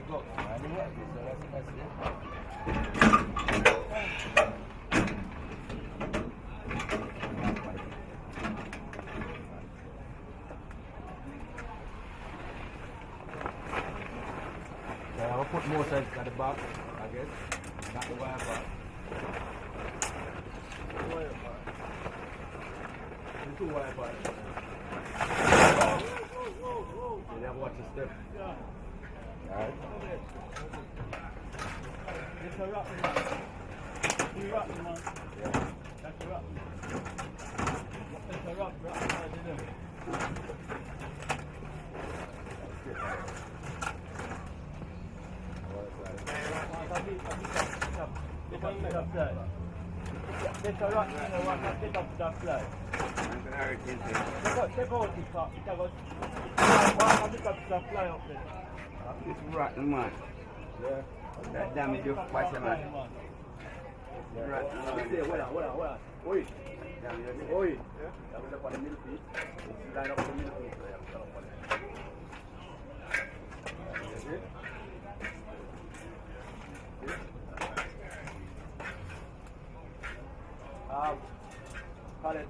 go. I didn't work this, so that's it. Yeah, I'll put more sides at the back, I guess. Not the wire back. The 2 wire bars. You never watch the step. Alright. It's a rock, man. You rock, man. Yeah. That's a rock. It's a rock, rock. I didn't. It's a rock, you know what? I pick up that fly. Check out the top. I pick up that fly up there. It's rotten, man. Yeah. That damage you watch him, man. Rotten, Hold on. Oi. Oi. I'm going to put the middle piece. Line up the middle piece. Pallet.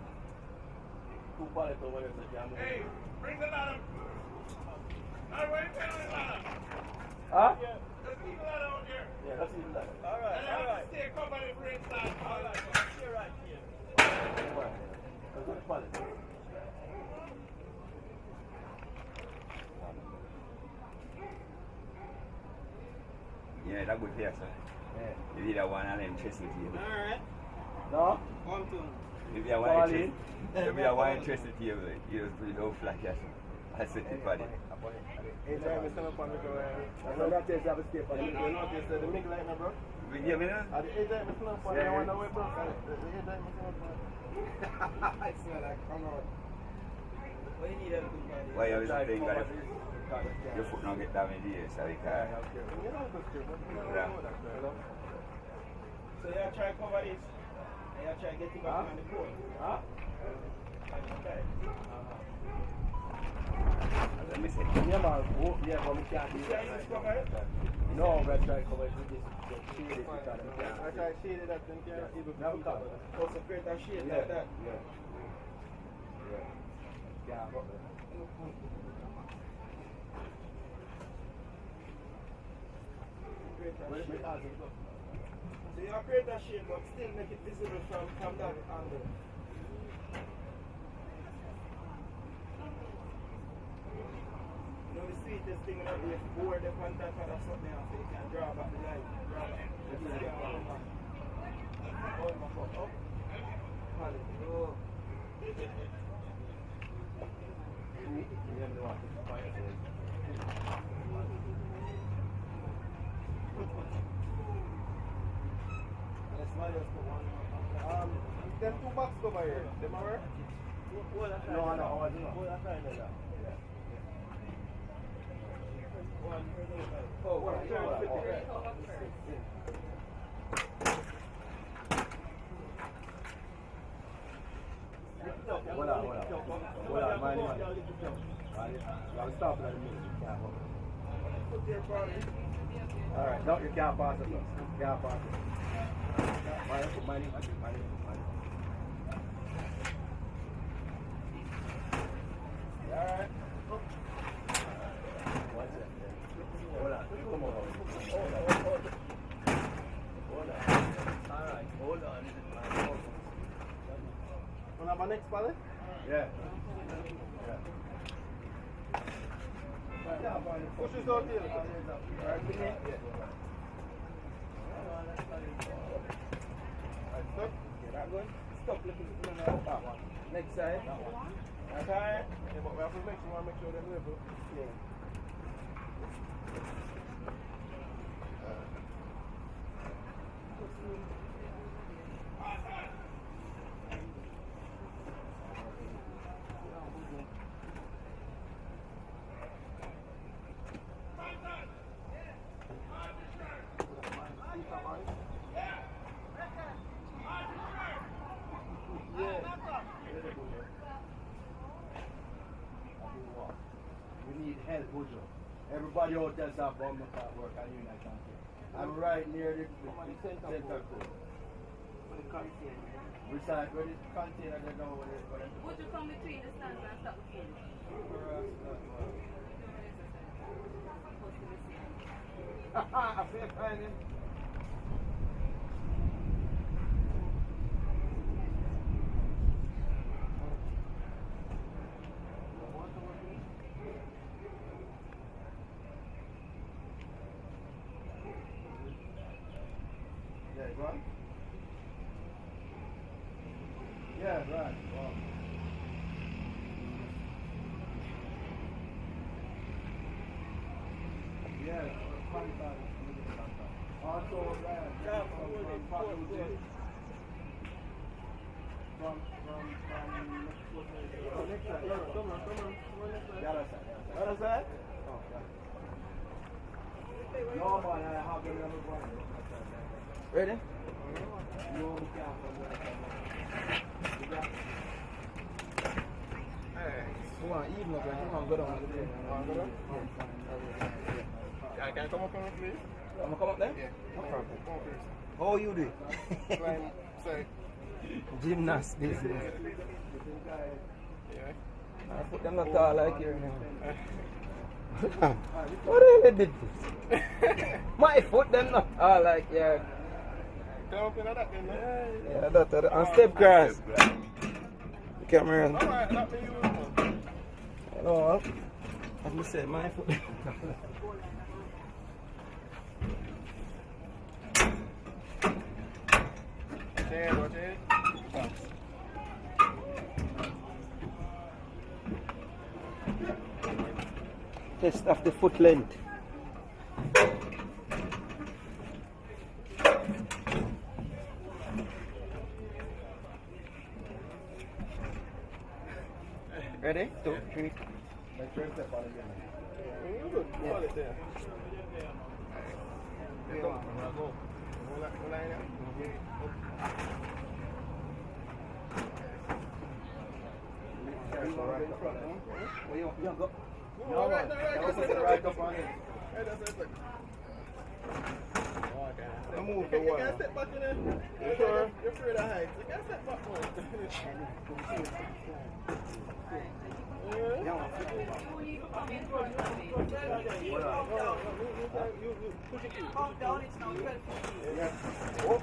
2 pallets over here, so jam. Hey, bring the ladder. Now, wait for the ladder. Huh? Let's keep the ladder out here. Yeah, let's see that. Alright. Stay covered if rain starts. Alright. You're right here. Good pallet. Yeah, that good here, sir. Yeah. You need that one and then chest it here. Alright. No? Come to. If you want to chest it here, you don't flash yes. I set it for it. Hey, time is up on the go. I'm not taste have a skip. You notice the middle line, bro? Yeah, me know? At the edge time is up on the one away, bro. The edge time is up on. I smell like, come on. What you need to do, man? Why you always think that your foot don't get damaged here, so you can. Yeah. So you try to cover this, and you try to get it back on the pole. Huh? Okay. Let me see. Yeah, man. Yeah, but we can't do that. No, we're trying to cover it with this. Shade it because we can't. I try to shade it up, then can't even never cover it. Also create a shade like that. Yeah. Yeah, but So you create a shade, but still make it visible from that angle. You know the sweetest thing would be if you board the contact or something else, so you can draw back the line. Draw back. This is the one. Oh, my God. Up. Pallet. Oh. Them 2 boxes over here, them are work? No, I don't know. Oh, what? Hold on, man. I'll stop that in a minute. Alright, no, you can't pass it. You can't pass it. Money. Alright. What's it? Hold on. Come on. Hold on. Alright, hold on. Want to have my next pallet? Yeah. Push this out here. Right, beneath. Stop. Get that going. Stop looking at that one. Next side. Okay. Yeah, but we have to make sure they're level. Yeah. We need help. Everybody out there saw bomb at work and you like that. I'm right near the center pool. Recycle the container they know what it is. Would you come between the stands and stop the phone? I feel fine. Yeah, go on. Yeah, right. Wow. Yeah, also, no, man, I have the number one. Ready? Come on, even up, come on, go down. Yeah, can I come up on it, please? I'm gonna come up there? Yeah. No problem. Come on, please. How you do? Sorry. Gymnast business. Yeah. I put them not all like you now. What really did this? My foot them not all like you. Come up in that then, Yeah, that's it. And step grass. The camera. Alright, that me you. Hello. As I said, my foot. Watch it. Test of the foot length. Ready? 2, 3. Let's try step on again. Good. Hold it there. Yeah, go. Line up. Where you go? No, right. Right up on it. I move the wall. You can step back in there. You sure? You're afraid of heights. You can step back more. Calm down, it's now 12:15. Oh.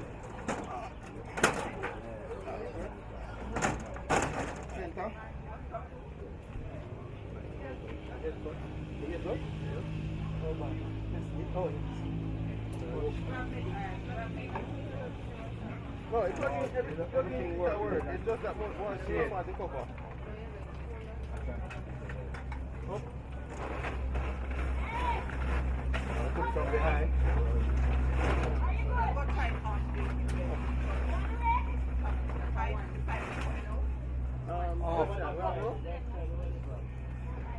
Center. No, it's not everything works. It's just that one shade for the cover. Up. Put from behind. What time on?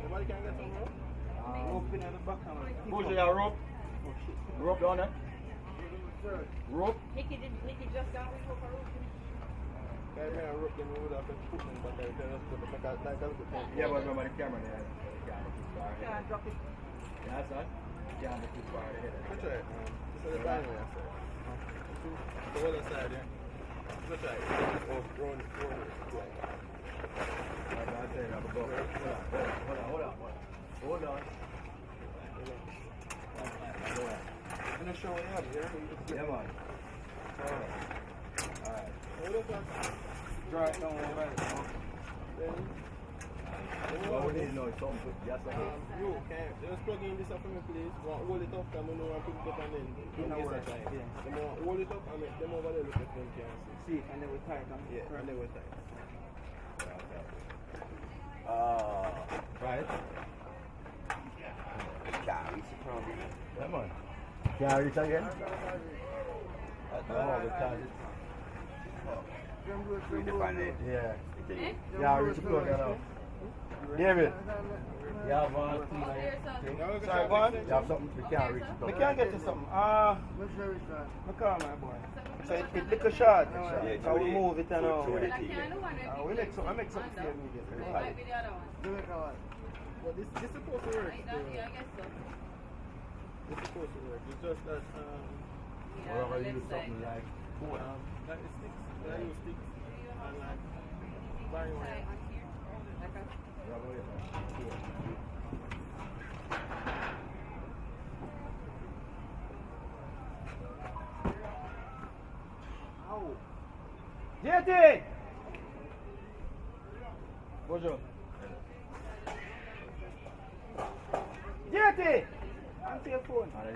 Somebody can get some rope? Rope in the back. Push your rope. Rope down there. Rope. Nicky just got with rope. Yeah, man, I rope them would have to put them back there. Just put them back like a little thing. Yeah, but remember the camera there. Yeah, drop it. Yeah, that's right. Can't be too far ahead. That's right. Just on the bottom, yeah, sir. The other side, yeah. That's right. Oh, roll it. Hold on. I'm not sure what you have here. Yeah, man. Alright. Hold up, man. Draw it down right. Oh, there's no something. Yes, sir. You can just plug in this up for me, please. Hold it up, and we know I pick it up and then. Hold it up and make them over there look at them, can See, and then we tie it. Yeah, and then we tie it. Right. Carries the problem. Come on. Carry it again? No, because it's... With the panel. Yeah. Eh? Yeah, it's plug it out. David, you have one thing Oh, like there's a... sorry, one? You have something to carry. We can't get to something. I call my boy. So it look a shot. Yeah, So we move it and through all. the Like, thing. yeah, the one where We make some, I make something for you. It might be the other one. But this is supposed to work. Right, yeah, I guess so. supposed to work. It's just that Yeah, Whatever the you left something side. like phone. like the sticks. I use sticks and like bang wire. Okay. Rubber, yeah. Ow. JT! Bonjour. JT! Answer your phone. Let's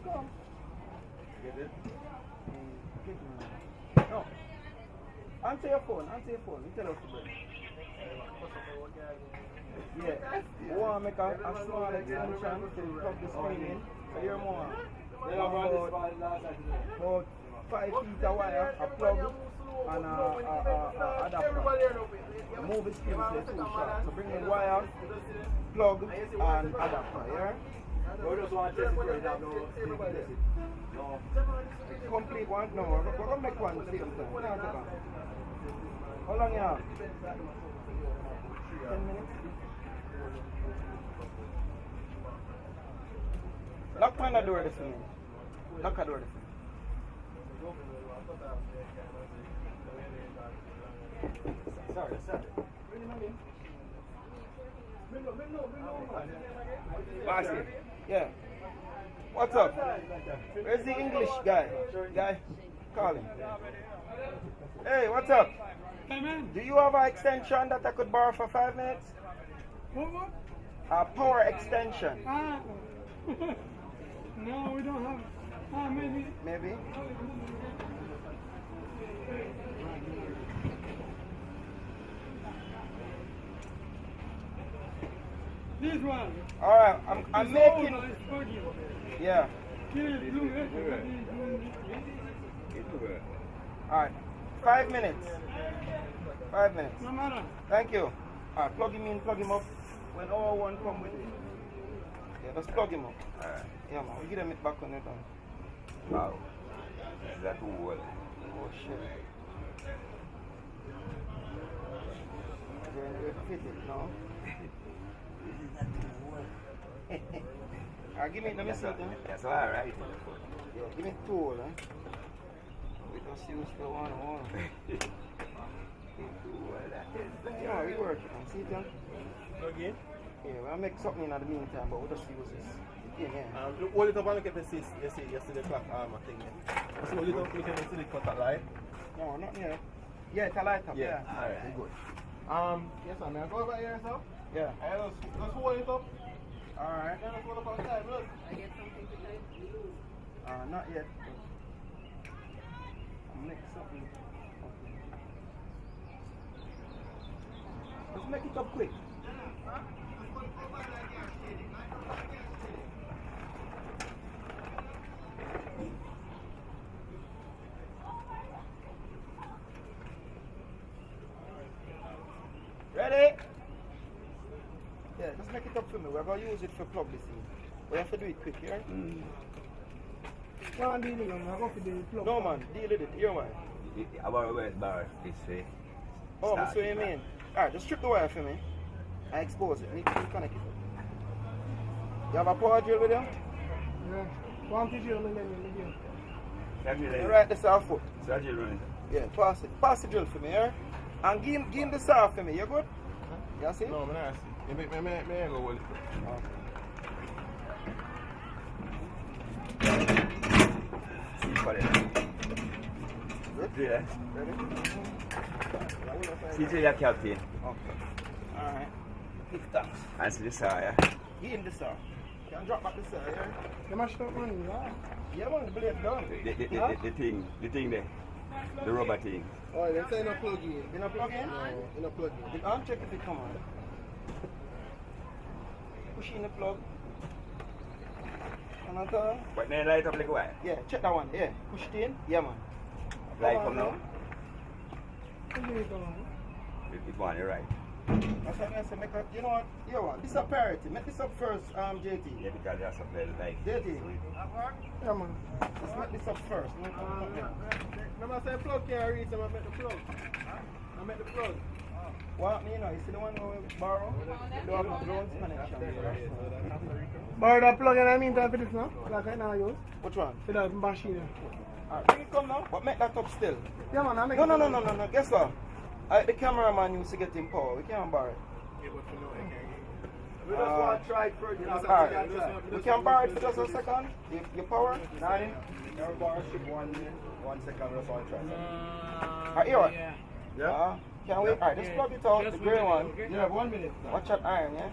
go. Get it? No. Answer your phone. Answer your phone. You tell us to break. Yeah. We want to make a small extension to plug the screen in. So you're more. About 5 feet of wire, a plug, and a adapter. Move the screen so it's too short. So bring in wire, plug, and adapter. Yeah? We just want to test it for it. No. Complete one? No, we're going to make one at the same time. How long you have? 10 minutes? Lock on the door this minute. Lock the door this minute. Sorry, sorry. Bossy. Yeah. What's up? Where's the English guy? Guy? Call him. Hey, what's up? Hey man, Do you have an extension that I could borrow for 5 minutes? what? A power extension. Ah, no, we don't have. Ah, maybe. Maybe? This one. Alright, I'm It's making. old, it's buggy. Yeah. Here, blue, Alright. 5 minutes. 5 minutes. no matter. Thank you. Alright, plug him in, plug him up. When all one come with it. Yeah, just plug him up. Alright. Yeah, man. We give them it back when they're done. Wow. Is that too old? Oh, shit. Then we fit it now. Alright, give me, let me see it. Huh? That's alright. Yeah, give me 2, huh? We just use the one. Yeah, we work it. See it, huh? Again? Yeah, we'll make something in the meantime, but we'll just use this. Yeah. Hold it up and look at the yesterday clock armor thing. So hold it up, look at the silly contact light. No, not yet. Yeah, it's a light up, yeah. Alright, good. Yes sir, may I go over here, sir? Yeah. Just hold it up. Alright. Then let's hold up outside, look. I get something to type. Not yet. I'll make something. Let's make it up quick. Ready? Yeah, just make it up for me. We're going to use it for publicity. We have to do it quick, here. Can't deal with them, I'm going to do the plug. No, man, deal with it. Here, man. About where it's bar, it's safe. Oh, that's what you mean. Alright, just strip the wire for me. I expose it. Need to connect it. You have a power drill with you? Yeah. One drill and then you You write the saw foot. Sergeant running. Yeah, pass it. Pass the drill for me, yeah? And give him the saw for me. You good? You see? No, I'm not see. May I go hold it? Good? Ready? Ready? See to your captain. Okay. Alright. Give thanks. Answer the saw, yeah? Give him the saw. You can drop back the saw, yeah? You mashed up money, yeah? Yeah, man, the blade done. The thing there. The rubber thing. Oh, they say no plug in. You know plug in? No, you no plug in. I'll check if it come on. Push in the plug. Another. But then light up like what? Yeah, check that one. Yeah, push it in. Yeah, man. Light come now. It one, you're right. That's what I say. Make a, you know what? You know what? This is a priority. Make this up first, JT. Yeah, because there's some little light. JT. Yeah, man. Let's make this up first. Remember I said plug can't reach, I'm going to make the plug. I make the plug. What me, you know, you see the one we borrow? You don't have no drones connection there. Borrow that plug in the meantime for this now. Like I now use. Which one? For that machine. Alright, bring it come now. But make that up still. Yeah, man, I make No. Guess what? The cameraman used to get him power. We can't borrow it. We just want to try it first. Alright. We can borrow it for just a second. Your power? Nine. Your bar should 1 second. We just want to try something. Alright, here what? Yeah? Can we? Alright, just plug it out. The grey one. Yeah, 1 minute. Watch that iron, yeah?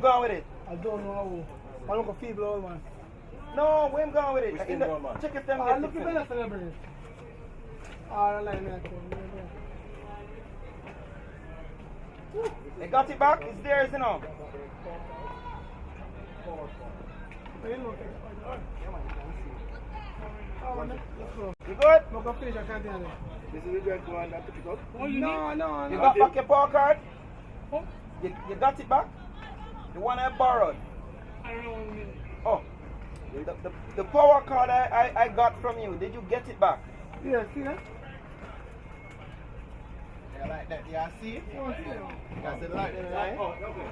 gone with it? I don't know how. I look a feeble old man. No, where him gone with it? Which thing gone, man? Check if them I get look it. at better celebrity. I like me. They got it back? It's theirs, you know. You good? I'm going to finish. I can't tell you. This is the direct one that took it out. No. You no. got back your power card? Oh, You got it back? The one I borrowed? I don't know what you mean. Oh, the power card I got from you, did you get it back? Yeah, see that? Yeah, like that. Yeah, see? Oh, see that? That's the light in the line. Oh, okay.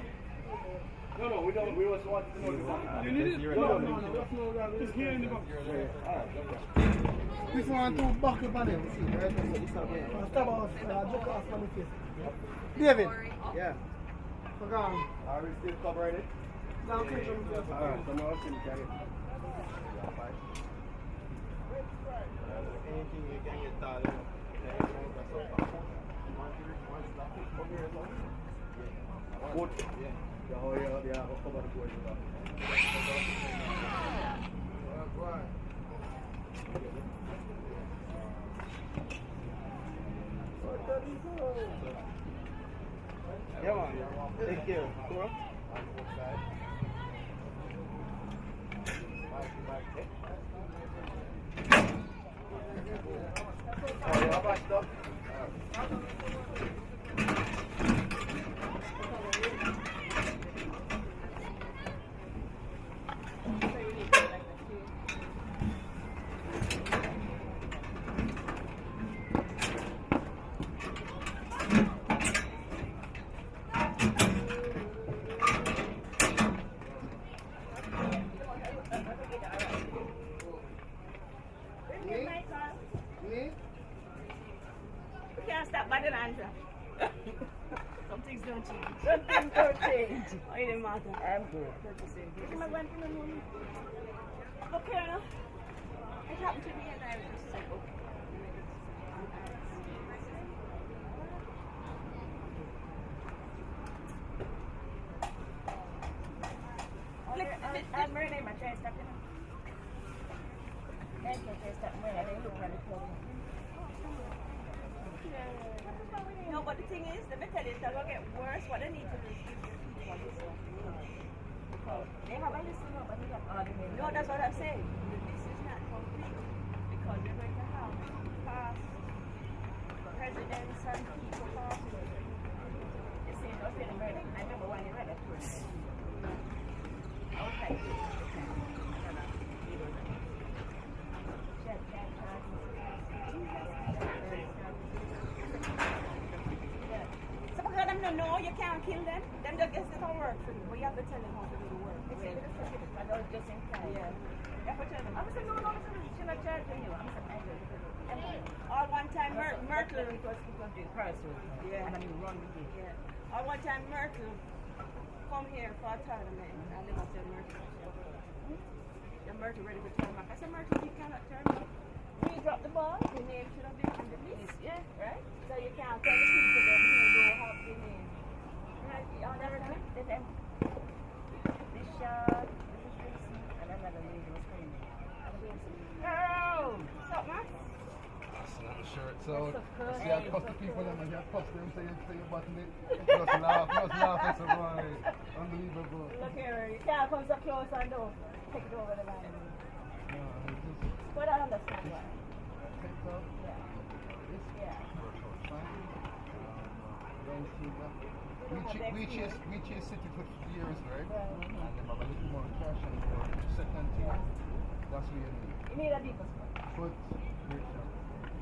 No, we don't. We just want to know the one. You need it? No. That's no guy. It's here in the box. This one too buck up on him. See, right? Stab us. Look us on the face. David. Yeah. We're gone. Are we still covering it? Now, okay, Alright, someone else can carry it. Anything you can get done. Good. Yeah. Oh, yeah. I'll cover the board. Yeah, man. Take care. Cool. Oh, yeah, backed up. You can't stop by the answer. Some things don't change. Some things don't change. Oh, it didn't matter. I'm good. Look here now. It happened to me and I was just like, okay. I'm ready, my train stuck in it. Thank you, train stuck in it. I didn't look really cool. No, but the thing is, let me tell you, it's going to get worse. What they need to do is give the people this one. Because they haven't listened up, but they have argument. No, that's what I'm saying. This is not complete. Because you're going to have past presidents and people passing. You see, don't say the murder. I remember when you read it first. I was like, no, you can't kill them. Them just get it work for you. But you have to tell them how to do the work. I know just in time. Yeah. You have to tell them. I'm saying, no, she's not charging you. I'm saying, all one time, Myrtle. Yeah. And then you run with it. Yeah. All one time, Myrtle come here for a tournament. And they must tell Myrtle. The Myrtle ready to turn back. I said, Myrtle, you cannot turn back. When you drop the ball, your name should have been on the list. Yeah. Right? So you can't tell the people them who don't have the name. Right? Y'all never know? This shot, this is Tracy, and another lady was coming. Girl! What's up, man? That's not the shirt. So, see, I cuss the people and I cuss them, say you button it. Just laugh, it's a boy. Unbelievable. Look here, you can't come so close and don't take it over the line. No, it's just, But I understand why. take out. Yeah. This Yeah. works out fine. Don't see that. We chase City for years, right? And then have a little more cash and for second tier. That's what you need. You need a deeper spot. But,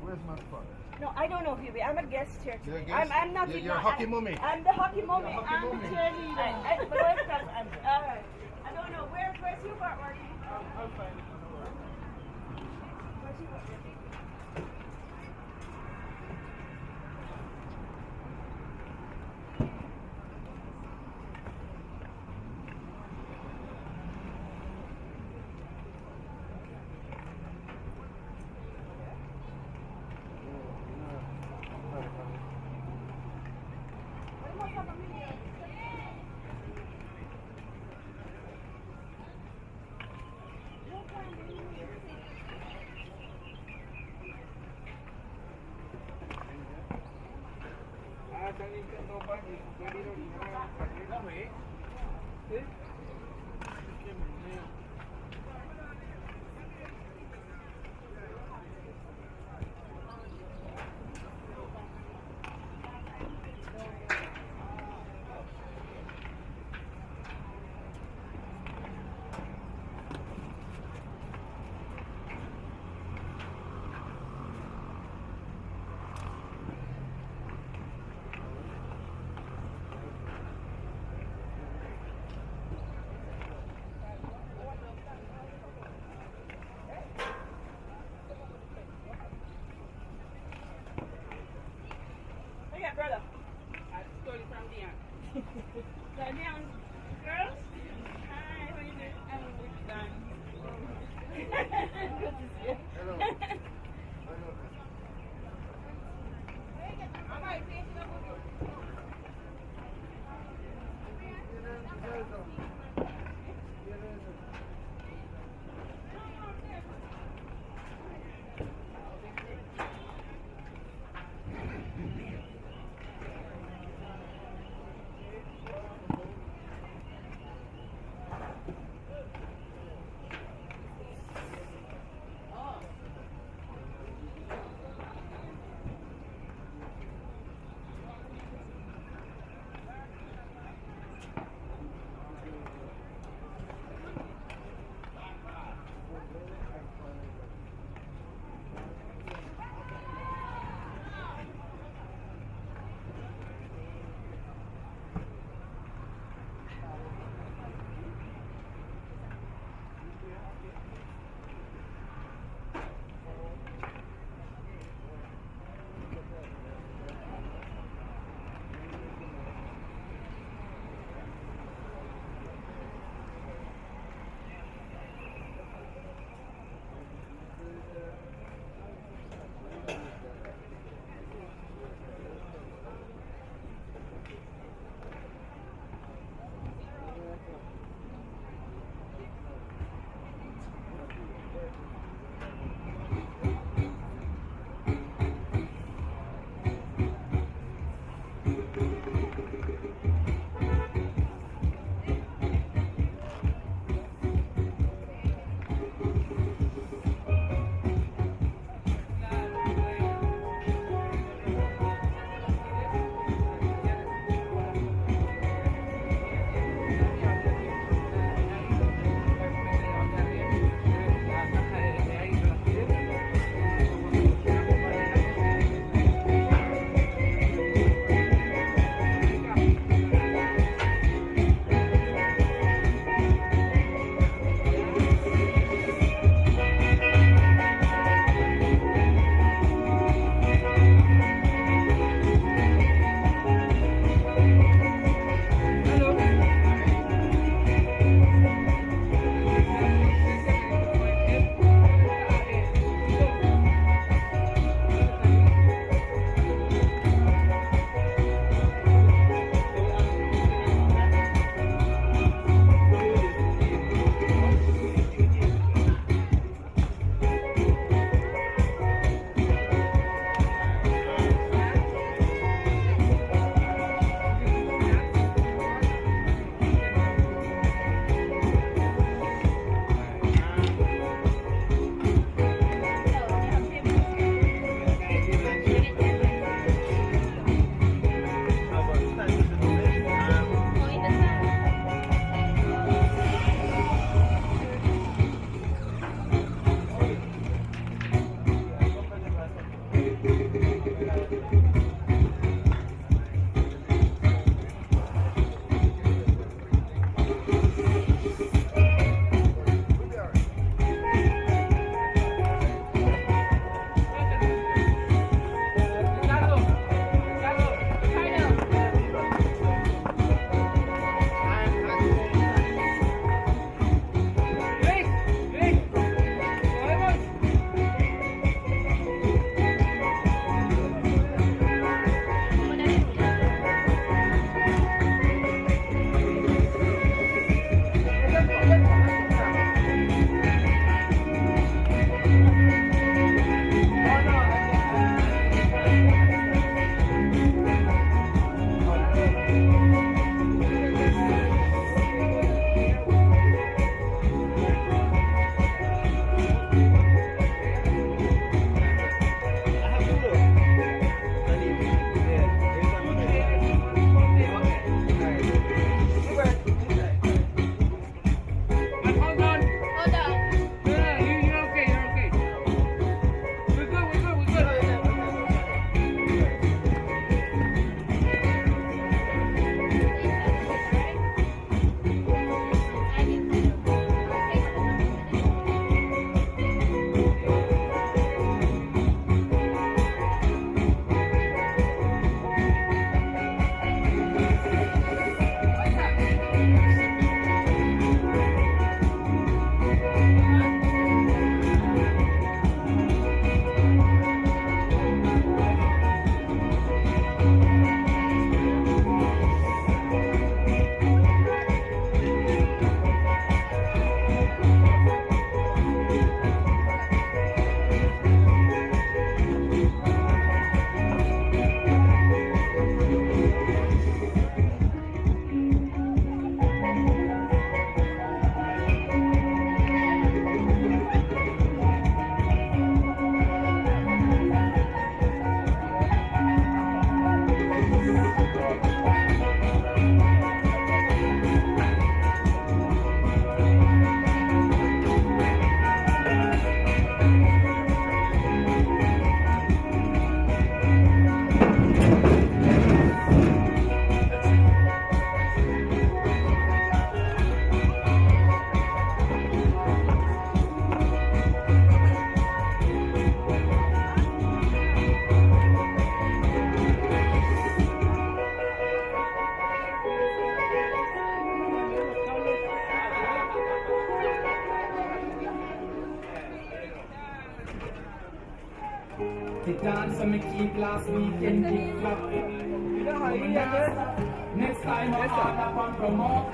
where's my spot? No, I don't know, Phoebe. I'm a guest here You're a today. guest? I'm not You're even. a hockey mummy. I'm the hockey mummy. Hockey I'm mummy. the cheerleader. But where's that? All right. I don't know. Where's Hubert working? I'm fine. Where's Hubert working? it dance so me keep last weekend keep clap. Next time I order one promote.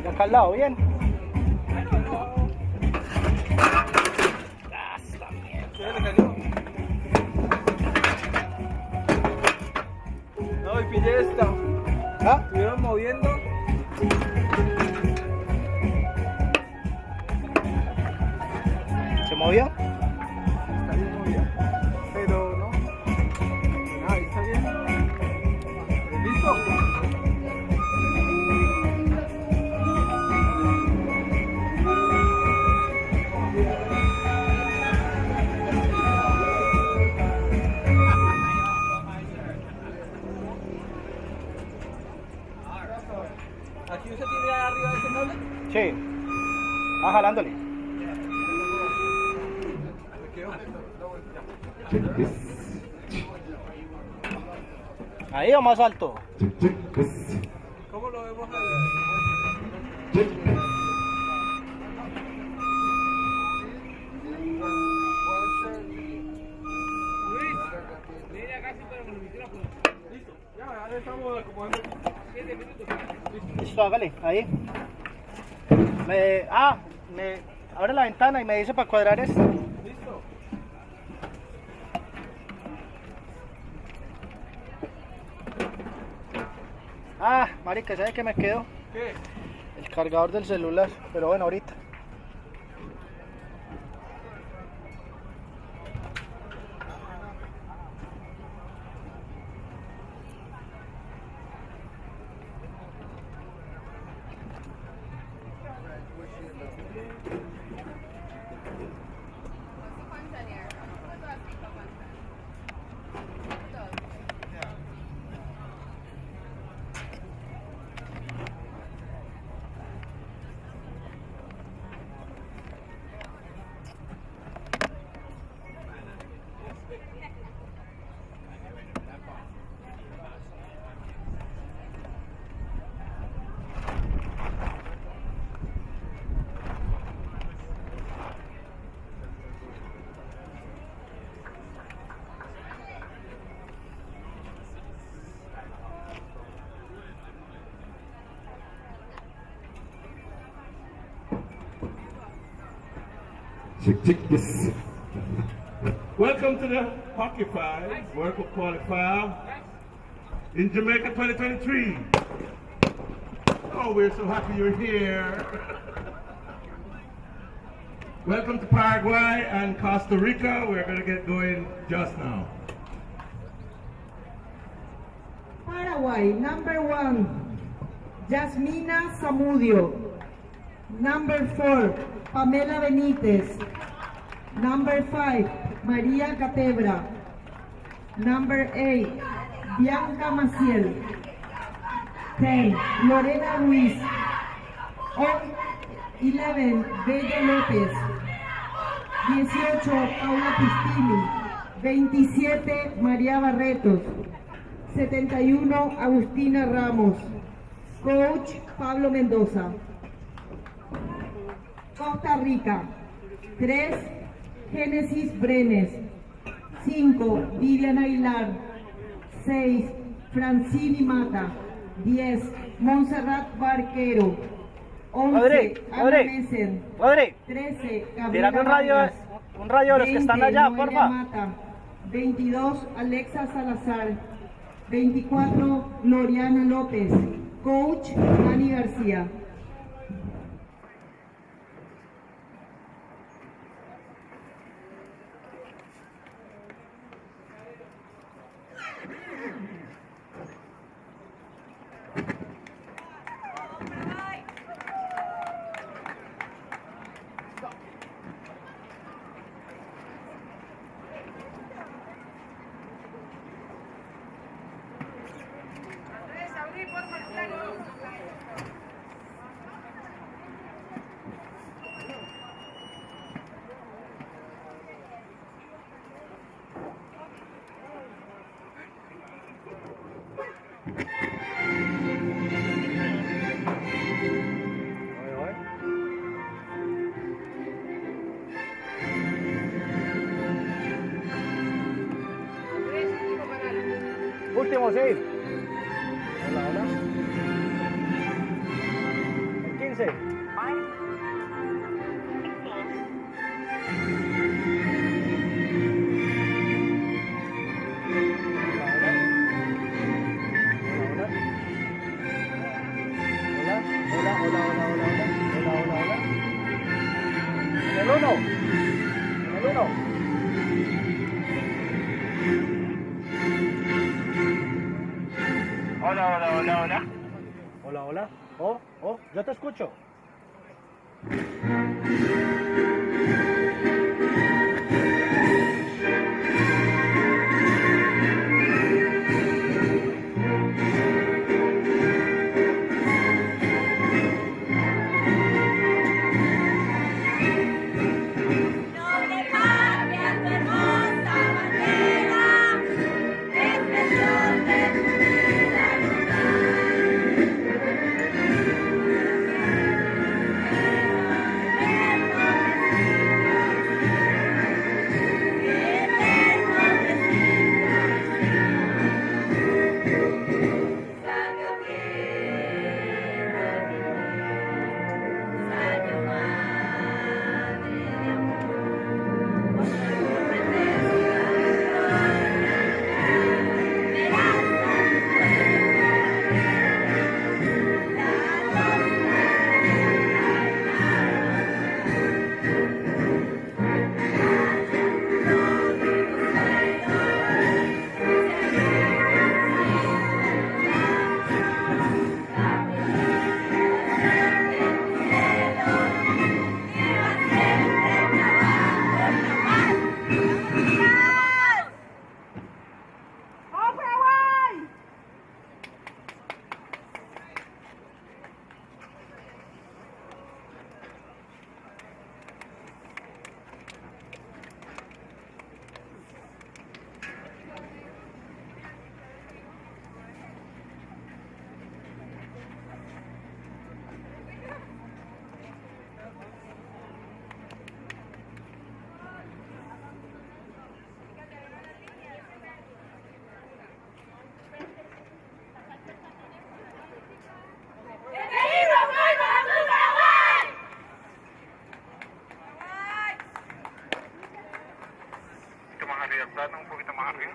De acá al lado, bien. No, y pillé esta. ¿Ah? Estuvieron moviendo. ¿Se movió? Está bien movida. Pero no. Nada, está bien. ¿Listo? ¿Aquí usted tiene arriba de ese cable? Sí. Ah, jalándole. Ahí o más alto. ¿Cómo lo vemos ahí? Listo. Ya estamos acomodando. 7 minutos. Listo, hágale, ahí. Me abre la ventana y me dice para cuadrar esto. Listo. Ah, marica, ¿sabe qué me quedó? ¿Qué? El cargador del celular, pero bueno, ahorita. Welcome to the Hockey Five, World Cup Qualifier in Jamaica 2023. Oh, we're so happy you're here. Welcome to Paraguay and Costa Rica. We're going to get going just now. Paraguay, number 1, Yasmina Zamudio. Number 4, Pamela Benítez. Number 5, María Catebra. Number 8, Bianca Maciel. 10, Lorena Ruiz. 11, Bella López. 18, Paula Pistini. 27, María Barretos. 71, Agustina Ramos. Coach, Pablo Mendoza. Costa Rica. 3, Génesis Brenes. 5, Vivian Aguilar. 6, Francini Mata. 10, Montserrat Barquero. 11, Ana Messen. Padre, 13, Gabriela tírame Vargas. un rayo de los que están allá, Noelia porfa. Mata. 22, Alexa Salazar. 24, Loriana López. Coach, Dani García. último, sí. Hola, hola. El 15. Hola, hola. Oh, yo te escucho. Un poquito más arriba.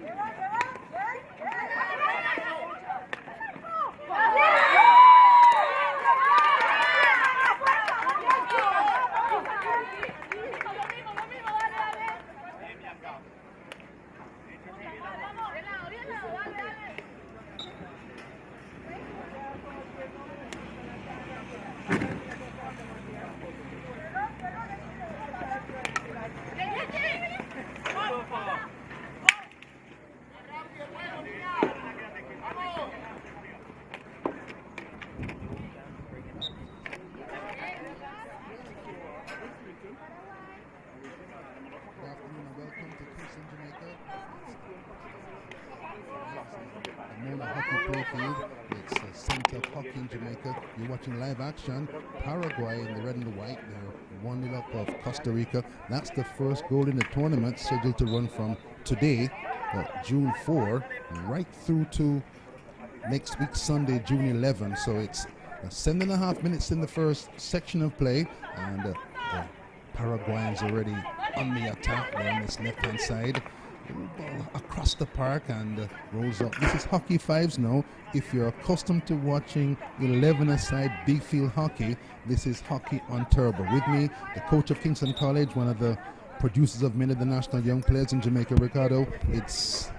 ¡Lleva! Mona Hockey Playfield. It's a center of hockey in Jamaica. You're watching live action. Paraguay in the red and the white. They're 1-0 up of Costa Rica. That's the first goal in the tournament, scheduled to run from today, June 4, right through to next week, Sunday, June 11. So it's 7.5 minutes in the first section of play, and the Paraguayans already on the attack. They're on this left-hand side. Ball across the park and rolls up. This is Hockey Fives now. If you're accustomed to watching 11-a-side big field hockey, this is Hockey on Turbo. With me, the coach of Kingston College, one of the producers of many of the national young players in Jamaica, Ricardo. It's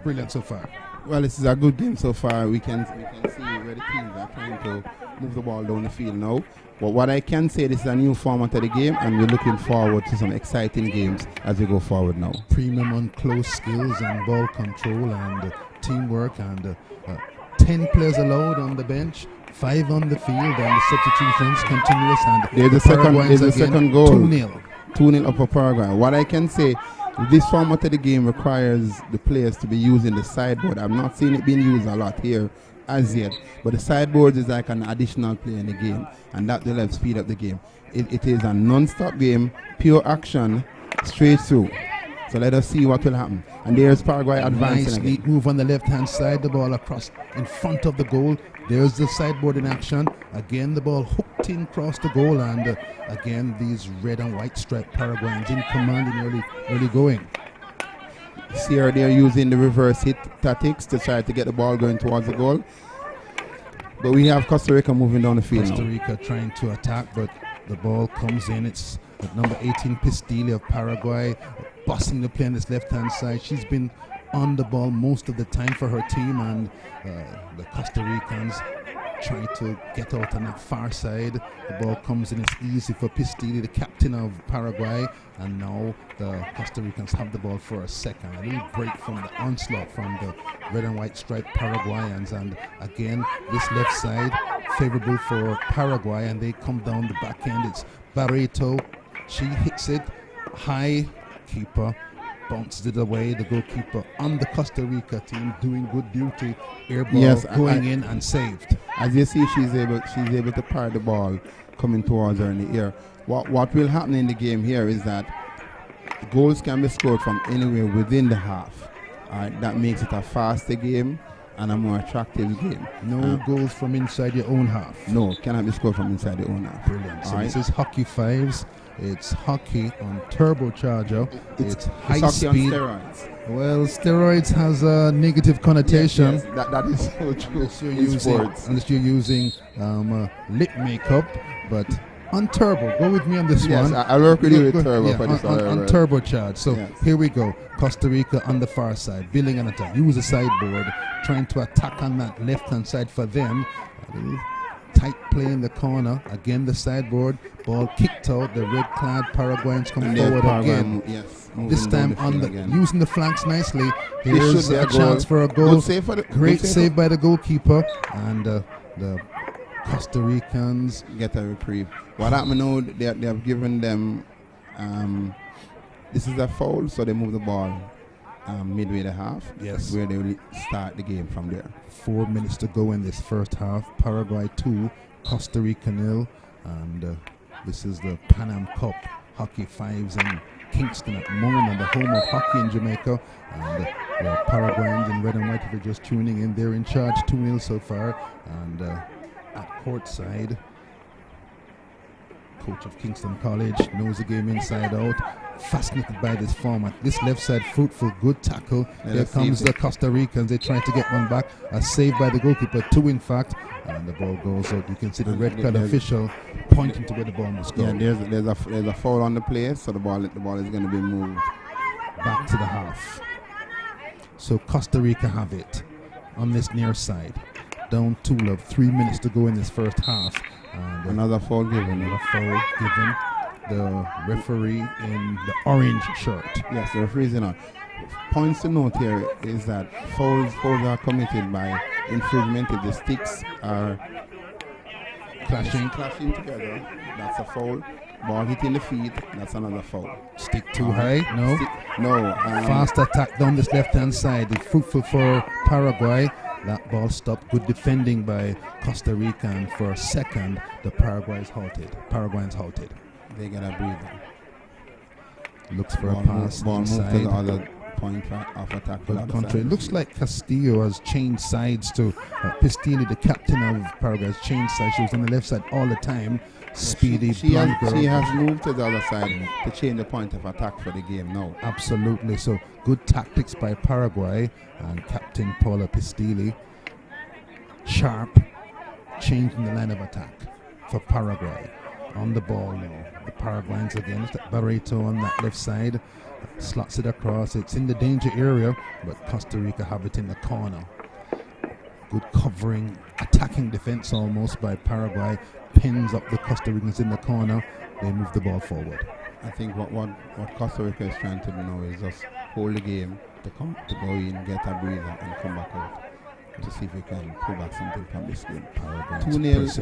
brilliant so far. Well, this is a good game so far. We can see where the teams are trying to move the ball down the field now. But what I can say, this is a new format of the game, and we're looking forward to some exciting games as we go forward now. Premium on close skills and ball control and teamwork, and 10 players allowed on the bench, 5 on the field, and the substitutions continuous. And there's a second goal. 2-0. 2-0 up for Paraguay. What I can say, this format of the game requires the players to be using the sideboard. I've not seen it being used a lot here as yet, but the sideboard is like an additional play in the game, and that will help speed up the game. It is a non-stop game, pure action, straight through. So let us see what will happen. And there's Paraguay advancing nice again. neat move on the left-hand side, the ball across in front of the goal. There's the sideboard in action. Again, the ball hooked in across the goal, and again, these red and white striped Paraguayans in command in early going. See here, they're using the reverse hit tactics to try to get the ball going towards the goal. But we have Costa Rica moving down the field Costa now. Rica trying to attack, but the ball comes in. It's number 18, Pistilli of Paraguay, bossing the play on this left-hand side. She's been on the ball most of the time for her team, and the Costa Ricans trying to get out on that far side. The ball comes in, it's easy for Pistilli, the captain of Paraguay, and now the Costa Ricans have the ball for a second. A little break from the onslaught from the red and white striped Paraguayans, and again, this left side favorable for Paraguay, and they come down the back end. It's Barreto, she hits it high, keeper bounces it away. The goalkeeper on the Costa Rica team doing good duty. Air ball going in and saved. As you see, she's able to parry the ball coming towards her in the air. What will happen in the game here is that goals can be scored from anywhere within the half. That makes it a faster game and a more attractive game. No goals from inside your own half. No, cannot be scored from inside the own half. Brilliant. So this is Hockey Fives. It's hockey on turbocharger. It's high hockey speed. on steroids. Well, steroids has a negative connotation. Yes, that is so true. Unless you're using lip makeup, but on turbo. Go with me on this one. Yes, I'll work with you with turbo for this on turbocharge. So here we go. Costa Rica on the far side, building an attack. Use the sideboard, trying to attack on that left-hand side for them. Tight play in the corner. Again, the sideboard. Ball kicked out. The red-clad Paraguayans come forward again. This time using the flanks nicely. Here's a chance for a goal. Great save by the goalkeeper. And the Costa Ricans get a reprieve. What happened now, they have given them, this is a foul, so they move the ball midway the half. Yes. Where they will start the game from there. 4 minutes to go in this first half. Paraguay 2, Costa Rica 0. And this is the Pan Am Cup Hockey Fives in Kingston at Mona, the home of hockey in Jamaica. And the Paraguayans in red and white, if you're just tuning in, they're in charge 2-0 so far. And at courtside, coach of Kingston College knows the game inside out. Fascinated by this format. This left side fruitful, good tackle. Here comes the Costa Ricans. They try to get one back. A save by the goalkeeper, 2 in fact. And the ball goes out. You can see the red card official pointing to where the ball must go. Yeah, there's a foul on the play, so the ball is going to be moved back to the half. So Costa Rica have it on this near side. Down 2 love. 3 minutes to go in this first half. And another foul given. The referee in the orange shirt. Yes, the referee is in. Points to note here is that fouls are committed by infringement if the sticks are clashing together. That's a foul. Ball hitting the feet, that's another foul. Stick too high? No. No. Fast attack down this left-hand side. It's fruitful for Paraguay. That ball stopped. Good defending by Costa Rica. And for a second, the Paraguayans halted. They got a breather. Looks for ball a pass ball inside. Move to the other point of attack. But contrary, it looks like Castillo has changed sides to Pistini, the captain of Paraguay, has changed sides. She was on the left side all the time. Speedy, she blonde girl. has moved to the other side to change the point of attack for the game now. Absolutely. So good tactics by Paraguay and Captain Paula Pistilli. Sharp, changing the line of attack for Paraguay. On the ball now. The Paraguayans again. Barreto on that left side. Slots it across. It's in the danger area, but Costa Rica have it in the corner. Good covering, attacking defense almost by Paraguay. Pins up the Costa Ricans in the corner. They move the ball forward. I think what Costa Rica is trying to do now is just hold the game to go in, get a breather, and come back out to see if we can pull back something from this game. 2-0 is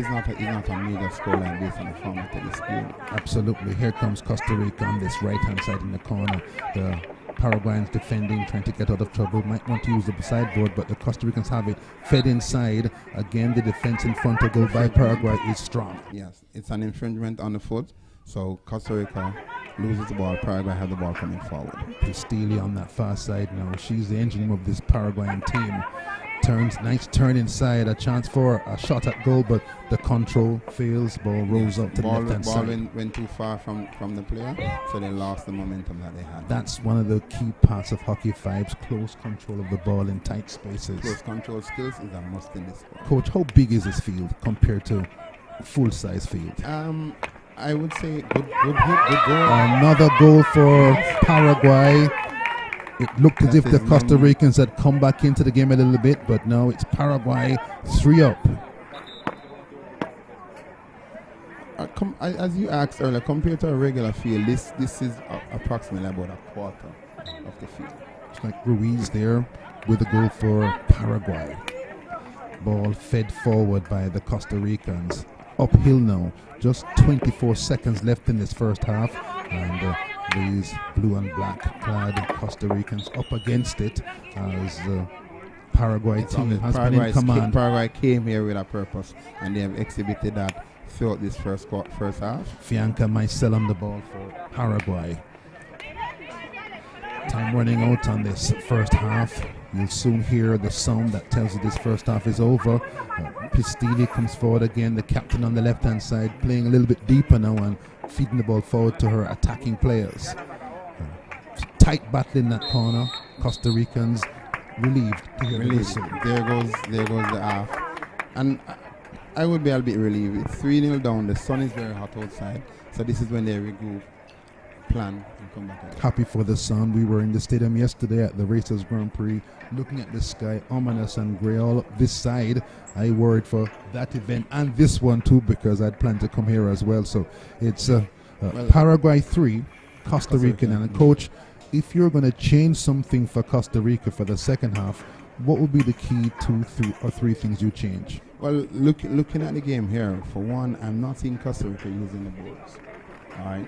not a major scoreline based on the format of this game. Absolutely. Here comes Costa Rica on this right-hand side in the corner. The Paraguayans defending, trying to get out of trouble. Might want to use the sideboard, but the Costa Ricans have it fed inside. Again, the defense in front of goal by Paraguay is strong. Yes, it's an infringement on the foot. So Costa Rica loses the ball. Paraguay have the ball coming forward. Pistilli on that far side now. She's the engine of this Paraguayan team. Nice turn inside. A chance for a shot at goal, but the control fails. Ball rolls up to the left-hand side. Ball went too far from the player, so they lost the momentum that they had. That's one of the key parts of Hockey 5's close control of the ball in tight spaces. Close control skills is a must in this sport. Coach, how big is this field compared to full-size field? I would say good hit, good goal. Another goal for Paraguay. It looked as if the Costa Ricans had come back into the game a little bit, but now it's Paraguay 3 up. As you asked earlier, compared to a regular field, this is approximately about a quarter of the field. It's like Ruiz there with a goal for Paraguay. Ball fed forward by the Costa Ricans. Uphill now. Just 24 seconds left in this first half, and these blue and black clad Costa Ricans up against it as the Paraguay team has been in command. Paraguay came here with a purpose, and they have exhibited that throughout this first half. Fianca Maisel on the ball for Paraguay. Time running out on this first half. You'll soon hear the sound that tells you this first half is over. Pistilli comes forward again, the captain on the left-hand side, playing a little bit deeper now and feeding the ball forward to her attacking players. Tight battle in that corner. Costa Ricans relieved to hear the whistle. There goes the half. And I would be a bit relieved. It's 3-0 down. The sun is very hot outside. So this is when they regroup, plan, and come back out. Happy for the sun. We were in the stadium yesterday at the Racers Grand Prix, looking at the sky, ominous and grey all up this side. I worried for that event and this one too, because I'd planned to come here as well. So it's Paraguay 3, Costa Rica. And Coach, if you're going to change something for Costa Rica for the second half, what would be the key 2, 3, or 3 things you change? Well, looking at the game here, for one, I'm not seeing Costa Rica using the boards. All right.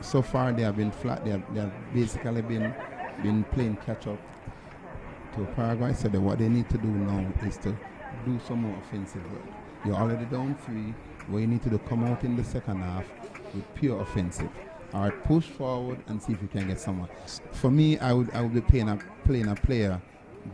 So far they have been flat. They have basically been playing catch up to Paraguay. So what they need to do now is to do some more offensive work. You're already down 3. What you need to do, come out in the second half with pure offensive. All right, push forward and see if you can get someone. For me, I would be playing a player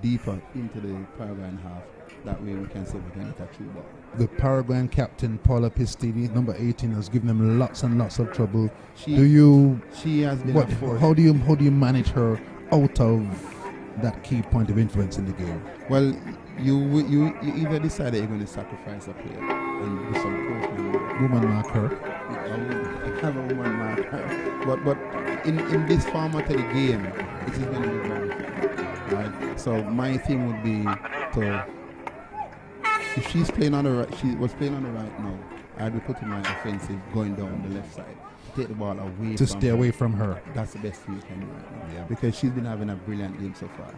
deeper into the Paraguayan half. That way we can see if we can get a true ball. The Paraguayan captain, Paula Pistilli, number 18, has given them lots and lots of trouble. She has been a force. How do you manage her out of that key point of influence in the game? Well, you either decide that you're going to sacrifice a player and do some coaching. Woman mark her. Have a woman mark her. But in this format of the game, it is going to be very difficult. Right? So my thing would be to, if she's playing on the right, she was playing on the right now, I'd be putting my offensive going down the left side. Take the ball away to stay away from her. That's the best thing you can do right now. Yeah. Because she's been having a brilliant game so far.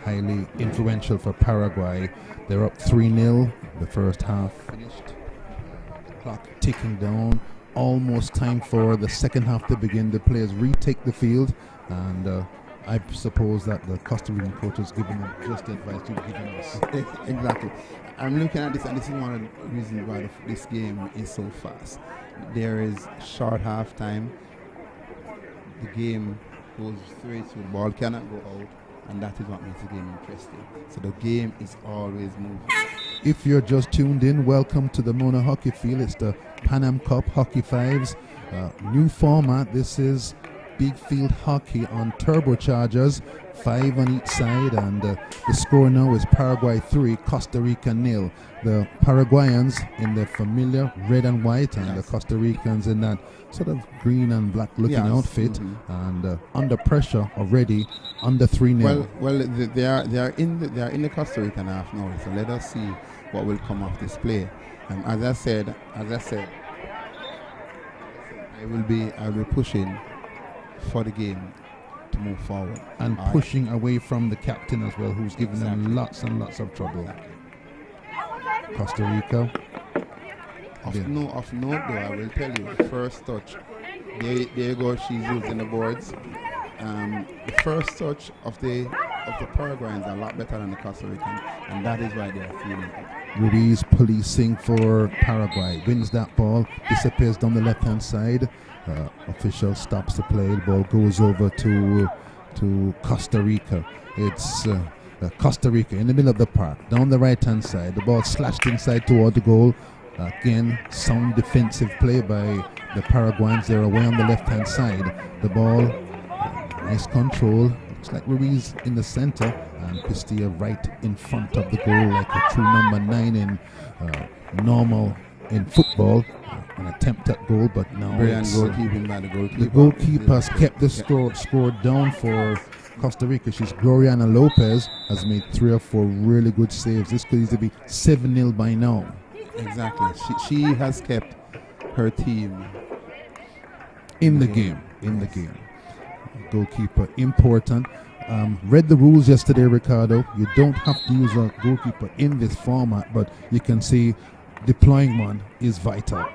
Highly influential for Paraguay. They're up 3-0. The first half finished. Clock ticking down. Almost time for the second half to begin. The players retake the field, and I suppose that the Costa Rican coach is giving them just the advice you've given us. Exactly. I'm looking at this, and this is one of the reasons why this game is so fast. There is short half time. The game goes straight to the ball, cannot go out, and that is what makes the game interesting. So the game is always moving. If you're just tuned in, welcome to the Mona Hockey Field. It's the Pan Am Cup Hockey Fives. New format. This is big field hockey on turbochargers, 5 on each side, and the score now is Paraguay 3, Costa Rica 0. The Paraguayans in their familiar red and white, and the Costa Ricans in that sort of green and black looking outfit, and under pressure already, under 3-0. Well, they are in the Costa Rican half now, so let us see what will come off this play. As I said, I'll be pushing for the game to move forward and pushing away from the captain as well, who's giving them lots and lots of trouble. Costa Rica. Of note though, I will tell you, the first touch, there you go, she's using the boards. The first touch of the Paraguayans are a lot better than the Costa Rican, and that is why they are feeling it. Ruiz policing for Paraguay, wins that ball, disappears down the left-hand side. Official stops the play. The ball goes over to Costa Rica. It's Costa Rica in the middle of the park, down the right-hand side. The ball slashed inside toward the goal. Again, sound defensive play by the Paraguayans. They're away on the left-hand side. The ball, nice control. Looks like Ruiz in the center, and Castilla right in front of the goal, like a true number 9 in normal in football. An attempt at goal, but now goalkeeping by the goalkeeper. The goalkeeper has kept the score down for Costa Rica. She's Gloriana Lopez, has made 3 or 4 really good saves. This could easily be 7-0 by now. Exactly. She has kept her team in the game. Goalkeeper important. Read the rules yesterday, Ricardo. You don't have to use a goalkeeper in this format, but you can see deploying one is vital.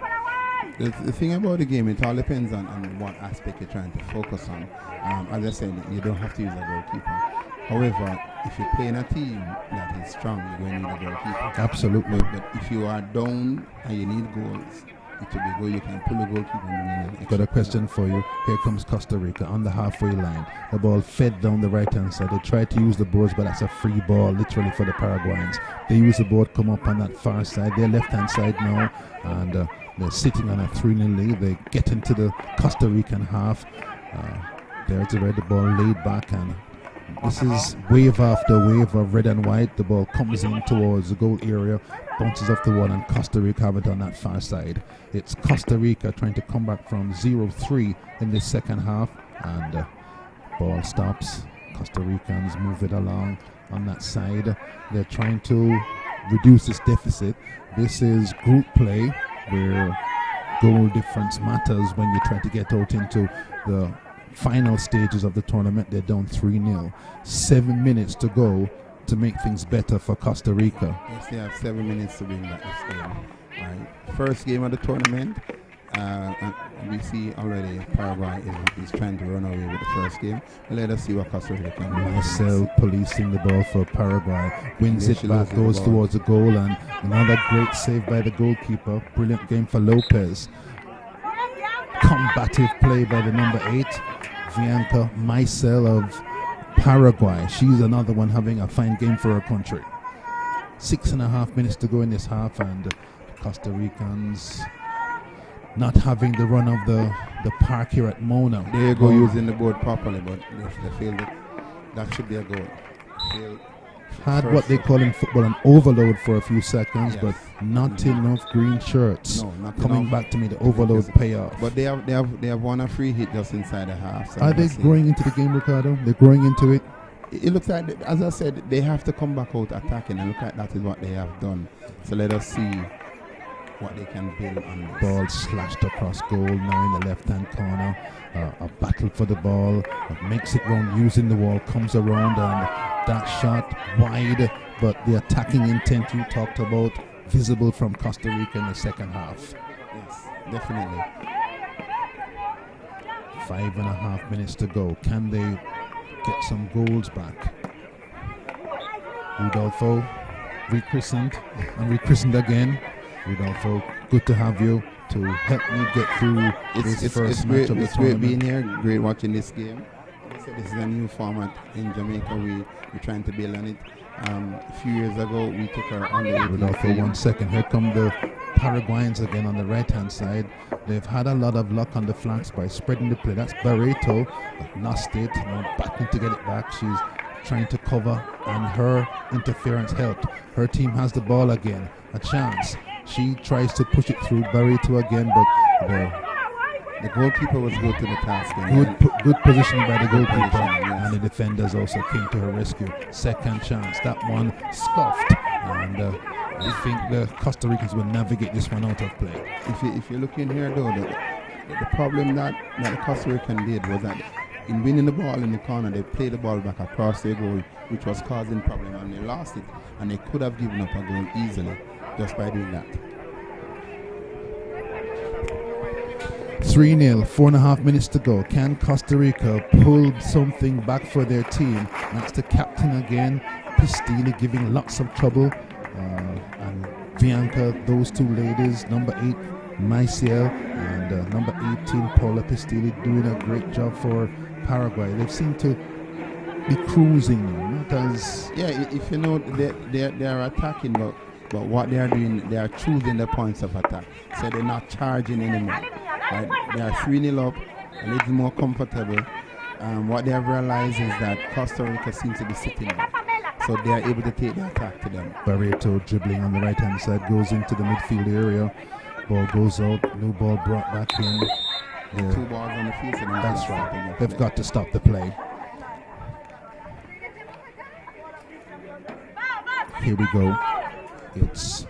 The thing about the game, it all depends on what aspect you're trying to focus on. As I said, you don't have to use a goalkeeper. However, if you're playing a team that is strong, you're going to need a goalkeeper. Absolutely. But if you are down and you need goals, it will be good. You can pull a goalkeeper and bring in. Got a question for you. Here comes Costa Rica on the halfway line. The ball fed down the right-hand side. They tried to use the boards, but that's a free ball, literally, for the Paraguayans. They use the board, come up on that far side. They're left-hand side now, and they're sitting on a 3-0 lead. They get into the Costa Rican half. There's the ball laid back, and this is wave after wave of red and white. The ball comes in towards the goal area, bounces off the wall, and Costa Rica have it on that far side. It's Costa Rica trying to come back from 0-3 in the second half, and ball stops. Costa Ricans move it along on that side. They're trying to reduce this deficit. This is group play where goal difference matters when you try to get out into the final stages of the tournament. They're down 3-0. 7 minutes to go to make things better for Costa Rica. Yes, they have 7 minutes to win back this game. First game of the tournament, and we see already Paraguay is trying to run away with the first game. Let us see what Costa Rica can do. Marcel policing the ball for Paraguay, wins it back, goes towards the goal, and another great save by the goalkeeper. Brilliant game for Lopez. Combative play by the number 8, Bianca Marcel of Paraguay. She's another one having a fine game for her country. 6.5 minutes to go in this half, and Costa Ricans not having the run of the park here at Mona. There you go, using the board properly, but they failed it. That should be a goal. Had what they call in football an overload for a few seconds, but not enough green shirts. No, not coming enough. Back to me, the overload payoff. But they have won a free hit just inside the half. So are they growing into the game, Ricardo? They're growing into it. It looks like, as I said, they have to come back out attacking, and look like that is what they have done. So let us see what they can build on this. Ball slashed across goal now in the left-hand corner. A battle for the ball. Makes it round using the wall. Comes around, and that shot wide. But the attacking intent you talked about visible from Costa Rica in the second half. Yes, definitely. 5.5 minutes to go. Can they get some goals back? Rudolfo, rechristened and rechristened again. Rudolfo, good to have you to help me get through this first match of the tournament. It's great being here, great watching this game. This is a new format in Jamaica. We're trying to build on it. A few years ago, we took our under 18 Rudolfo, 1 second. Here come the Paraguayans again on the right-hand side. They've had a lot of luck on the flanks by spreading the play. That's Barreto, lost it, battling to get it back. She's trying to cover, and her interference helped. Her team has the ball again, a chance. She tries to push it through Barreto again, but the goalkeeper was good to the task. Good positioning by the goalkeeper, and the defenders also came to her rescue. Second chance, that one scuffed, and I think the Costa Ricans will navigate this one out of play. If you look in here though, the problem that the Costa Rican did was that in winning the ball in the corner, they played the ball back across their goal, which was causing problem, and they lost it, and they could have given up a goal easily just by doing that. 3-0, 4.5 minutes to go. Can Costa Rica pull something back for their team? That's the captain again, Pistilli, giving lots of trouble. And Bianca, those two ladies, number 8, Maiciel, and number 18, Paula Pistilli, doing a great job for Paraguay. They seem to be cruising now, not as... Yeah, if you know, they are attacking, but what they are doing, they are choosing the points of attack. So they're not charging anymore. Right? They are 3-0 up, a little more comfortable. What they have realized is that Costa Rica seems to be sitting back. So they are able to take the attack to them. Barreto dribbling on the right-hand side, goes into the midfield area. Ball goes out, new ball brought back in. Yeah. 2 balls on the field. So that's right. They've got to stop the play. Here we go. It's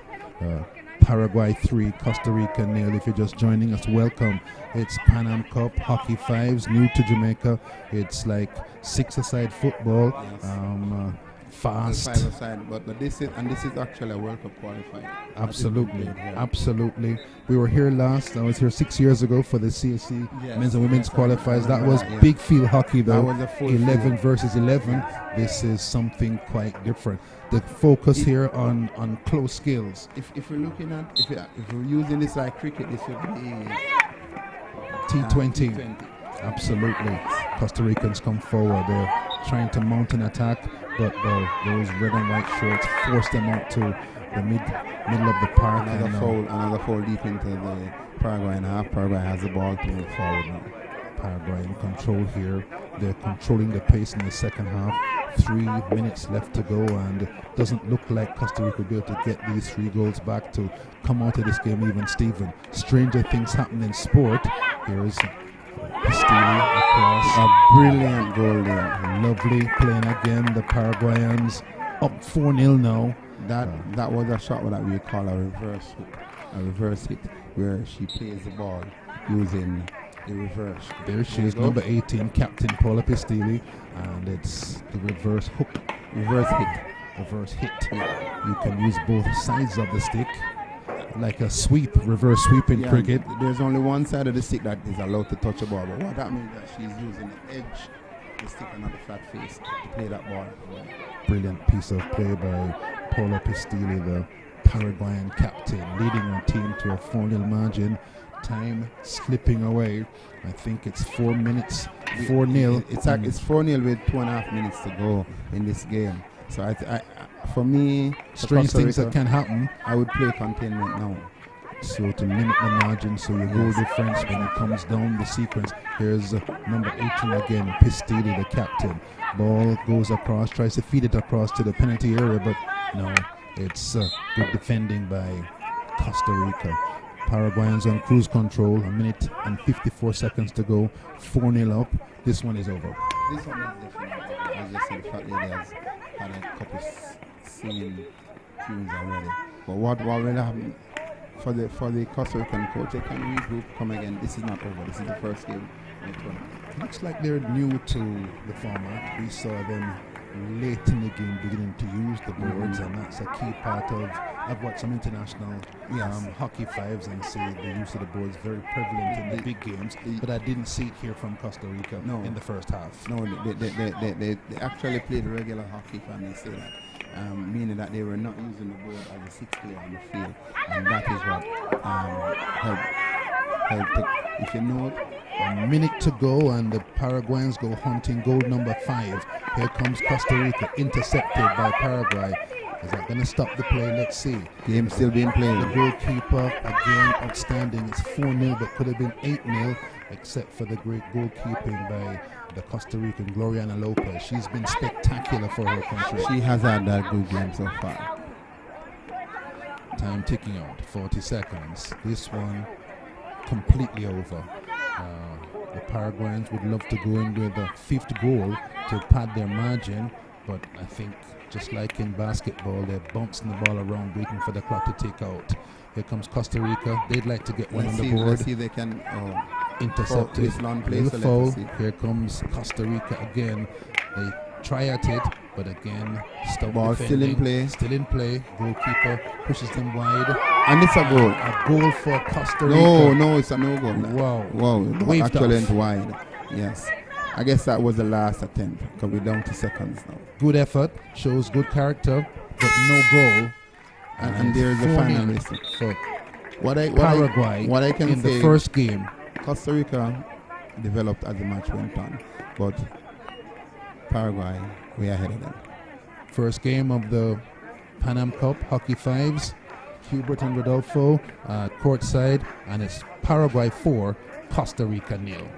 Paraguay 3, Costa Rica 0. If you're just joining us, welcome. It's Pan Am Cup Hockey Fives, new to Jamaica. It's like 6-a-side football. Yes. Fast. 5-a-side, but this is actually a World Cup qualifier. Absolutely, absolutely. We were here last. I was here 6 years ago for the CSC men's and women's qualifiers. That was big field hockey though. That was a full 11 versus 11. This is something quite different. The focus here on close skills. If we're looking at if we're using this like cricket, this would be T20. Absolutely. Costa Ricans come forward. They're trying to mount an attack, but those red and white shirts force them out to the middle of the park. Another foul deep into the Paraguayan half. Paraguay has the ball to move forward now. Paraguay in control here. They're controlling the pace in the second half. 3 minutes left to go, and it doesn't look like Costa Rica will be able to get these 3 goals back to come out of this game even, Stephen. Stranger things happen in sport. Here's Pistilli across. A brilliant goal there. Lovely playing again. The Paraguayans up 4-0 now. That was a shot that we call a reverse hit, where she plays the ball using the reverse. There she is, number 18, Captain Paula Pistilli, and it's the reverse hook. Reverse hit. Reverse hit. You can use both sides of the stick, like a sweep, reverse sweep in cricket. There's only one side of the stick that is allowed to touch the ball, but what that means is that she's using the edge of the stick and not the flat face to play that ball. Brilliant piece of play by Paula Pistilli, the Paraguayan captain, leading her team to a 4-0 margin. Time slipping away. I think it's 4 minutes, 4-0. It's 4-0 with 2.5 minutes to go in this game. So for me, strange things that can happen. I would play containment now. So to limit the margin, so your goal difference when it comes down the sequence. Here's number 18 again, Pistilli, the captain. Ball goes across, tries to feed it across to the penalty area, but no, it's good defending by Costa Rica. Paraguayans on cruise control, 1 minute and 54 seconds to go, 4-0 up. This one is over. This one is different. As I said, the fact lady has had a couple singing tunes already. But what will happen for the Costa Rican coach? They can regroup, come again. This is not over. This is the first game in the tournament. Looks like they're new to the format. We saw them late in the game beginning to use the boards, and that's a key part of what some international hockey fives and say the use of the boards very prevalent in the big games, but I didn't see it here from Costa Rica in the first half. No, they actually played regular hockey, if I may say that. Meaning that they were not using the board as a sixth player on the field, and that is what helped it. If you know, a minute to go and the Paraguayans go hunting goal number 5. Here comes Costa Rica, intercepted by Paraguay. Is that going to stop the play? Let's see. Game still being played. The goalkeeper, again, outstanding. It's 4-0, but could have been 8-0, except for the great goalkeeping by the Costa Rican Gloriana Lopez. She's been spectacular for her country. She has had that good game so far. Time ticking out, 40 seconds. This one completely over. The Paraguayans would love to go in with a 5th goal to pad their margin, but I think just like in basketball, they're bouncing the ball around waiting for the clock to tick out. Here comes Costa Rica. They'd like to get one on the board. Let's see if they can intercept it. The foul. Here comes Costa Rica again. They try at it, but again, stop ball defending. Still in play. Goalkeeper pushes them wide. And it's a goal. A goal for Costa Rica. No, it's a no goal. Wow. Actually went wide. Yes. I guess that was the last attempt because we're down to seconds now. Good effort. Shows good character, but no goal. And there's the final list. So Paraguay what I can say, the first game, Costa Rica developed as the match went on, but Paraguay, we are ahead of them. First game of the Pan Am Cup Hockey Fives. Hubert and Rodolfo courtside, and it's Paraguay 4, Costa Rica 0.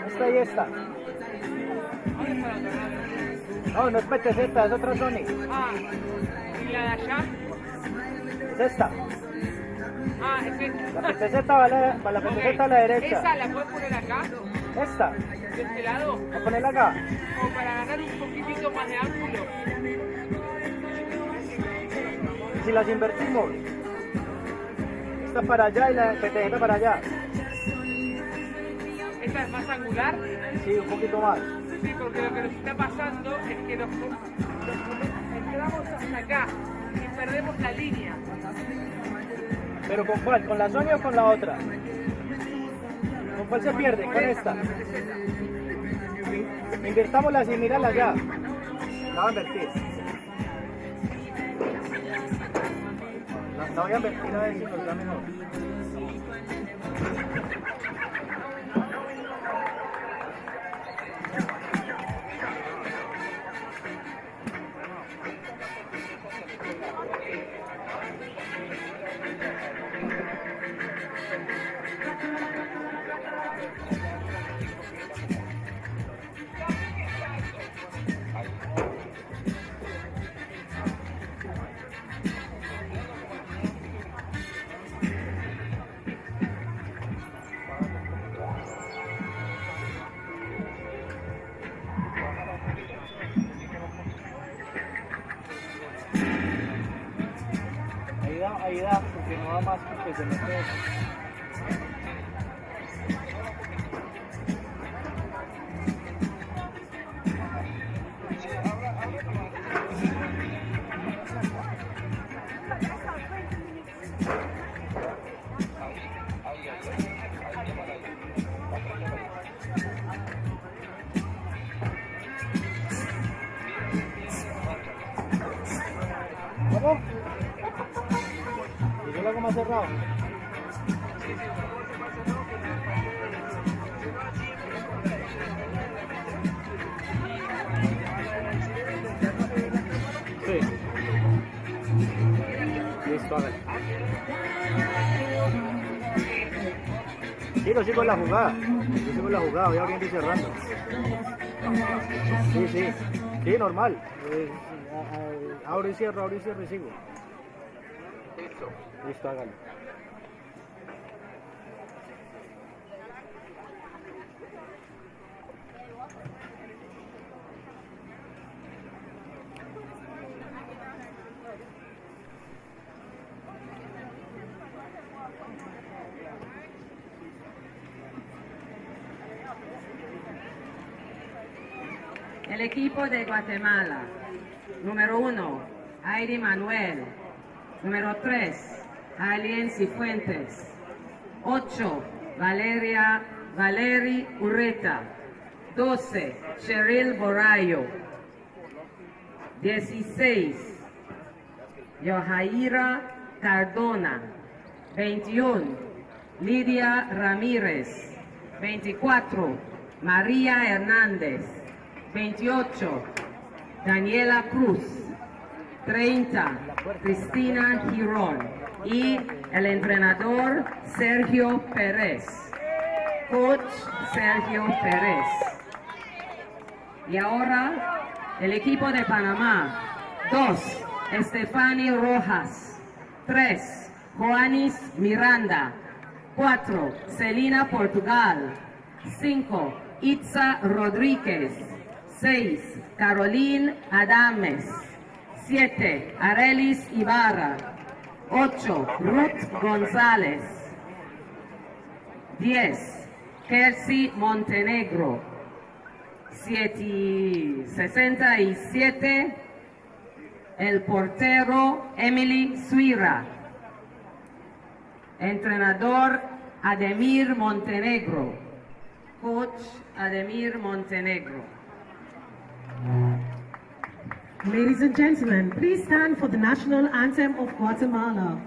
Esta y esta. No, no es peteseta, es otra Sony. Ah, ¿y la de allá? Es esta. Ah, es esta. La peteseta va para la peteseta a la derecha. ¿Esa la puedes poner acá? Esta. ¿De este lado? ¿A ponerla acá? Como para ganar un poquitito más de ángulo. Si las invertimos. Esta para allá y la peteseta para allá. esta es más angular. Sí, un poquito más. Sí, porque lo que nos está pasando es que nos entramos hasta acá y perdemos la línea. ¿Pero con cuál? ¿Con la Sonia o con la otra? ¿Con cuál se pierde? Con esta. Invirtámosla así, mírala ya. La voy a invertir. La voy a invertir a ver si nos da mejor. Ahí da, porque no da más porque se mete. ¿Cómo? ¿Y yo lo hago más cerrado? Sí. Listo, a ver. Sí, lo sigo en la jugada. Yo sigo en la jugada, voy abriendo y cerrando. Sí, sí. Sí, normal. Abro y cierro y sigo. Listo, hágalo. El equipo de Guatemala. Número 1, Airi Manuel. Número 3, Alien Cifuentes. 8, Valeri Urreta. 12, Cheryl Borayo. 16, Yohaira Cardona. 21, Lidia Ramírez. 24, María Hernández. 28, Daniela Cruz. 30, Cristina Girón. Y el entrenador Sergio Pérez. Coach Sergio Pérez. Y ahora el equipo de Panamá. 2, Estefani Rojas. 3, Joanis Miranda. 4, Celina Portugal. 5, Itza Rodríguez. 6, Caroline Adames. 7, Arelis Ibarra. 8, Ruth González. 10, Kelsey Montenegro. 67, el portero Emily Suira. Entrenador Ademir Montenegro. Coach Ademir Montenegro. Ladies and gentlemen, please stand for the national anthem of Guatemala.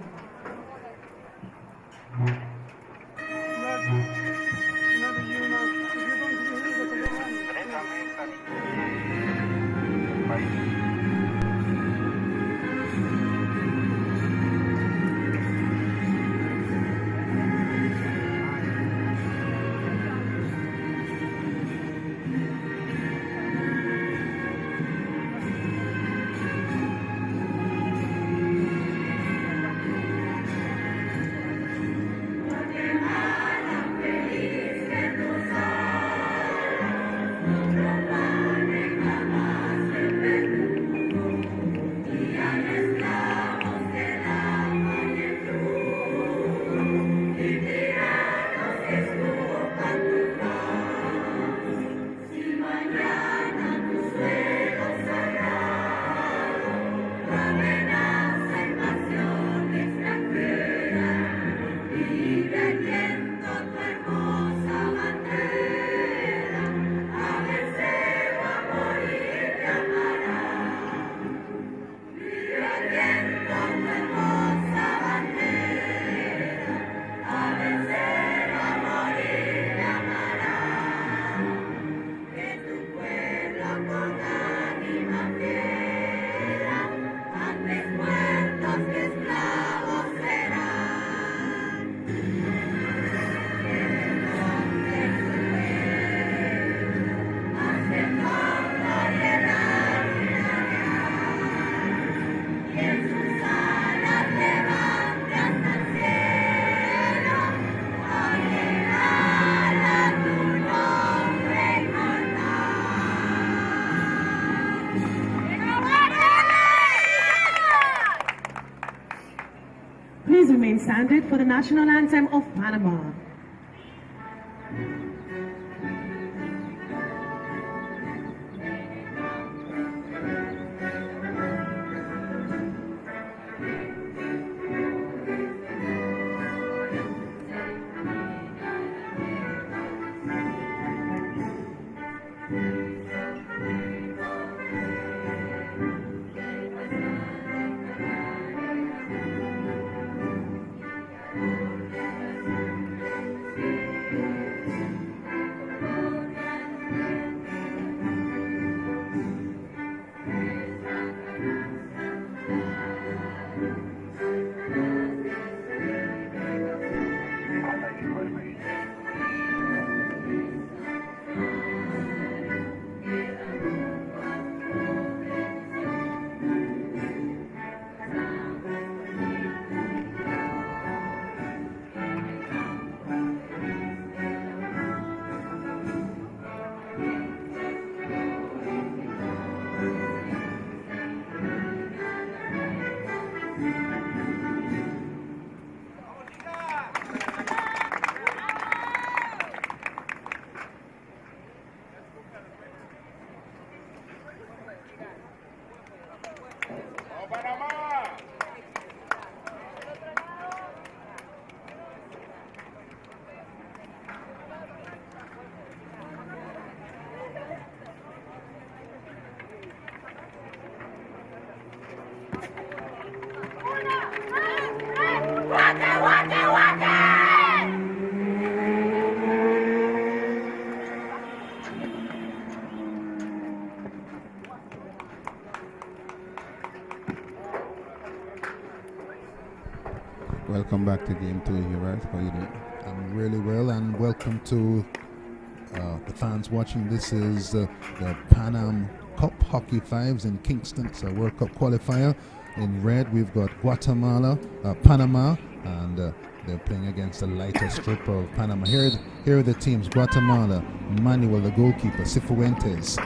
standard for the national anthem of Panama. Welcome back to Game 2 here, right? How you doing? I'm really well, and welcome to the fans watching. This is the Pan Am Cup Hockey Fives in Kingston. It's a World Cup qualifier. In red, we've got Panama, and they're playing against the lighter strip of Panama. Here are the teams: Guatemala, Manuel, the goalkeeper, Cifuentes,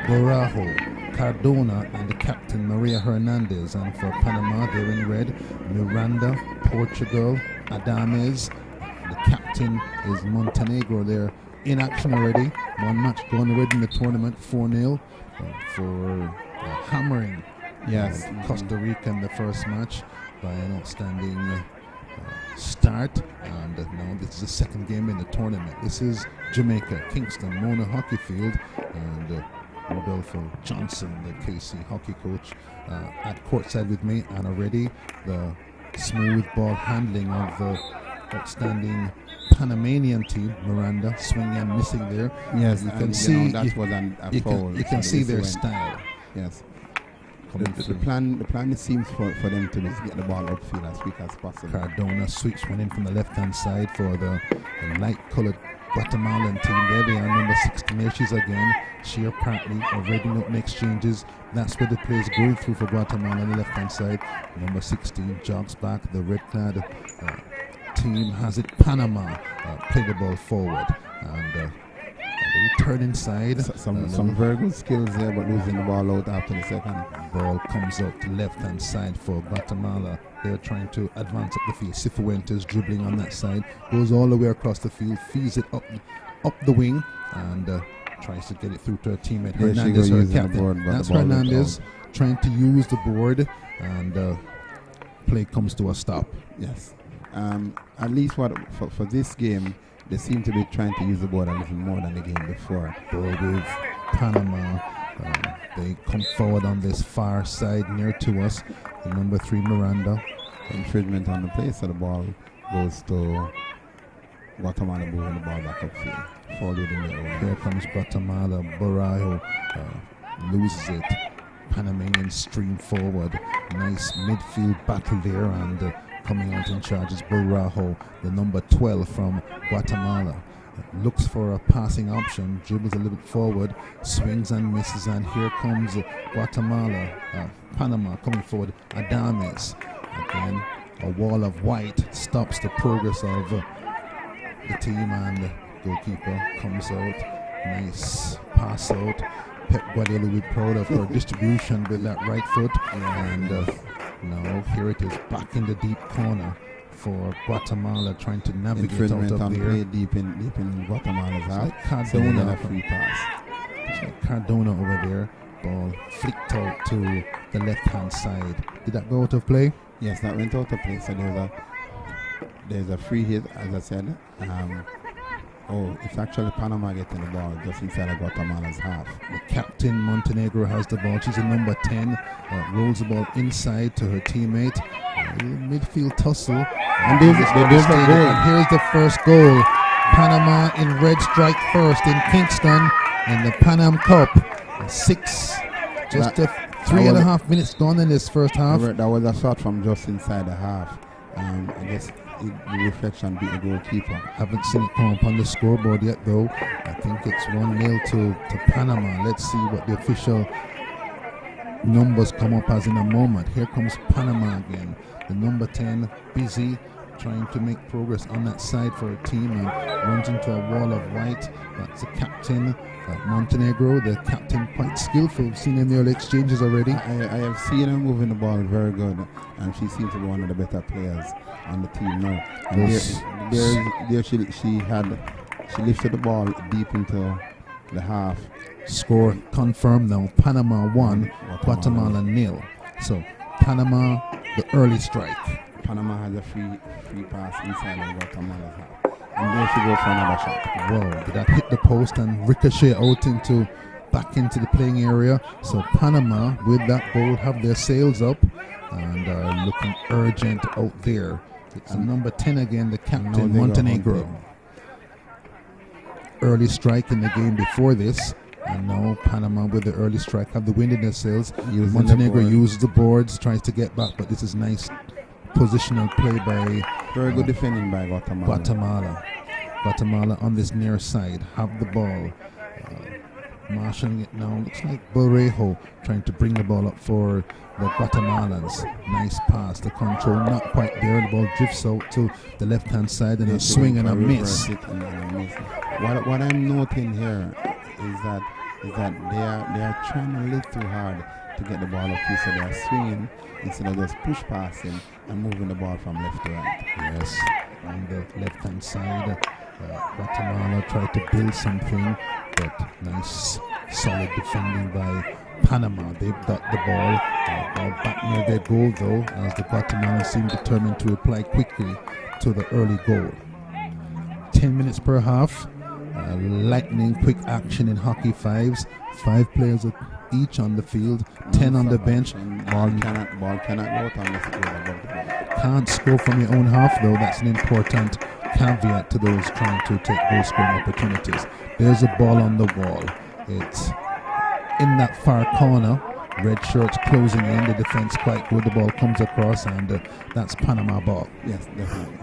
Borajo, Cardona, and the captain Maria Hernandez. And for Panama, they're in red: Miranda, Portugal, Adames. The captain is Montenegro. They're in action already. One match gone already in the tournament, 4-0 for hammering Costa Rica in the first match by an outstanding start. And now this is the second game in the tournament. This is Jamaica, Kingston, Mona Hockey Field, and Rodolfo Johnson, the KC hockey coach, at courtside with me, and already the smooth ball handling of the outstanding Panamanian team. Miranda swinging and missing there. Yes, you can see that was a foul. You can see their style. Yes. The plan seems for them to just get the ball upfield as quick as possible. Cardona sweeps one in from the left-hand side for the light-colored Guatemalan team. There they are, number 16. She's again. She apparently already up exchanges. That's where the play is going through for Guatemala on the left-hand side. Number 16 jogs back. The red-clad team has it. Panama play the ball forward. And they turn inside. Some very good skills there, but losing the ball out after the second. Ball comes up to left-hand side for Guatemala. They're trying to advance up the field. Cifuentes dribbling on that side. Goes all the way across the field. Feeds it up the wing. And tries to get it through to her teammate. Hernandez, her captain. That's Hernandez trying to use the board. And play comes to a stop. Yes. At least for this game, they seem to be trying to use the board a little more than the game before. But with Panama, they come forward on this far side near to us. The number 3 Miranda. Infringement on the play, so the ball goes to Guatemala, moving the ball back upfield. Here comes Guatemala. Borajo loses it. Panamanian stream forward. Nice midfield battle there, and coming out in charge is Borajo, the number 12 from Guatemala. Looks for a passing option, dribbles a little bit forward, swings and misses, and here comes Panama coming forward. Adames, again, a wall of white stops the progress of the team, and the goalkeeper comes out. Nice pass out. Pep Guardiola will be proud of her distribution with that right foot, and now here it is back in the deep corner for Guatemala, trying to navigate out Infringement of on there. play deep in Guatemala's half. It's So like we need Cardona. a free pass. It's like Cardona over there. Ball flicked out to the left-hand side. Did that go out of play? Yes, that went out of play. So there's a free hit, as I said. It's actually Panama getting the ball just inside of Guatemala's half. The captain Montenegro has the ball. She's a number 10. Rolls the ball inside to her teammate. Midfield tussle. And there's a goal. And here's the first goal. Panama in red strike first in Kingston in the Pan Am Cup. 3.5 minutes gone in this first half. That was a shot from just inside the half. I guess the reflection beat the goalkeeper. Haven't seen it come up on the scoreboard yet, though. I think it's 1-0 to Panama. Let's see what the official numbers come up as in a moment. Here comes Panama again. The number 10 busy trying to make progress on that side for a team and runs into a wall of white. That's the captain, Montenegro. The captain quite skillful. We've seen in the early exchanges already. I have seen her moving the ball very good, and she seems to be one of the better players on the team now. And she lifted the ball deep into the half. Score confirmed now. Panama 1, Guatemala 0. So Panama, the early strike. Panama has a free pass inside of Guatemala's half. And there she goes for another shot. Whoa, did that hit the post and ricochet out back into the playing area? So Panama, with that goal, have their sails up and are looking urgent out there. It's number 10 again, the captain, Montenegro. Early strike in the game before this. And now Panama with the early strike have the wind in their sails. Montenegro uses the boards, tries to get back, but this is nice positional play by very good defending by Guatemala. Guatemala on this near side have the ball, marshalling it now. Looks like Borrejo trying to bring the ball up for the Guatemalans. Nice pass, the control not quite there. The ball drifts out to the left hand side and a swing and a miss. What I'm noting here is that they are trying a little too hard to get the ball up here, so they are swinging instead of just push passing and moving the ball from left to right. Yes, on the left hand side, Guatemala tried to build something, but nice solid defending by Panama. They've got the ball back near their goal though, as the Guatemalans seem determined to reply quickly to the early goal. 10 minutes per half. Lightning quick action in hockey fives. 5 players each on the field, 10 on the bench. Ball cannot go out unless it goes above the ball. Can't score from your own half though. That's an important caveat to those trying to take goal scoring opportunities. There's a ball on the wall. It's in that far corner. Red shirts closing in. The defense quite good. The ball comes across and that's Panama ball. Yes, definitely.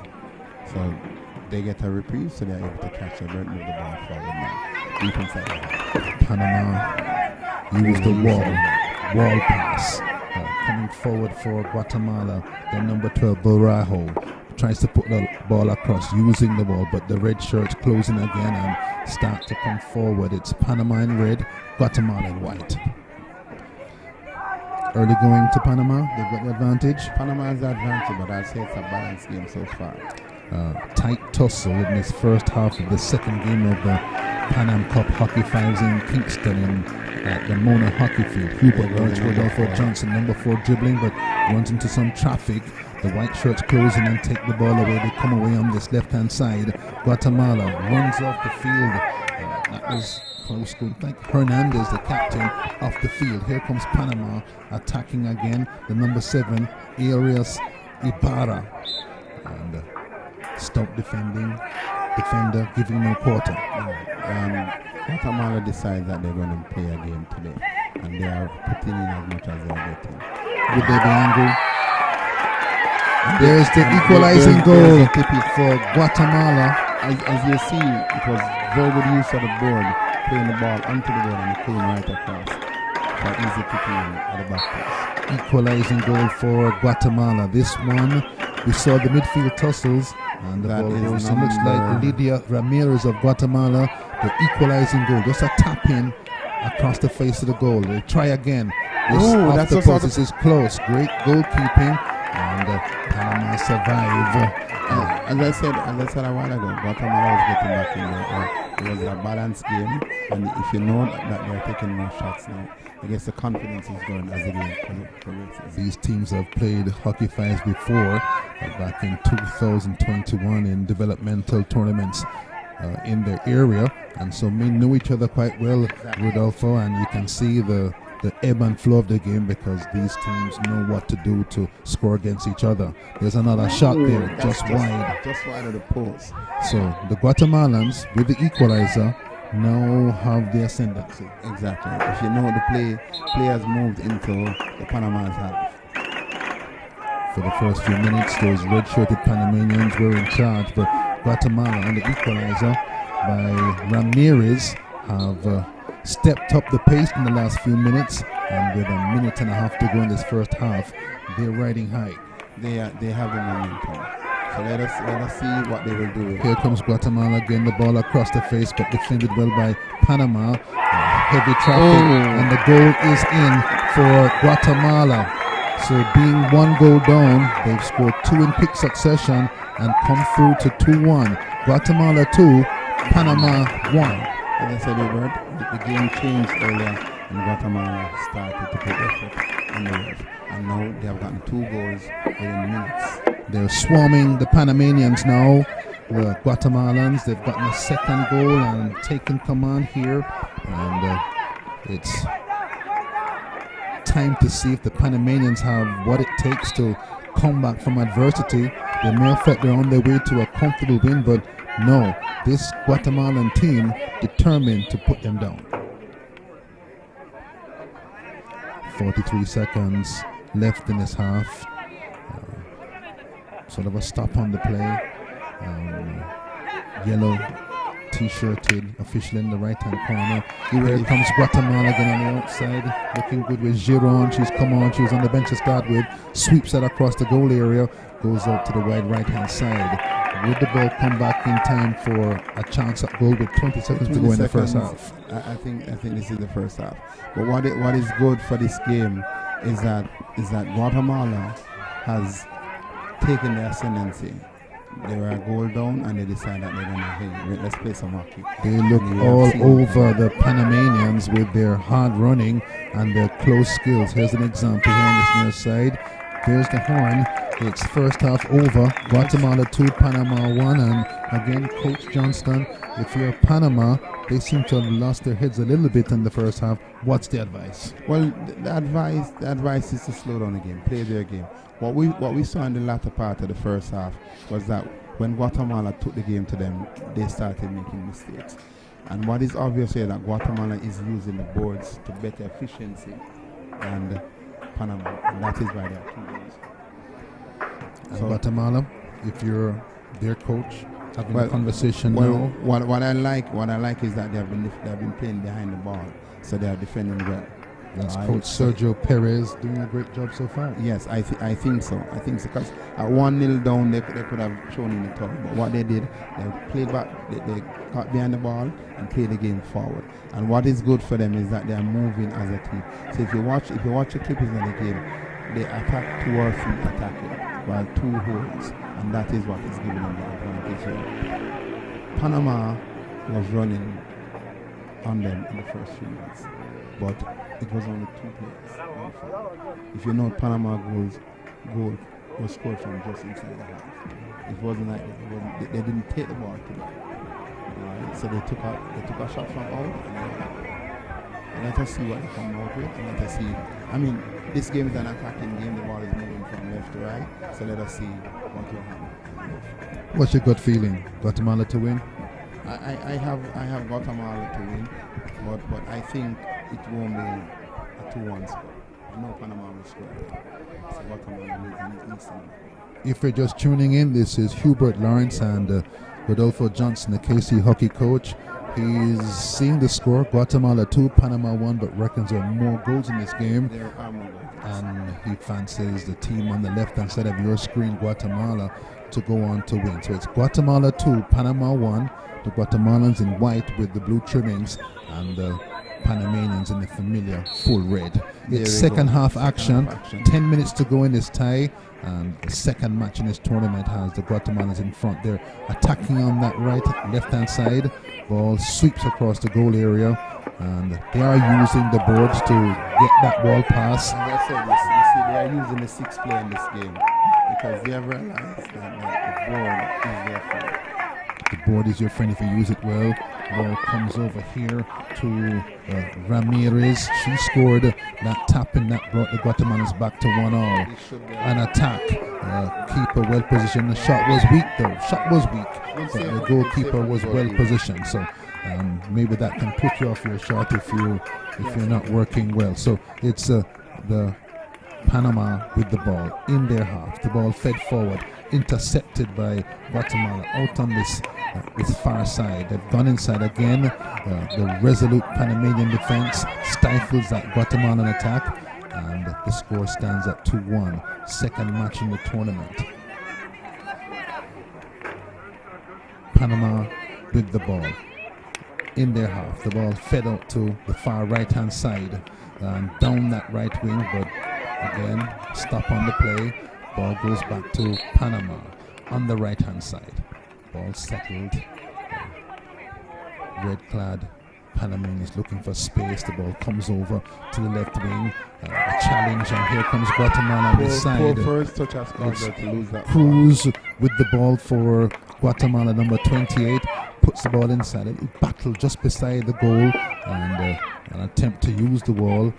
So they get a reprieve, so they're able to catch and move the ball forward now. Deep inside the half. Panama use the wall pass. Coming forward for Guatemala, the number 12, Borrejo, tries to put the ball across using the ball, but the red shirts closing again and start to come forward. It's Panama in red, Guatemala in white. Early going to Panama, they've got the advantage. Panama has the advantage, but I'd say it's a balanced game so far. Tight tussle in this first half of the second game of the Pan Am Cup Hockey Fives in Kingston at the Mona Hockey Field. Hubert Birchwood off for Johnson, number 4 dribbling, but runs into some traffic. The white shirts closing and take the ball away. They come away on this left-hand side. Guatemala runs off the field. That was close. Like Hernandez, the captain, off the field. Here comes Panama attacking again. The number 7, Arias Ibarra. And stop defender giving no quarter. Guatemala decides that they're going to play a game today, and they are putting in as much as they're getting. Would they be angry? There's the equalizing goal for Guatemala. As you see, it was very good use of the board, playing the ball onto the board and playing right across for easy picking at the back post. Equalizing goal for Guatemala. This one, we saw the midfield tussles. And the ball goes in. Looks like Lydia Ramirez of Guatemala, the equalizing goal. Just a tap in across the face of the goal. They try again. This off the post. This is close. Great goalkeeping. and Panama survive. As I said a while ago, Guatemala was getting back in there. It was a balanced game, and if you know that they're taking more shots now, I guess the confidence is going as the game progresses. These teams have played Hockey Fives before, back in 2021 in developmental tournaments in their area, and so we know each other quite well, Rodolfo, and you can see the ebb and flow of the game because these teams know what to do to score against each other. There's another shot there, just wide. Just wide of the post. So the Guatemalans, with the equalizer, now have the ascendancy. Exactly. If you know the players moved into the Panama's half. For the first few minutes, those red-shirted Panamanians were in charge, but Guatemala and the equalizer by Ramirez have stepped up the pace in the last few minutes, and with a minute and a half to go in this first half, they're riding high. They have the momentum. So let us see what they will do. Here comes Guatemala again, the ball across the face, but defended well by Panama. Heavy traffic, and the goal is in for Guatemala. So being one goal down, they've scored 2 in quick succession and come through to 2-1. Guatemala 2, Panama 1. As I said, Robert, the game changed earlier and Guatemala started to put effort on the ref. And now they have gotten 2 goals within minutes. They're swarming the Panamanians now. The Guatemalans, they've gotten a second goal and taken command here. And it's time to see if the Panamanians have what it takes to come back from adversity. They may have thought they're on their way to a comfortable win, but no, this Guatemalan team determined to put them down. 43 seconds left in this half. Sort of a stop on the play. Yellow t-shirted official in the right-hand corner. Here comes Guatemala again on the outside. Looking good with Giron. She's come on. She was on the bench to start with. Sweeps that across the goal area. Goes out to the wide right-hand side. Would the ball come back in time for a chance at goal with 20 seconds to go in the first half? I think this is the first half. But what is good for this game is that Guatemala has taken the ascendancy. They were a goal down and they decided that they're going to, hey, let's play some hockey. They look all over the Panamanians with their hard running and their close skills. Here's an example here on this near side. There's the horn. It's first half over. Guatemala 2, Panama 1. And again, Coach Johnston, if you're Panama, they seem to have lost their heads a little bit in the first half. What's the advice? Well, the advice is to slow down the game, play their game. What we saw in the latter part of the first half was that when Guatemala took the game to them, they started making mistakes. And what is obvious here that Guatemala is using the boards to better efficiency and Panama, and that is why they are 2 goals. So Guatemala, if you're their coach, having a conversation now. What I like is that they have been playing behind the ball, so they are defending well. That's Coach Sergio Perez doing a great job so far. Yes, I think so. Because at 1-0 down, they could have shown in the top. But what they did, they played back, they got behind the ball and played the game forward. And what is good for them is that they are moving as a team. So if you watch the clips of the game, they attack 2 or 3 attacking, while 2 holds, and that is what is giving them the advantage. Panama was running on them in the first few minutes, but it was only 2 players. If you know, Panama goal was scored from just inside the half. It wasn't like they didn't take the ball to them. So they took a shot from out. And let us see what they come out with. And let us see. I mean, this game is an attacking game. The ball is moving from left to right. So let us see what will happen. What's your gut feeling? Guatemala to win? I have Guatemala to win, but I think it won't be a 2-1 score. I know Panama will score. So Guatemala will instantly. If you're just tuning in, this is Hubert Lawrence and Rodolfo Johnson, the KC hockey coach. He's seeing the score, Guatemala 2, Panama 1, but reckons there are more goals in this game. There are more goals. And he fancies the team on the left-hand side of your screen, Guatemala, to go on to win. So it's Guatemala 2, Panama 1. The Guatemalans in white with the blue trimmings, and Panamanians in the familiar full red. There It's we second go. half Second action. half action. 10 minutes to go in this tie. And the second match in this tournament has the Guatemalans in front. They're attacking on that left-hand side. Ball sweeps across the goal area. And they are using the boards to get that ball pass. As I said, you see, they are using the 6 player in this game because they have realized that the board is their friend. The board is your friend if you use it well. Ball comes over here to Ramirez. She scored that tap in that brought the Guatemalans back to 1-all. An attack. Keeper well positioned. The shot was weak though. Shot was weak. But the goalkeeper was well positioned. So maybe that can put you off your shot if you're not working well. So it's the Panama with the ball in their half. The ball fed forward, intercepted by Guatemala out on this far side. They've gone inside again. The resolute Panamanian defense stifles that Guatemalan attack, and the score stands at 2-1. Second match in the tournament. Panama with the ball in their half. The ball fed out to the far right-hand side and down that right wing, but again, stop on the play. Ball goes back to Panama on the right-hand side. Ball settled. Red-clad Panamanians looking for space. The ball comes over to the left wing. A challenge, and here comes Guatemala on this side. First touch has caused to lose that. Cruz with the ball for Guatemala, number 28. Puts the ball inside. It battled just beside the goal, and an attempt to use the wall.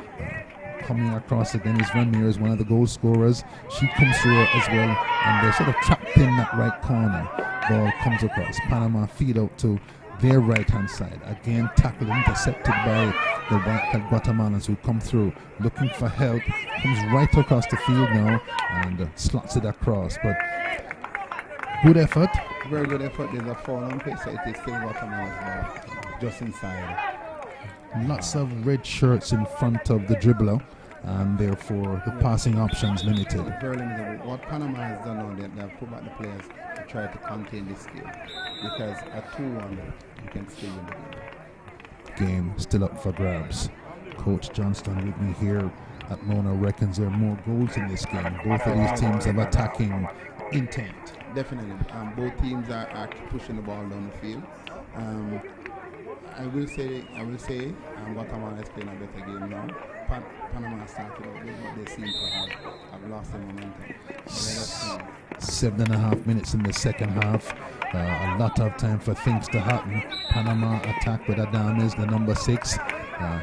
Coming across again is Ramirez, one of the goal scorers. She comes through as well, and they're sort of trapped in that right corner. Ball comes across. Panama feed out to their right-hand side. Again, tackled, intercepted by the white Guatemalans who come through, looking for help. Comes right across the field now and slots it across. But good effort. Very good effort. There's a foul on play, so it is still Guatemala's ball, just inside. Lots of red shirts in front of the dribbler, and therefore the passing options limited. Very limited. What Panama has done now, they have put back the players to try to contain this game, because at 2-1 you can still win the game. Game still up for grabs. Coach Johnston with me here at Mona reckons there are more goals in this game. Both of these teams have attacking intent. Definitely. Both teams are pushing the ball down the field. I will say Guatemala is playing a better game now. Panama started out good, but they seem to have lost the momentum. 7.5 minutes in the second half. A lot of time for things to happen. Panama attack with Adames, the number 6.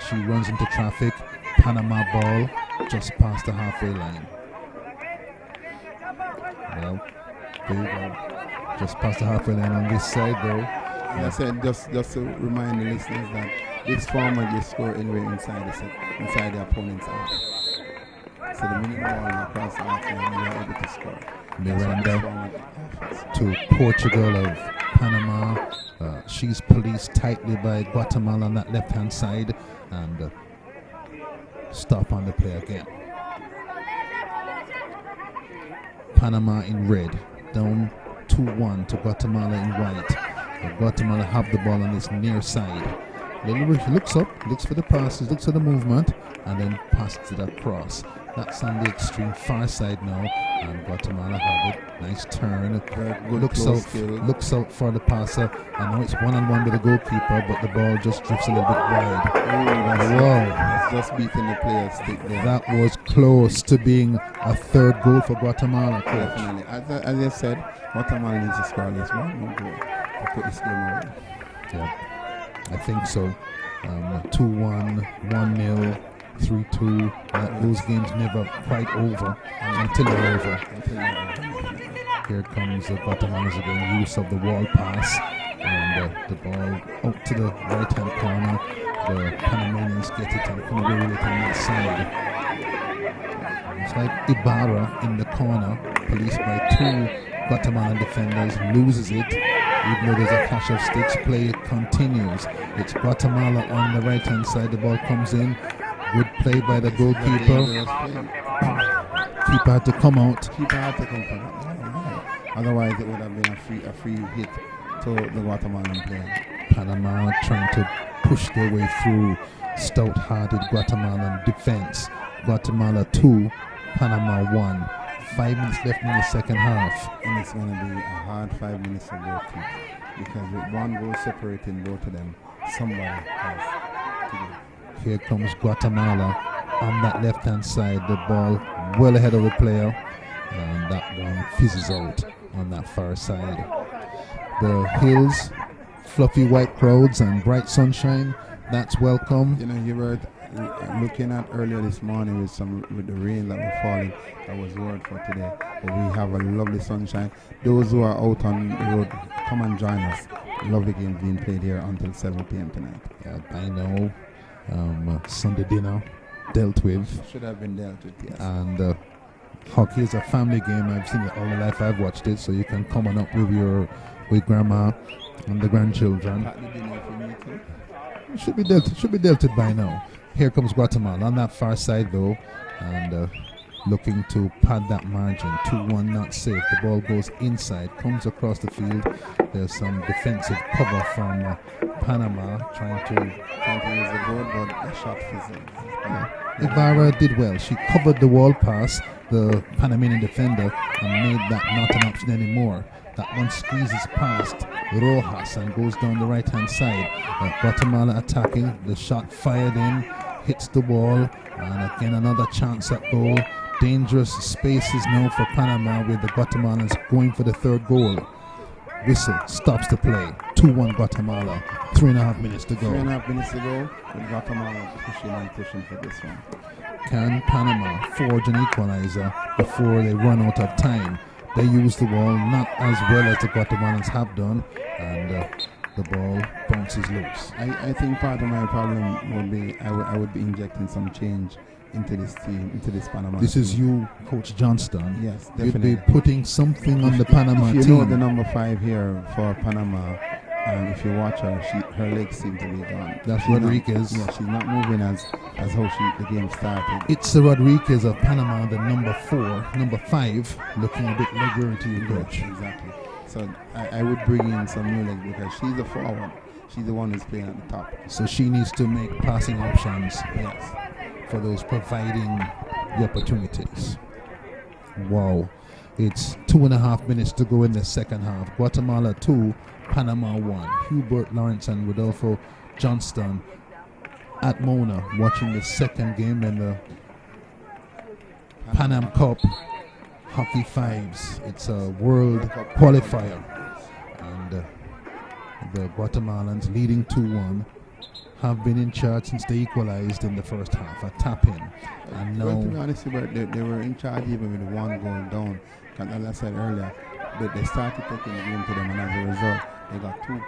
She runs into traffic. Panama ball just past the halfway line. Well, there you go. Just past the halfway line on this side though. I said just to remind the listeners that this format you score anywhere inside the opponent's half. So the minute the ball across the half line, you are able to score. Miranda to Portugal of Panama. She's policed tightly by Guatemala on that left-hand side, and stop on the play again. Panama in red, down 2-1 to Guatemala in white. Guatemala have the ball on this near side. He looks up, looks for the passes, looks for the movement, and then passes it across. That's on the extreme far side now, and Guatemala have it. Nice turn. Looks out for the passer. I know it's one-on-one with the goalkeeper, but the ball just drifts a little bit wide. That's just beating the player's stick there. That was close to being a third goal for Guatemala, coach. Definitely. As I said, Guatemala needs to score at least one more goal to put this game away. Yeah, I think so. 2-1, 1-0, 3-2. Those games never quite over until they're over. Here comes the Guatemalans again, use of the wall pass, and the ball out to the right-hand corner. The Panamanians get it and come away with it on that side. It's like Ibarra in the corner, policed by 2 Guatemalan defenders, loses it. Even though there's a clash of sticks, play continues. It's Guatemala on the right-hand side. The ball comes in. Good play by the goalkeeper. Keeper had to come out. Otherwise, it would have been a free hit to the Guatemalan player. Panama trying to push their way through stout-hearted Guatemalan defense. Guatemala 2, Panama 1. 5 minutes left in the second half. And it's going to be a hard 5 minutes to go through, because with one goal separating both of them, somebody has to do. Here comes Guatemala on that left-hand side. The ball well ahead of the player, and that one fizzes out on that far side. The hills, fluffy white clouds and bright sunshine, that's welcome. You know, you were looking at earlier this morning with the rain that was falling. That was word for today. But we have a lovely sunshine. Those who are out on the road, come and join us. Lovely game being played here until 7 p.m. tonight. Yeah, I know. Sunday dinner dealt with. Should have been dealt with, yes. And hockey is a family game. I've seen it all my life. I've watched it, so you can come on up with grandma and the grandchildren. It should be dealt with by now. Here comes Guatemala on that far side though, and looking to pad that margin. 2-1 not safe. The ball goes inside, comes across the field. There's some defensive cover from Panama trying to use the board, but the shot fizzles. Ibarra did well. She covered the wall pass, the Panamanian defender, and made that not an option anymore. That one squeezes past Rojas and goes down the right-hand side. Guatemala attacking. The shot fired in, hits the wall, and again another chance at goal. Dangerous spaces now for Panama, with the Guatemalans going for the third goal. Whistle stops the play. 2-1 Guatemala. 3.5 minutes to go. 3.5 minutes to go. With Guatemala pushing for this one. Can Panama forge an equalizer before they run out of time? They use the ball not as well as the Guatemalans have done, and the ball bounces loose. I think part of my problem would be I would be injecting some change into this team, into this Panama This team. is you, Coach Johnston. Yes, definitely. You'd be putting something on the Panama if you team. know the number 5 here for Panama, if you watch her, her legs seem to be gone. That's Rodriguez. She's not moving as how the game started. It's the Rodriguez of Panama, the number 4, number 5, looking a bit leggy to you, Coach. Exactly. So I would bring in some new legs, because she's the forward. She's the one who's playing at the top. So she needs to make passing options. Yes. For those providing the opportunities. Wow. It's 2.5 minutes to go in the second half. Guatemala 2, Panama 1. Hubert Lawrence and Rodolfo Johnston at Mona watching the second game in the Pan Am Cup Hockey Fives. It's a world qualifier. And the Guatemalans leading 2-1. Have been in charge since they equalized in the first half, a tap-in. And now, well, to be honest, they were in charge even with the one going down. As I said earlier, they started taking the game to them, and as a result, they got 2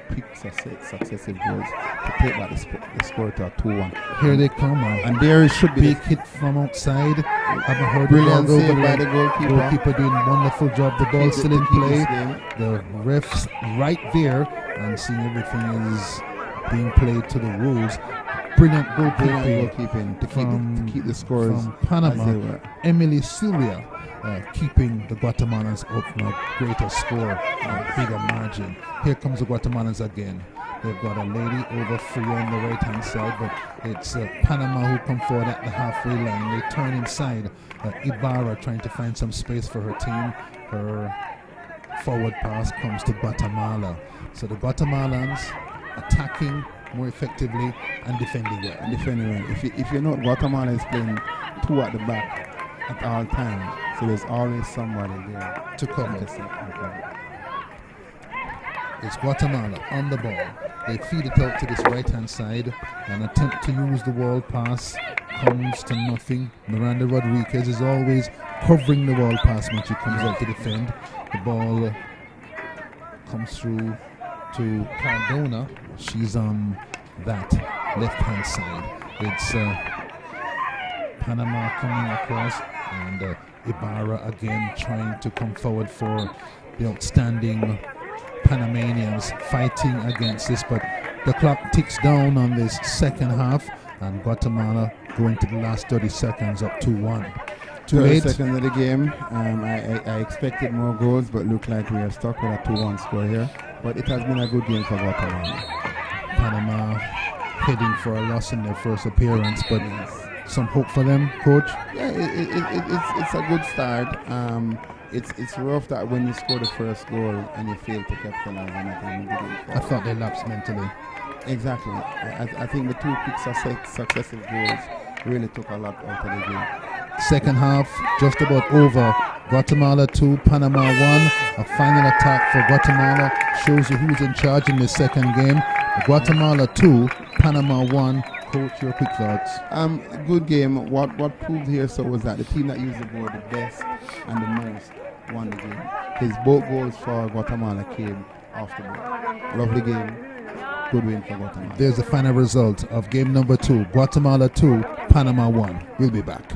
quick successive goals to take back the score to a 2-1. Here they come, and there it should be big hit from outside. Haven't heard brilliant the save ball by the goalkeeper. Goalkeeper doing a wonderful job. The ball still in play. The refs right there, and seeing everything is being played to the rules. Brilliant goalkeeping to keep the scores from Panama. Emily Silvia keeping the Guatemalans up from a greater score, a bigger margin. Here comes the Guatemalans again. They've got a lady over free on the right hand side, but it's Panama who come forward at the halfway line. They turn inside. Ibarra trying to find some space for her team. Her forward pass comes to Guatemala. So the Guatemalans attacking more effectively and defending well. If you know, Guatemala is playing 2 at the back at all times, so there's always somebody there to cover. It's Guatemala on the ball. They feed it out to this right-hand side. An attempt to use the wall pass comes to nothing. Miranda Rodriguez is always covering the wall pass when she comes out to defend. The ball comes through to Cardona. She's on that left-hand side. It's Panama coming across, and Ibarra again trying to come forward for the outstanding Panamanians fighting against this, but the clock ticks down on this second half, and Guatemala going to the last 30 seconds up 2-1. 30 seconds of the game. I expected more goals, but look like we are stuck with a 2-1 score here. But it has been a good game for Guatemala. Panama heading for a loss in their first appearance, but some hope for them, Coach? Yeah, it's a good start. It's rough that when you score the first goal and you fail to capitalize on it. I thought they lapsed mentally. Exactly. I think the 2 quick successive goals really took a lot out of the game. Second half, just about over. Guatemala 2, Panama 1. A final attack for Guatemala shows you who's in charge in the second game. Guatemala 2, Panama 1. Coach, your quick thoughts. Good game. What proved here so was that the team that used the ball the best and the most won the game. Because both goals for Guatemala came off the ball. Lovely game. Good win for Guatemala. There's the final result of game number 2. Guatemala 2, Panama 1. We'll be back.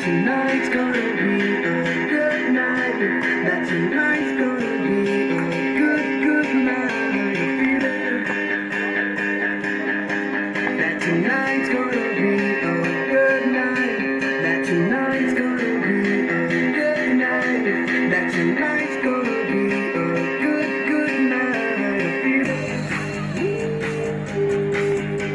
tonight's gonna be a good night. That tonight's gonna be a good, good night. That tonight's gonna be a good night. That tonight's gonna be a good night. That tonight's gonna be a good, good night.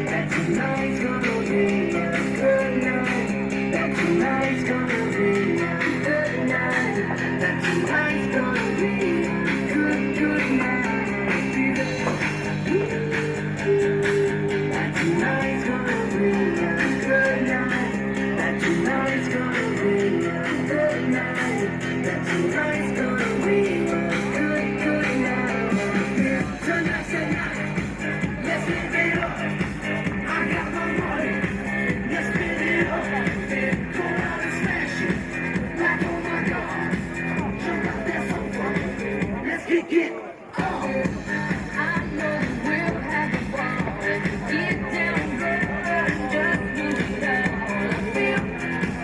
That tonight's gonna be a good night. That tonight's gonna be a good night. That tonight's gonna be a good, good night. That tonight's gonna be a good night. That tonight's gonna be a good night. That tonight's gonna be a good, good night. Tonight's the night. Let's live it up. I got my money. Let's spin it up. Go out and smash it. Like, oh my God. Jump out that sofa. Let's kick it. I know we'll have a ball. Get down, girl, and just do that. I feel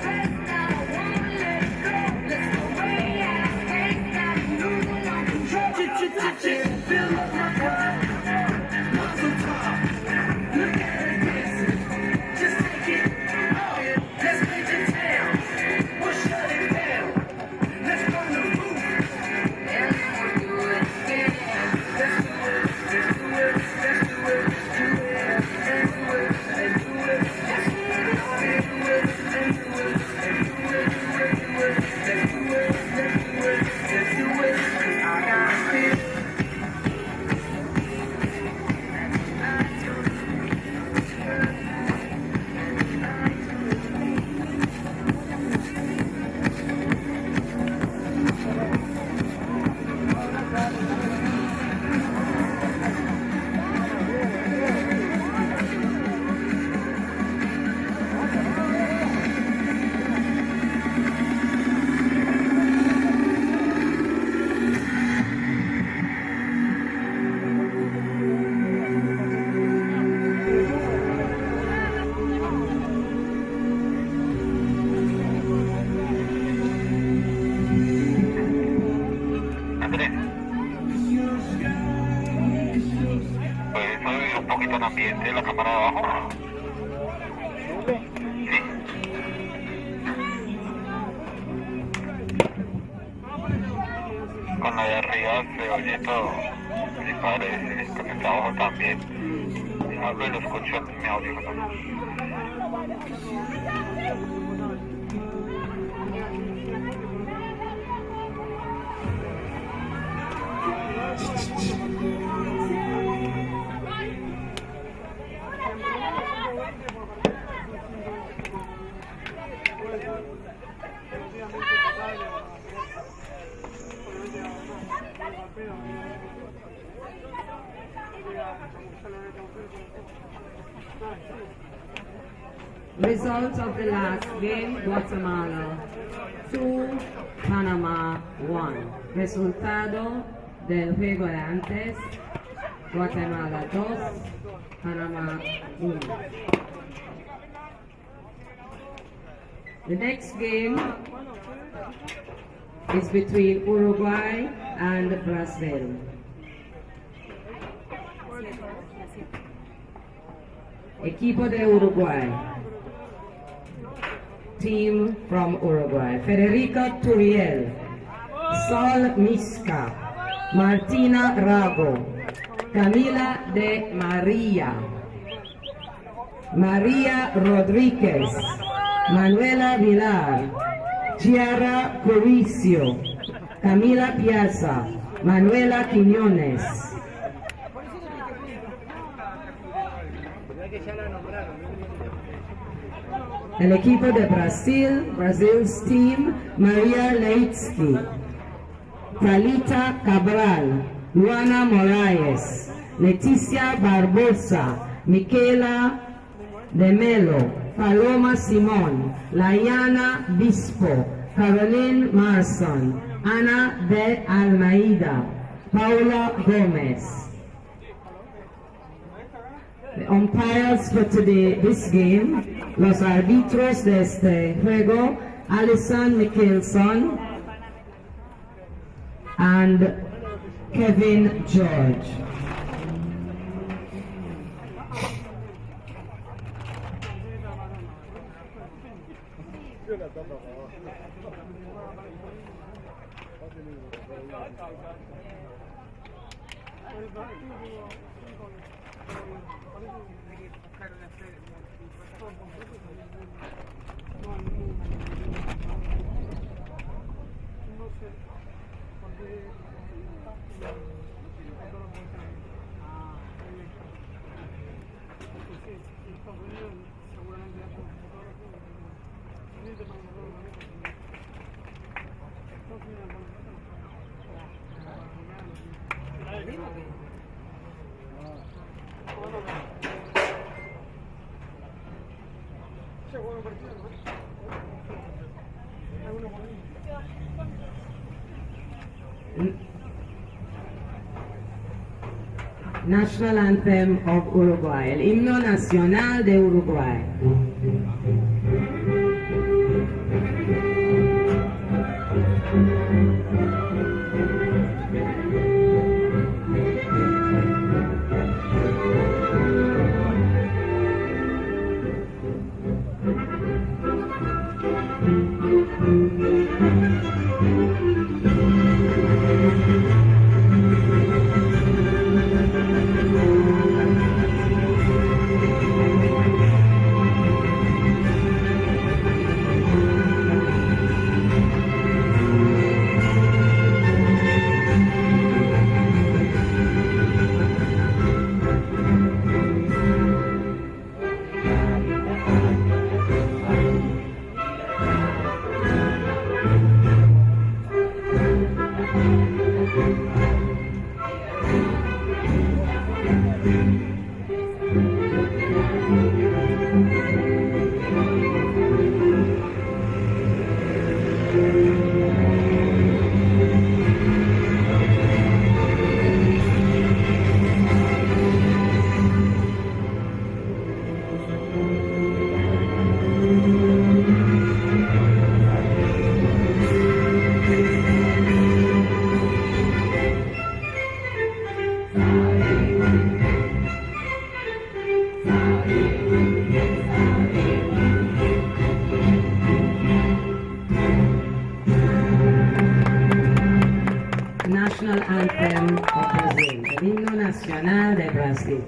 best, I won't let it go. Let's go way out. Ain't got losing all control. Fill up my cup. Muscle top. Look at her dancing. Just take it out. Let's make the town. We'll shut it down. Let's burn the roof. And we'll do it again. Let's do it. Let's do it. Let's do it. Do it. And do it. And do it. Let's do it. And do it. And do it. And do it. And do it. Let's do it. Let's do it. Let's do it. 'Cause I got a feel. Andrés, ¿puedes subir un poquito el ambiente de la cámara de abajo? Sí. Con la de arriba se oye todo. Mi padre, con el de abajo también. Hablo y lo escucho en mi audífono. Results of the last game, Guatemala 2, Panama 1. Resultado del juego de antes, Guatemala 2, Panama 1. The next game is between Uruguay and Brazil. Equipo de Uruguay. Team from Uruguay. Federica Turiel, Sol Misca, Martina Rago, Camila de María, María Rodríguez, Manuela Vilar, Chiara Coricio, Camila Piazza, Manuela Quiñones. El equipo de Brasil, Brazil's team, Maria Leitsky, Talita Cabral, Luana Moraes, Leticia Barbosa, Miquela de Melo, Paloma Simón, Layana Bispo, Caroline Marson, Ana de Almeida, Paula Gomez. The umpires for this game, los árbitros de este juego, Alison Mickelson and Kevin George. National Anthem of Uruguay, el himno nacional de Uruguay. National Anthem of Brazil, el himno nacional de Brasil.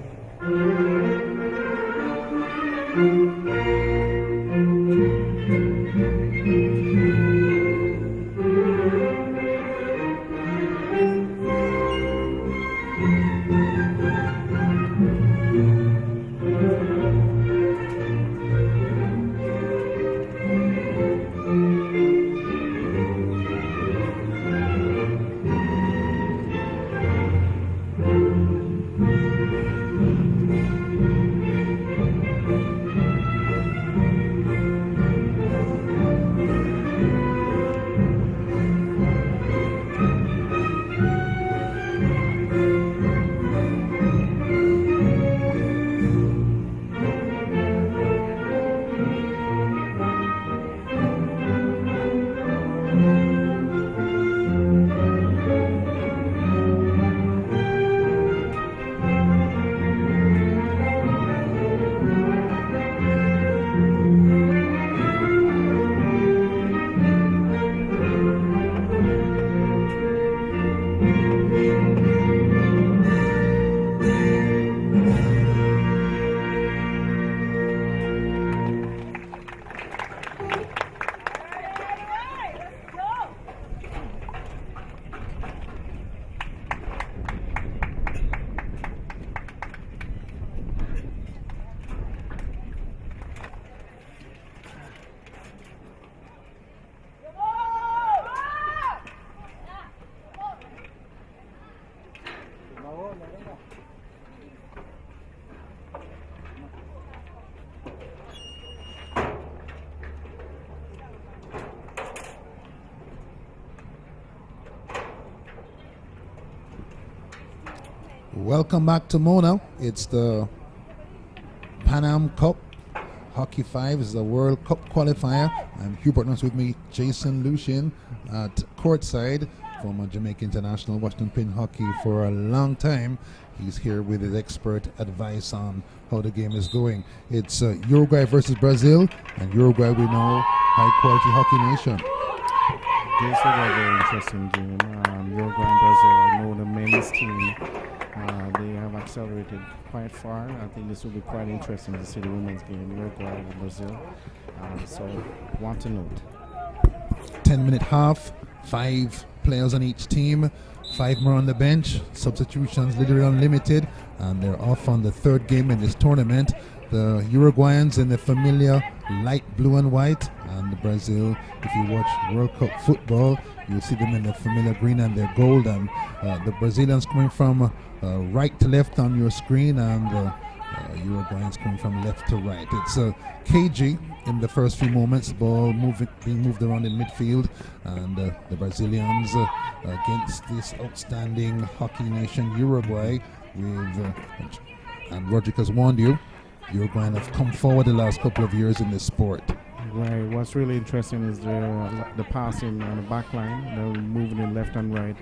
Welcome back to Mona. It's the Pan Am Cup Hockey 5 is a World Cup qualifier. I'm Hubert Nuss with me, Jason Lucien at courtside, former Jamaica international, Washington Pin hockey for a long time. He's here with his expert advice on how the game is going. It's Uruguay versus Brazil, and Uruguay, we know, high-quality hockey nation. This will be a very interesting game. Uruguay and Brazil, I know the men's team, they have accelerated quite far. I think this will be quite interesting to see the women's game, Uruguay and Brazil. So, want to note. 10-minute half, 5 players on each team, 5 more on the bench, substitutions literally unlimited, and they're off on the third game in this tournament. The Uruguayans in the familiar light blue and white, and Brazil, if you watch World Cup football, you'll see them in the familiar green and their gold, and the Brazilians coming from right to left on your screen, and Uruguayans coming from left to right. It's cagey in the first few moments, ball being moved around in midfield, and the Brazilians against this outstanding hockey nation Uruguay, with and Roderick has warned you, Uruguay have come forward the last couple of years in this sport. Right. What's really interesting is the passing on the back line. They're moving in left and right,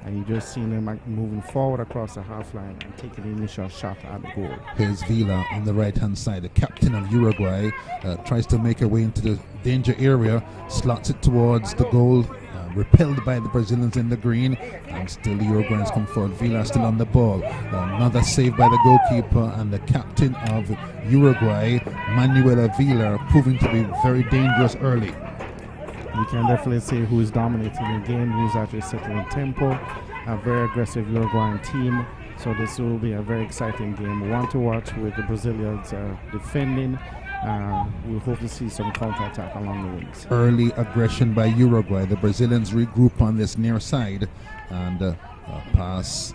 and you just see them moving forward across the half line and taking the initial shot at the goal. Here's Vila on the right-hand side. The captain of Uruguay tries to make her way into the danger area, slots it towards the goal, repelled by the Brazilians in the green, and still the Uruguayans come forward. Vila still on the ball. Another save by the goalkeeper, and the captain of Uruguay, Manuela Vila, proving to be very dangerous early. You can definitely see who's dominating the game, who's actually setting the tempo. A very aggressive Uruguayan team. So this will be a very exciting game. One to watch with the Brazilians defending. We hope to see some counter-attack along the wings. Early aggression by Uruguay. The Brazilians regroup on this near side, and pass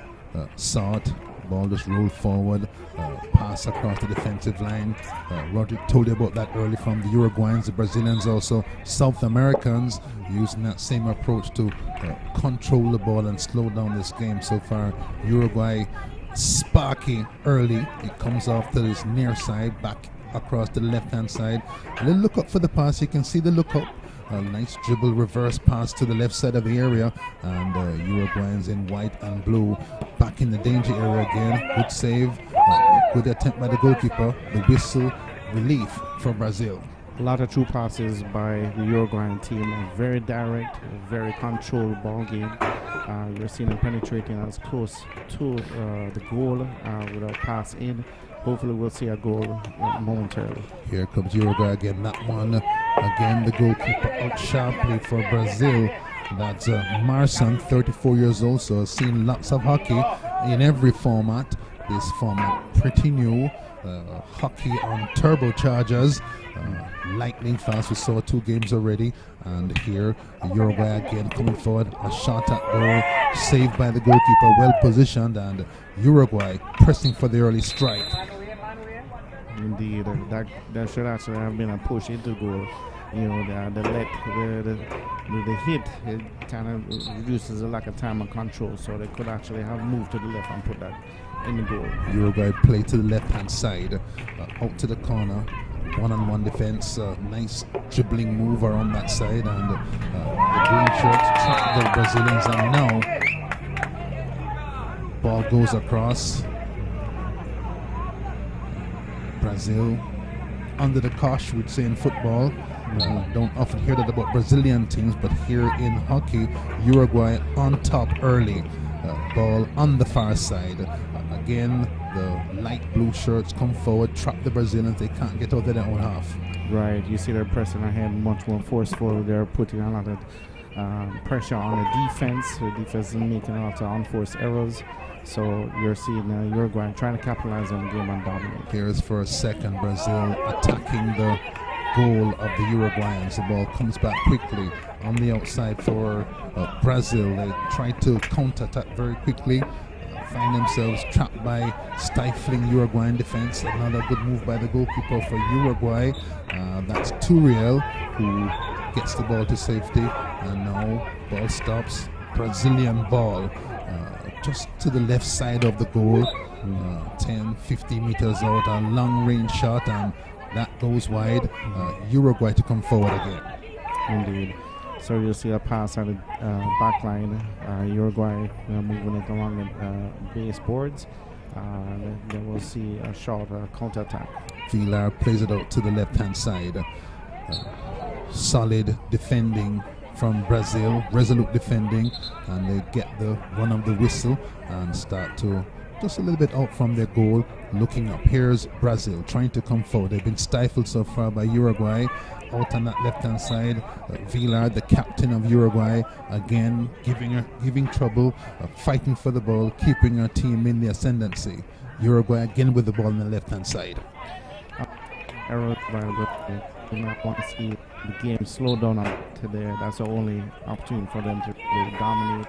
sought. Ball just rolled forward, pass across the defensive line. Roderick told you about that early from the Uruguayans. The Brazilians also, South Americans, using that same approach to control the ball and slow down this game. So far, Uruguay sparky early. It comes off to this near side, back across the left-hand side. A little look up for the pass. You can see the look up. A nice dribble reverse pass to the left side of the area, and Uruguayans in white and blue back in the danger area again. Good save, good attempt by the goalkeeper. The whistle, relief for Brazil. A lot of true passes by the Uruguayan team. A very direct, a very controlled ball game. You're seeing them penetrating as close to the goal without pass in. Hopefully we'll see a goal momentarily. Here comes Uruguay again. That one, again, the goalkeeper out sharply for Brazil. That's Marson, 34 years old, so seen lots of hockey in every format. This format pretty new. Hockey on turbochargers. Lightning fast. We saw 2 games already. And here, Uruguay again coming forward. A shot at goal, saved by the goalkeeper, well positioned, and Uruguay pressing for the early strike. Indeed, that should actually have been a push into goal. You know, the hit, it kind of reduces the lack of time and control, so they could actually have moved to the left and put that in the goal. Uruguay play to the left-hand side, out to the corner. One-on-one defense, nice dribbling move around that side, and the green shirts trap the Brazilians, and now ball goes across. Brazil under the cosh, we'd say in football. Don't often hear that about Brazilian teams, but here in hockey, Uruguay on top early. Ball on the far side. Again, the light blue shirts come forward, trap the Brazilians. They can't get out of their own half. Right, you see they're pressing ahead much more forceful. They're putting a lot of pressure on the defense. The defense is making a lot of unforced errors. So you're seeing Uruguay trying to capitalize on the game and dominate. Here's for a second Brazil attacking the goal of the Uruguayans. The ball comes back quickly on the outside for Brazil. They try to counter-attack very quickly. Find themselves trapped by stifling Uruguayan defense. Another good move by the goalkeeper for Uruguay. That's Turiel, who gets the ball to safety. And now ball stops. Brazilian ball just to the left side of the goal. 10, 50 meters out. A long range shot, and That goes wide. Uruguay to come forward again. Indeed. So you'll see a pass on the back line. Uruguay moving it along the baseboards. Then we'll see a short counter-attack. Villar plays it out to the left-hand side. Solid defending from Brazil, resolute defending, and they get the run of the whistle and start to just a little bit out from their goal, looking up. Here's Brazil trying to come forward. They've been stifled so far by Uruguay. Out on that left-hand side, Villar, the captain of Uruguay, again giving trouble, fighting for the ball, keeping her team in the ascendancy. Uruguay again with the ball on the left-hand side. Do not want to see the game slow down to there. That's the only opportunity for them to really dominate,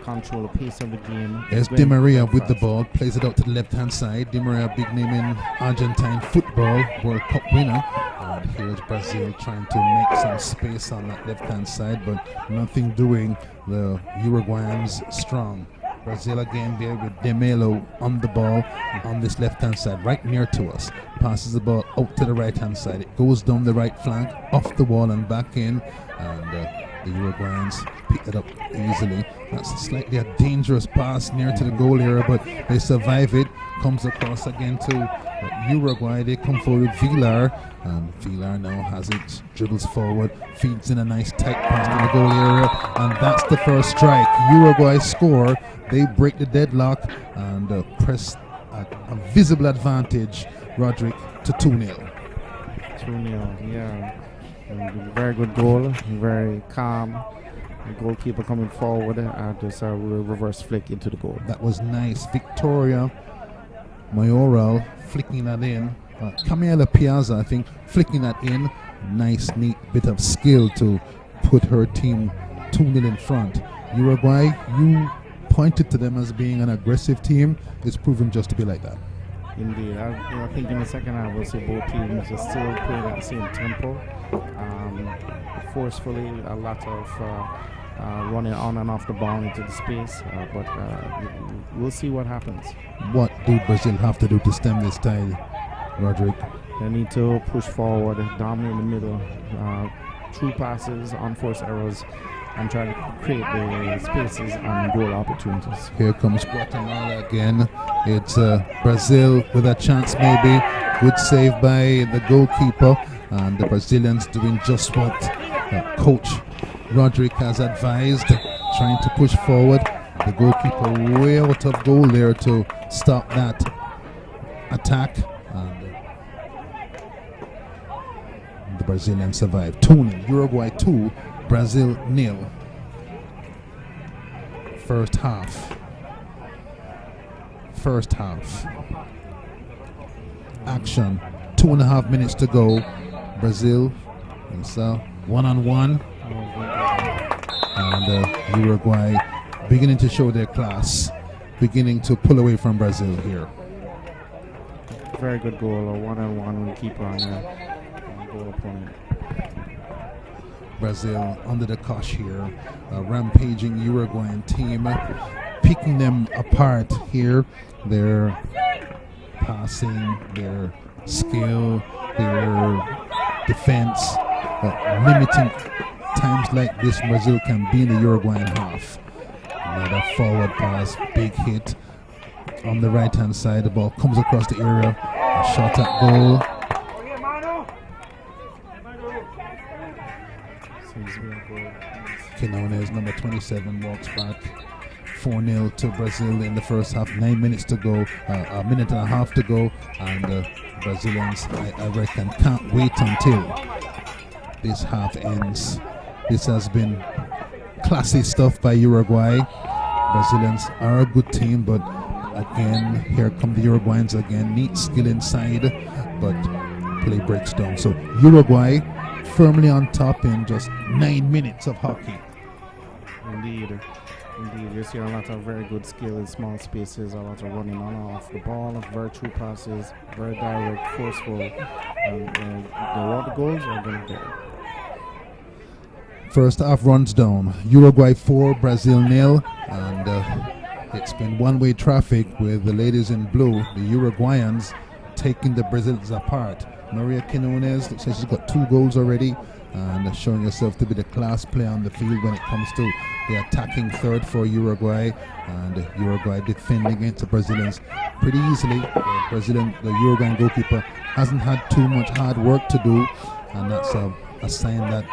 control the pace of the game. There's Di Maria with the ball, plays it out to the left-hand side. Di Maria, big name in Argentine football, World Cup winner. And here's Brazil trying to make some space on that left-hand side, but nothing doing the Uruguayans strong. Brazil again there with De Melo on the ball on this left-hand side, right near to us. Passes the ball out to the right-hand side. It goes down the right flank, off the wall and back in. And the Uruguayans pick it up easily. That's slightly a dangerous pass near to the goal area, but they survive it. Comes across again to Uruguay. They come forward with Villar. And Villar now has it, dribbles forward, feeds in a nice tight pass to the goal area. And that's the first strike. Uruguay score. They break the deadlock and press a visible advantage, Roderick, to 2-0. 2-0, yeah. And very good goal, very calm. The goalkeeper coming forward, just a reverse flick into the goal. That was nice. Victoria Mayoral flicking that in. Camila Piazza, I think, flicking that in. Nice, neat bit of skill to put her team 2-0 in front. Uruguay, you pointed to them as being an aggressive team. It's proven just to be like that. Indeed. I think in the second half we'll see both teams still play at the same tempo. Forcefully, a lot of running on and off the ball into the space, but we'll see what happens. What do Brazil have to do to stem this tide, Roderick? They need to push forward, dominate in the middle, true passes, unforced errors, and try to create the spaces and goal opportunities. Here comes Guatemala again. It's Brazil with a chance maybe. Good save by the goalkeeper, and the Brazilians doing just what Coach Roderick has advised, trying to push forward. The goalkeeper way out of goal there to stop that attack, and the Brazilians survive. 2-0, Uruguay 2, Brazil 0. First half. Action. 2.5 minutes to go. Brazil, and so 1-on-1. And Uruguay beginning to show their class, beginning to pull away from Brazil here. Very good goal, a 1-on-1 with keeper on a goal opponent. Brazil under the cosh here, a rampaging Uruguayan team, picking them apart here. Their passing, their skill, their defense, limiting times like this Brazil can be in the Uruguayan half. Another forward pass, big hit on the right hand side. The ball comes across the area, a shot at goal. Quinones, number 27, walks back. 4-0 to Brazil in the first half. 9 minutes to go, a minute and a half to go, and Brazilians, I reckon, can't wait until this half ends. This has been classy stuff by Uruguay. Brazilians are a good team, but again, here come the Uruguayans again. Neat skill inside, but play breaks down. So Uruguay firmly on top in just 9 minutes of hockey. Indeed. You're seeing a lot of very good skill in small spaces, a lot of running on and off the ball, very true passes, very direct, forceful, and the water goals are going to go. First half runs down. Uruguay 4, Brazil 0, and it's been one-way traffic with the ladies in blue, the Uruguayans, taking the Brazilians apart. Maria Quinones looks like she's got 2 goals already and showing herself to be the class player on the field when it comes to the attacking third for Uruguay, and Uruguay defending against the Brazilians pretty easily. The Uruguayan goalkeeper hasn't had too much hard work to do, and that's a sign that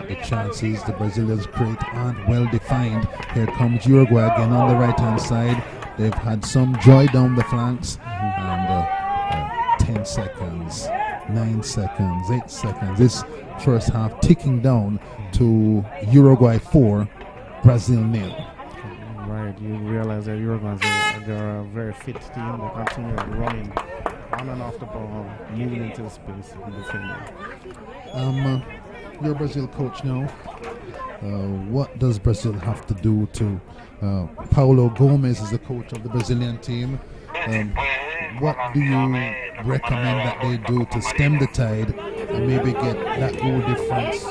the chances the Brazilians create aren't well defined. Here comes Uruguay again on the right hand side. They've had some joy down the flanks, and 10 seconds, 9 seconds, 8 seconds. This first half ticking down to Uruguay 4, Brazil 0. Right, you realize that Uruguay they're a very fit team. They continue running on and off the ball, moving into the space and defending. You're a Brazil coach now. What does Brazil have to do to Paulo Gomes is the coach of the Brazilian team. What do you recommend that they do to stem the tide and maybe get that goal difference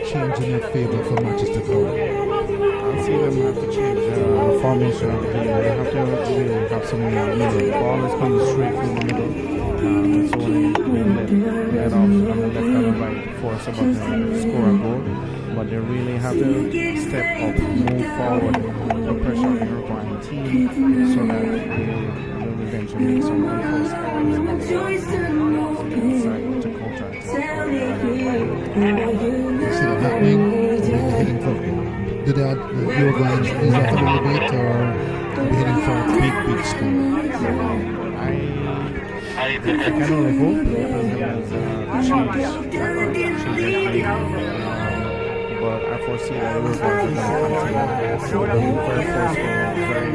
changed in their favor for matches to come? I see them have to change the formation of the game. They have to really have some the ball is coming straight through the middle. So they let off on the left and right force about to score a goal. But they really have to step up, move forward, put pressure on the Uruguayan team so that they will eventually make some unforced errors to counter attack. You see that happening? Do the Uruguayans ease off a little bit, or be heading for a big score? I can only hope because but I foresee that Uruguay are going to continue very forceful, very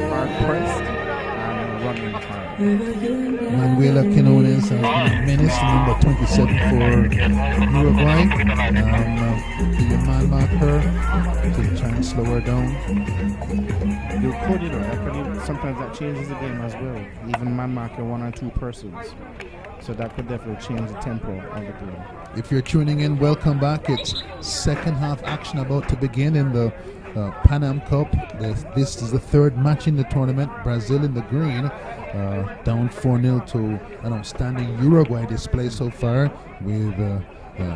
hard pressed, and running hard. Manuela Quinones has been a menace, number 27 for Uruguay. Do you man mark her to try and slow her down? You could, sometimes that changes the game as well. Even man marking 1 or 2 persons. So that could definitely change the tempo of the game. If you're tuning in, welcome back. It's second half action about to begin in the Pan Am Cup. This is the 3rd match in the tournament. Brazil in the green, down 4-0 to an outstanding Uruguay display so far, with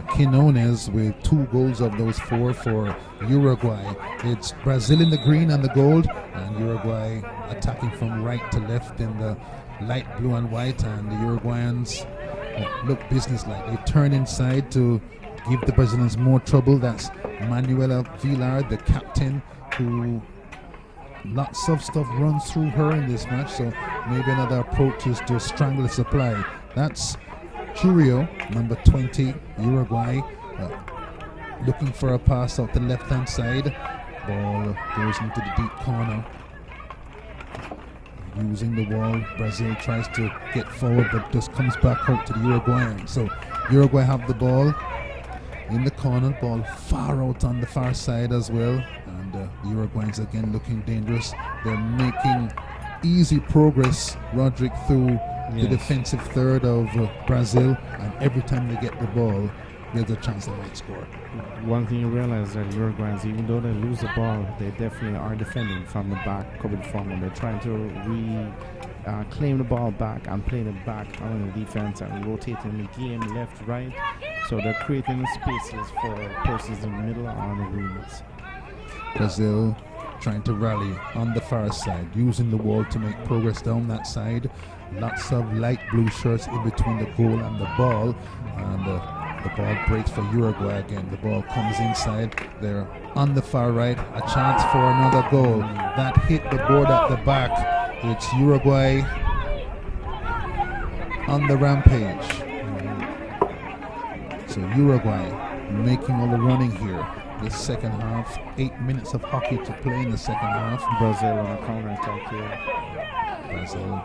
Quinones with 2 goals of those 4 for Uruguay. It's Brazil in the green and the gold, and Uruguay attacking from right to left in the light blue and white, and the Uruguayans look businesslike. They turn inside to give the Brazilians more trouble. That's Manuela Villar, the captain, who lots of stuff runs through her in this match, so maybe another approach is to strangle the supply. That's Churio, number 20, Uruguay, looking for a pass out the left-hand side. Ball goes into the deep corner. Using the wall, Brazil tries to get forward, but just comes back out to the Uruguayan. So Uruguay have the ball in the corner, ball far out on the far side as well, and the Uruguayans again looking dangerous. They're making easy progress, Roderick, through the defensive third of Brazil, and every time they get the ball, there's a chance they might score. One thing you realize that Uruguayans, even though they lose the ball, they definitely are defending from the back, covered from them. They're trying to claim the ball back and playing it back on the defense and rotating the game left, right. So they're creating spaces for persons in the middle or on the wings. Brazil trying to rally on the far side, using the wall to make progress down that side. Lots of light blue shirts in between the goal and the ball, and the ball breaks for Uruguay again. The ball comes inside. They're on the far right. A chance for another goal. That hit the board at the back. It's Uruguay on the rampage. So Uruguay making all the running here. The second half, 8 minutes of hockey to play in the second half. Brazil on a counter attack here. Brazil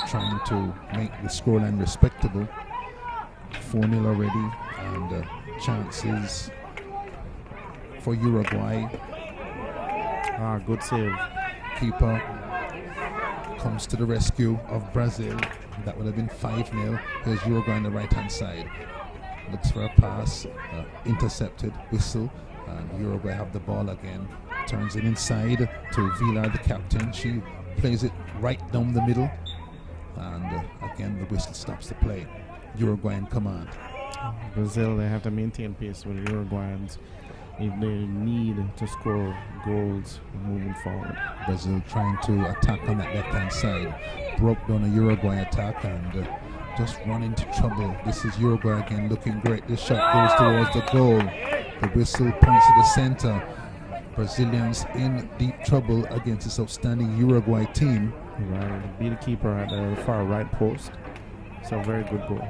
trying to make the scoreline respectable. 4-0 already, and chances for Uruguay. Good save. Keeper comes to the rescue of Brazil. That would have been 5-0. Here's Uruguay on the right hand side. Looks for a pass, intercepted, whistle, and Uruguay have the ball again. Turns it inside to Villar, the captain. She plays it right down the middle, and Again, the whistle stops the play. Uruguay in command. Brazil, they have to maintain pace with the Uruguayans if they need to score goals moving forward. Brazil trying to attack on that left-hand side. Broke down a Uruguay attack and just run into trouble. This is Uruguay again looking great. This shot goes towards the goal. The whistle points to the center. Brazilians in deep trouble against this outstanding Uruguay team. Right, beat the keeper at the far right post. It's a very good goal.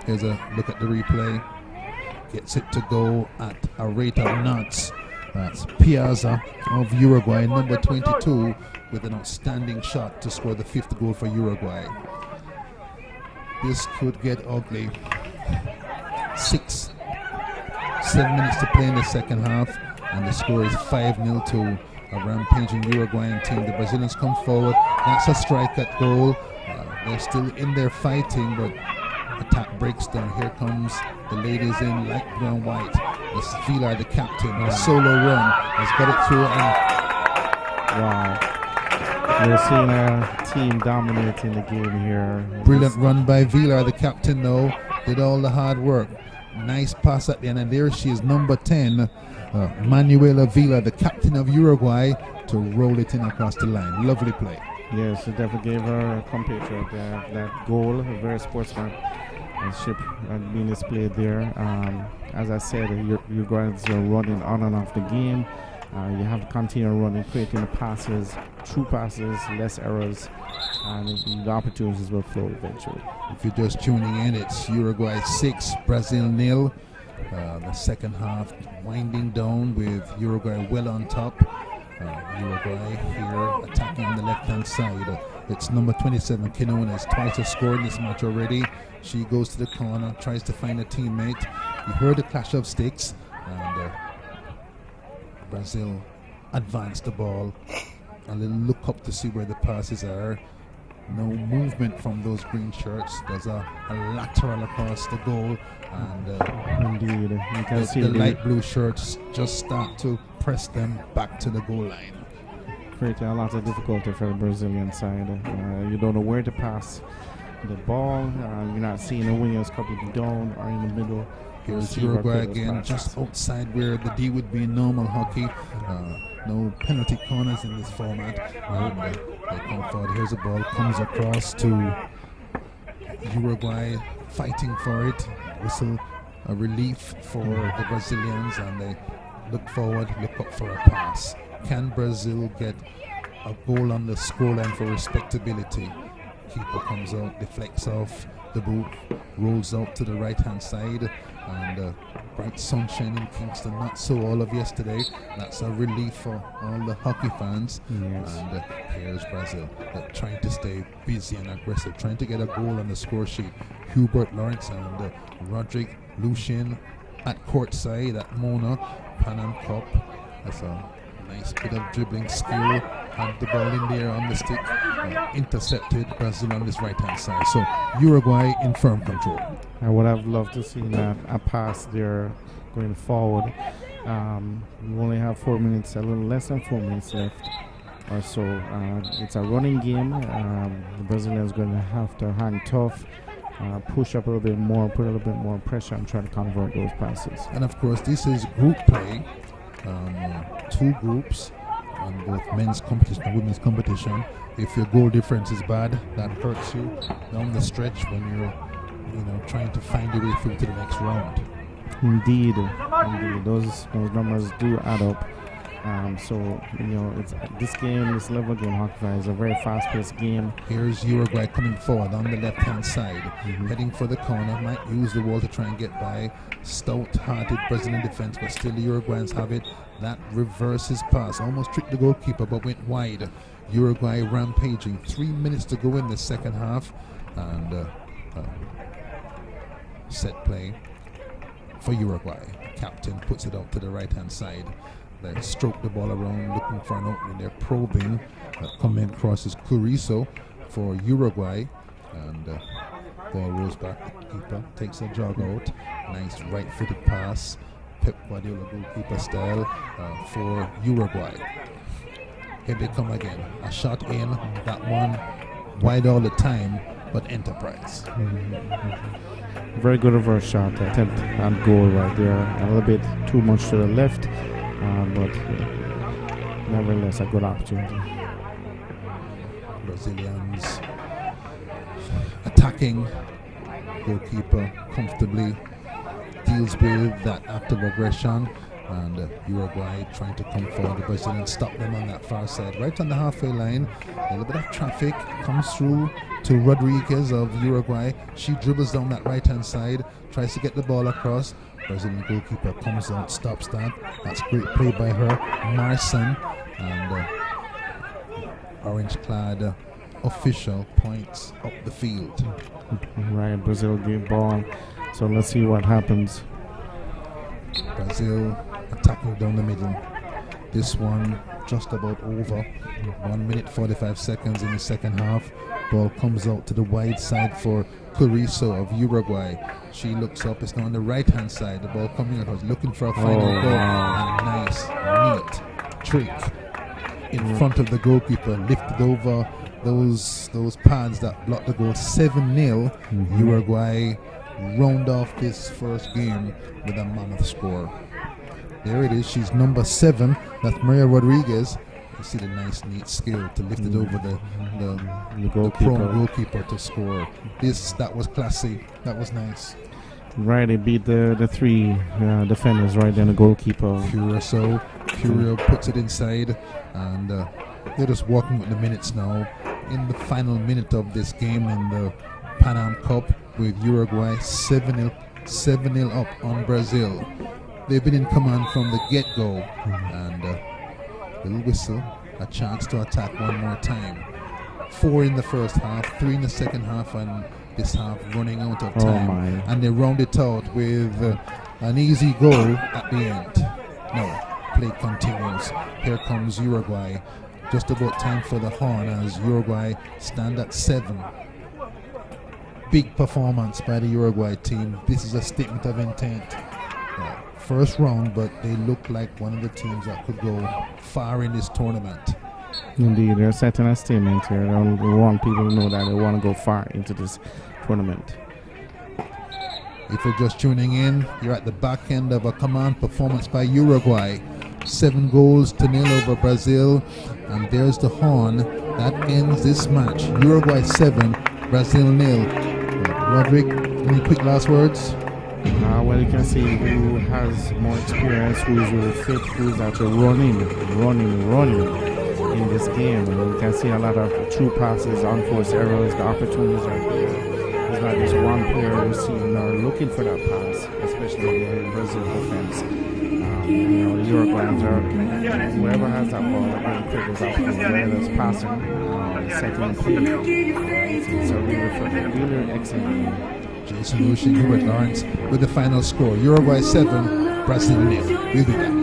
Here's a look at the replay. Gets it to go at a rate of knots. That's Piazza of Uruguay, number 22, with an outstanding shot to score the 5th goal for Uruguay. This could get ugly. 7 minutes to play in the second half, and the score is 5-0 to a rampaging Uruguayan team. The Brazilians come forward. That's a strike at goal. They're still in there fighting, but attack breaks down. Here comes the ladies in light blue and white. This is Vilar, the captain. A solo run has got it through. Wow. We're seeing a team dominating the game here. Brilliant run by Vilar, the captain, though. Did all the hard work. Nice pass at the end, and there she is, number 10, Manuela Vilar, the captain of Uruguay, to roll it in across the line. Lovely play. Yes, it definitely gave her a compatriot that goal, a very sportsmanship being displayed there. As I said, Uruguayans are running on and off the game. You have to continue running, creating the passes, true passes, less errors, and the opportunities will flow eventually. If you're just tuning in, it's Uruguay 6, Brazil 0. The second half winding down with Uruguay well on top. Uruguay here attacking on the left-hand side. It's number 27, Quinones. Twice has scored in this match already. She goes to the corner, tries to find a teammate. You heard the clash of sticks, and Brazil advance the ball. A little look up to see where the passes are. No movement from those green shirts. There's a lateral across the goal, and indeed, you can see the light blue shirts just start to press them back to the goal line, creating a lot of difficulty for the Brazilian side. You don't know where to pass the ball. You're not seeing the wingers coming down or in the middle. Here's Uruguay again, just outside where the D would be in normal hockey. No penalty corners in this format. They come forward. Here's a ball, comes across to Uruguay, fighting for it. Whistle a relief for the Brazilians, and they look forward, look up for a pass. Can Brazil get a goal on the scoreline for respectability? Keeper comes out, deflects off the boot, rolls out to the right-hand side, and bright sunshine in Kingston. Not so all of yesterday. That's a relief for all the hockey fans. Yes. And here's Brazil trying to stay busy and aggressive, trying to get a goal on the score sheet. Hubert Lawrence and Roderick Lucien at courtside at Mona Pan Am Cup. That's a nice bit of dribbling skill. Had the ball in there on the stick, intercepted. Brazil on this right hand side. So Uruguay in firm control. I would have loved to see that a pass there going forward. We only have 4 minutes, a little less than 4 minutes left or so. It's a running game. The Brazilians going to have to hang tough, push up a little bit more, put a little bit more pressure and try to convert those passes. And of course, this is group play. 2 groups on both men's competition and women's competition. If your goal difference is bad, that hurts you down the stretch when you're trying to find your way through to the next round. Indeed. Those numbers do add up. This game, this level game, hockey is a very fast-paced game. Here's Uruguay coming forward on the left-hand side, heading for the corner. Might use the wall to try and get by. Stout-hearted Brazilian defense, but still the Uruguayans have it. That reverses pass almost tricked the goalkeeper, but went wide. Uruguay rampaging. 3 minutes to go in the second half, and set play for Uruguay. Captain puts it out to the right-hand side. They stroke the ball around, looking for an opening. They're probing. Coming across is Curizo for Uruguay, and ball rolls back. The keeper takes a jog out. Nice right-footed pass, Pep Guardiola goalkeeper style for Uruguay. Here they come again. A shot in. That one wide all the time, but enterprise. Very good reverse shot attempt and goal right there. A little bit too much to the left, but nevertheless a good opportunity. Brazilians attacking. Goalkeeper comfortably deals with that act of aggression, and Uruguay trying to come forward. The Brazilians stop them on that far side, right on the halfway line. A little bit of traffic comes through to Rodriguez of Uruguay. She dribbles down that right hand side, tries to get the ball across. Brazilian goalkeeper comes out, stops that. That's great play by her. Marson, and orange clad official points up the field. Right, Brazil game ball. So let's see what happens. Brazil attacking down the middle. This one just about over. 1 minute 45 seconds in the second half. Ball comes out to the wide side for Carrizo of Uruguay. She looks up. It's now on the right hand side. The ball coming out. Looking for a final goal. Wow. And nice, neat trick in front of the goalkeeper. Lifted over those pads that blocked the goal. 7-0. Uruguay round off this first game with a mammoth score. There it is. She's number 7. That's Maria Rodriguez. You see the nice, neat skill to lift it over the prone goalkeeper to score. That was classy. That was nice. Right, they beat the 3 defenders right then, the goalkeeper. Curio puts it inside, and they're just walking with the minutes now. In the final minute of this game in the Pan Am Cup, with Uruguay 7-0 up on Brazil. They've been in command from the get-go, and little whistle, a chance to attack one more time. 4 in the first half, 3 in the second half, and this half running out of time. And they round it out with an easy goal at the end. No, play continues. Here comes Uruguay. Just about time for the horn as Uruguay stand at 7. Big performance by the Uruguay team. This is a statement of intent. First round, but they look like one of the teams that could go far in this tournament. Indeed, they're setting a statement here. They want people to know that they want to go far into this tournament. If you're just tuning in, you're at the back end of a command performance by Uruguay. 7-0 over Brazil, and there's the horn that ends this match. Uruguay 7, Brazil 0. Roderick, any quick last words? Well, you can see who has more experience, who is really fit, who is actually running in this game. And you can see a lot of true passes, unforced errors, the opportunities are there. It's not just one player who's looking for that pass, especially in Brazil defense. The Uruguayans are, whoever has that ball, they're going to take this out, whether it's passing, setting play. It's a really excellent game. Jason Lucian, Hubert Lawrence with the final score. Uruguay 7, Brazil 0. We'll be back.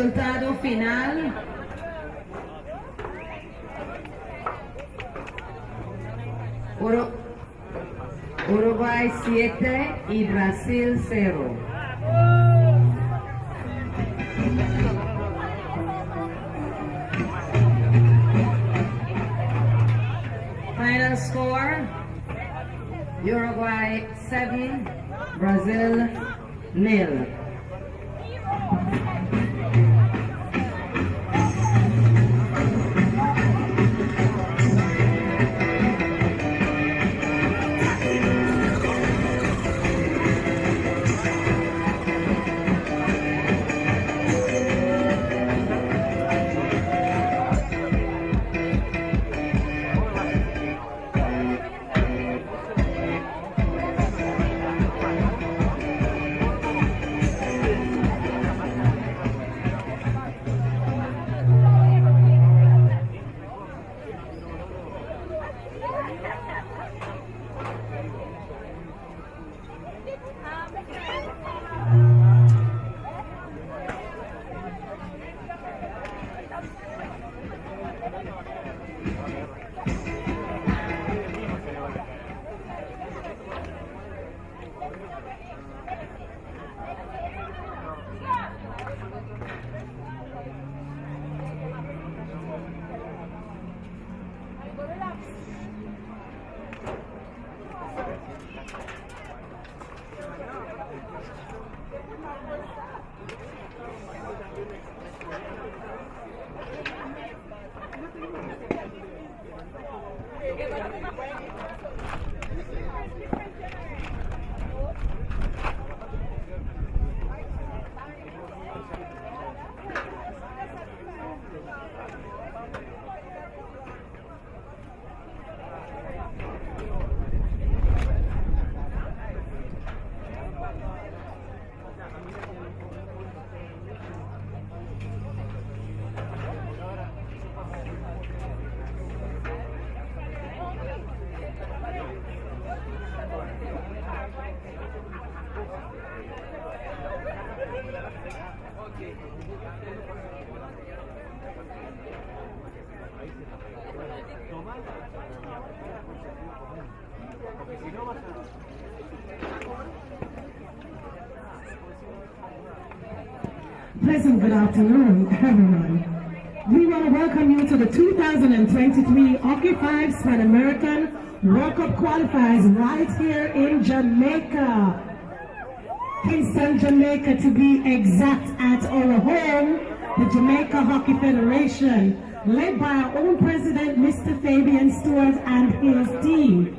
Resultado final. Uruguay 7 y Brasil 0. Final score, Uruguay 7, Brazil 0. Pleasant good afternoon, everyone. We want to welcome you to the 2023 Occupy Pan American World Cup qualifiers right here in Jamaica. Kingston, Jamaica to be exact, at our home, the Jamaica Hockey Federation, led by our own president, Mr. Fabian Stewart, and his team.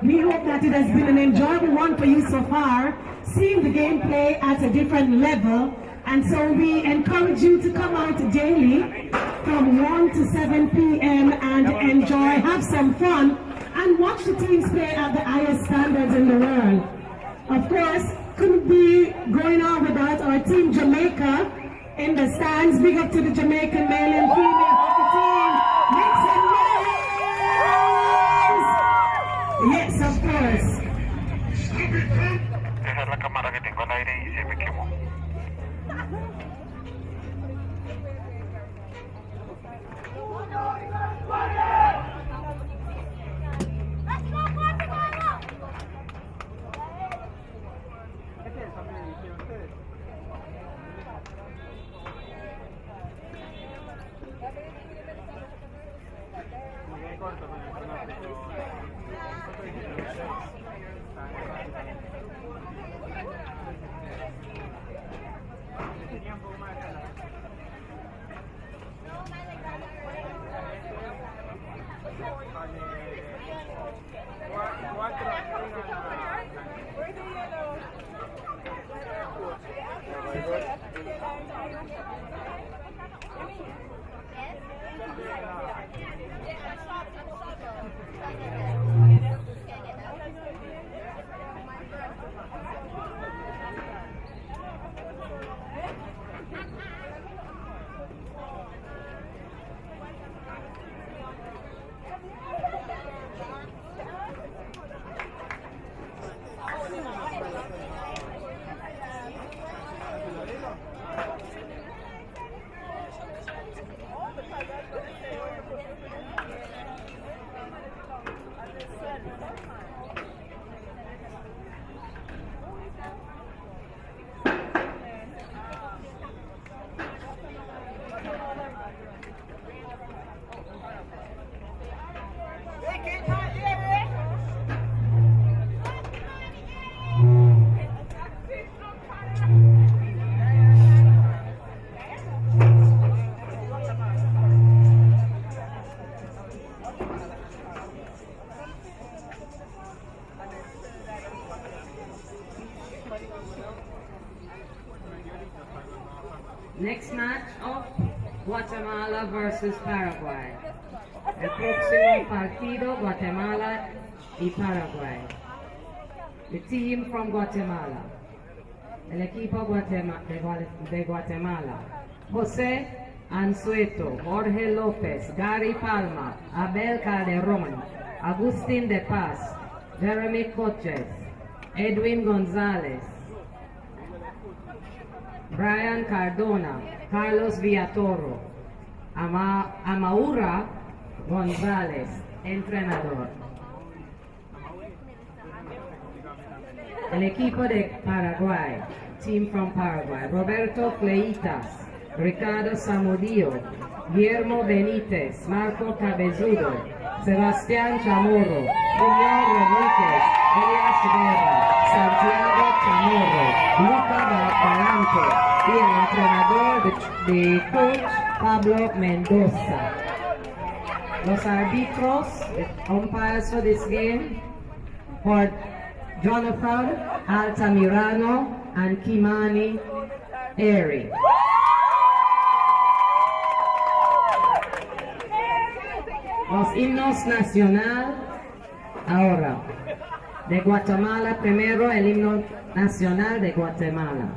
We hope that it has been an enjoyable one for you so far, seeing the gameplay at a different level, and so we encourage you to come out daily from 1 to 7 p.m. and enjoy, have some fun, and watch the teams play at the highest standards in the world. Of course, couldn't be going on without our team Jamaica in the stands. Big up to the Jamaican male and female hockey team. Make some noise! Yes, of course. Esa es la cámara que tengo al aire y se me quemó. Next match up, Guatemala versus Paraguay. El próximo partido, Guatemala y Paraguay. The team from Guatemala. El equipo de Guatemala. José Anzueto, Jorge López, Gary Palma, Abel Calderón, Agustín de Paz, Jeremy Coches, Edwin González, Brian Cardona, Carlos Villatoro, Amaura González, entrenador. El equipo de Paraguay, team from Paraguay, Roberto Fleitas, Ricardo Zamudio, Guillermo Benítez, Marco Cabezudo, Sebastián Chamorro, Junior Rodríguez, Elias Guerra, Santiago Chamorro, Luca Barante y el entrenador de coach Pablo Mendoza. Los árbitros, umpires for this game, for Jonathan Altamirano and Kimani Eri. Los himnos nacional ahora. De Guatemala primero, el himno nacional de Guatemala.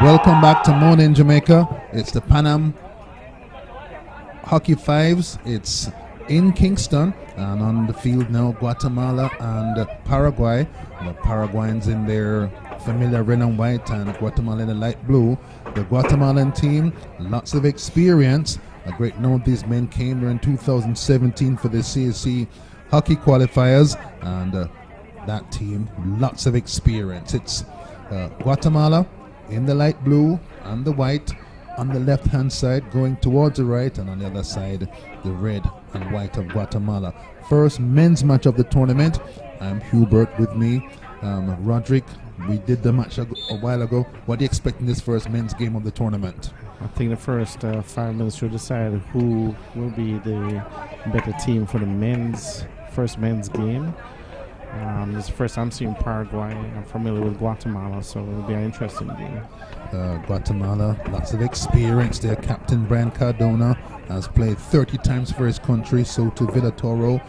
Welcome back to Morning Jamaica. It's the Pan Am Hockey Fives. It's in Kingston, and on the field now Guatemala and Paraguay. The Paraguayans in their familiar red and white, and Guatemala in the light blue. The Guatemalan team, lots of experience. A great note, these men came there in 2017 for the CSC hockey qualifiers, and that team, lots of experience. It's Guatemala in the light blue and the white on the left hand side going towards the right, and on the other side the red and white of Guatemala. First men's match of the tournament. I'm Hubert, with me Roderick. We did the match a while ago. What do you expect in this first men's game of the tournament? I think the first 5 minutes should decide who will be the better team for the first men's game. This is the first time seeing Paraguay. I'm familiar with Guatemala, so it'll be an interesting game. Guatemala, lots of experience there. Captain Brian Cardona has played 30 times for his country, so to Villatoro,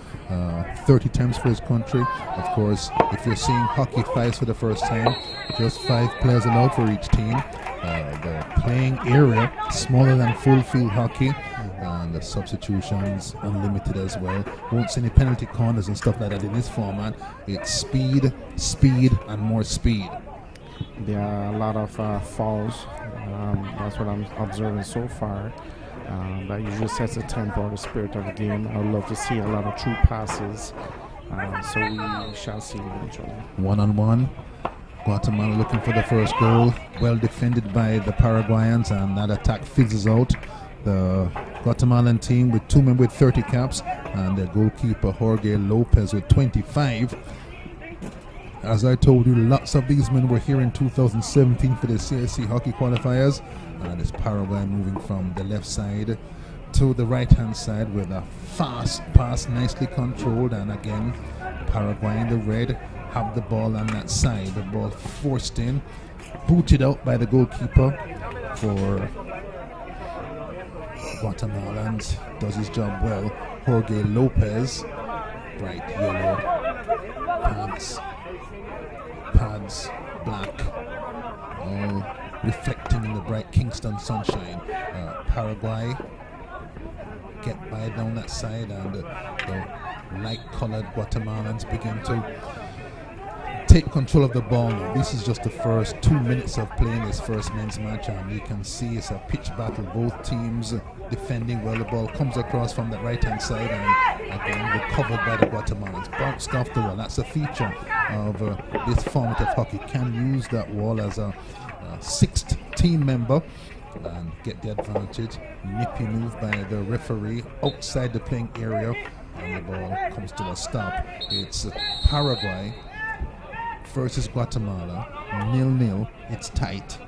30 times for his country. Of course, if you're seeing hockey fives for the first time, just 5 players allowed for each team. The playing area smaller than full field hockey, and the substitutions unlimited as well. Won't see any penalty corners and stuff like that in this format. It's speed, and more speed. There are a lot of fouls. That's what I'm observing so far. That usually sets the tempo, the spirit of the game. I would love to see a lot of true passes. So we shall see eventually. 1-on-1. Guatemala looking for the first goal. Well defended by the Paraguayans, and that attack fizzles out. The Guatemalan team with 2 men with 30 caps, and their goalkeeper Jorge Lopez with 25. As I told you, lots of these men were here in 2017 for the CSC hockey qualifiers. And it's Paraguay moving from the left side to the right hand side with a fast pass, nicely controlled. And again, Paraguay in the red have the ball on that side. The ball forced in, booted out by the goalkeeper for Guatemalans. Does his job well. Jorge Lopez, bright yellow pads, black, all reflecting in the bright Kingston sunshine. Paraguay get by down that side, and the light-colored Guatemalans begin to take control of the ball now. This is just the first 2 minutes of playing this first men's match, and you can see it's a pitch battle. Both teams defending well. The ball comes across from the right-hand side, and again recovered by the Guatemalans. Bounced off the wall. That's a feature of this format of hockey. Can use that wall as a sixth team member and get the advantage. Nippy move by the referee outside the playing area, and the ball comes to a stop. It's Paraguay versus Guatemala, 0-0. It's tight.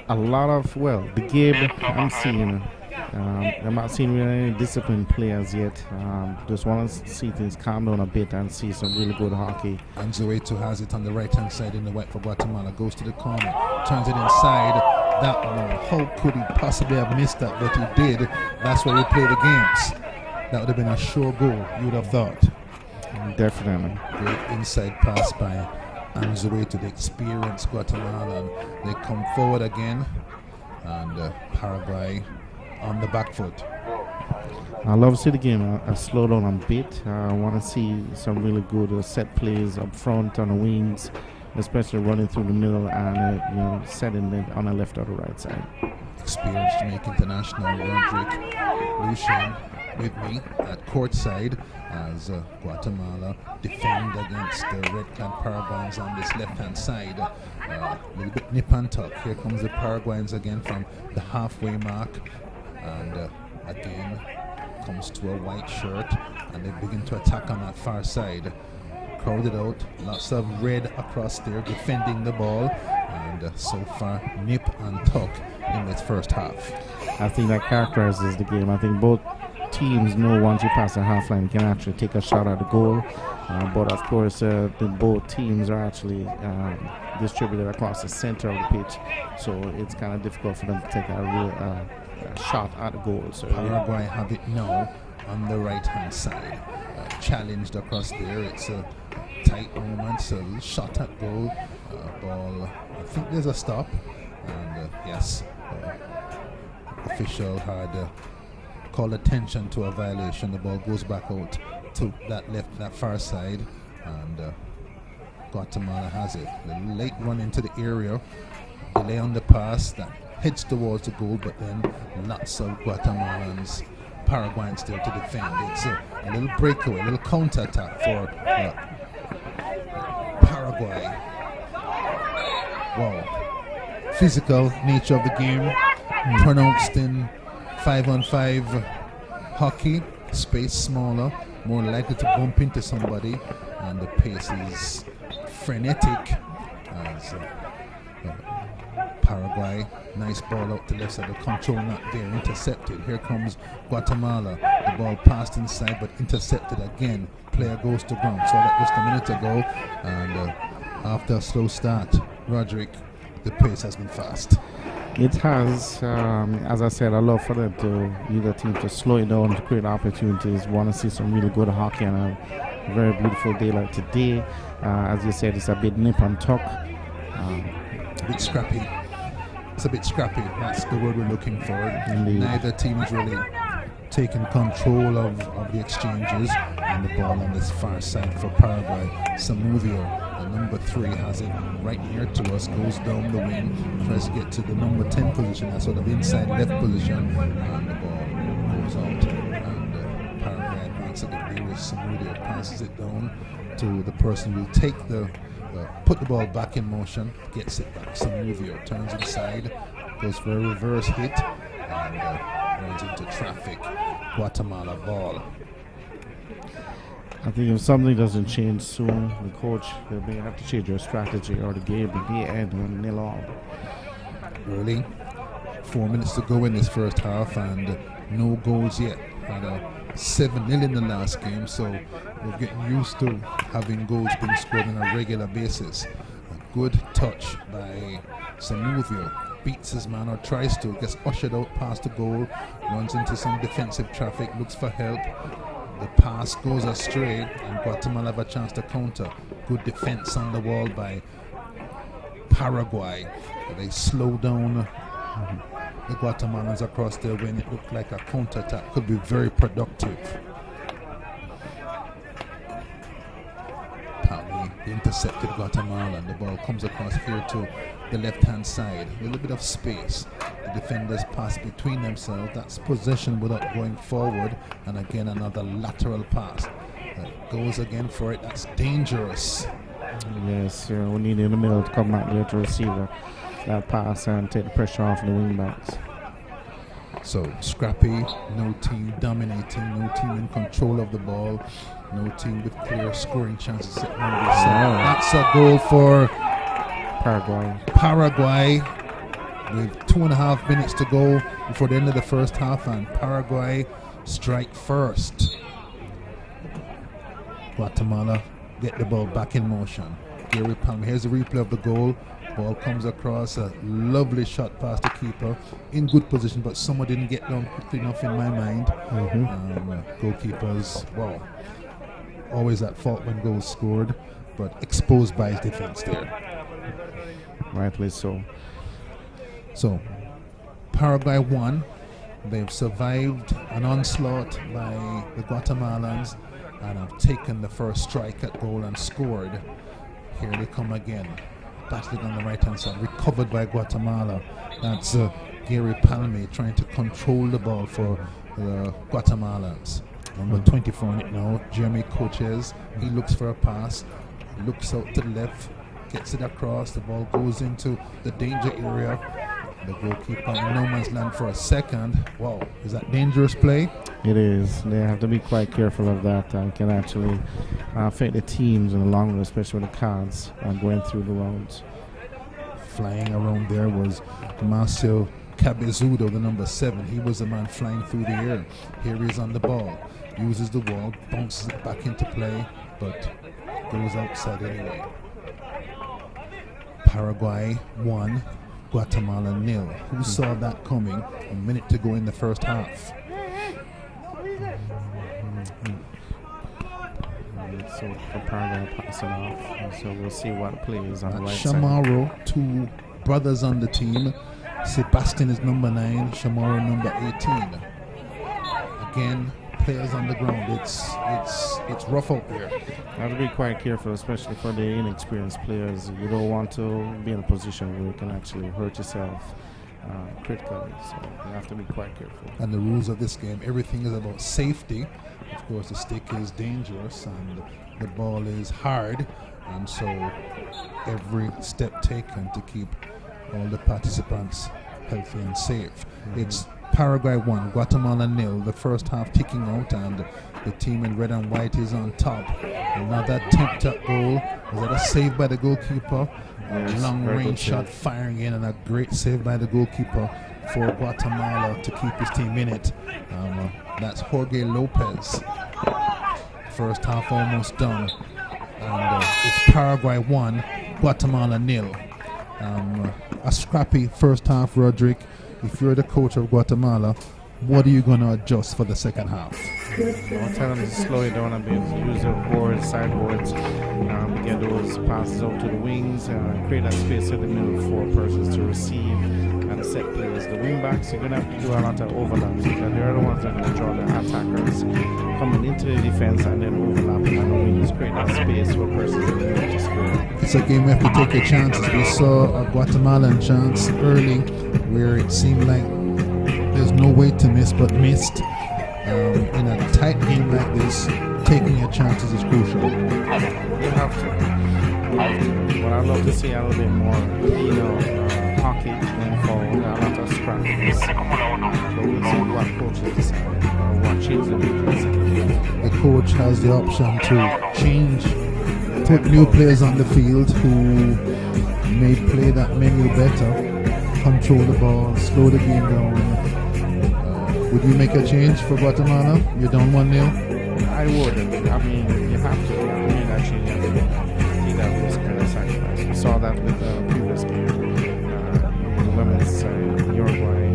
A lot of, the game I'm seeing, I'm not seeing really any disciplined players yet. Just want to see things calm down a bit and see some really good hockey. Anzueto has it on the right hand side in the white for Guatemala, goes to the corner, turns it inside. That one, how could he possibly have missed that? But he did. That's why we play the games. That would have been a sure goal, you would have thought. Definitely. Great inside pass by Anzueto, the experienced Guatemalan. They come forward again, and Paraguay on the back foot. I love to see the game slow down a bit. I want to see some really good set plays up front on the wings. especially running through the middle and setting it on the left or the right side. Experienced Jamaica international Roderick Lucian with me at courtside as Guatemala defend against the red-clad Paraguayans on this left-hand side. A little bit nip and tuck. Here comes the Paraguayans again from the halfway mark, and again comes to a white shirt, and they begin to attack on that far side. Crowded out, lots of red across there defending the ball, and so far nip and tuck in this first half. I think that characterizes the game. I think both teams know once you pass the half line, you can actually take a shot at the goal. But of course, both teams are actually distributed across the center of the pitch, so it's kind of difficult for them to take a real shot at the goal. So Paraguay have it now on the right-hand side. Challenged across there. It's a tight moment, so shot at goal. Ball, I think there's a stop, and yes, official had called attention to a violation. The ball goes back out to that far side, and Guatemala has it. The late run into the area, delay on the pass that heads towards the goal, but then lots of Guatemalans, Paraguayans there to defend. It's a little breakaway, a little counter attack for Paraguay. Wow. Physical nature of the game, pronounced in 5-on-5 hockey, space smaller, more likely to bump into somebody, and the pace is frenetic as Paraguay, nice ball out to left side, the control not there, intercepted. Here comes Guatemala, the ball passed inside but intercepted again. Player goes to ground, so that just a minute ago, and after a slow start, Roderick, the pace has been fast. It has, as I said, I love for them to either team to slow it down to create opportunities. Want to see some really good hockey on a very beautiful day like today. As you said, it's a bit nip and tuck. A bit scrappy. It's a bit scrappy. That's the word we're looking for. Indeed. Neither team is really taking control of the exchanges, and the ball on this far side for Paraguay. Samuvio, the number 3, has it right near to us, goes down the wing, tries to get to the number 10 position, that sort of inside left position, and the ball goes out. And Paraguay advances it. There is Samuvio, passes it down to the person who will take put the ball back in motion, gets it back. Samuvio turns inside, goes for a reverse hit, and runs into traffic. Guatemala ball. I think if something doesn't change soon, the coach may have to change your strategy, or the game may end 1-0 Early, 4 minutes to go in this first half, and no goals yet. Had a 7-0 in the last game, so we're getting used to having goals being scored on a regular basis. A good touch by Samuvio. Beats his man, or tries to, gets ushered out past the goal, runs into some defensive traffic, looks for help. The pass goes astray, and Guatemala have a chance to counter. Good defense on the wall by Paraguay. They slow down the Guatemalans across there when it looked like a counter attack. Could be very productive. Pali intercepted Guatemala, and the ball comes across here to the left-hand side. A little bit of space. The defenders pass between themselves. That's possession without going forward. And again, another lateral pass. That goes again for it. That's dangerous. Yes, we need in the middle to come back there to receive that pass and take the pressure off the wing backs. So scrappy, no team dominating, no team in control of the ball, no team with clear scoring chances. That's a goal for Paraguay with 2.5 minutes to go before the end of the first half, and Paraguay strike first. Guatemala get the ball back in motion. Gary Palmer, here's the replay of the goal. Ball comes across, a lovely shot past the keeper, in good position, but someone didn't get down quickly enough in my mind. Goalkeepers, wow, always at fault when goals scored, but exposed by his defense there. Rightly so. So, Paraguay won. They've survived an onslaught by the Guatemalans and have taken the first strike at goal and scored. Here they come again. Battling on the right hand side, recovered by Guatemala. That's Gary Palme trying to control the ball for the Guatemalans. Number 24 on it now, Jeremy Coaches. He looks for a pass, looks out to the left, gets it across, the ball goes into the danger area. The goalkeeper in no man's land for a second. Wow, is that dangerous play? It is. They have to be quite careful of that. It can actually affect the teams in the long run, especially with the cards going through the rounds. Flying around there was Marcel Cabezudo, the number 7. He was the man flying through the air. Here he is on the ball. Uses the wall, bounces it back into play, but goes outside anyway. Paraguay 1, Guatemala 0. Who saw that coming a minute to go in the first half? So Paraguay passing off, and so we'll see what plays on the right side. Chamorro, 2 brothers on the team. Sebastian is number 9, Chamorro number 18. Again, players on the ground. It's rough out there. You have to be quite careful, especially for the inexperienced players. You don't want to be in a position where you can actually hurt yourself critically. So you have to be quite careful. And the rules of this game, everything is about safety. Of course, the stick is dangerous and the ball is hard, and so every step taken to keep all the participants healthy and safe. It's Paraguay 1, Guatemala 0. The first half ticking out, and the team in red and white is on top. Another attempt at goal. Was that a save by the goalkeeper? A long range shot firing in, and a great save by the goalkeeper for Guatemala to keep his team in it. That's Jorge Lopez. First half almost done, and it's Paraguay 1, Guatemala 0. A scrappy first half, Roderick. If you're the coach of Guatemala, what are you going to adjust for the second half? I'll tell them to slow it down a bit, use their boards, sideboards, get those passes out to the wings, create that space in the middle for persons to receive, and set plays. The wing backs, you're going to have to do a lot of overlaps, because they're the ones that are going to draw the attackers coming into the defense and then overlapping on the wings, create that space for persons to score. It's a game we have to take your chances. We saw a Guatemalan chance early where it seemed like there's no way to miss, but missed. In a tight game like this, taking your chances is crucial. You have to. But I'd love to see a little bit more, hockey going forward, a lot of scrapping. But we'll see what coaches decide, or what changes the defense. The coach has the option to change, put new players on the field who may play that menu better, control the ball, slow the game down. Would you make a change for Guatemala? You're down 1-0? I would. I mean, you have to. I mean, that change has to be that risk and a sacrifice. We saw that with the previous game, the women's Uruguay.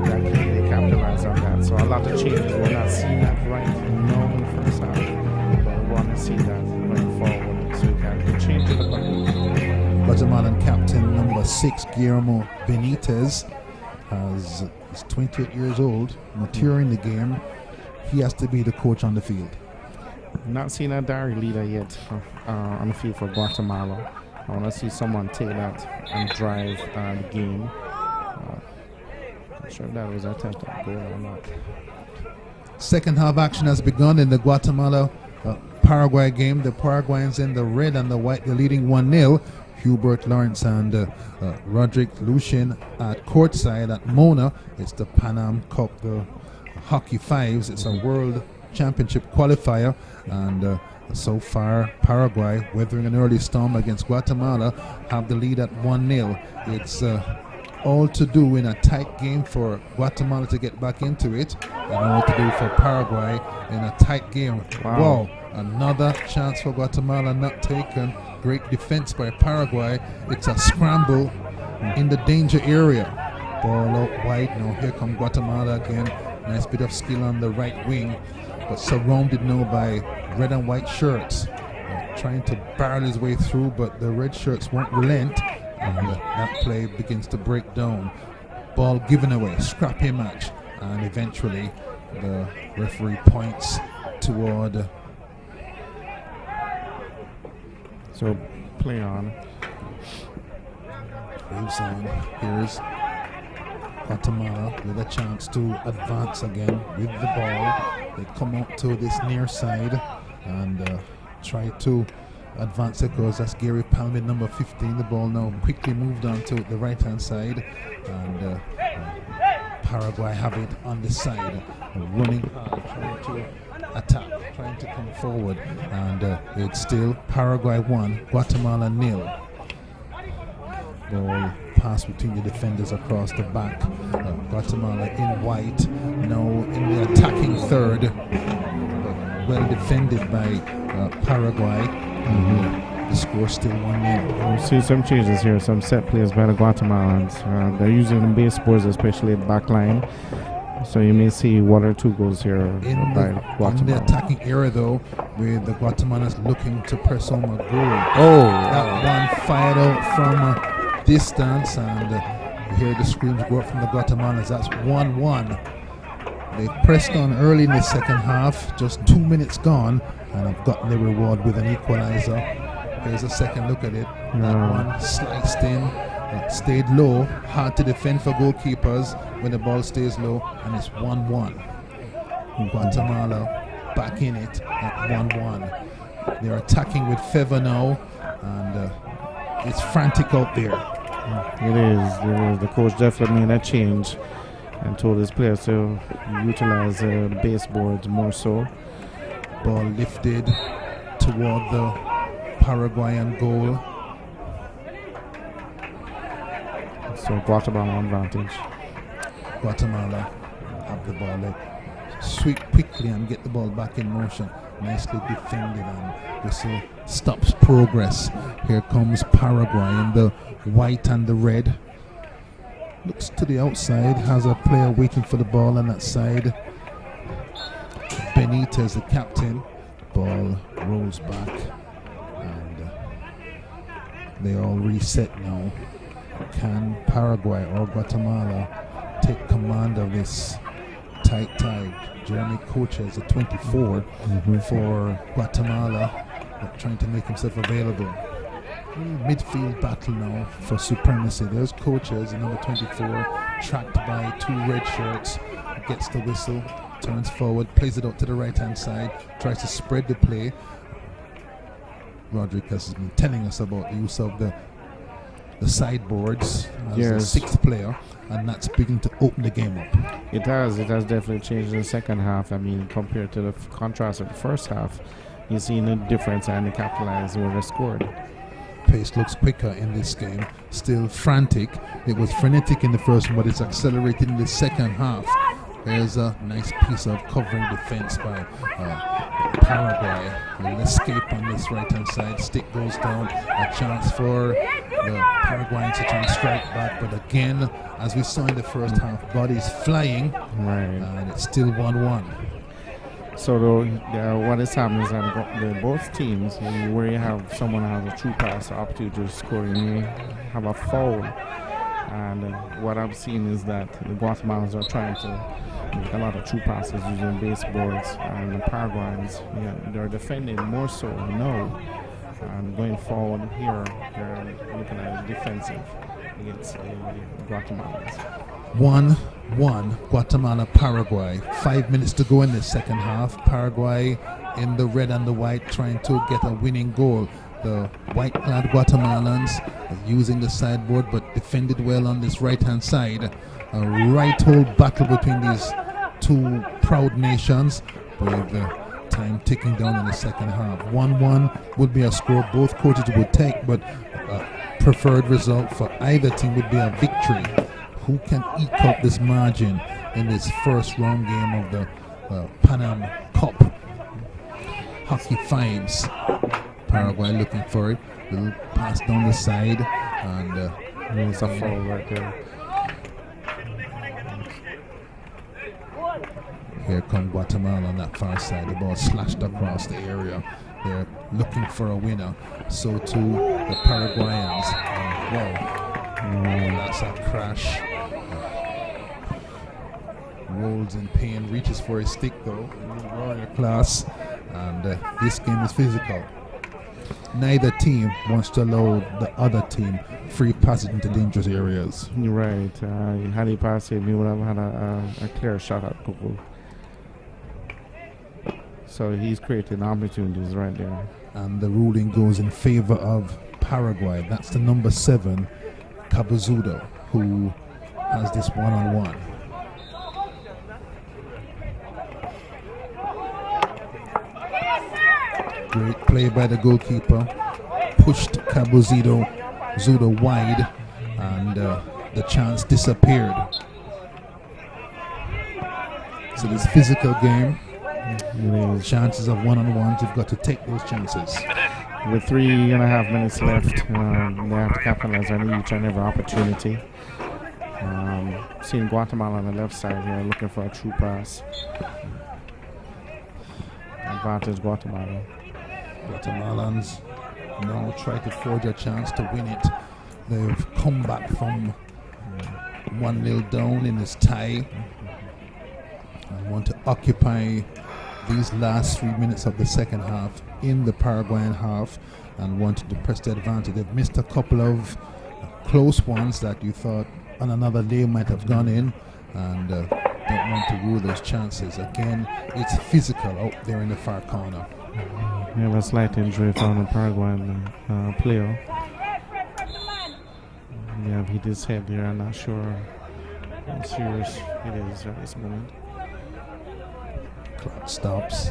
That they capitalized on that. So a lot of changes. We're not seeing that right now in the first half, but we want to see that going forward so we can change it. Guatemalan captain number 6, Guillermo Benitez, is 28 years old, mature in the game. He has to be the coach on the field. Not seen a diary leader yet on the field for Guatemala. I want to see someone take that and drive the game. Not sure if that was an attempt at goal or not. Second half action has begun in the Guatemala Paraguay game. The Paraguayans in the red and the white, they're leading 1-0. Hubert Lawrence and Roderick Lucien at courtside at Mona. It's the Pan Am Cup, the Hockey Fives. It's a World Championship qualifier, and so far Paraguay, weathering an early storm against Guatemala, have the lead at 1-0. It's all to do in a tight game for Guatemala to get back into it, and all to do for Paraguay in a tight game. Wow. Another chance for Guatemala not taken. Great defense by Paraguay. It's a scramble in the danger area. Ball out wide. Now here come Guatemala again. Nice bit of skill on the right wing, but surrounded now by red and white shirts. Trying to barrel his way through, but the red shirts won't relent. And that play begins to break down. Ball given away. Scrappy match. And eventually the referee points toward So play on. Waves on. Here's Guatemala with a chance to advance again with the ball. They come up to this near side and try to advance across. That's Gary Palmer, number 15. The ball now quickly moved on to the right hand side, and Paraguay have it on the side, running hard, trying to attack, trying to come forward, and it's still Paraguay 1, Guatemala 0. Ball pass between the defenders across the back. Guatemala in white, now in the attacking third. Well defended by Paraguay. The score still 1-0. We see some changes here, some set plays by the Guatemalans. They're using the baseboards, especially the back line. So you may see 1 or 2 goals here by Guatemala. In the attacking area, though, with the Guatemalans looking to press home a goal. That one fired out from distance, and you hear the screams go up from the Guatemalans. That's 1-1. They pressed on early in the second half, just 2 minutes gone, and have gotten the reward with an equalizer. Here's a second look at it. That one sliced in, stayed low, hard to defend for goalkeepers when the ball stays low, and it's 1-1. Guatemala back in it at 1-1. They're attacking with feather now, and it's frantic out there. It is. The coach definitely made a change and told his players to utilize the baseboards more so. Ball lifted toward the Paraguayan goal. So Guatemala advantage. Guatemala have the ball. They sweep quickly and get the ball back in motion. Nicely defended, and whistle stops progress. Here comes Paraguay in the white and the red. Looks to the outside, has a player waiting for the ball on that side. Benitez, the captain. Ball rolls back, and they all reset now. Can Paraguay or Guatemala take command of this tight tie? Jeremy Coaches, a 24 for Guatemala, trying to make himself available. Midfield battle now for supremacy. There's Coaches, number 24, tracked by 2 red shirts. Gets the whistle, turns forward, plays it out to the right hand side, tries to spread the play. Rodriguez has been telling us about the use of the sideboards as the 6th player, and that's beginning to open the game up. It has definitely changed in the second half. I mean, compared to the contrast of the first half, you've seen a difference, and they capitalized where they scored. Pace looks quicker in this game, still frantic. It was frenetic in the first one, but it's accelerated in the second half. There's a nice piece of covering defense by Paraguay. An escape on this right hand side, stick goes down, a chance for the Paraguayans to try and strike back, but again, as we saw in the first half, bodies flying, and it's still 1-1. So what is happening is that both teams, where you have someone who has a true pass opportunity to score, you may have a foul. And what I've seen is that the Guatemalans are trying to make a lot of true passes using baseboards, and the Paraguayans, they're defending more so now. And going forward here, they're looking at defensive against the Guatemalans. 1-1 Guatemala Paraguay. 5 minutes to go in the second half. Paraguay in the red and the white trying to get a winning goal. The white-clad Guatemalans using the sideboard, but defended well on this right-hand side. A right-hold battle between these 2 proud nations, with time ticking down in the second half. 1-1 would be a score both coaches would take, but preferred result for either team would be a victory. Who can eke out this margin in this first round game of the Pan Am Cup Hockey Finals? Paraguay looking for it. Little pass down the side, and there's a foul right there. Here come Guatemala on that far side. The ball slashed across the area. They're looking for a winner. So too the Paraguayans. That's a crash. Rolls in pain, reaches for his stick though. Warrior class, and this game is physical. neither team wants to allow the other team free passage into dangerous areas. You're right. Had he passed him, he would have had a clear shot at goal. So he's creating opportunities right there. And the ruling goes in favor of Paraguay. That's the number 7, Cabuzudo, who has this one-on-one. Great play by the goalkeeper. Pushed Cabuzudo wide, and the chance disappeared. So this physical game, chances of one-on-ones, you've got to take those chances. With 3.5 minutes left, they have to capitalize on each and every opportunity. Seeing Guatemala on the left side here, looking for a true pass. Advantage Guatemala. Guatemalans now try to forge a chance to win it. They've come back from 1-0 down in this tie and want to occupy these last 3 minutes of the second half in the Paraguayan half and wanted to press the advantage. They've missed a couple of close ones that you thought on another day might have gone in, and don't want to rule those chances. Again, it's physical out there in the far corner. We have a slight injury from the Paraguayan player. Yeah, he hit his head here. I'm not sure how serious it is at this moment. Clock stops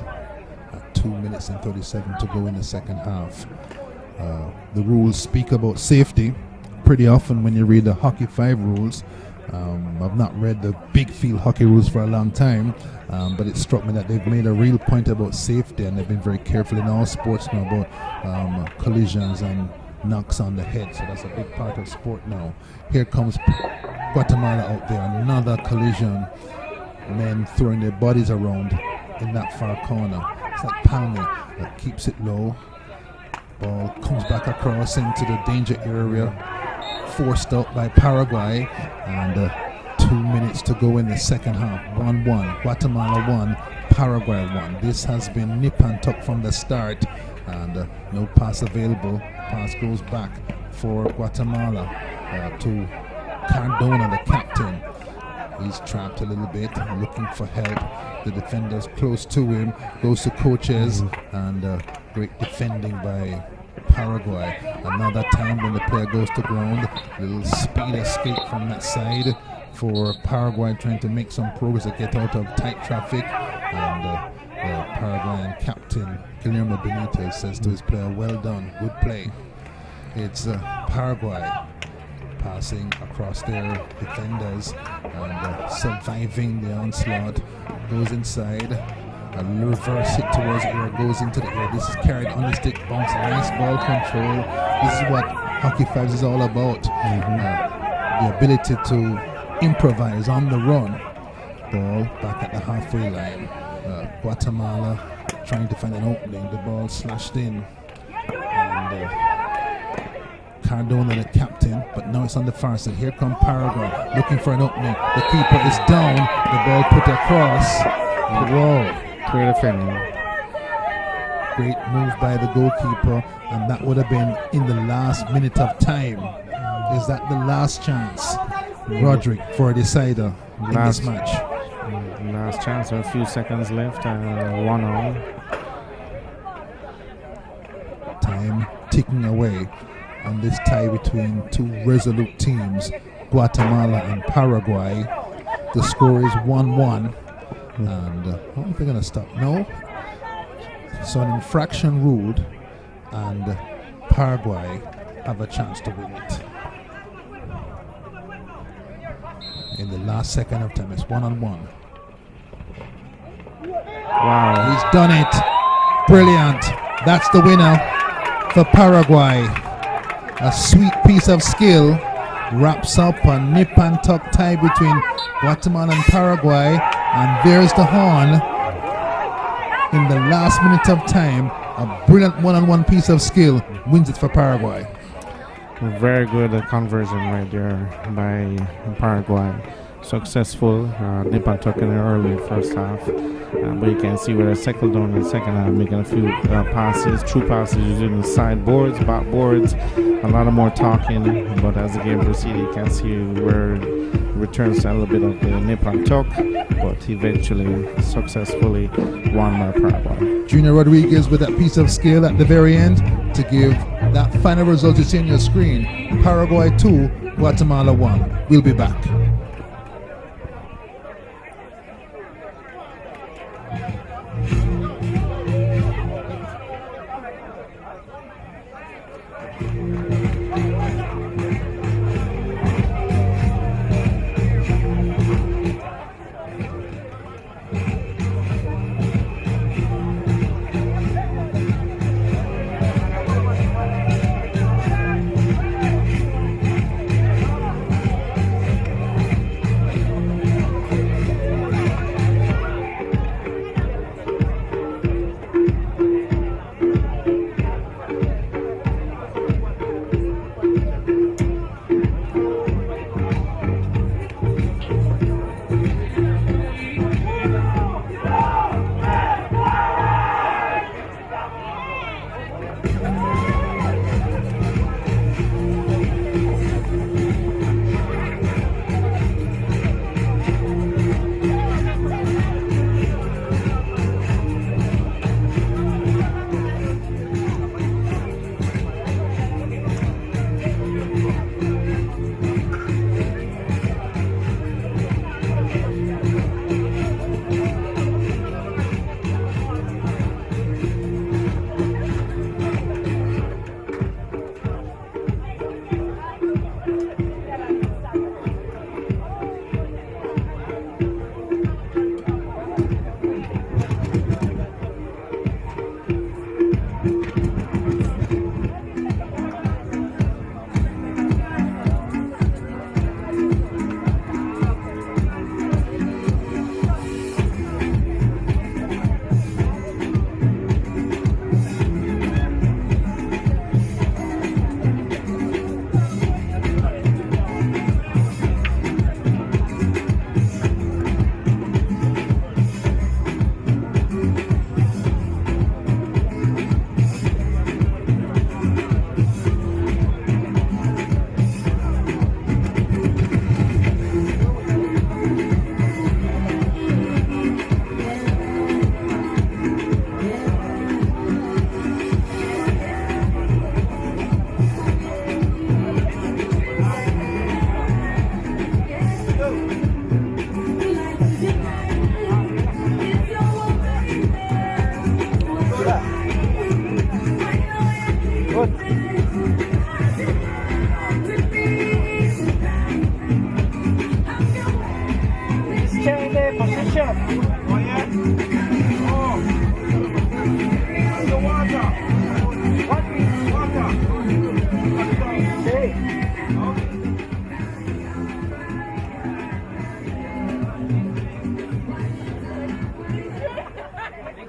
at 2 minutes and 37 to go in the second half. The rules speak about safety pretty often when you read the Hockey 5 rules. I've not read the big field hockey rules for a long time, but it struck me that they've made a real point about safety, and they've been very careful in all sports now about collisions and knocks on the head. So that's a big part of sport now. Here comes Guatemala out there, another collision. Men throwing their bodies around in that far corner. It's like Palme that keeps it low. Ball comes back across into the danger area, forced out by Paraguay, and 2 minutes to go in the second half. 1-1, Guatemala 1, Paraguay 1. This has been nip and tuck from the start, and no pass available. Pass goes back for Guatemala to Cardona, the captain. He's trapped a little bit, looking for help. The defender's close to him, goes to Coaches, and great defending by Paraguay. Another time when the player goes to ground, little speed escape from that side for Paraguay, trying to make some progress to get out of tight traffic. And the Paraguayan captain, Guillermo Benitez, says to his player, well done, good play. It's Paraguay passing across their defenders and surviving the onslaught. Goes inside, a reverse hit towards the air, goes into the air. This is carried on the stick, bounce, nice ball control. This is what Hockey 5 is all about. The ability to improvise on the run. Ball back at the halfway line. Guatemala trying to find an opening. The ball slashed in. And Cardona, the captain, but now it's on the far side. Here come Paraguay looking for an opening. The keeper is down. The ball put across. Whoa. Great defending. Great move by the goalkeeper, and that would have been in the last minute of time. Is that the last chance, Roderick, for a decider in this match? Last chance, a few seconds left, 1-0. Time ticking away on this tie between two resolute teams, Guatemala and Paraguay. The score is 1-1, and I don't think they're going to stop. No. So an infraction ruled, and Paraguay have a chance to win it. In the last second of time, it's 1-1. Wow. He's done it. Brilliant. That's the winner for Paraguay. A sweet piece of skill wraps up a nip and tuck tie between Guatemala and Paraguay, and there's the horn. In the last minute of time, a brilliant one-on-one piece of skill wins it for Paraguay. Very good conversion right there by Paraguay. successful. Nip and tuck in the early first half. But you can see where they settled down in the second half, making a few passes, true passes using the sideboards, backboards, a lot of more talking. But as the game proceeded, you can see where it returns to a little bit of the nip and tuck, but eventually successfully won by Paraguay. Junior Rodriguez with that piece of skill at the very end to give that final result you see on your screen. Paraguay 2, Guatemala 1. We'll be back.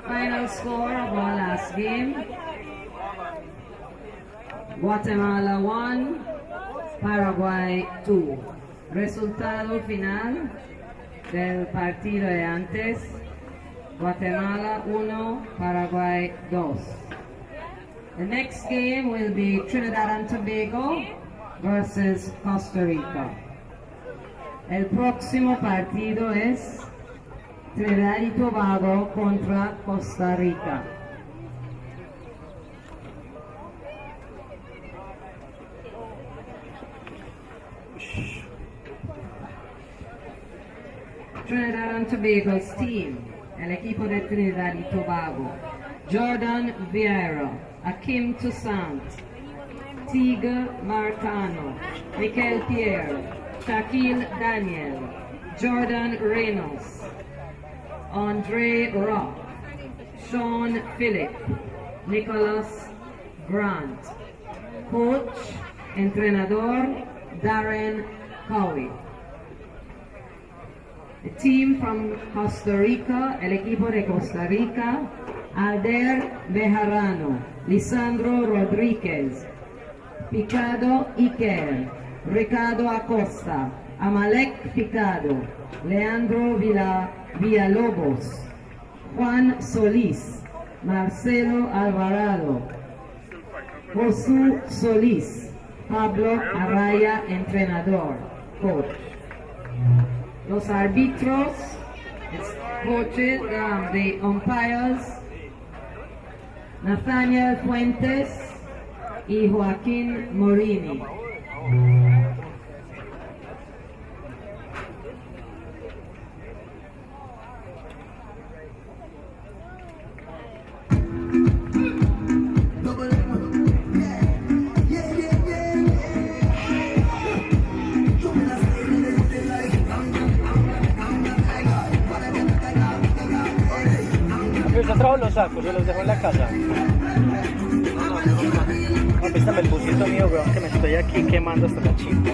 Final score of our last game. Guatemala 1, Paraguay 2. Resultado final del partido de antes. Guatemala 1, Paraguay 2. The next game will be Trinidad and Tobago versus Costa Rica. El próximo partido es Trinidad y Tobago contra Costa Rica. Trinidad and Tobago's team, el equipo de Trinidad y Tobago: Jordan Vieira, Akim Toussaint, Tigre Marcano, Michael Pierre, Shaquille Daniel, Jordan Reynolds, Andre Rock, Sean Phillip, Nicholas Grant. Coach, entrenador, Darren Cowie. The team from Costa Rica, el equipo de Costa Rica: Alder Bejarano, Lisandro Rodríguez, Picado Iker, Ricardo Acosta, Amalek Picado, Leandro Villalobos, Juan Solís, Marcelo Alvarado, Josu Solís, Pablo Araya, entrenador, coach. Los árbitros, coaches, the umpires, Nathaniel Fuentes y Joaquín Morini. Yo trajo los sacos, yo los dejo en la casa. Préstame el busito mío, weón, que me estoy aquí quemando hasta la chimpa.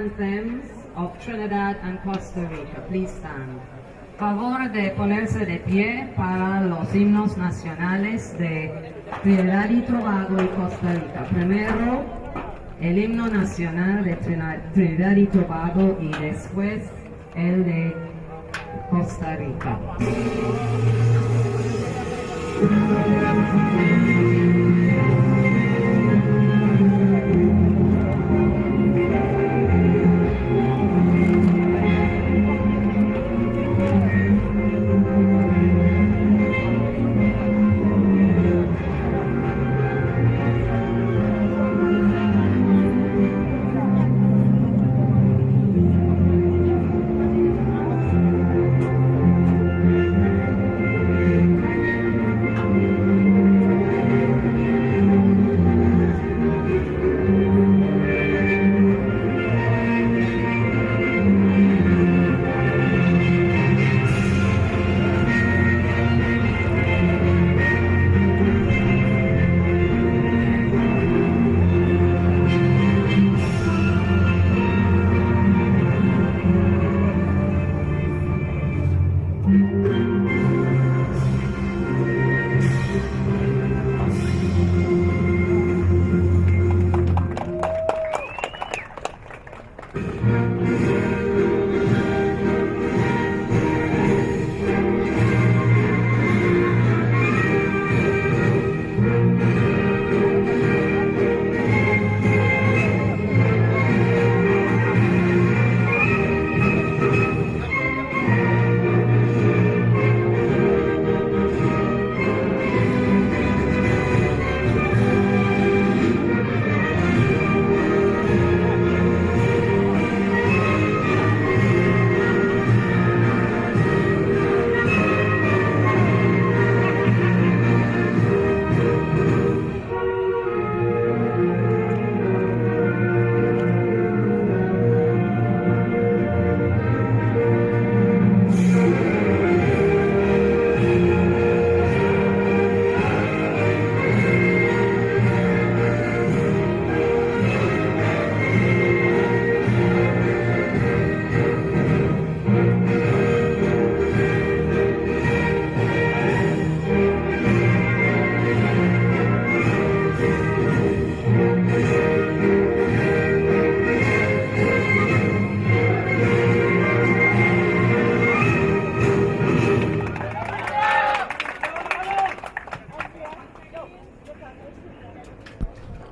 anthems of Trinidad and Costa Rica. Please stand. Favor de ponerse de pie para los himnos nacionales de Trinidad y Tobago y Costa Rica. Primero, el himno nacional de Trinidad y Tobago y después el de Costa Rica.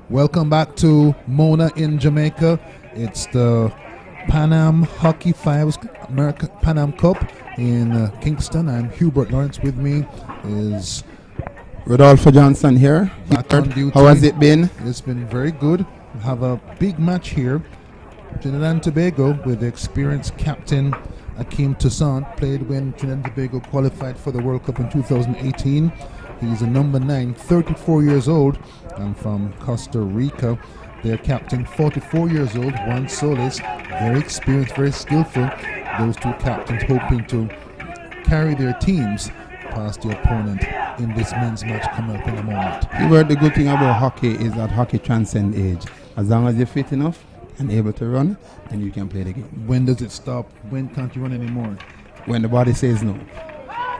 Welcome back to Mona in Jamaica. It's the Pan Am Hockey Fives Pan Am Cup in Kingston. I'm Hubert Lawrence. With me is Rodolfo Johnson here. Back on duty. How has it been? It's been very good. We have a big match here. Trinidad and Tobago with the experienced captain Akeem Toussaint played when Trinidad and Tobago qualified for the World Cup in 2018. He's a number 9, 34 years old, and from Costa Rica. Their captain, 44 years old, Juan Solis, very experienced, very skillful. Those two captains hoping to carry their teams past the opponent in this men's match coming up in a moment. The good thing about hockey is that hockey transcends age. As long as you're fit enough and able to run, then you can play the game. When does it stop? When can't you run anymore? When the body says no.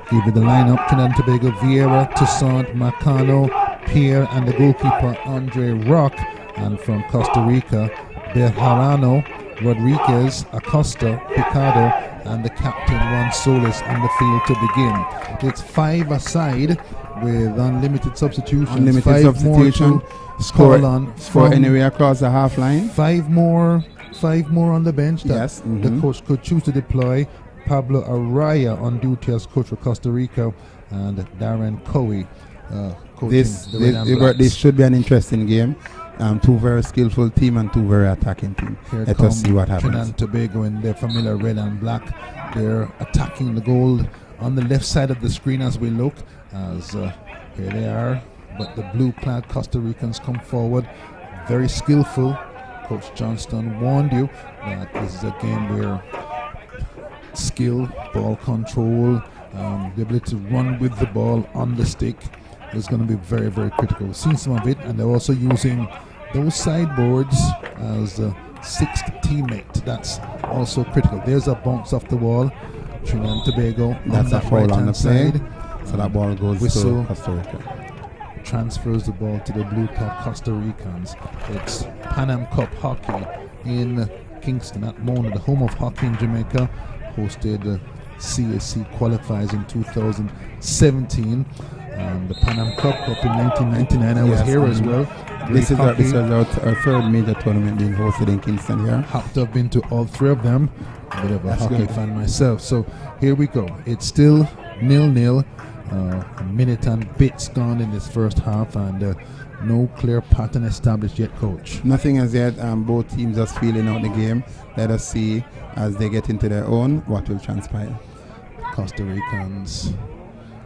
Give you the lineup: Trinidad and Tobago, Vieira, Toussaint, Macano, Pierre, and the goalkeeper Andre Rock. And from Costa Rica, Bejarano, Rodriguez, Acosta, Picado, and the captain Juan Solis on the field to begin. It's 5 aside with unlimited substitutions. Unlimited 5 substitution. more to score on. Score anywhere across the half line. 5 more on the bench that yes, the coach could choose to deploy. Pablo Araya on duty as coach for Costa Rica, and Darren Cowie coaching the Red and Blacks. This should be an interesting game. Two very skillful team and two very attacking team. Let us see what happens. Trinidad and Tobago in their familiar red and black. They're attacking the goal on the left side of the screen as we look. As here they are, but the blue-clad Costa Ricans come forward, very skillful. Coach Johnston warned you that this is a game where skill, ball control, the ability to run with the ball on the stick is going to be very, very critical. We've seen some of it, and they're also using those sideboards as sixth teammate. That's also critical. There's a bounce off the wall. Trinidad and Tobago. That's a foul on the play. So that ball goes whistle. to Costa Rica. Transfers the ball to the blue cap Costa Ricans. It's Pan Am Cup hockey in Kingston at Mona, the home of hockey in Jamaica. Hosted CSC qualifiers in 2017. The Pan Am Cup up in 1999. I was here as well. This is our third major tournament being hosted in Kingston here. Have to have been to all three of them. A bit of a hockey fan myself. So here we go. It's still 0-0. A minute and bits gone in this first half, and no clear pattern established yet, Coach. Nothing as yet. Both teams just feeling out the game. Let us see as they get into their own what will transpire. Costa Ricans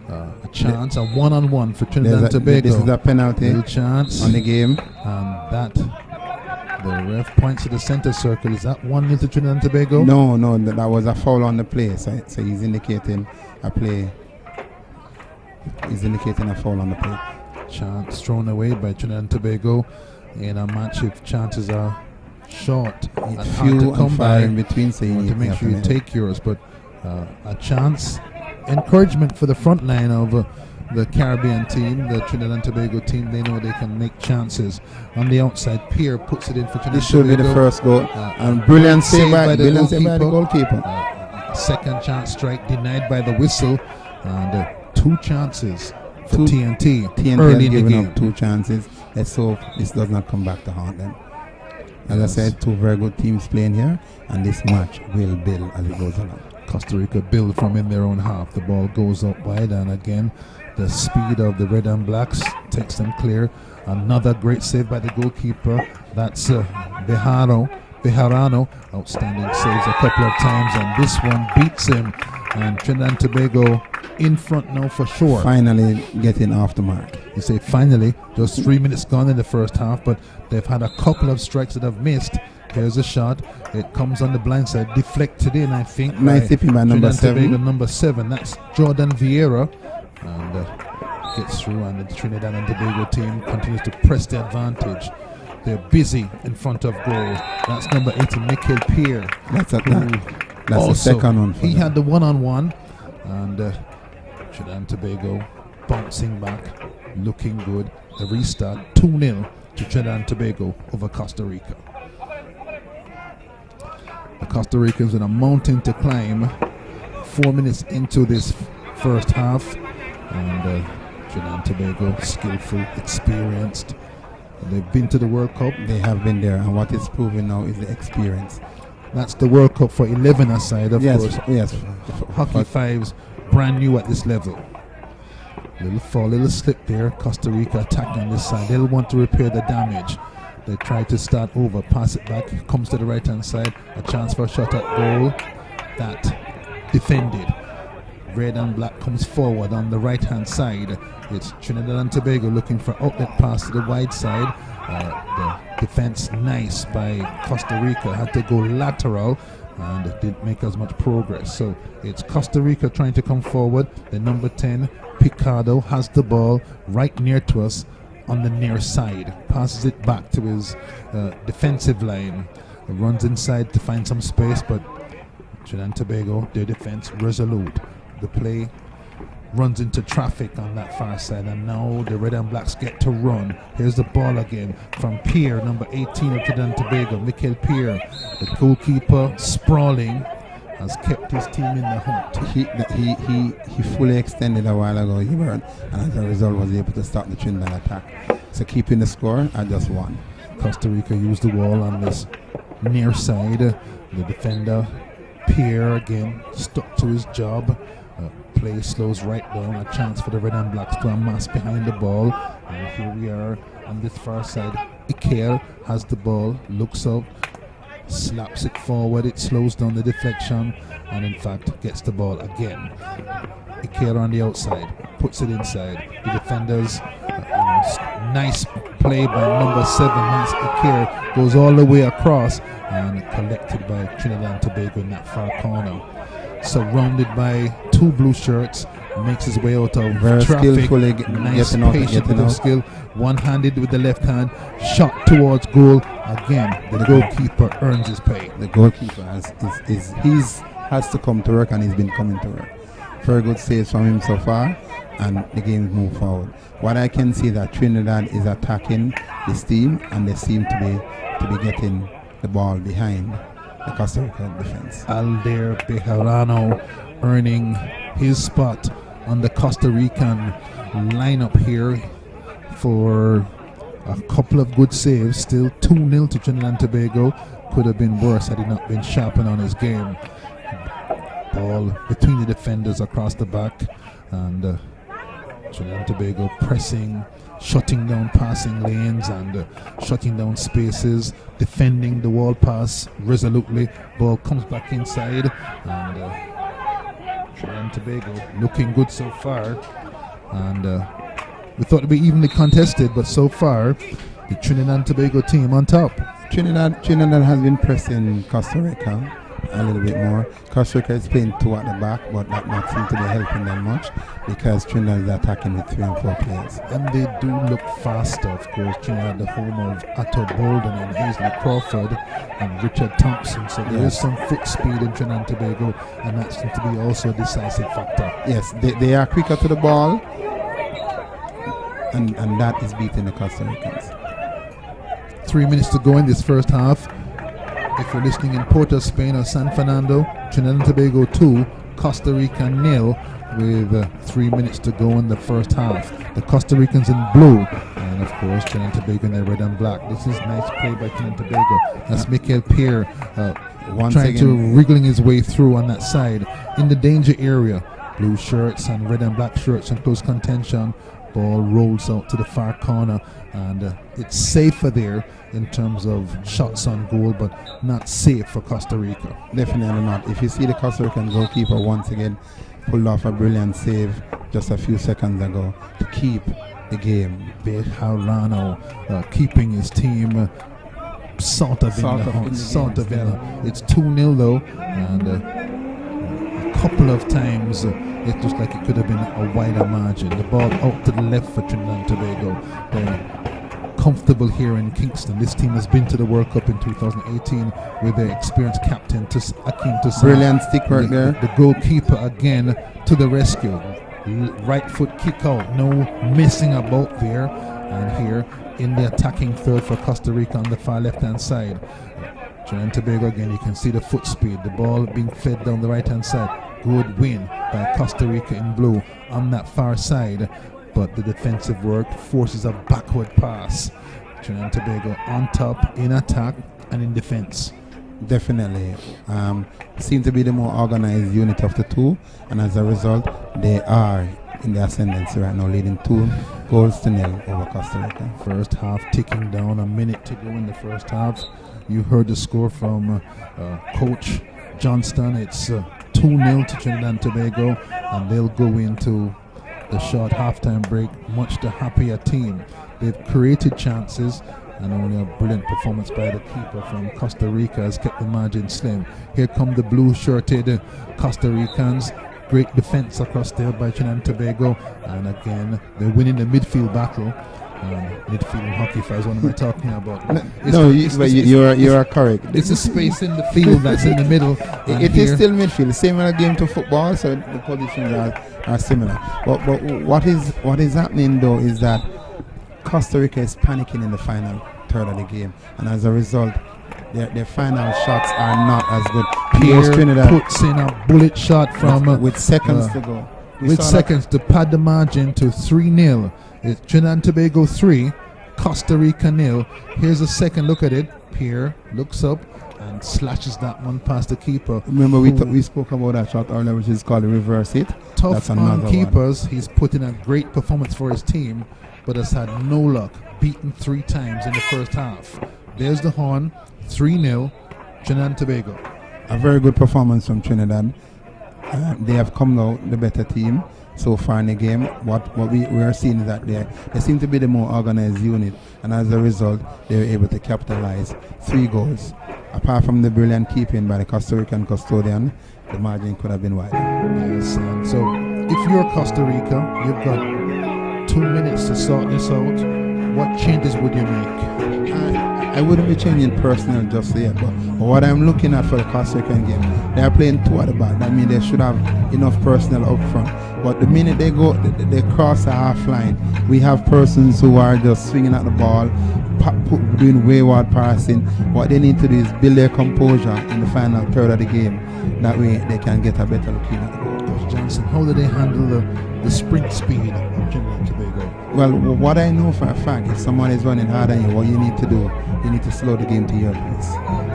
a chance, a one-on-one for Trinidad and Tobago. This is a penalty Little chance on the game. And that the ref points to the center circle. Is that 1-0 to Trinidad and Tobago? No, that was a foul on the play. So he's indicating a play. He's indicating a foul on the play. Chance thrown away by Trinidad and Tobago in a match if chances are short and hard to come by in between, so you want to make sure you take yours. But a chance, encouragement for the front line of the Caribbean team, the Trinidad and Tobago team. They know they can make chances. On the outside, Pierre puts it in for Trinidad This should be the first goal. And brilliant save by the goalkeeper. Second chance strike denied by the whistle. And two chances for TNT early in the game. Up 2 chances. Let's hope this does not come back to haunt them. As I said, 2 very good teams playing here, and this match will build as it goes along. Costa Rica build from in their own half. The ball goes up wide, and again, the speed of the Red and Blacks takes them clear. Another great save by the goalkeeper. That's Bejarano. Outstanding saves a couple of times, and this one beats him. And Trinidad and Tobago in front now for sure. Finally getting off the mark. You say finally, just 3 minutes gone in the first half, but they've had a couple of strikes that have missed. Here's a shot. It comes on the blind side, deflected in, I think. Nice tipping by number 7. Number 7. That's Jordan Vieira. And gets through, and the Trinidad and Tobago team continues to press the advantage. They're busy in front of goal. That's number 18, Michael Pierre. That's the second one. He had the one-on-one, and Trinidad and Tobago bouncing back, looking good. The restart, 2-0 to Trinidad and Tobago over Costa Rica. The Costa Ricans in a mountain to climb. 4 minutes into this first half, and Trinidad and Tobago, skillful, experienced. They've been to the World Cup. They have been there, and what is proven now is the experience. That's the World Cup for 11 aside, of course. Yes. Hockey Fives, brand new at this level. Little fall, little slip there. Costa Rica attacking on this side. They'll want to repair the damage. They try to start over, pass it back, comes to the right-hand side. A chance for a shot at goal. That defended. Red and Black comes forward on the right-hand side. It's Trinidad and Tobago looking for outlet pass to the wide side. The defense nice by Costa Rica. Had to go lateral and didn't make as much progress. So it's Costa Rica trying to come forward. The number 10, Picardo, has the ball right near to us on the near side. Passes it back to his defensive line. Runs inside to find some space, but Trinidad and Tobago, their defense resolute. The play runs into traffic on that far side, and now the Red and Blacks get to run. Here's the ball again from Pierre, number 18 of Trinidad and Tobago, Michael Pierre. The goalkeeper, sprawling, has kept his team in the hunt. He fully extended a while ago, and as a result was able to stop the Trinidad attack. So keeping the score at just 1. Costa Rica used the wall on this near side. The defender, Pierre, again, stuck to his job. Play slows right down. A chance for the Red and Blacks to amass behind the ball. And here we are on this far side. Iker has the ball, looks up, slaps it forward. It slows down the deflection, and in fact gets the ball again. Iker on the outside, puts it inside. The defenders, nice play by number 7. That's Iker, goes all the way across and collected by Trinidad and Tobago in that far corner. Surrounded by 2 blue shirts makes his way out of Very traffic. skillfully Nice getting out, patient getting bit of out. skill. One-handed with the left hand, shot towards goal. Again, the goalkeeper earns his pay. The goalkeeper has to come to work, and he's been coming to work. Very good saves from him so far, and the game moved forward. What I can see that Trinidad is attacking this team, and they seem to be getting the ball behind the Costa Rica defense. Alder Bejarano earning his spot on the Costa Rican lineup here for a couple of good saves. Still 2-0 to Trinidad and Tobago. Could have been worse had he not been sharpened on his game. Ball between the defenders across the back, and Trinidad and Tobago pressing, shutting down passing lanes and shutting down spaces, defending the wall pass resolutely. Ball comes back inside, and Trinidad and Tobago looking good so far. And we thought it'd be evenly contested, but so far the Trinidad and Tobago team on top. Trinidad has been pressing Costa Rica a little bit more. Costa Rica is playing 2 at the back, but that not seem to be helping them much because Trinidad is attacking with 3 and 4 players. And they do look faster, of course. Trinidad, the home of Atto Bolden and Hazley Crawford and Richard Thompson. So there is some foot speed in Trinidad and Tobago, and that seems to be also a decisive factor. Yes, they are quicker to the ball, and that is beating the Costa Ricans. 3 minutes to go in this first half. If you're listening in Port of Spain or San Fernando, Trinidad and Tobago 2, Costa Rica 0, with 3 minutes to go in the first half. The Costa Ricans in blue, and of course Trinidad and Tobago in their red and black. This is nice play by Trinidad and Tobago. That's Mikel Pierre trying to wriggling his way through on that side in the danger area. Blue shirts and red and black shirts in close contention. Ball rolls out to the far corner, and it's safer there in terms of shots on goal, but not safe for Costa Rica. Definitely not. If you see the Costa Rican goalkeeper once again pulled off a brilliant save just a few seconds ago to keep the game. Bejarano keeping his team sort of in the hunt. It's 2-0 though, and a couple of times it looks like it could have been a wider margin. The ball out to the left for Trinidad and Tobago. They're comfortable here in Kingston. This team has been to the World Cup in 2018 with their experienced captain Akim Toussaint. Brilliant stick work there. The goalkeeper again to the rescue. Right foot kick out, no messing about there. And here in the attacking third for Costa Rica on the far left hand side. Trinidad and Tobago again, you can see the foot speed, the ball being fed down the right hand side. Good win by Costa Rica in blue on that far side, but the defensive work forces a backward pass. Trinidad and Tobago on top in attack and in defense. Definitely seem to be the more organized unit of the two, and as a result they are in the ascendancy right now, leading 2-0 over Costa Rica. First half ticking down, a minute to go in the first half. You heard the score from Coach Johnston. It's 2-0 to Trinidad and Tobago, and they'll go into the short halftime break much the happier team. They've created chances, and only a brilliant performance by the keeper from Costa Rica has kept the margin slim. Here come the blue-shirted Costa Ricans. Great defense across there by Trinidad and Tobago, and again they're winning the midfield battle. Midfield in hockey, if I was what am I talking about? You are correct. It's a space in the field that's in the middle. It is still midfield, similar game to football, so the positions are similar. But what is happening though is that Costa Rica is panicking in the final third of the game, and as a result, their final shots are not as good. Pierre puts in a bullet shot from with seconds to go. With seconds to pad the margin to 3-0. It's Trinidad and Tobago 3, Costa Rica 0. Here's a second look at it. Pierre looks up and slashes that one past the keeper. Remember we spoke about that shot earlier, which is called the reverse hit. Tough That's on keepers. He's put in a great performance for his team, but has had no luck. Beaten 3 times in the first half. There's the horn. 3-0, Trinidad and Tobago. A very good performance from Trinidad. They have come out the better team so far in the game. What we are seeing is that they seem to be the more organized unit, and as a result they were able to capitalize 3 goals. Apart from the brilliant keeping by the Costa Rican custodian, the margin could have been wider. Yes, so if you're Costa Rica, you've got 2 minutes to sort this out. What changes would you make? I wouldn't be changing personnel just yet, but what I'm looking at for the Costa Rican game, they are playing two at the back. That means they should have enough personnel up front. But the minute they go, they cross the half line, we have persons who are just swinging at the ball, doing wayward passing. What they need to do is build their composure in the final third of the game. That way they can get a better look at the goal. Coach Johnson, how do they handle the sprint speed of Trinidad and Tobago? Well, what I know for a fact, if someone is running harder than you, what you need to do, you need to slow the game to your pace.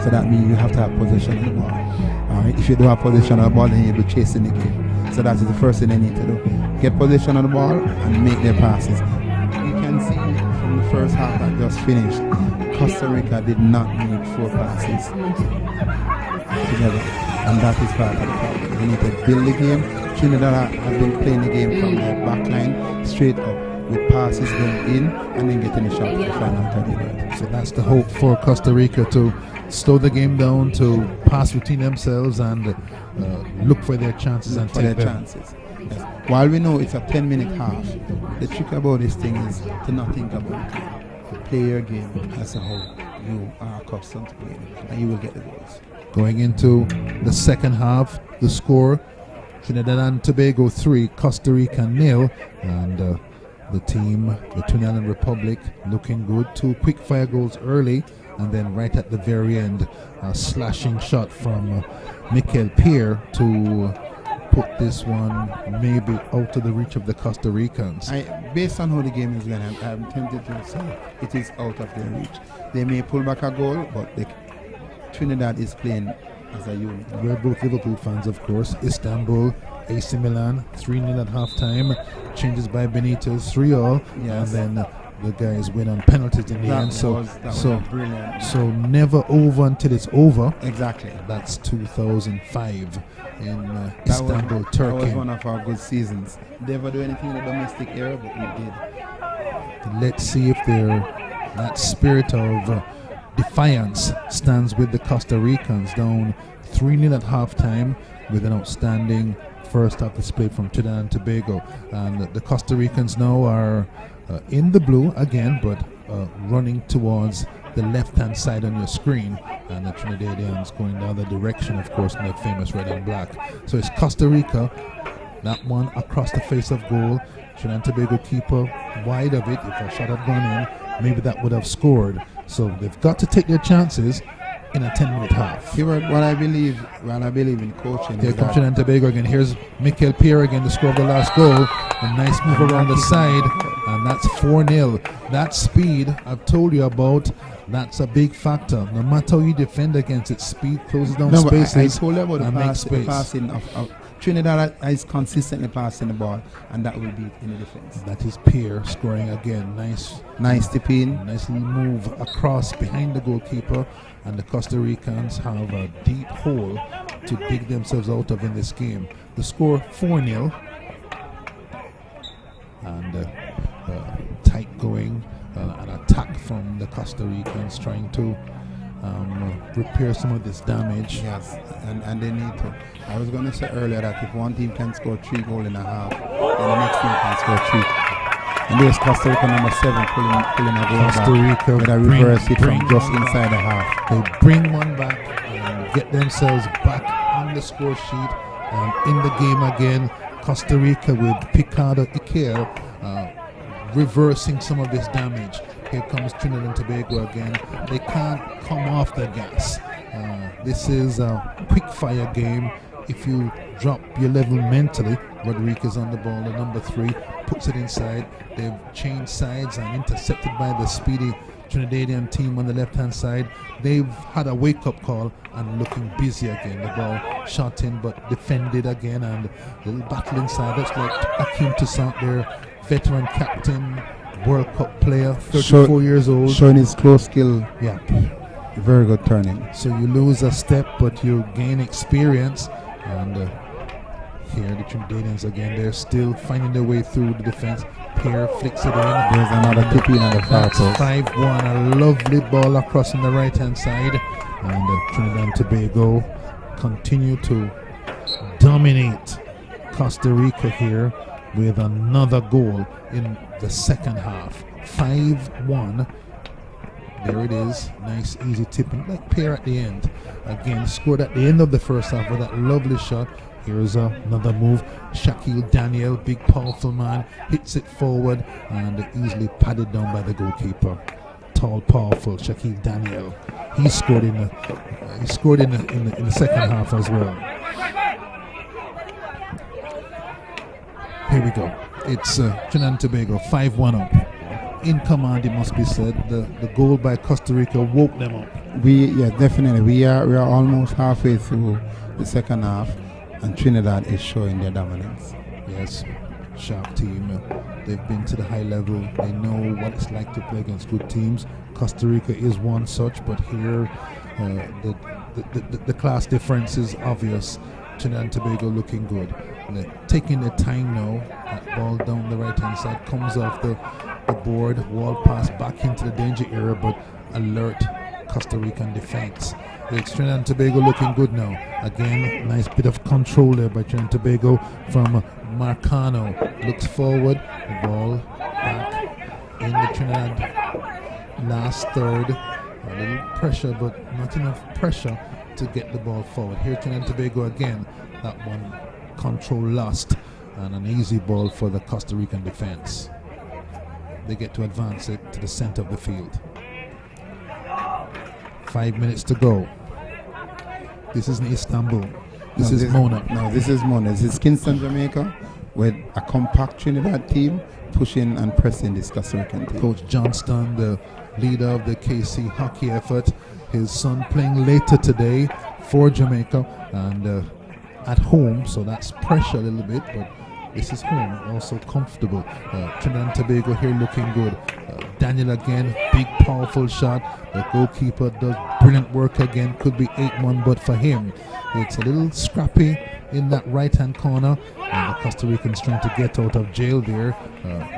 So that means you have to have possession of the ball. Alright, if you don't have possession of the ball, then you'll be chasing the game. So that is the first thing they need to do. Get possession of the ball and make their passes. You can see from the first half that just finished, Costa Rica did not make 4 passes together. And that is part of the problem. They need to build the game. Trinidad have been playing the game from their back line straight up, with passes going in and then getting a shot to the final 30 yards. So that's the hope for Costa Rica, to slow the game down, to pass between themselves and look for their chances and take them. Yes. While we know it's a 10-minute half, the trick about this thing is to not think about it. To play your game as a whole. You are accustomed to playing it, and you will get the goals. Going into the second half, the score, Trinidad and Tobago 3, Costa Rica 0, and the team, the Trinidad Republic, looking good. 2 quick fire goals early, and then right at the very end, a slashing shot from Mikel Pierre to put this one maybe out of the reach of the Costa Ricans. Based on how the game is going, I'm tempted to say it is out of their reach. They may pull back a goal, but Trinidad is playing as a unit. We're both Liverpool fans, of course. Istanbul, AC Milan, 3-0 at half-time. Changes by Benitez, 3-all. Yes. And then the guys win on penalties in the end. So brilliant. So never over until it's over. Exactly. That's 2005 in Istanbul, Turkey. That was one of our good seasons. They never do anything in the domestic era, but we did. Let's see if that spirit of defiance stands with the Costa Ricans, down 3-0 at halftime with an outstanding first half display from Trinidad and Tobago. And the Costa Ricans now are in the blue again, but running towards the left-hand side on your screen, and the Trinidadians going the other direction, of course, in the famous red and black. So it's Costa Rica, that one across the face of goal. Trinidad and Tobago keeper wide of it. If a shot had gone in, maybe that would have scored. So they've got to take their chances in a 10-minute half. What I believe in coaching. Here comes Trinidad and Tobago again. Here's Mikel Pierre again to score the last goal. A nice move around the side, and that's 4-0. That speed I've told you about, that's a big factor. No matter how you defend against it, speed closes down spaces. I told you about and makes space. the passing of Trinidad is consistently passing the ball, and that will beat in the defense. That is Pierre scoring again. Nice tip in. Nice little move across behind the goalkeeper, and the Costa Ricans have a deep hole to dig themselves out of in this game. The score 4-0, and tight going, an attack from the Costa Ricans trying to repair some of this damage. Yes, and they need to. I was going to say earlier that if one team can score 3 goals in a half, then the next team can score 3. And there's Costa Rica number 7 pulling a goal Costa Rica with a reverse hit from just inside the half. They bring one back and get themselves back on the score sheet and in the game again. Costa Rica with Picardo Iker reversing some of this damage. Here comes Trinidad and Tobago again. They can't come off the gas. This is a quick fire game. If you drop your level mentally, Rodriguez on the ball, the number 3, puts it inside. They've changed sides and intercepted by the speedy Trinidadian team on the left-hand side. They've had a wake-up call and looking busy again. The ball shot in but defended again, and a little battle inside. That's like Hakeem Toussaint, their veteran captain, World Cup player, 34 years old. Showing his close skill. Yeah. Very good turning. So you lose a step, but you gain experience. And here the Trinidadians again, they're still finding their way through the defense. Pierre flicks it in. There's another tip in on the far post. 5-1, a lovely ball across on the right-hand side. And Trinidad and Tobago continue to dominate Costa Rica here with another goal in the second half. 5-1. There it is. Nice, easy tipping. Like pair at the end. Again, scored at the end of the first half with that lovely shot. Here's another move. Shaquille Daniel, big powerful man, hits it forward and easily padded down by the goalkeeper. Tall, powerful Shaquille Daniel. He scored in the second half as well. Here we go. It's Trinidad and Tobago 5-1 up. In command, it must be said. The goal by Costa Rica woke them up. Definitely. We are almost halfway through the second half, and Trinidad is showing their dominance. Yes, sharp team. They've been to the high level. They know what it's like to play against good teams. Costa Rica is one such, but here the class difference is obvious. Trinidad and Tobago looking good. Taking their time now. That ball down the right hand side comes off the board. Wall pass back into the danger area, but alert Costa Rican defense. It's Trinidad and Tobago looking good now. Again, nice bit of control there by Trinidad and Tobago from Marcano. Looks forward. The ball back in the Trinidad last third. A little pressure, but not enough pressure to get the ball forward. Here Trinidad and Tobago again. That one control lost, and an easy ball for the Costa Rican defense. They get to advance it to the center of the field. 5 minutes to go. This isn't Istanbul. This is Mona. No, this is Mona. This is Kingston, Jamaica, with a compact Trinidad team pushing and pressing this Costa Rican team. Coach Johnston, the leader of the KC hockey effort, his son playing later today for Jamaica and at home, so that's pressure a little bit, but this is home, also comfortable. Trinidad and Tobago here looking good. Daniel again, big powerful shot. The goalkeeper does brilliant work again. Could be 8-1, but for him, it's a little scrappy in that right-hand corner. And the Costa Ricans trying to get out of jail there.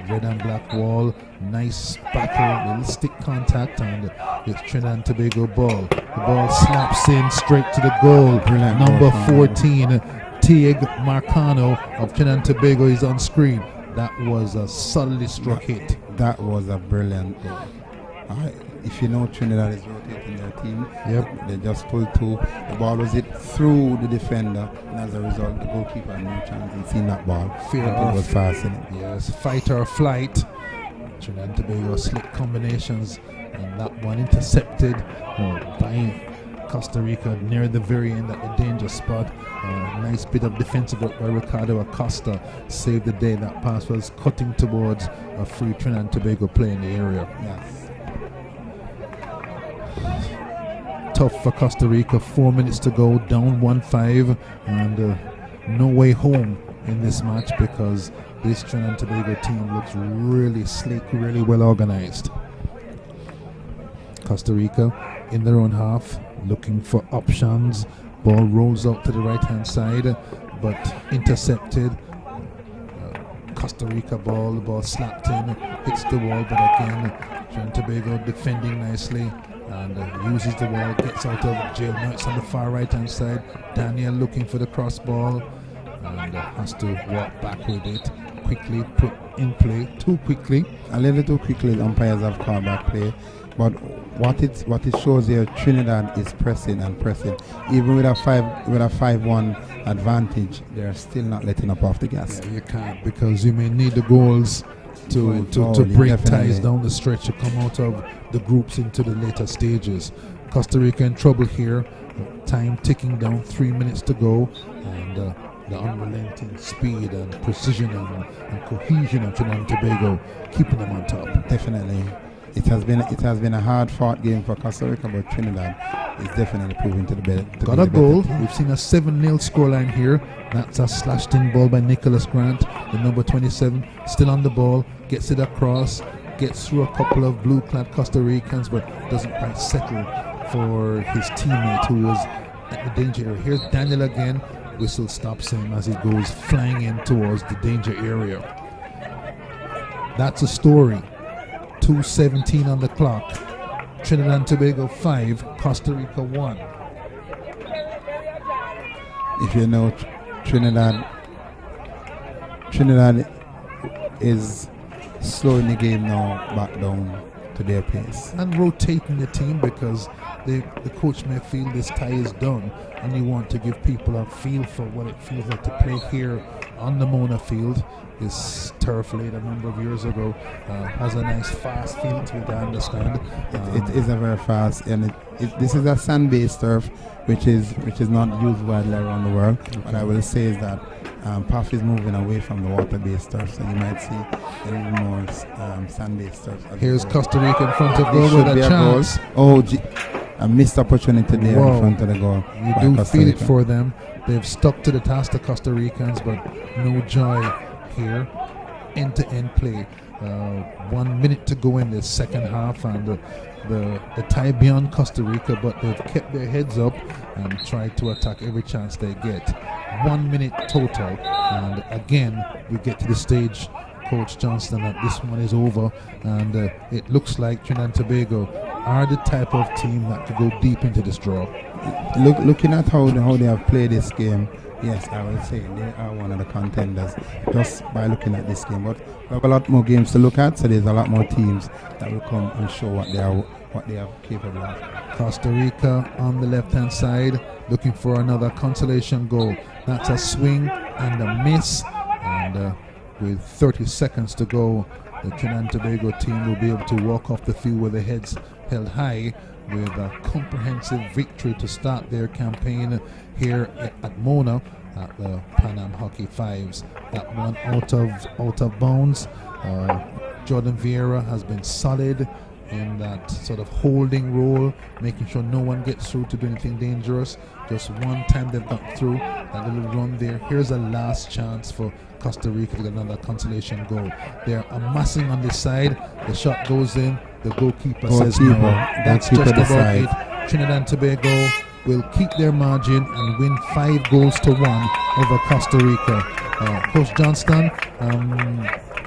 Red and black wall, nice battle, little stick contact, and it's Trinidad and Tobago ball. The ball slaps in straight to the goal. Brilliant Number ball, 14, Tig Marcano of Trinidad and Tobago is on screen. That was a solidly struck hit. That was a brilliant goal. If you know Trinidad is rotating their team, they just pulled two. The ball was hit through the defender, and as a result, the goalkeeper had no chance in seeing that ball. Fear it was fast in it. Yes, fight or flight. Trinidad and Tobago slick combinations, and that one intercepted by Costa Rica near the very end at the danger spot. Nice bit of defensive work by Ricardo Acosta. Saved the day. That pass was cutting towards a free Trinidad and Tobago play in the area. Yes. Tough for Costa Rica. 4 minutes to go, down 1-5, and no way home in this match because this Trinidad and Tobago team looks really slick, really well organized. Costa Rica in their own half, looking for options. Ball rolls out to the right hand side, but intercepted. Costa Rica ball, the ball slapped in, hits the wall, but again, Trinidad and Tobago defending nicely and uses the wall, gets out of jail. Now it's on the far right hand side. Daniel looking for the cross ball and has to walk back with it. Quickly put in play, too quickly. A little too quickly, the umpires have called back play. But what it shows here, Trinidad is pressing and pressing. Even with a 5-1 advantage, they're still not letting up off the gas. Yeah, you can't, because you may need the goals to break ties down the stretch, to come out of the groups into the later stages. Costa Rica in trouble here. Time ticking down, 3 minutes to go, and the unrelenting speed and precision and cohesion of Trinidad and Tobago keeping them on top. Definitely. It has been a hard-fought game for Costa Rica, but Trinidad is definitely proving to the better. Got a goal. We've seen a 7-0 scoreline here. That's a slashed-in ball by Nicholas Grant, the number 27, still on the ball, gets it across, gets through a couple of blue-clad Costa Ricans, but doesn't quite settle for his teammate who was at the danger area. Here's Daniel again. Whistle stops him as he goes flying in towards the danger area. That's a story. 2:17 on the clock. Trinidad and Tobago 5, Costa Rica 1. If you know Trinidad Trinidad is slowing the game now back down to their pace. And rotating the team because the coach may feel this tie is done and you want to give people a feel for what it feels like to play here on the Mona field. This turf laid a number of years ago has a nice fast feel to it, I understand. It is a very fast, and this is a sand-based turf which is not used widely around the world. What I will say is that PAF is moving away from the water-based turf, so you might see a little more sand-based turf. Here's Costa Rica in front of goal with a chance. A missed opportunity there in front of the goal. You do feel it for them. They've stuck to the task, the Costa Ricans, but no joy here. End-to-end play. 1 minute to go in the second half, and the tie beyond Costa Rica, but they've kept their heads up and tried to attack every chance they get. 1 minute total, and again we get to the stage, Coach Johnston, that this one is over, and it looks like Trinidad and Tobago are the type of team that could go deep into this draw. Looking at how they have played this game, yes, I will say they are one of the contenders just by looking at this game. But we have a lot more games to look at, so there's a lot more teams that will come and show what they are capable of. Costa Rica on the left-hand side, looking for another consolation goal. That's a swing and a miss, and with 30 seconds to go, the Trinidad and Tobago team will be able to walk off the field with their heads held high with a comprehensive victory to start their campaign here at Mona at the Pan Am Hockey Fives. That one out of bounds. Jordan Vieira has been solid in that sort of holding role, making sure no one gets through to do anything dangerous. Just one time they've got through, that little run there. Here's a last chance for Costa Rica to get another consolation goal. They're amassing on this side. The shot goes in. The goalkeeper says no. That's just about it. Trinidad and Tobago will keep their margin and win 5 goals to 1 over Costa Rica. Coach Johnston,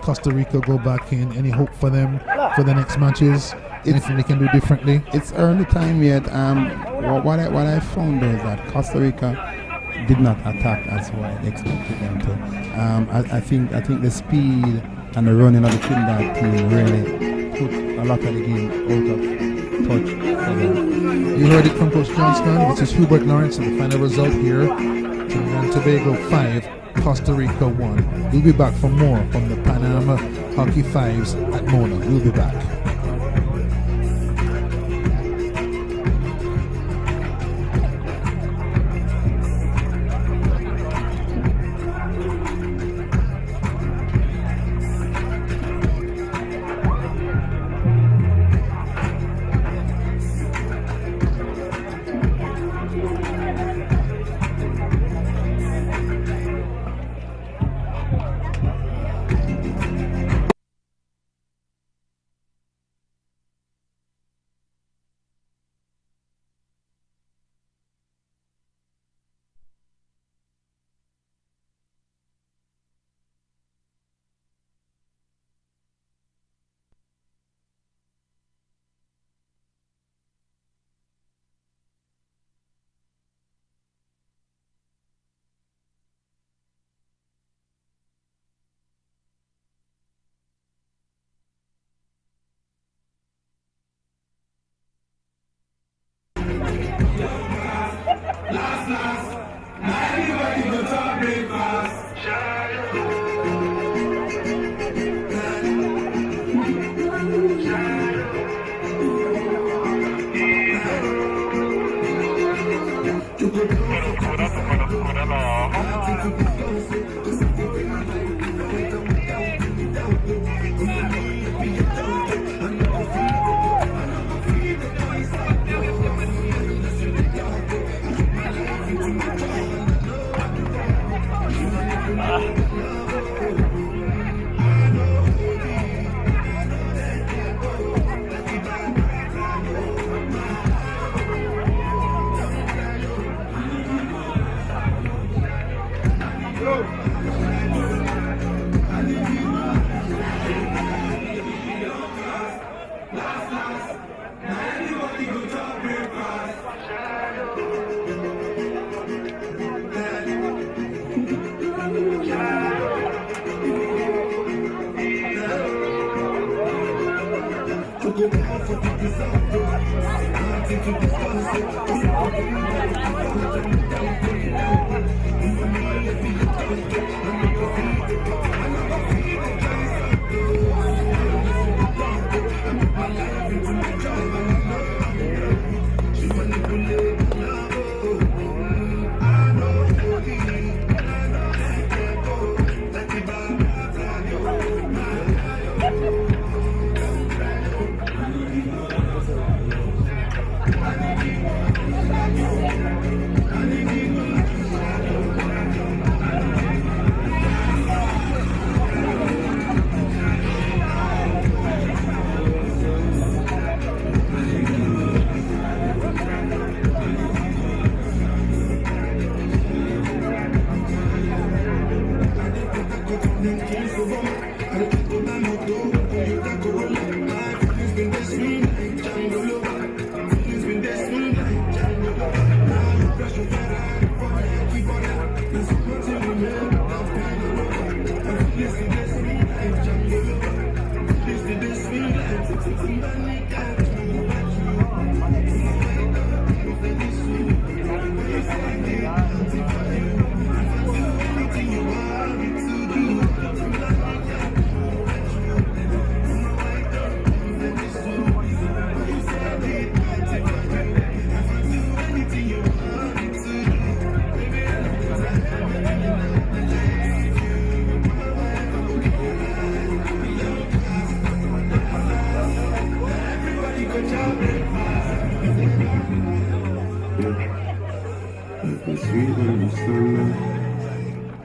Costa Rica go back in. Any hope for them for the next matches? Anything they can do differently? It's early time yet. What I found is that Costa Rica did not attack as well I expected them to. I think the speed and the running of the Trinidad team really put a lot of the game out of touch for them. You heard it from Coach Johnston. This is Hubert Lawrence and the final result here. Trinidad and Tobago 5, Costa Rica 1. We'll be back for more from the Pan Am Hockey Fives at Mona. We'll be back.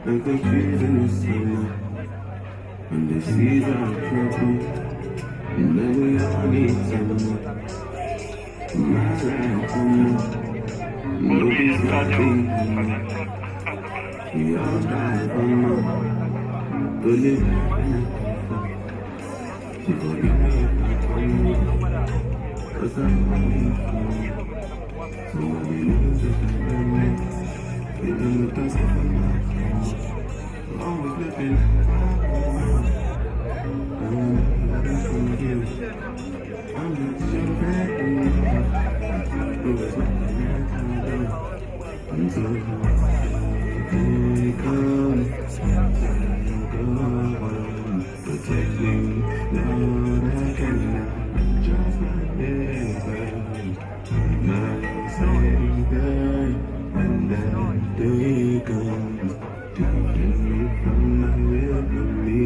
Like the trees in the summer, when the seas are purple, and then we all need some more. My life, nobody's happy. We all die for more. Believe me, you go be me, cause I'm waiting for you. So when we lose it, even the dust of my life, always looking from you. I'm not sure that it was like until you come, protect me, Lord, I cannot trust my neighbor, my Savior, when that day comes, taking me from my enemy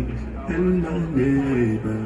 and my neighbor.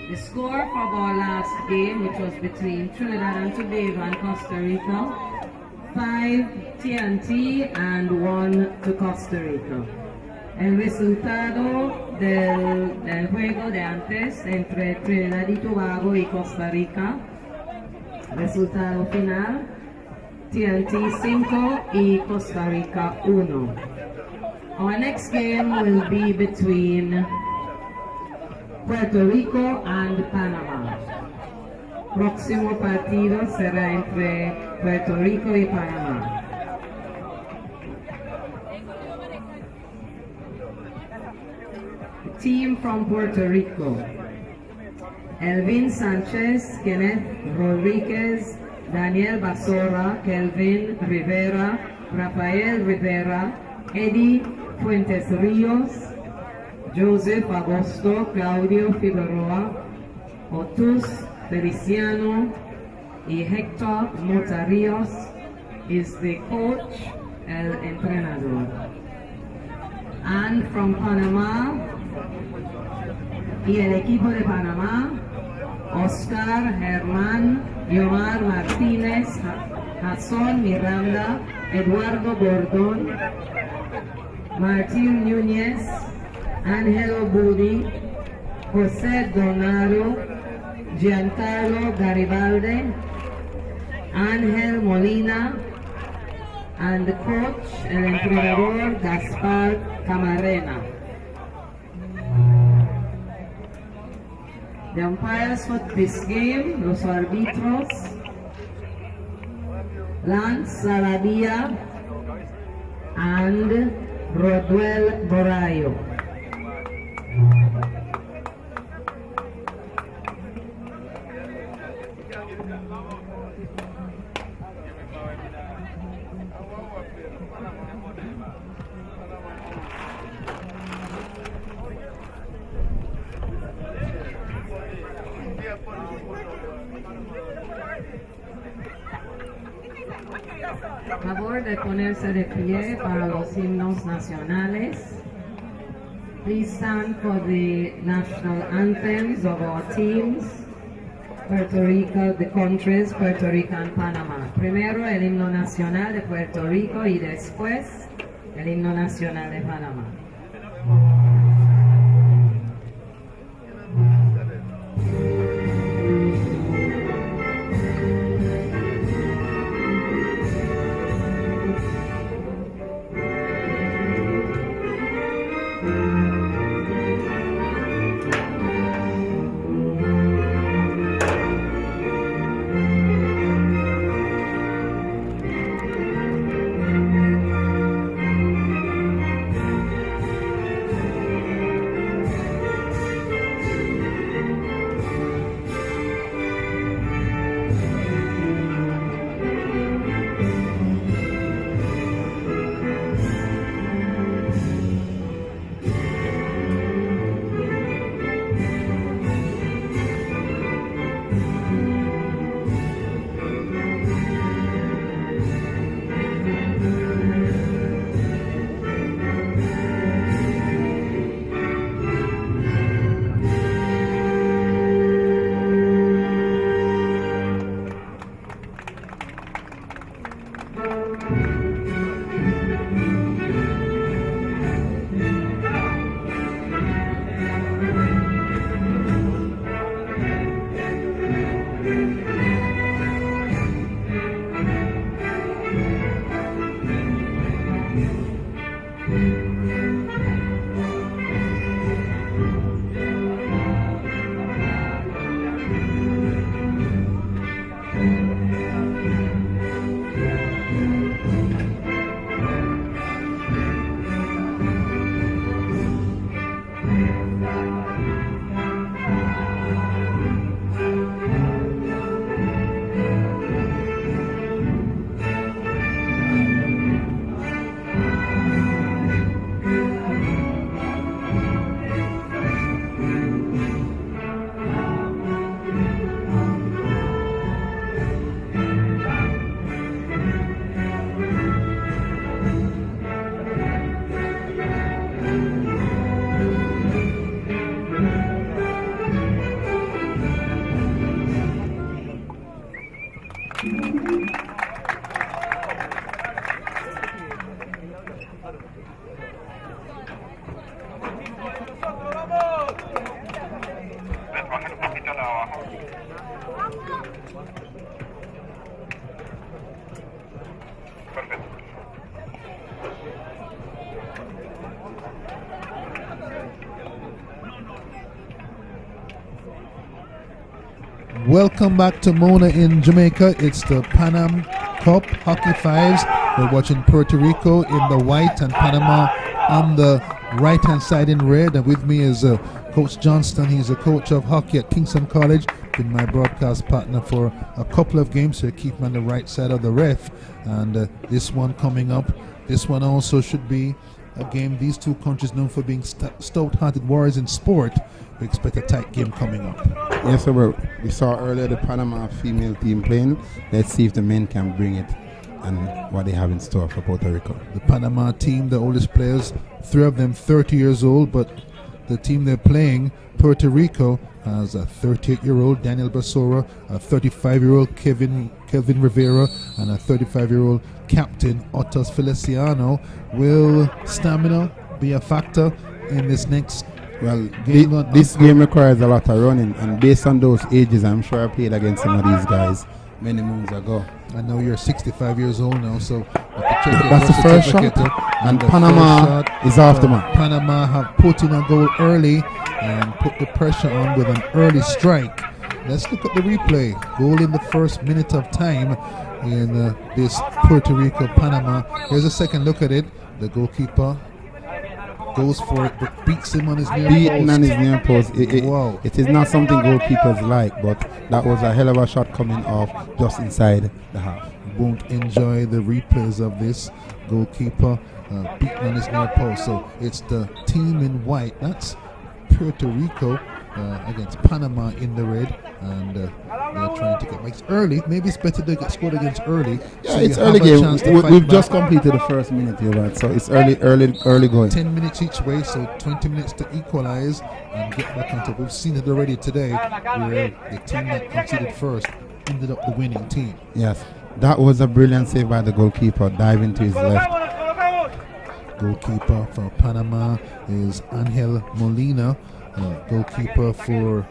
The score for our last game, which was between Trinidad and Tobago and Costa Rica, 5 TNT and 1 to Costa Rica. El resultado del juego de antes entre Trinidad y Tobago y Costa Rica, resultado final, TNT 5 y Costa Rica 1. Our next game will be between Puerto Rico and Panamá. Próximo partido será entre Puerto Rico y Panamá. Team from Puerto Rico: Elvin Sanchez, Kenneth Rodriguez, Daniel Basorra, Kelvin Rivera, Rafael Rivera, Eddie Fuentes Ríos, Joseph Agosto, Claudio Figueroa, Otus Feliciano y Hector Motaríos is the coach, el entrenador. And from Panamá, y el equipo de Panamá, Oscar Germán, Yomar Martínez, Jason Miranda, Eduardo Gordón, Martín Núñez, Angelo Budi, José Donado, Giancarlo Garibaldi, Ángel Molina, and the coach, el entrenador Gaspar Camarena. The umpires for this game, los árbitros, Lance Sarabia and Rodwell Borayo. Favor de ponerse de pie para los himnos nacionales. Please stand for the national anthems of our teams. Puerto Rico, the countries, Puerto Rico and Panamá. Primero el himno nacional de Puerto Rico y después el himno nacional de Panamá. Welcome back to Mona in Jamaica. It's the Pan Am Cup Hockey Fives. We're watching Puerto Rico in the white and Panama on the right-hand side in red. And with me is Coach Johnston. He's a coach of hockey at Kingston College. Been my broadcast partner for a couple of games, so keep him on the right side of the ref. And this one coming up, this one also should be a game. These two countries known for being stout-hearted warriors in sport. We expect a tight game coming up. Yes, sir. We saw earlier the Panama female team playing. Let's see if the men can bring it and what they have in store for Puerto Rico. The Panama team, the oldest players, 3 of them 30 years old, but the team they're playing, Puerto Rico, has a 38-year-old Daniel Basora, a 35-year-old Kelvin Rivera, and a 35-year-old captain Otos Feliciano. Will stamina be a factor in this next game? This game requires a lot of running, and based on those ages, I'm sure I played against some of these guys many moons ago. I know you're 65 years old now, so that's the first shot, and Panama is off the mark. Panama have put in a goal early and put the pressure on with an early strike. Let's look at the replay. Goal in the first minute of time in this Puerto Rico Panama. Here's a second look at it. The goalkeeper goes for it, but beats him on his near post. Beaten on his near post. Wow. It is not something goalkeepers like, but that was a hell of a shot coming off just inside the half. Won't enjoy the replays of this. Goalkeeper beaten on his near post. So it's the team in white. That's Puerto Rico against Panama in the red, and they're trying to get makes early. Maybe it's better to get scored against early. Yeah, so it's early game. We've just completed the first minute here, right? So it's early going. 10 minutes each way, so 20 minutes to equalize and get back onto. We've seen it already today, where the team that conceded first ended up the winning team. Yes, that was a brilliant save by the goalkeeper, diving to his left. Goalkeeper for Panama is Angel Molina. Goalkeeper for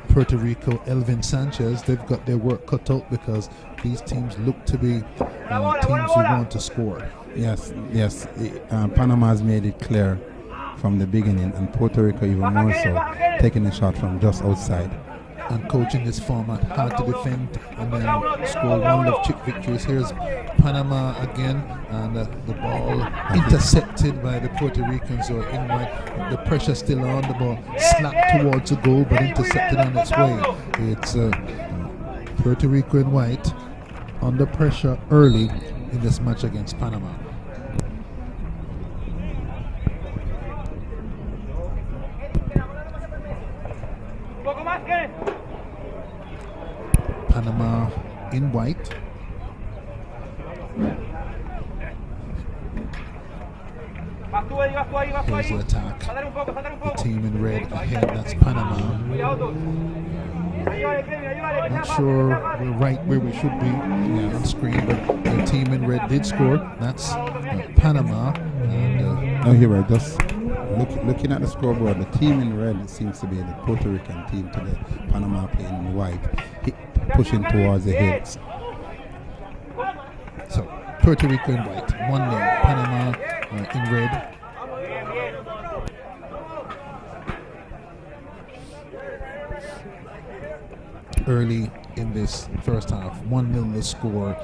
Puerto Rico, Elvin Sanchez. They've got their work cut out because these teams look to be teams who want to score. Yes. Panama has made it clear from the beginning, and Puerto Rico even more so, taking a shot from just outside. And coaching this format, hard to defend and then score one of chick victories. Here's Panama again, and the ball intercepted by the Puerto Ricans or in white. The pressure still on, the ball slapped towards the goal but intercepted on its way. It's Puerto Rico in white under pressure early in this match against Panama. Panama in white. Here's the attack. The team in red ahead, that's Panama. Not sure we're right where we should be on screen, but the team in red did score. That's Panama. And, no, you're right. Just looking at the scoreboard, the team in red seems to be the Puerto Rican team today. Panama playing in white, pushing towards the hills. So Puerto Rico in white, 1-0. Panama in red. Early in this first half, 1-0 the score.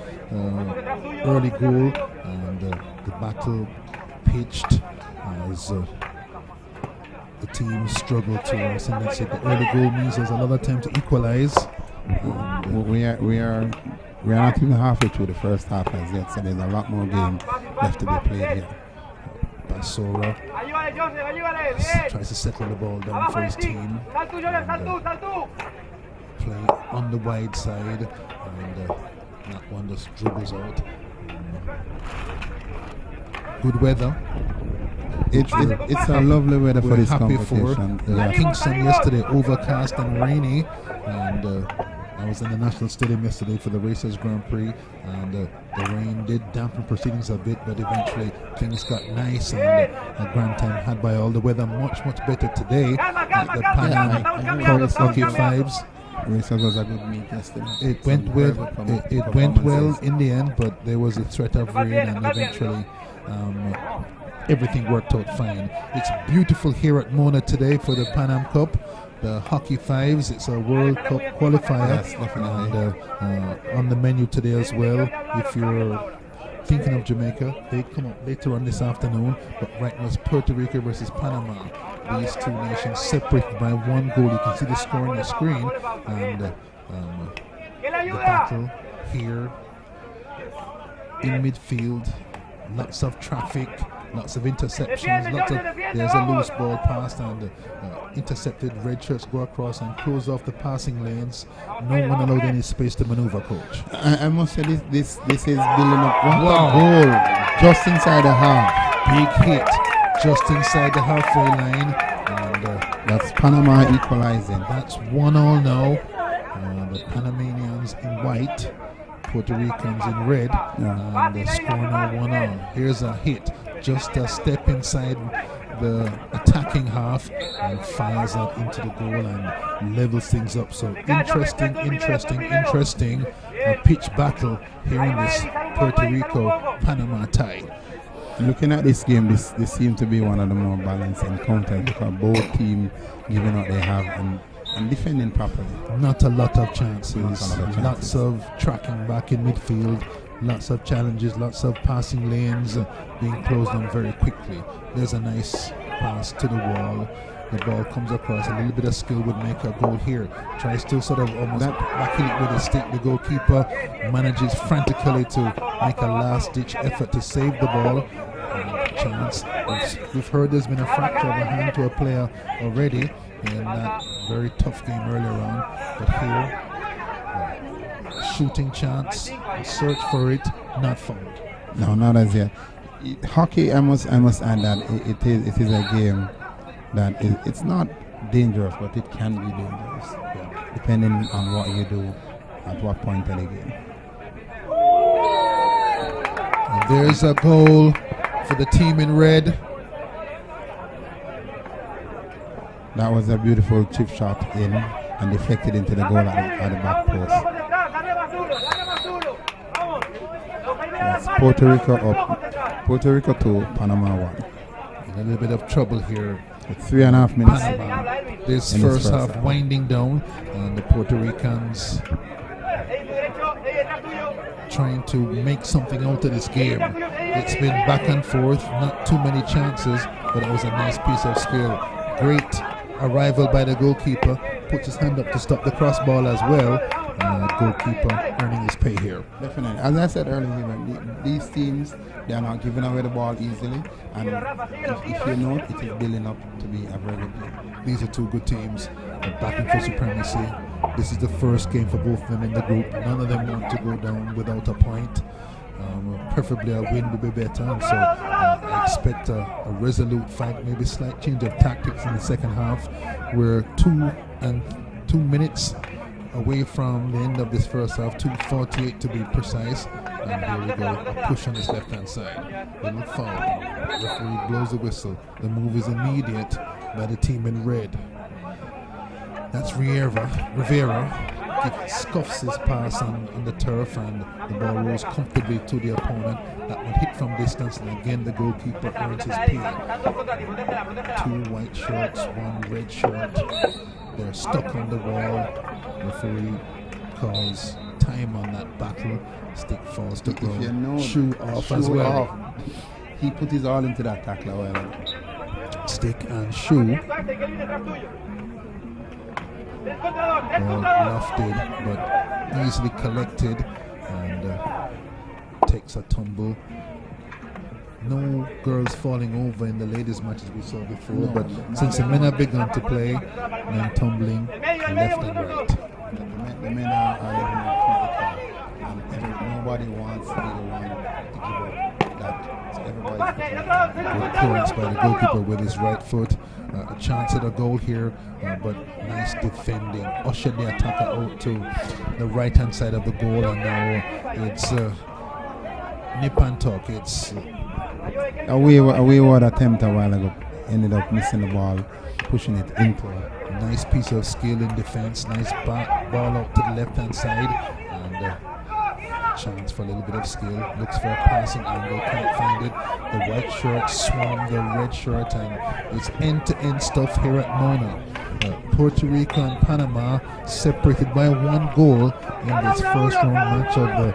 Early goal, and the battle pitched as the team struggled to let's say the early goal means there's another time to equalize. We are not even halfway through the first half as yet, so there's a lot more game left to be played here. Basora tries to settle the ball down for his team. Play on the wide side, and that one just dribbles out. Good weather. It's a lovely weather for this happy competition. For Kingston yesterday, overcast and rainy, and I was in the National Stadium yesterday for the Racers Grand Prix, and the rain did dampen proceedings a bit, but eventually things got nice, and a grand time had by all. The weather much better today at the Panama Hockey Fives. Racers was a good meet yesterday. It went well. It went well in the end, but there was a threat of rain, and eventually everything worked out fine. It's beautiful here at Mona today for the Pan Am Cup, the Hockey Fives. It's a World Cup qualifier, yes, definitely. And on the menu today as well. If you're thinking of Jamaica, they come up later on this afternoon. But right now it's Puerto Rico versus Panama. These two nations separated by one goal. You can see the score on your screen, and the battle here in midfield. Lots of traffic, lots of interceptions, there's a loose ball passed, and intercepted. Red shirts go across and close off the passing lanes. No one allowed any space to maneuver, coach. I must say this is building up. What a goal just inside the half. Big hit just inside the halfway line, and that's Panama equalizing. That's 1-1 now. The Panamanians in white, Puerto Ricans in red, and the score now 1-1. Here's a hit, just a step inside the attacking half, and fires that into the goal and levels things up. So interesting pitch battle here in this Puerto Rico-Panama tie. Looking at this game, this seems to be one of the more balanced encounters because both teams giving what they have and defending properly. Not a lot of chances. Lots of tracking back in midfield, lots of challenges, lots of passing lanes being closed on very quickly. There's a nice pass to the wall. The ball comes across. A little bit of skill would make a goal here. Tries to sort of almost backing it with a stick. The goalkeeper manages frantically to make a last-ditch effort to save the ball. Chance. We've heard there's been a fracture of a hand to a player already in that very tough game earlier on, but here shooting chance, search for it, not found. No, not as yet. Hockey, I must add that it is a game that it's not dangerous, but it can be dangerous, depending on what you do at what point in the game. And there's a goal for the team in red. That was a beautiful chip shot in and deflected into the goal at the back post. That's Puerto Rico up. Puerto Rico 2, Panama 1. In a little bit of trouble here. With 3.5 minutes. Panama. This first half winding down, and the Puerto Ricans trying to make something out of this game. It's been back and forth, not too many chances, but it was a nice piece of skill. Great arrival by the goalkeeper, puts his hand up to stop the cross ball as well. Goalkeeper earning his pay here. Definitely. As I said earlier, these teams, they are not giving away the ball easily, and if you know it is building up to be a very good game. These are two good teams battling for supremacy. This is the first game for both of them in the group. None of them want to go down without a point. Preferably a win would be better, and so I expect a resolute fight, maybe slight change of tactics in the second half. We're 2 minutes away from the end of this first half, 2:48 to be precise. And here we go, a push on this left-hand side. Little foul. Referee blows the whistle. The move is immediate by the team in red. That's Rivera. He scuffs his pass on the turf, and the ball rolls comfortably to the opponent. That one hit from distance, and again the goalkeeper earns his pay. 2 white shirts, 1 red shirt. They're stuck on the wall. Referee calls time on that battle. Stick falls to ground. You know, shoe off as well. He put his all into that tackle a while ago. Stick and shoe. Well lofted, but easily collected, and takes a tumble. No girls falling over in the ladies' matches we saw before, but since the men have begun to play, men tumbling left and right. The men are living more physical, and nobody wants to be the one to give up that. So everybody's good clearance by the goalkeeper with his right foot. A chance at a goal here, but nice defending. Ushered the attacker out to the right-hand side of the goal, and now it's nip and tuck. It's a wayward attempt a while ago. Ended up missing the ball, pushing it into a nice piece of skill in defense. Nice ball out to the left-hand side, and chance for a little bit of skill. Looks for a passing angle, can't find it. The white shirt swarm the red shirt, and it's end-to-end stuff here at Mona. Puerto Rico and Panama separated by 1 goal in this first round match of the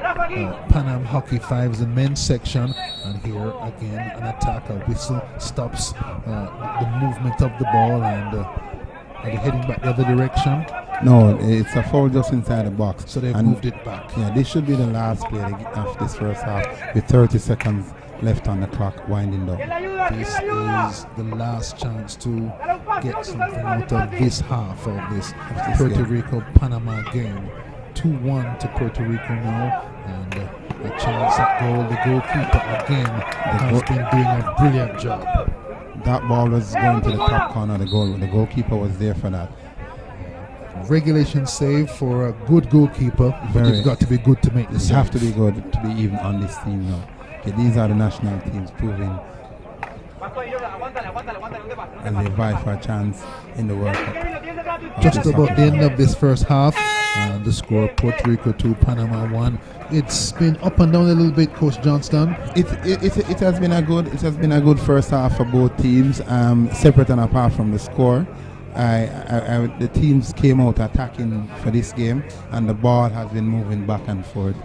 Pan Am Hockey Fives, the men's section. And here again an attack. A whistle stops the movement of the ball, and are they heading back the other direction? No, it's a foul just inside the box. So they've moved it back. Yeah, this should be the last play of this first half with 30 seconds left on the clock, winding down. This is the last chance to get something out of this half of this Puerto Rico-Panama game. 2-1 to Puerto Rico now, and a chance at goal. The goalkeeper again has been doing a brilliant job. That ball was going to the top corner of the goal. The goalkeeper was there for that. Regulation save for a good goalkeeper, but you've got to be good to make the save. You have to be good to be even on this team now. Okay, these are the national teams proving as they vie for a chance in the World Cup. Just about the end of this first half, and the score: Puerto Rico 2, Panama 1. It's been up and down a little bit, Coach Johnston. It has been a good first half for both teams, separate and apart from the score. The teams came out attacking for this game, and the ball has been moving back and forth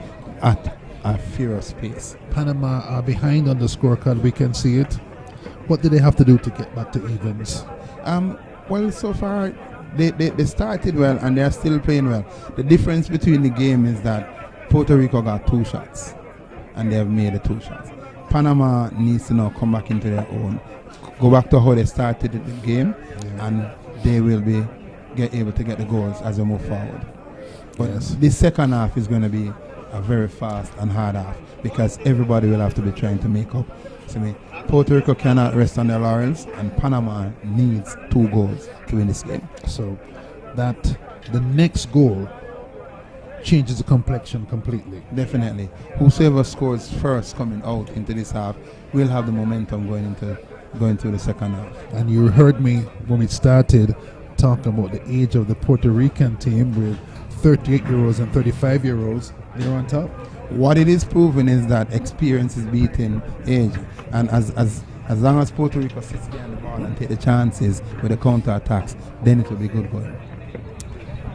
at a furious pace. Panama are behind on the scorecard, we can see it. What do they have to do to get back to evens? Well, so far they started well, and they are still playing well. The difference between the game is that Puerto Rico got 2 shots, and they have made the 2 shots. Panama needs to now come back into their own, go back to how they started the game, and they will be able to get the goals as we move forward. But this second half is going to be a very fast and hard half, because everybody will have to be trying to make up. So Puerto Rico cannot rest on their laurels, and Panama needs 2 goals to win this game. So that the next goal changes the complexion completely. Definitely. Whosoever scores first coming out into this half will have the momentum going into the second half. And you heard me when we started talking about the age of the Puerto Rican team with 38-year-olds and 35-year-olds. They're on top. What it is proven is that experience is beating age, and as long as Puerto Rico sits behind the ball and take the chances with the counter attacks, then it will be good going.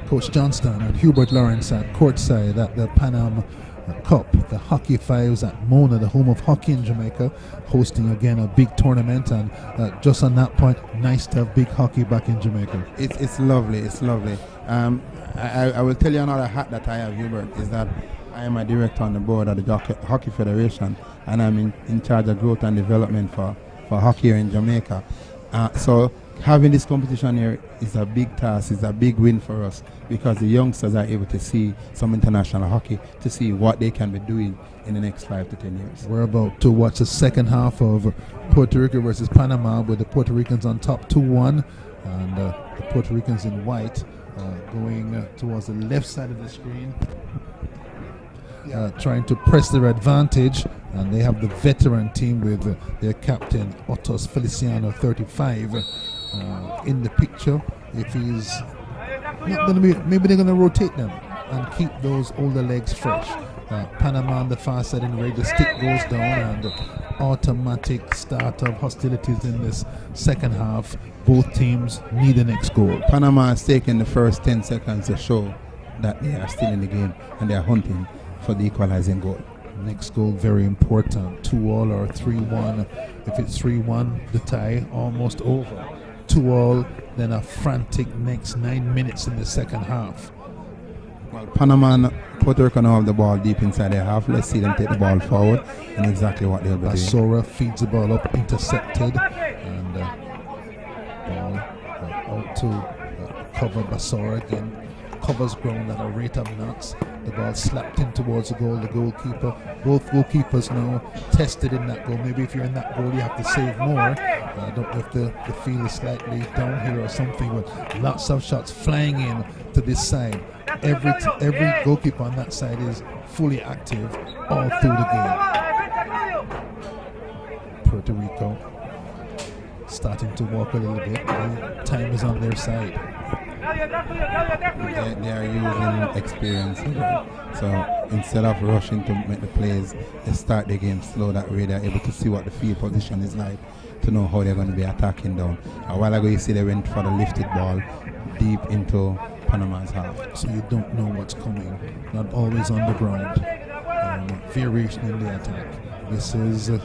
Coach Johnston and Hubert Lawrence at courtside at the Pan Am Cup, the Hockey Fives at Mona, the home of hockey in Jamaica, hosting again a big tournament. And just on that point, nice to have big hockey back in Jamaica. It's lovely. It's lovely. I will tell you another hat that I have, Hubert, is that I am a director on the board of the Hockey Federation, and I'm in charge of growth and development for hockey here in Jamaica. So having this competition here is a big task, it's a big win for us, because the youngsters are able to see some international hockey, to see what they can be doing in the next 5 to 10 years. We're about to watch the second half of Puerto Rico versus Panama, with the Puerto Ricans on top 2-1, and the Puerto Ricans in white going towards the left side of the screen, trying to press their advantage. And they have the veteran team with their captain Otos Feliciano, 35, in the picture. If he's not going to be, maybe they're going to rotate them and keep those older legs fresh. Panama on the far side, and ready, the stick goes down, and automatic start of hostilities in this second half. Both teams need the next goal. Panama has taken the first 10 seconds to show that they are still in the game and they are hunting for the equalizing goal. Next goal very important. 2-2 or 3-1. If it's 3-1, the tie almost over. 2-2, then a frantic next 9 minutes in the second half. Well, Panama and Puerto Rico now have the ball deep inside their half. Let's see them take the ball forward and exactly what they'll be doing. Basora feeds the ball up, intercepted, and ball out to cover. Basora again covers ground at a rate of knots. The ball slapped in towards the goal. The goalkeeper, both goalkeepers now tested in that goal. Maybe if you're in that goal, you have to save more. I don't know if the field is slightly downhill or something, but lots of shots flying in to this side. Every goalkeeper on that side is fully active all through the game. Puerto Rico starting to walk a little bit. Time is on their side. They are using experience. So instead of rushing to make the plays, they start the game slow. That way they're able to see what the field position is like, to know how they're going to be attacking down. A while ago you see they went for the lifted ball deep into Panama's half. So you don't know what's coming. Not always on the ground. Variation in the attack. This is the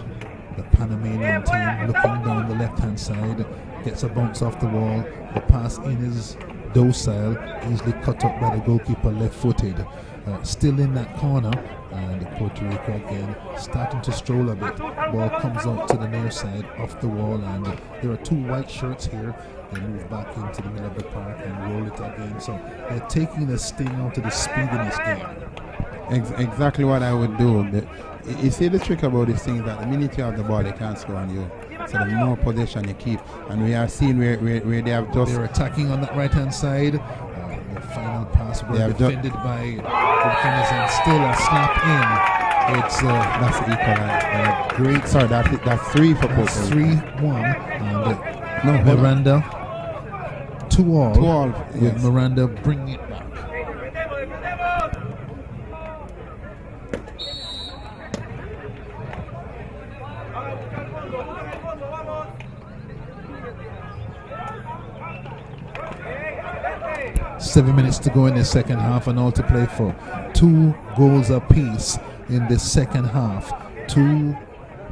Panamanian team looking down the left-hand side. Gets a bounce off the wall. The pass in is docile, easily cut up by the goalkeeper, left-footed. Still in that corner, and Puerto Rico again starting to stroll a bit. Ball comes out to the near side, off the wall, and there are two white shirts here. They move back into the middle of the park and roll it again. So they're taking the sting out of the speed in this game. Exactly what I would do. You see, the trick about this thing is that the minute you have the ball, they can't score on you. So the more possession you keep, and we are seeing where they have just... They're attacking on that right-hand side. The final pass was defended by defenders, and still a snap in. It's that's the equalizer. Great. Sorry, that's 3 for Puerto Rico. 3-1. And Miranda 2-2. 2-2. With Miranda bringing it back. Seven minutes to go in the second half, and all to play for. 2 goals apiece in the second half. 2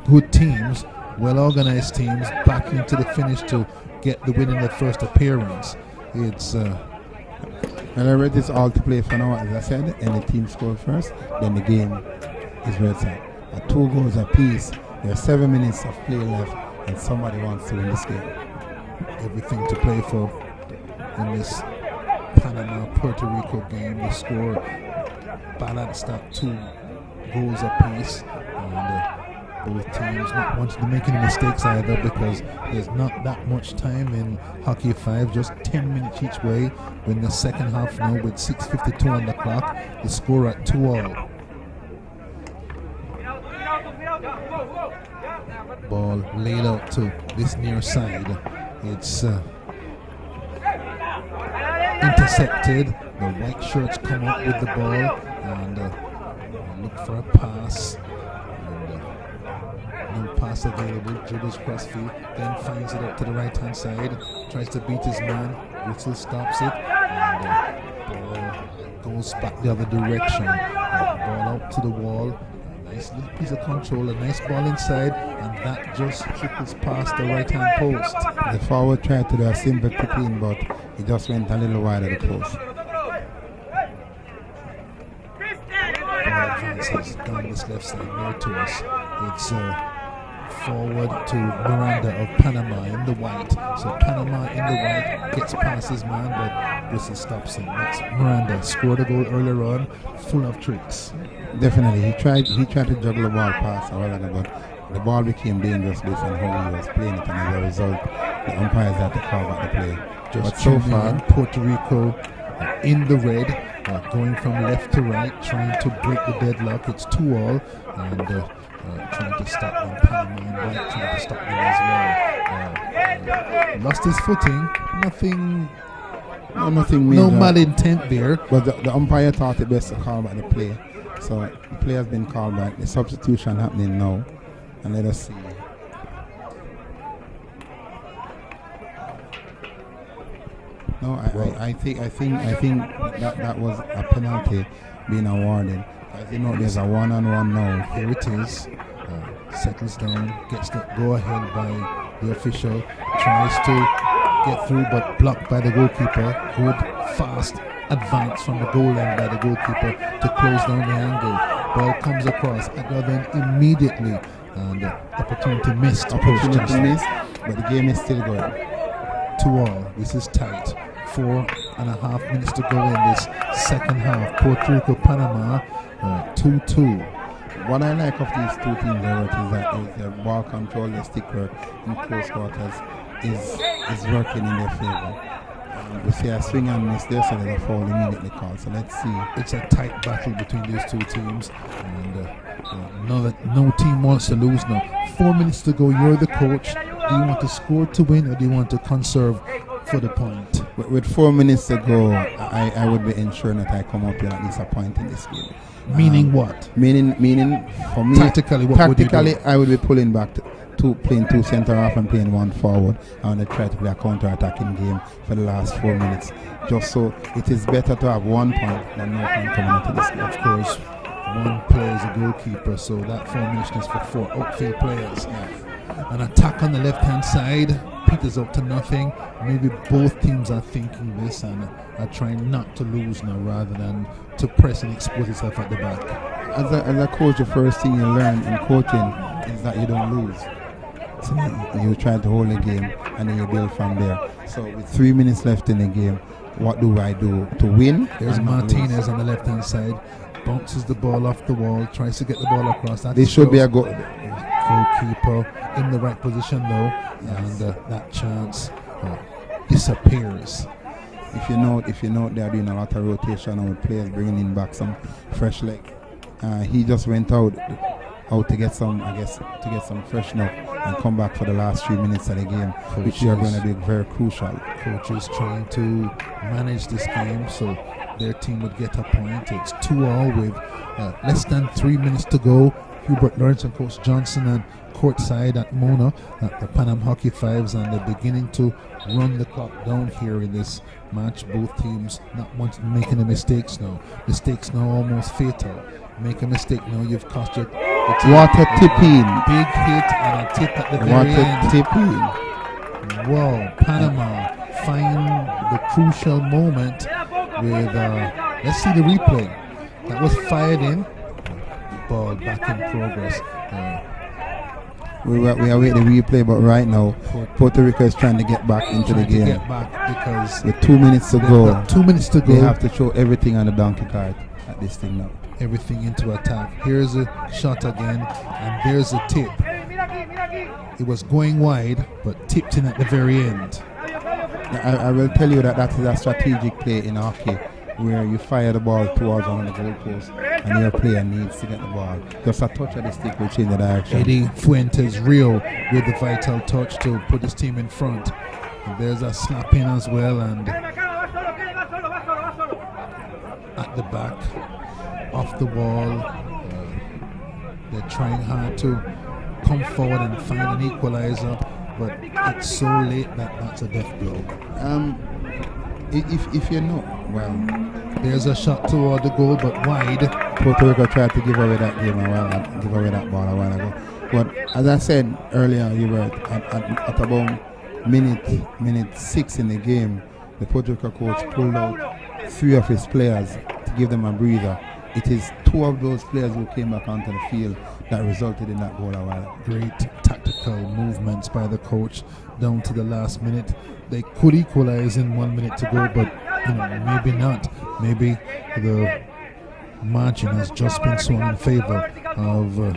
good teams, well-organized teams, back into the finish to get the win in the first appearance. It's well, I read this all to play for now. As I said, any team score first, then the game is where it's at. 2 goals apiece. There are 7 minutes of play left, and somebody wants to win this game. Everything to play for in this Panama-Puerto Rico game. The score balanced at 2 goals apiece, and Both teams not wanting to make any mistakes either, because there's not that much time in Hockey 5, just 10 minutes each way. We're in the second half now with 6:52 on the clock. The score at 2-all. Ball laid out to this near side. It's intercepted. The white shirts come up with the ball and look for a pass. No pass available. Dribbles crossfield, then finds it up to the right hand side. Tries to beat his man. Whistle stops it. And ball goes back the other direction. Ball out to the wall. Nice little piece of control, a nice ball inside, and that just trickles past the right hand post. The forward tried to do a simple tip in, but he just went a little wide of the post. Advances down this left side near to us. It's forward to Miranda of Panama in the white. So Panama in the white gets past his man, but Whistle stops him. That's Miranda. Scored a goal earlier on, full of tricks. Definitely, he tried to juggle the ball past a while ago, but the ball became dangerous based on how he was playing it, and as a result, the umpires had to call back the play. Just but so far, Puerto Rico in the red, going from left to right, trying to break the deadlock. It's 2-all, and trying to stop them. Panama and white trying to stop them as well. Lost his footing. nothing major. No malintent there. But the umpire thought it best to call back the play. So the play has been called back. The substitution happening now, and let us see. No, I think that was a penalty being awarded. As you know, there's a one-on-one now. Here it is. Settles down, gets the go-ahead by the official. Tries to get through, but blocked by the goalkeeper. Good, fast advance from the goal line by the goalkeeper to close down the angle. Ball comes across at the other end immediately, and opportunity missed. Opportunity missed, but the game is still going. 2-all. This is tight. 4.5 minutes to go in this second half. Puerto Rico, Panama, 2-2. What I like of these two teams is that the ball control, the stick work in close quarters is working in their favor. We see a swing and miss there, so there's a foul immediately called. So let's see. It's a tight battle between these two teams, and no team wants to lose now. 4 minutes to go. You're the coach. Do you want to score to win, or do you want to conserve for the point? With 4 minutes to go, I would be ensuring that I come up with at least a point in this game. Meaning what? Meaning for me, tactically, would you do? I would be pulling back to playing two centre half and playing one forward. I want to try to play a counter-attacking game for the last 4 minutes. Just so it is better to have 1 point than no point coming into this game. Of course, one player is a goalkeeper, so that formation is for 4 outfield players. An attack on the left-hand side. Peters up to nothing. Maybe both teams are thinking this and are trying not to lose now rather than to press and expose yourself at the back. As a coach, the first thing you learn in coaching is that you don't lose. So you try to hold the game and then you build from there. So with 3 minutes left in the game, what do I do to win? There's Martinez on the left-hand side. Bounces the ball off the wall, tries to get the ball across. This should be a goal. Goalkeeper in the right position though, and that chance disappears. If you know, they are doing a lot of rotation with players bringing in back some fresh leg. He just went out to get some, to get some freshen up and come back for the last 3 minutes of the game, which are going to be very crucial. Coaches trying to manage this game so their team would get a point. It's 2-all with less than 3 minutes to go. Hubert Lawrence and Coach Johnson and courtside at Mona at the Panam Hockey Fives, and they're beginning to run the clock down here in this match. Both teams not wanting to make any mistakes now. Mistakes now almost fatal. Make a mistake now, you've cost your team. What a tip in. Big hit and a tip at the very What end. a tip in. Wow, Panama find the crucial moment with, let's see the replay. That was fired in. Ball back in progress. We await the replay, but right now Puerto Rico is trying to get back into the game. Get back because with 2 minutes to go. 2 minutes to go. They have to show everything on the donkey card at this thing now. everything into attack. Here's a shot again, and there's a tip. It was going wide, but tipped in at the very end. I will tell you that is a strategic play in hockey, where you fire the ball towards one of the goalposts and your player needs to get the ball. Just a touch of the stick will change the direction. Eddie Fuentes Rio with the vital touch to put his team in front. And there's a slap in as well, and at the back, off the wall, they're trying hard to come forward and find an equalizer, but it's so late that that's a death blow. If you know, well, there's a shot toward the goal, but wide. Puerto Rico tried to give away that game give away that ball a while ago. But as I said earlier, you were at about minute 6 in the game, the Puerto Rico coach pulled out 3 of his players to give them a breather. It is 2 of those players who came back onto the field that resulted in that goal a while. Great tactical movements by the coach down to the last minute. They could equalize in 1 minute to go, but maybe not. Maybe the margin has just been swung in favor of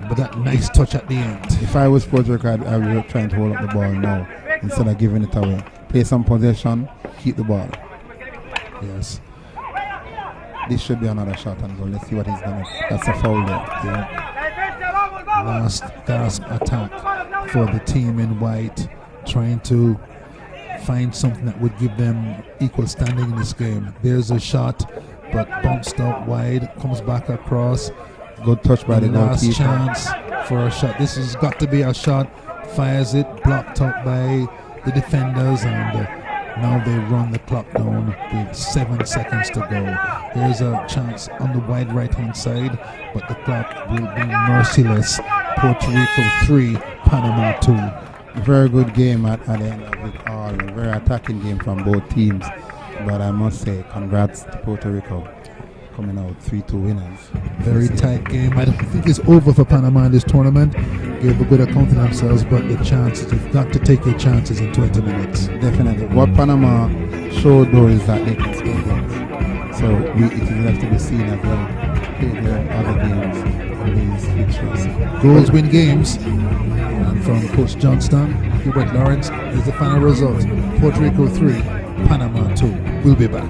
but that nice touch at the end. If I was Puerto Rico, I would be trying to hold up the ball now instead of giving it away. Play some possession, keep the ball. Yes. This should be another shot and goal. Let's see what he's done. That's a foul there. Yeah. Last gasp attack for the team in white, trying to find something that would give them equal standing in this game. There's a shot, but bounced out wide, comes back across. Good touch by the last goalkeeper. Chance for a shot. This has got to be a shot. Fires it, blocked out by the defenders, and now they run the clock down with 7 seconds to go. There's a chance on the wide right-hand side, but the clock will be merciless. Puerto Rico 3, Panama 2. Very good game at the end of it all. A very attacking game from both teams. But I must say, congrats to Puerto Rico, coming out 3-2 winners. Very tight game. I don't think it's over for Panama in this tournament. Gave a good account of themselves, but the chances, you've got to take your chances in 20 minutes. Definitely. What Panama showed though is that they can score goals. So it is left to be seen as well. Play their other games in these fixtures. Goals win games. And from Coach Johnston, Hubert Lawrence, is the final result. Puerto Rico 3, Panama 2. We'll be back.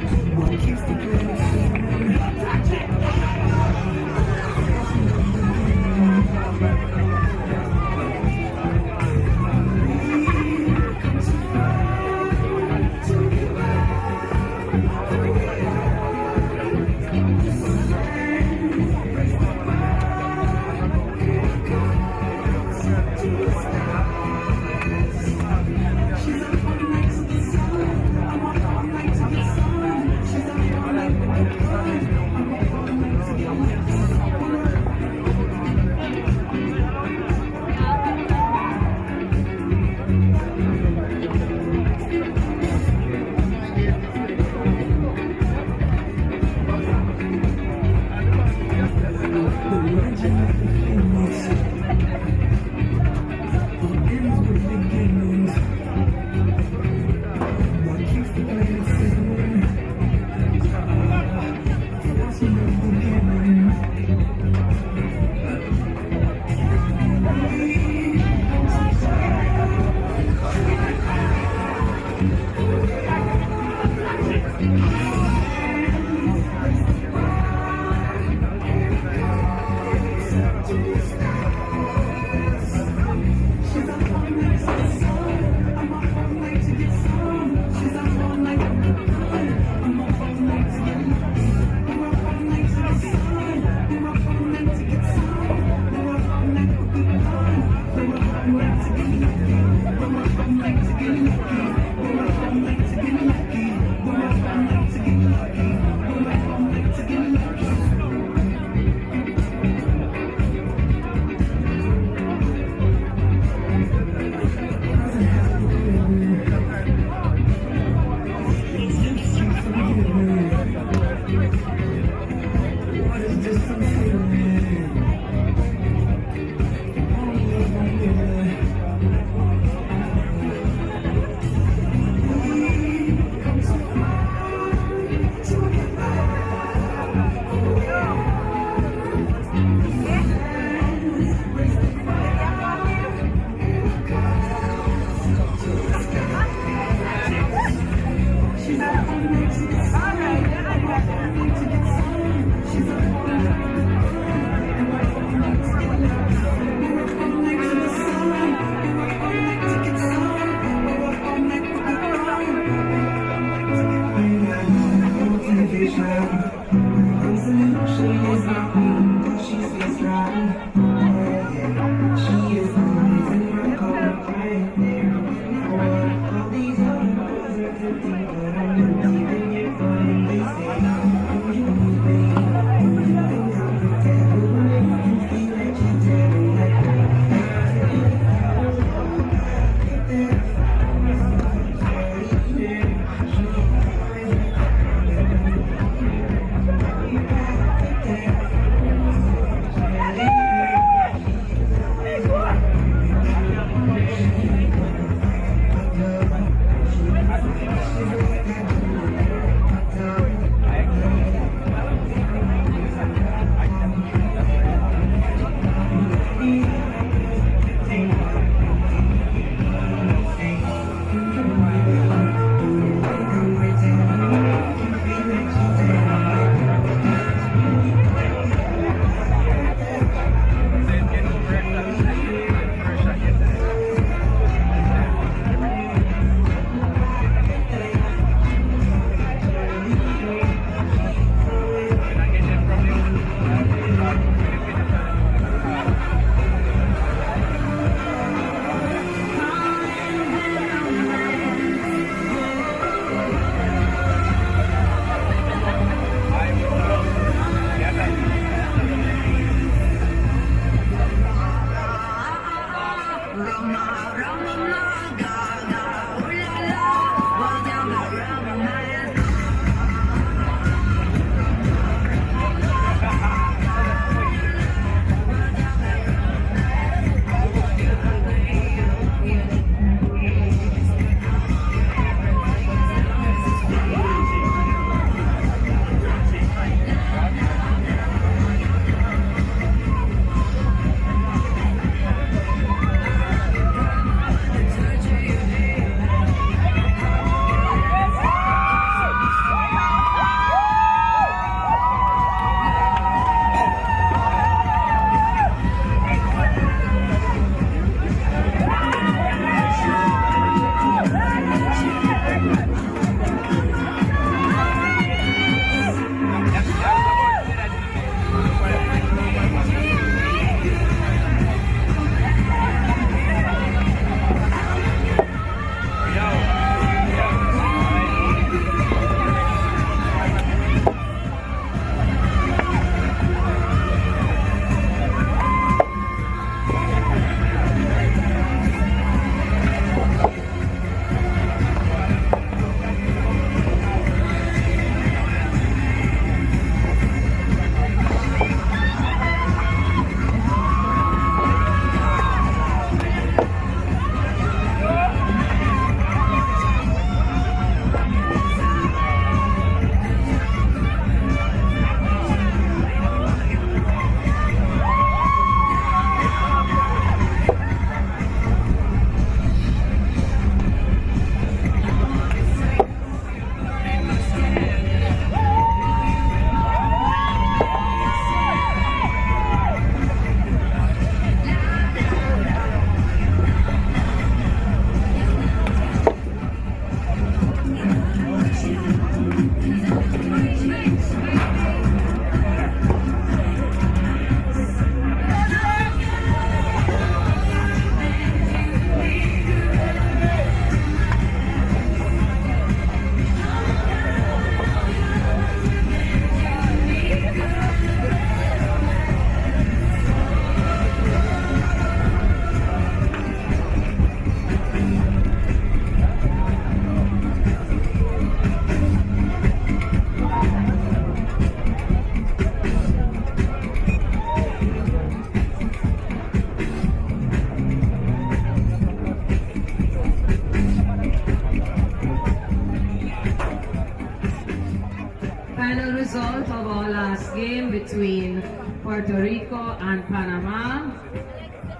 result of our last game between Puerto Rico and Panama.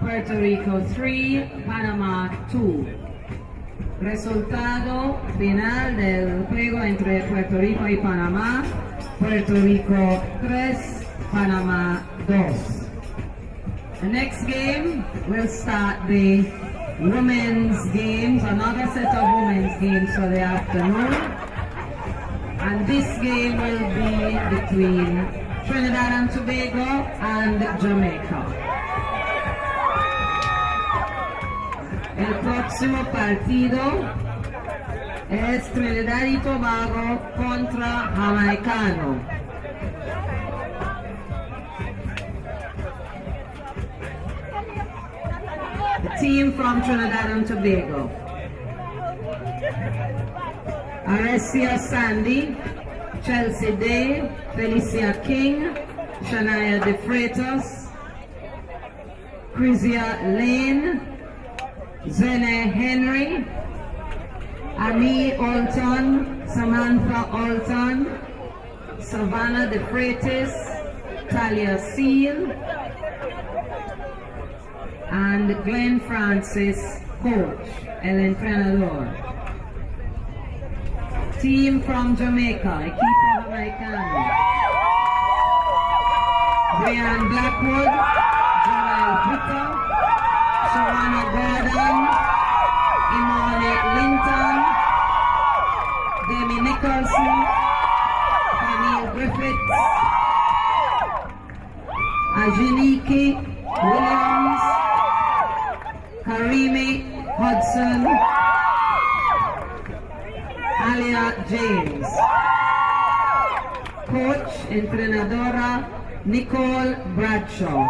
Puerto Rico 3, Panama 2. Resultado final del juego entre Puerto Rico y Panamá. Puerto Rico 3, Panama 2. The next game will start the women's games, another set of women's games for the afternoon. And this game will be between Trinidad and Tobago and Jamaica. El próximo partido es Trinidad y Tobago contra Jamaicano. The team from Trinidad and Tobago: Arecia Sandy, Chelsea Day, Felicia King, Shania De Freitas, Chrysia Lane, Zene Henry, Ami Alton, Samantha Alton, Savannah De Freitas, Talia Seal, and Glenn Francis, coach, el entrenador. Team from Jamaica, equipo jamaicano: Brian Blackwood, Joel Hooker, Shawana Gordon, Imani Linton, Demi Nicholson, Camille Griffiths, Ajaniki Williams, Karimi Hudson, Alia James. Coach, entrenadora, Nicole Bradshaw.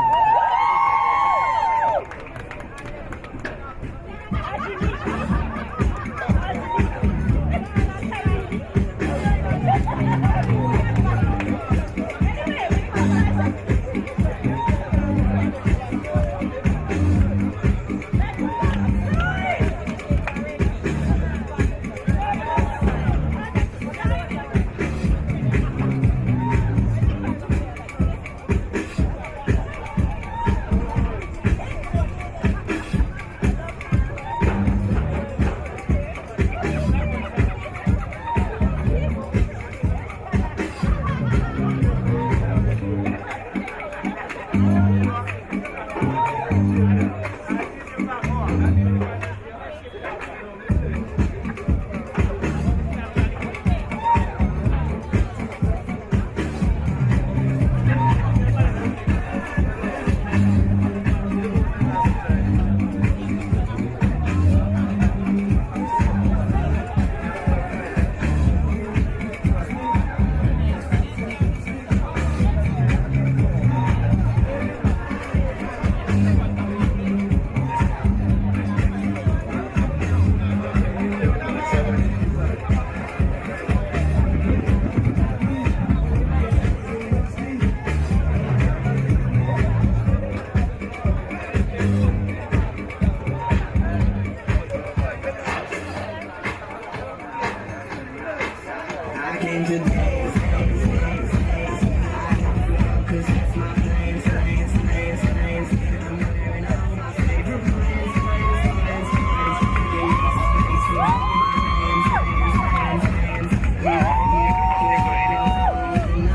and to dance, dance, dance, dance. I got flow, cause that's my plans, plans, plans, plans. I'm wearing all my favorite plans, plans, plans, plans. Give me space for all my plans, plans, plans, plans. Yeah, on and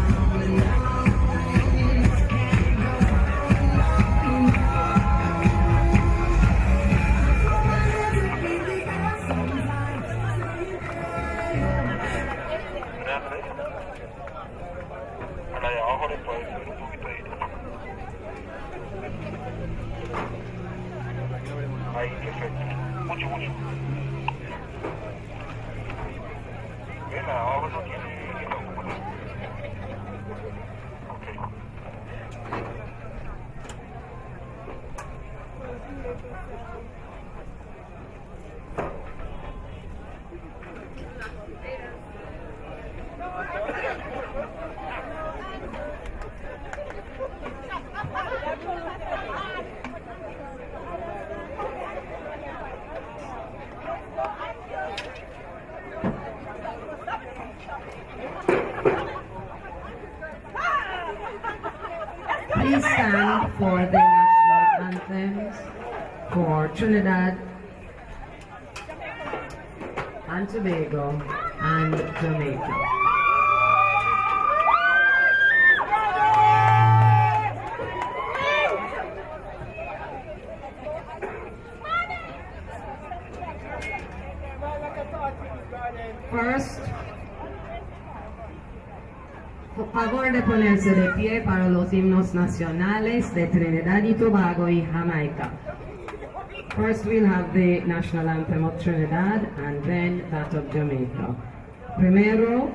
on and on. Allá abajo le puedes subir un poquito ahí. Ahí, perfecto. Mucho, mucho. Ven, abajo no tiene loco. Ok. Please stand for the national anthems for Trinidad and Tobago and Jamaica. First, por favor de ponerse de pie para los himnos nacionales de Trinidad y Tobago y Jamaica. First we'll have the national anthem of Trinidad and then that of Jamaica. Primero,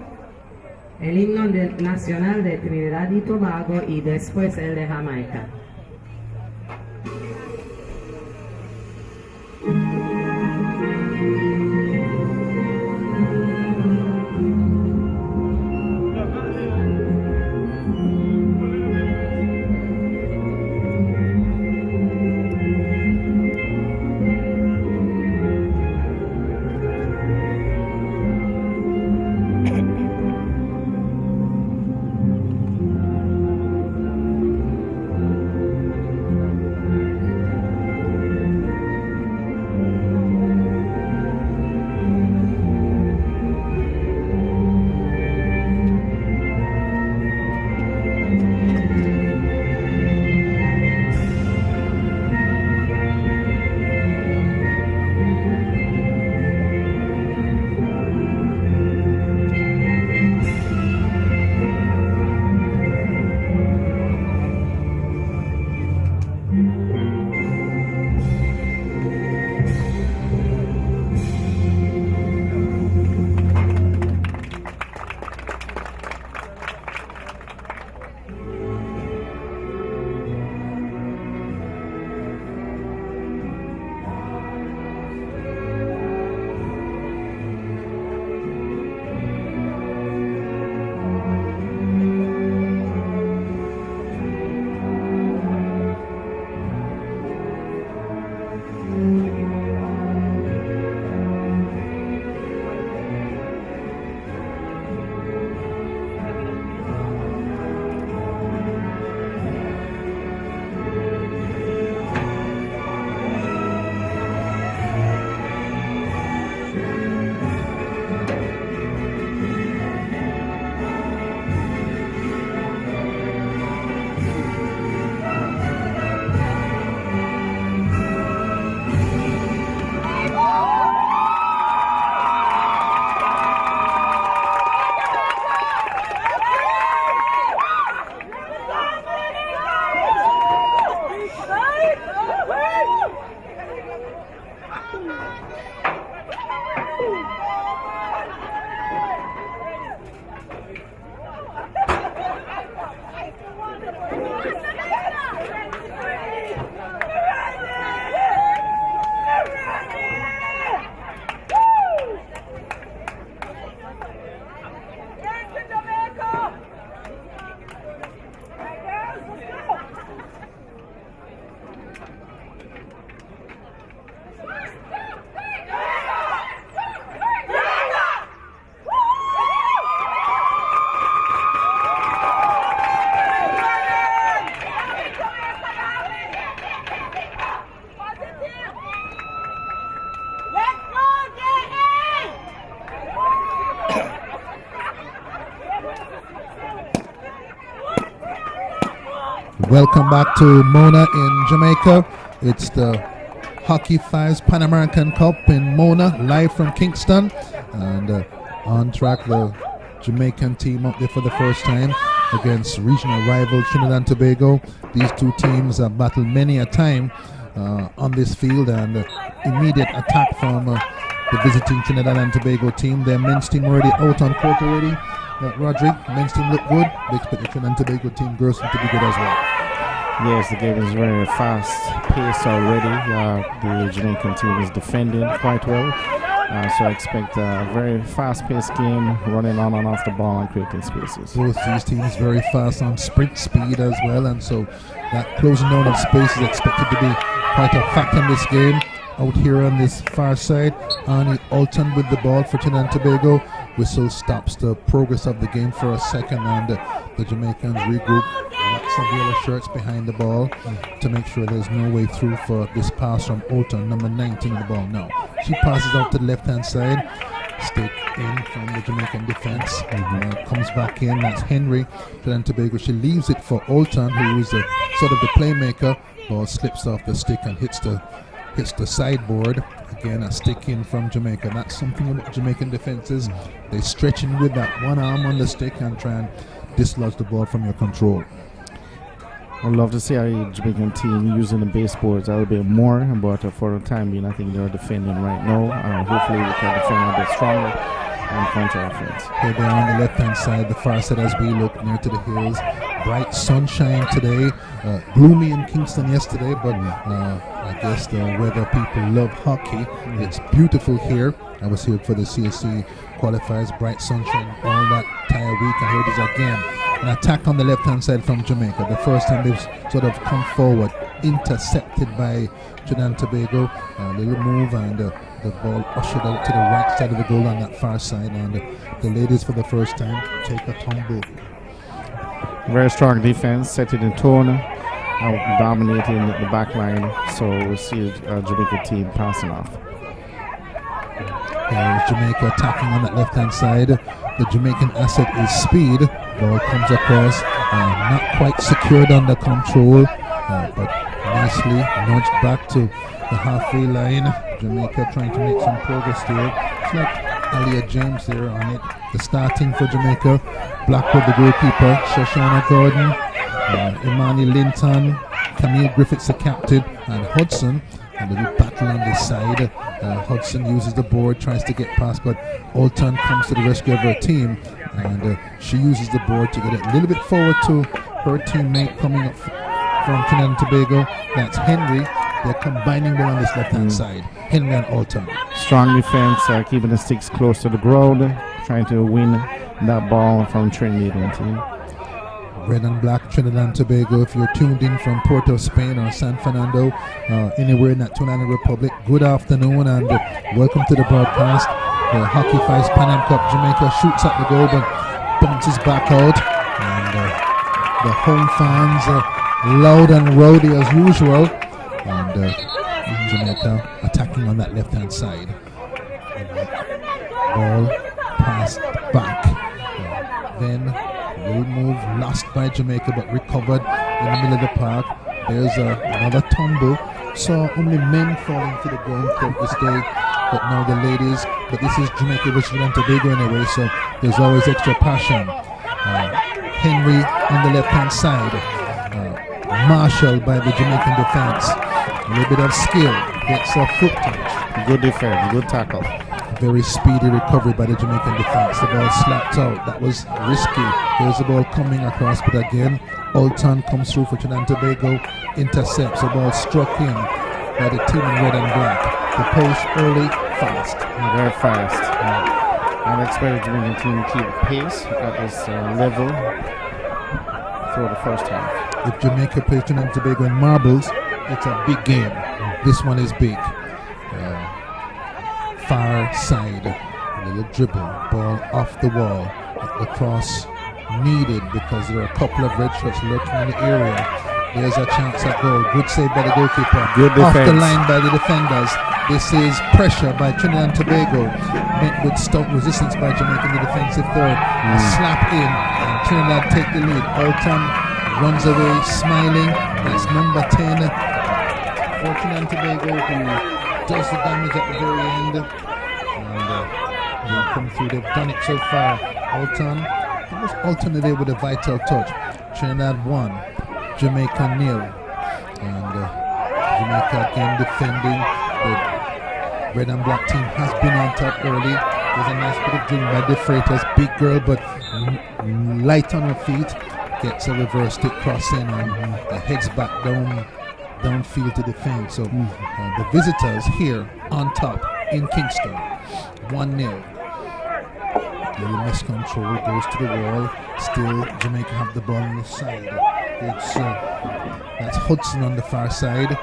el himno nacional de Trinidad y Tobago y después el de Jamaica. Welcome back to Mona in Jamaica. It's the Hockey Fives Pan American Cup in Mona, live from Kingston. And on track, the Jamaican team up there for the first time against regional rival Trinidad and Tobago. These two teams have battled many a time on this field, and immediate attack from the visiting Trinidad and Tobago team. Their men's team already out on court already. Roderick, men's team look good. They expect the Trinidad and Tobago team, girls team, to be good as well. Yes, the game is very fast paced already. The Jamaican team is defending quite well. So I expect a very fast-paced game, running on and off the ball and creating spaces. Both these teams very fast on sprint speed as well, and so that closing down of space is expected to be quite a factor in this game. Out here on this far side, Arnie Alton with the ball for Trinidad and Tobago. Whistle stops the progress of the game for a second, and the Jamaicans regroup. Lots of yellow shirts behind the ball to make sure there's no way through for this pass from Alton, number 19 in the ball now. She passes out to the left-hand side. Stick in from the Jamaican defense. Comes back in. That's Henry. Trinidad and Tobago. She leaves it for Alton, who is the sort of the playmaker. Ball slips off the stick and hits the sideboard. Again, a stick in from Jamaica. That's something about Jamaican defenses. They stretch in with that one arm on the stick and try and dislodge the ball from your control. I'd love to see our Jamaican team using the baseboards a little bit more, but for the time being, I think they're defending right now. Hopefully, we can defend a bit stronger and counter offense. Here they are on the left-hand side, the far side as we look near to the hills. Bright sunshine today. Gloomy in Kingston yesterday, but I guess the weather people love hockey. It's beautiful here. I was here for the CSC qualifiers. Bright sunshine all that entire week. I heard this again. An attack on the left-hand side from Jamaica. The first time they've sort of come forward, intercepted by Trinidad and Tobago. A little move, and the ball ushered out to the right side of the goal on that far side. And the ladies, for the first time, take a tumble. Very strong defense, set it in tone, dominating the back line. So we see a Jamaica team passing off. Jamaica attacking on that left-hand side. The Jamaican asset is speed. Ball comes across, not quite secured under control, but nicely nudged back to the halfway line. Jamaica trying to make some progress there. It's like Alia James there on it. The starting for Jamaica. Blackwood, the goalkeeper. Shoshana Gordon, Imani Linton, Camille Griffiths, the captain, and Hudson. A little battle on this side. Hudson uses the board, tries to get past, but Alton comes to the rescue of her team, and she uses the board to get it a little bit forward to her teammate coming up from Trinidad and Tobago. That's Henry. They're combining well on this left-hand side. Henry and Alton. Strong defense, keeping the sticks close to the ground, trying to win that ball from Trinidad team. Red and black Trinidad and Tobago. If you're tuned in from Port of Spain or San Fernando, anywhere in that Trinidad Republic, good afternoon and welcome to the broadcast. The Hockey Fives Pan Am Cup. Jamaica shoots at the goal but bounces back out, and the home fans loud and rowdy as usual, and Jamaica attacking on that left-hand side. Ball passed back. Then will move lost by Jamaica but recovered in the middle of the park. There's another tumble. Saw only men falling to the ground throughout this day, but now the ladies. But this is Jamaica versus Trinidad and Tobago anyway, so there's always extra passion. Henry on the left-hand side, marshaled by the Jamaican defense. A little bit of skill, gets a foot touch. Good defense, good tackle. Very speedy recovery by the Jamaican defense. The ball slapped out. That was risky. There's the ball coming across, but again, Alton comes through for Trinidad and Tobago, intercepts. The ball struck in by the team in red and black. The post early, fast. Very fast. I expect the Jamaican team to keep pace at this level through the first half. If Jamaica plays Trinidad and Tobago in marbles, it's a big game. This one is big. Far side, a little dribble, ball off the wall. The cross needed because there are a couple of red shirts lurking in the area. There's a chance at goal. Good save by the goalkeeper. Good defense. Off the line by the defenders. This is pressure by Trinidad and Tobago, met with stout resistance by Jamaica in the defensive third. A slap in, and Trinidad take the lead. Alton runs away smiling. That's number 10 for Trinidad and Tobago, who does the damage at the very end. And they'll come through. They've done it so far. Alton, it was Alton today with a vital touch. Trinidad 1, Jamaica 0. And Jamaica again defending. The red and black team has been on top early. There's a nice bit of dribbling by De Freitas. Big girl, but light on her feet. Gets a reverse stick crossing and heads back downfield to defend. So the visitors here on top in Kingston, 1-0. Little miscontrol, goes to the wall. Still, Jamaica have the ball on the side. It's that's Hudson on the far side.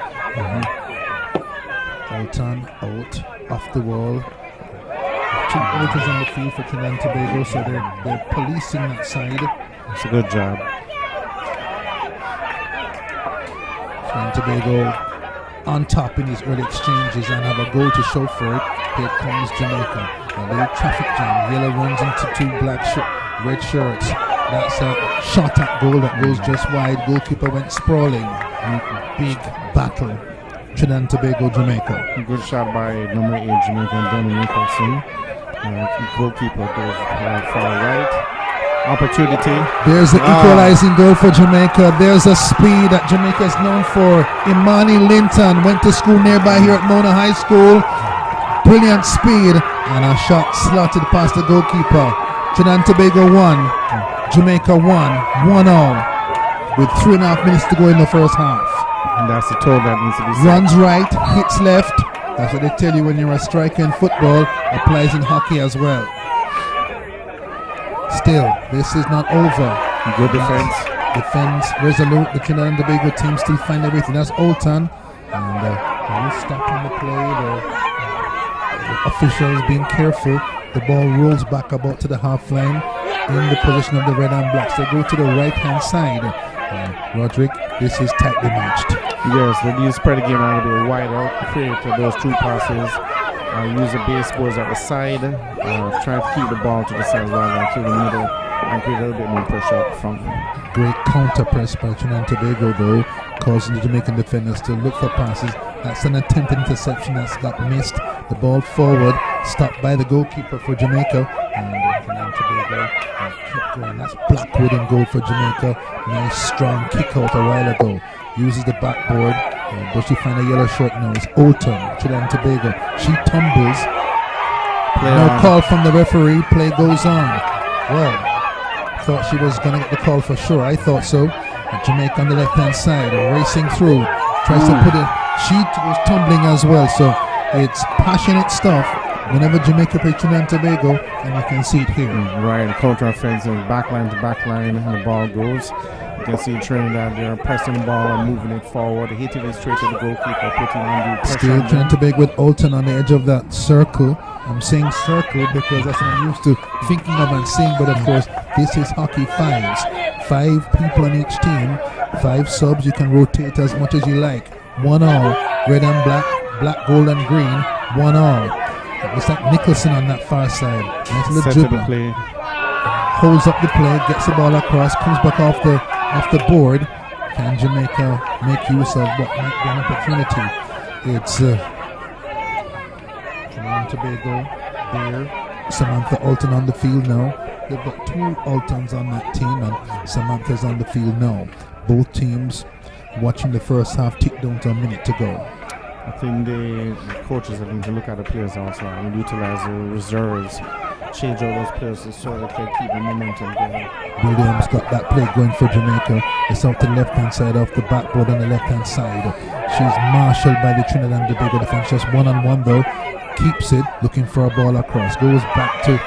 Alton out off the wall. 2 outers on the field for Trinidad and Tobago, so they're policing that side. It's a good job. Trinidad and Tobago on top in these early exchanges and have a goal to show for it. Here comes Jamaica. A little traffic jam. Yellow runs into 2 red shirts. That's a shot at goal that goes just wide. Goalkeeper went sprawling. Big battle. Trinidad and Tobago, Jamaica. Good shot by number 8 Jamaican Danny Nicholson. Goalkeeper goes far right. Opportunity. There's the equalizing goal for Jamaica. There's a speed that Jamaica is known for. Imani Linton went to school nearby here at Mona High School. Brilliant speed and a shot slotted past the goalkeeper. Trinidad and Tobago 1, Jamaica 1, 1-0 with 3.5 minutes to go in the first half. And that's the toll that needs to be set. Runs right, hits left. That's what they tell you when you're a striker in football. Applies in hockey as well. Still, this is not over. Good defense. Defense resolute. The Trinidad and Tobago team still find everything. That's Alton. And he's stopping the play. The officials being careful. The ball rolls back about to the half line in the position of the red and blacks. They go to the right hand side. Roderick, this is tightly matched. Yes, they do spread the game out a bit wider, create those 2 passes, use the baseboards at the side, try to keep the ball to the side rather than through the middle, and create a little bit more pressure up front. Great counter press by Trinidad and Tobago though, causing the Jamaican defenders to look for passes. That's an attempted interception that's got missed. The ball forward, stopped by the goalkeeper for Jamaica, and Trinidad and Tobago kept going. That's Blackwood in goal for Jamaica. Nice strong kick out a while ago. Uses the backboard. Does she find a yellow shirt? No, it's Alton, Trinidad and Tobago. She tumbles. No call from the referee. Play goes on. Well, thought she was going to get the call for sure. I thought so. Jamaica on the left hand side, racing through. Tries to put it. She was tumbling as well. So it's passionate stuff. Whenever Jamaica play Trinidad and Tobago, and you can see it here. Right, counter offensive, backline to backline, and the ball goes. You can see Trinidad there pressing the ball and moving it forward, hitting it straight to the goalkeeper, putting on the pressure. Still Trinidad and Tobago with Alton on the edge of that circle. I'm saying circle because that's what I'm used to thinking of and saying, but of course, this is hockey fives. 5 people on each team, 5 subs, you can rotate as much as you like. 1-all, red and black, gold and green, 1-all. It's like Nicholson on that far side. Nice little dribble. Holds up the play, gets the ball across, comes back off the board. Can Jamaica make use of what might be an opportunity? It's Trinidad and Tobago there. Samantha Alton on the field now. They've got 2 Altons on that team, and Samantha's on the field now. Both teams watching the first half tick down to a minute to go. I think the coaches are going to look at the players also and utilize the reserves, change all those players so they can keep the momentum going. Williams got that play going for Jamaica. It's off the left hand side, off the backboard on the left hand side. She's marshaled by the Trinidad and Tobago defense, just 1-on-1 though. Keeps it, looking for a ball across. Goes back to the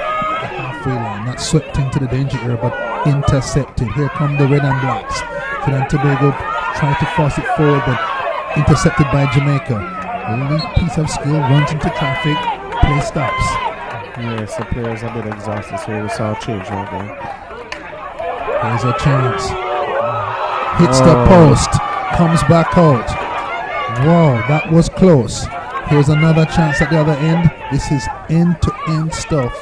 halfway line. Not swept into the danger area, but intercepted. Here come the red and blacks. Trinidad and Tobago trying to force it forward, but intercepted by Jamaica. A little piece of skill, runs into traffic, play stops. Yes, the players are a bit exhausted, so we saw a change right there. There's a chance. Hits the post, comes back out. Wow, that was close. Here's another chance at the other end. This is end-to-end stuff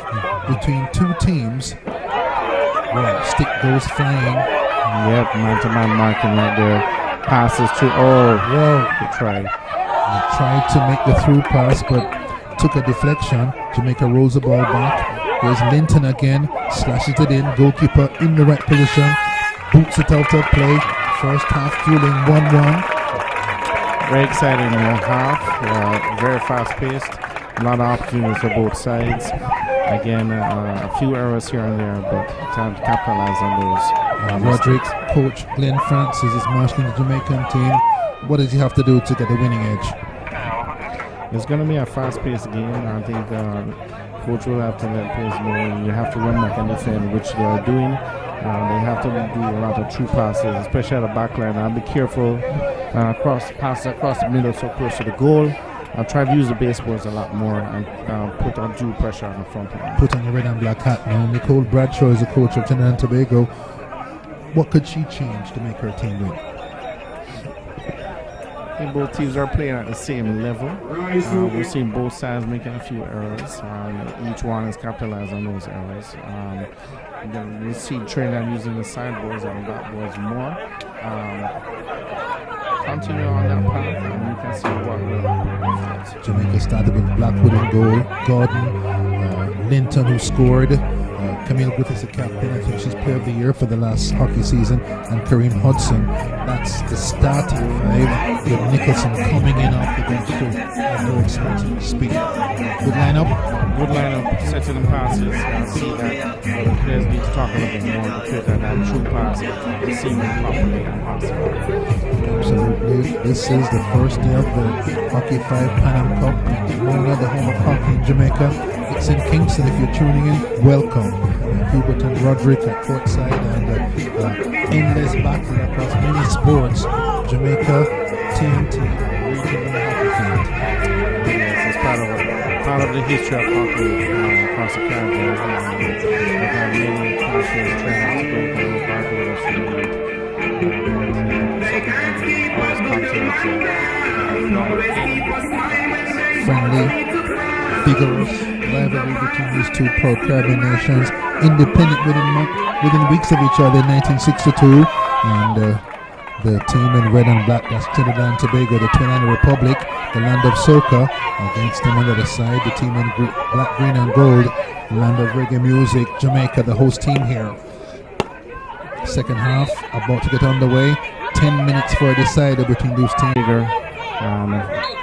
between 2 teams. Well, stick goes flying. Yep, man-to-man marking right there. Passes through. Oh, whoa, good try. They tried to make the through pass, but took a deflection. Jamaica rolls the ball back. There's Linton again, slashes it in. Goalkeeper in the right position, boots it out of play. First half fueling 1-1. Very exciting half. Very fast-paced. A lot of opportunities for both sides. Again, a few errors here and there, but time to capitalize on those. Roderick, coach Glenn Francis is marshalling the Jamaican team. What does he have to do to get the winning edge? It's going to be a fast-paced game. I think coach will have to let players know you have to run back and defend, which they are doing. They have to do a lot of true passes, especially at the back line. I'll be careful passes across the middle so close to the goal. I'll try to use the baseboards a lot more and put undue pressure on the front line. Put on your red and black hat now. Nicole Bradshaw is the coach of Trinidad and Tobago. What could she change to make her team win? I think both teams are playing at the same level. We're seeing both sides making a few errors. Each one is capitalizing on those errors. Then we see Trinidad using the sideboards and backboards more. Continue on that path and you can see what will. Jamaica started with Blackwood in goal. Gordon, Linton who scored. Camille Griffiths, the captain. I think she's player of the year for the last hockey season. And Kareem Hudson. That's the starting five. With Nicholson coming in off the bench to no expensive speed. Good lineup. Good lineup. Setting the passes. See that the players need to talk a little bit more to fit that true pass. Seeing them properly and passing. Absolutely. This is the first day of the Hockey 5 Pan Am Cup. Mona, the home of hockey in Jamaica. It's in Kingston. If you're tuning in, welcome. Hubert and Roderick at courtside and endless battle across many sports. Jamaica, TNT, regional hockey field. Yes, it's part of the history of hockey across the Caribbean. We've had many clashes, Trinidad, Tobago, Barbados, friendly, vigorous rivalry between these two proud Caribbean nations, independent within weeks of each other in 1962, and the team in red and black, that's Trinidad and Tobago, the Twin Island Republic, the land of soca, against them on the other side, the team in black, green and gold, the land of reggae music, Jamaica, the host team here. Second half about to get underway. 10 minutes for a decider between those teams.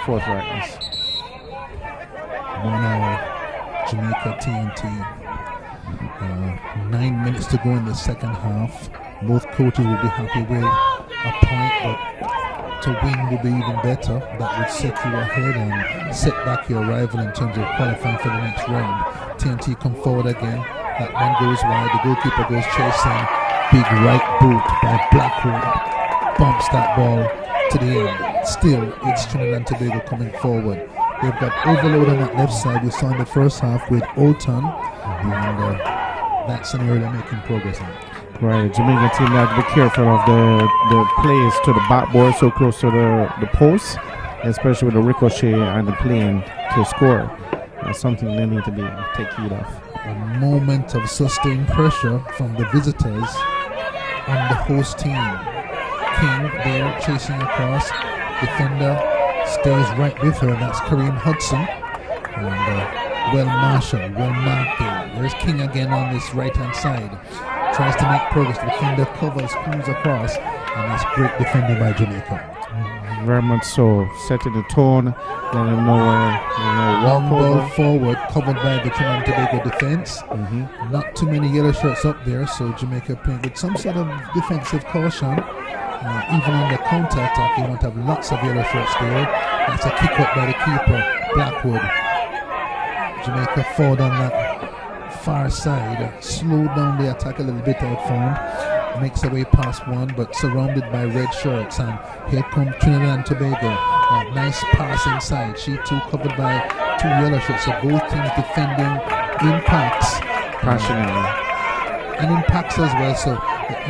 Forthrightness. 1 hour, Jamaica TNT. 9 minutes to go in the second half. Both coaches will be happy with a point, but to win will be even better. That would set you ahead and set back your rival in terms of qualifying for the next round. TNT come forward again. That one goes wide. The goalkeeper goes chasing. Big right boot by Blackwood. Bumps that ball to the end. Still, it's Trinidad and Tobago coming forward. They've got overload on that left side. We saw in the first half with Olton, and that's an area they're making progress on. Right, the Jamaican team has to be careful of the plays to the backboard so close to the post, especially with the ricochet and the plane to score. That's something they need to take heed of. A moment of sustained pressure from the visitors on the host team. King there chasing across. Defender stays right with her. That's Kareem Hudson. And well marshaled, well marked there. There's King again on this right hand side. Tries to make progress. The defender covers, comes across, and that's great defending by Jamaica. Very much so. Setting the tone, let them know where long ball forward, covered by the Trinidad and Tobago defense. Not too many yellow shirts up there, so Jamaica playing with some sort of defensive caution. Even on the counter attack, you want to have lots of yellow shirts there. That's a kick up by the keeper, Blackwood. Jamaica forward on that far side, slowed down the attack a little bit, I found. Makes their way past one, but surrounded by red shirts. And here come Trinidad and Tobago. Nice pass inside. She too covered by two yellow shirts. So both teams defending in packs. Passionately. And in packs as well. So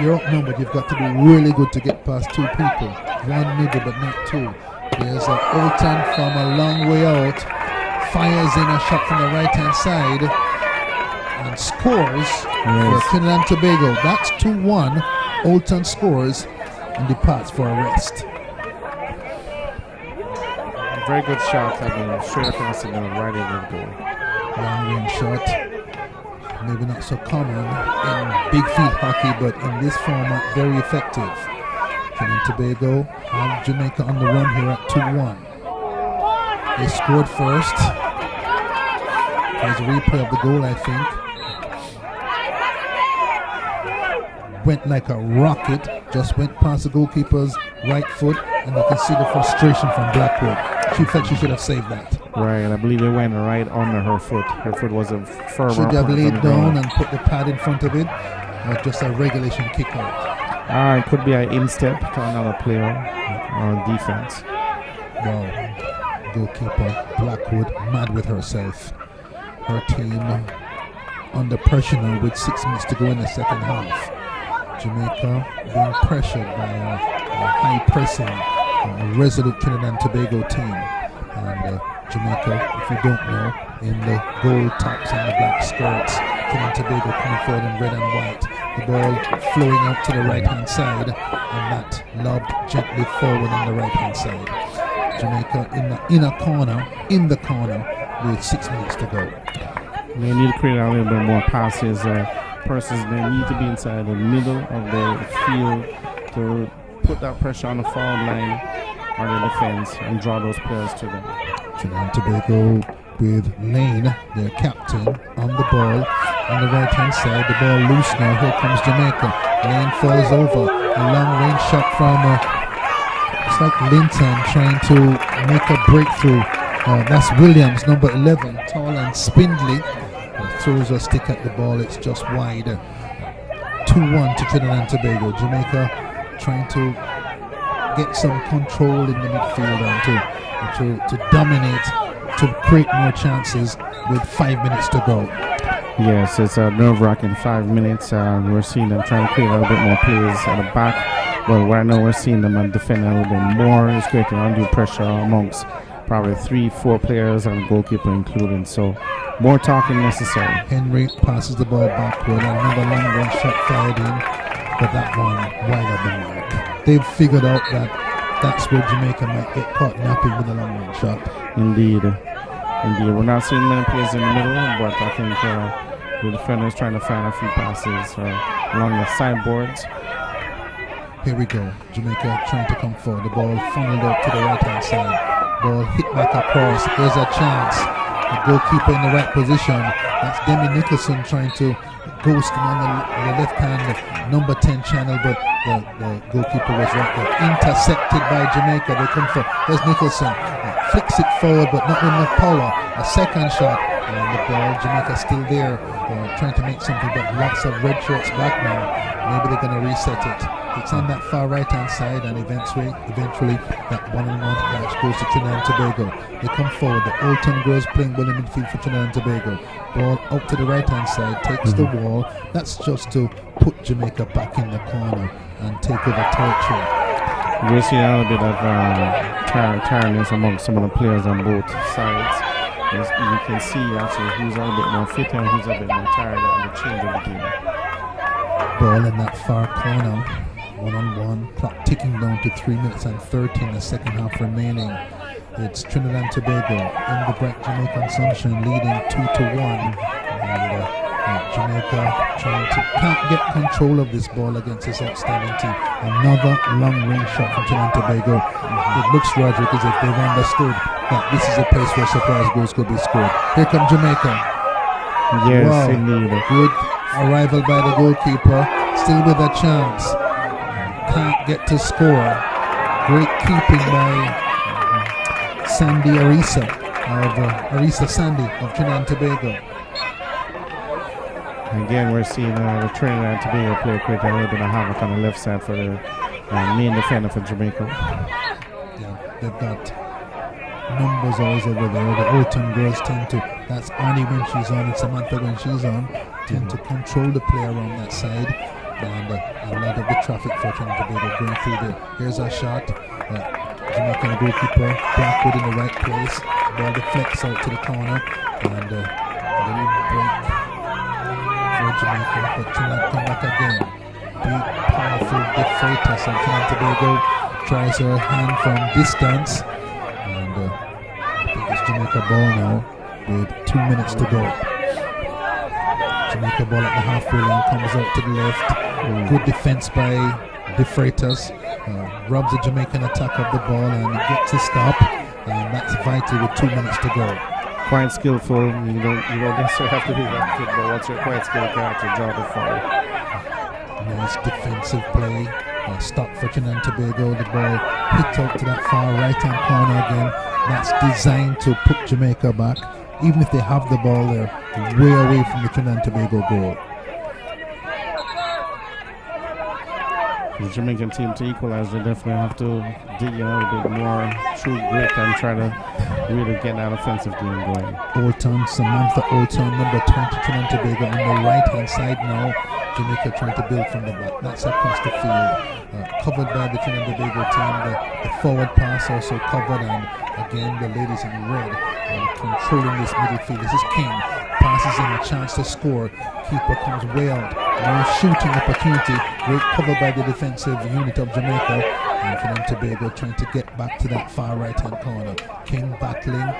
you're outnumbered. You've got to be really good to get past two people. One maybe, but not two. There's Olton from a long way out. Fires in a shot from the right hand side. And scores for Trinidad and Tobago. That's 2-1. Olton scores and departs for a rest. Very good shot. I mean, straight across the middle, right in the goal. Long range shot. Maybe not so common in big field hockey, but in this format, very effective. Trinidad and Tobago have Jamaica on the run here at 2-1. They scored first. There's a replay of the goal, I think. Went like a rocket, just went past the goalkeeper's right foot, and you can see the frustration from Blackwood. She felt she should have saved that. Right, and I believe it went right under her foot. Her foot was a firm. Should have laid down and put the pad in front of it, or just a regulation kick out. It could be an instep to another player on defense. Wow. Goalkeeper Blackwood mad with herself. Her team under pressure now with 6 minutes to go in the second half. Jamaica being pressured by a high pressing, resolute Trinidad and Tobago team. And Jamaica, if you don't know, in the gold tops and the black skirts, Trinidad and Tobago coming forward in red and white. The ball flowing out to the right hand side, and that lobbed gently forward on the right hand side. Jamaica in the corner with 6 minutes to go. They need to create a little bit more passes. Persons, they need to be inside the middle of the field to put that pressure on the forward line or the defense and draw those players to them. Trinidad and Tobago with Lane, their captain, on the ball on the right hand side. The ball loose now. Here comes Jamaica. Lane falls over. A long range shot from it's like Linton trying to make a breakthrough. That's Williams, number 11, tall and spindly. Throws a stick at the ball. It's just wide. 2-1 to Trinidad and Tobago. Jamaica trying to get some control in the midfield and to dominate, to create more chances with 5 minutes to go. Yes, it's a nerve-wracking 5 minutes. We're seeing them trying to create a little bit more plays at the back, but right now we're seeing them defend a little bit more. It's creating undue pressure amongst probably 3-4 players and the goalkeeper included. So more talking necessary. Henry passes the ball backward. Another long range shot fired in, but that one wide of the mark. They've figured out that that's where Jamaica might get caught napping with a long range shot. Indeed. We're not seeing many players in the middle, but I think the defenders trying to find a few passes along the sideboards. Here we go. Jamaica trying to come forward. The ball funneled up to the right hand side. Ball hit back across. There's a chance. The goalkeeper in the right position. That's Demi Nicholson trying to ghost him on the left hand number 10 channel, but the goalkeeper was right there. Intercepted by Jamaica. They come for. There's Nicholson. Flicks it forward, but not with enough power. A second shot. And the ball, Jamaica still there, trying to make something, but lots of red shirts back now. Maybe they're going to reset it. It's on that far right hand side, and eventually that 1-on-1 catch goes to Trinidad and Tobago. They come forward. The Olton girls playing well in midfield for Trinidad and Tobago. Ball out to the right hand side, takes the wall. That's just to put Jamaica back in the corner and take over territory. We'll see a little bit of tiredness among some of the players on both sides. You can see actually who's a little bit more fit and who's a bit more tired at the change of the game. Ball in that far corner. 1-on-1. Clock ticking down to 3 minutes and 30 in the second half remaining. It's Trinidad and Tobago in the bright Jamaican sunshine leading 2-1. And Jamaica can't get control of this ball against this outstanding team. Another long range shot from Trinidad and Tobago. It looks, Roderick, as if they've understood that this is a place where surprise goals could be scored. Here comes Jamaica. Yes, wow. indeed. Good arrival by the goalkeeper. Still with a chance. Can't get to score. Great keeping by Sandy Arisa Sandy of Trinidad and Tobago. Again, we're seeing the Trinidad and Tobago player create a little bit of havoc on the left side for the main defender for Jamaica. Yeah, they've got numbers always over there. The Olton girls tend to, that's Annie when she's on and Samantha when she's on, tend to control the play around that side. And a lot of the traffic for Trinidad and Tobago going through there. Here's a shot. Jamaican goalkeeper Blackwood in the right place. Ball deflects out to the corner. And a little break for Jamaica. But Trinidad come back again. Big power careful. The Freitas and Trinidad and Tobago tries her hand from distance. And I think it's Jamaica ball now with 2 minutes to go. Jamaica ball at the halfway line, comes out to the left. Good defense by De Freitas. Robs the Jamaican attack of the ball and gets a stop. And that's vital with 2 minutes to go. Quite skillful. You don't necessarily have to be that good, but once you're quite skilled, you have to draw the foul. Nice defensive play. Stop for Trinidad and Tobago. The ball hit out to that far right-hand corner again. That's designed to put Jamaica back. Even if they have the ball, they're way away from the Trinidad and Tobago goal. The Jamaican team to equalize, they definitely have to dig in a little bit more true grit and try to really get that offensive game going. Olton, Samantha Olton, number 20, Trinidad and Tobago on the right-hand side now. Jamaica trying to build from the back. That's across the field. Covered by the Trinidad and Tobago team. The forward pass also covered, and again the ladies in red controlling this midfield. This is King. Passes in a chance to score. Keeper comes way out. No shooting opportunity. Great cover by the defensive unit of Jamaica. And Trinidad and Tobago trying to get back to that far right-hand corner. King battling,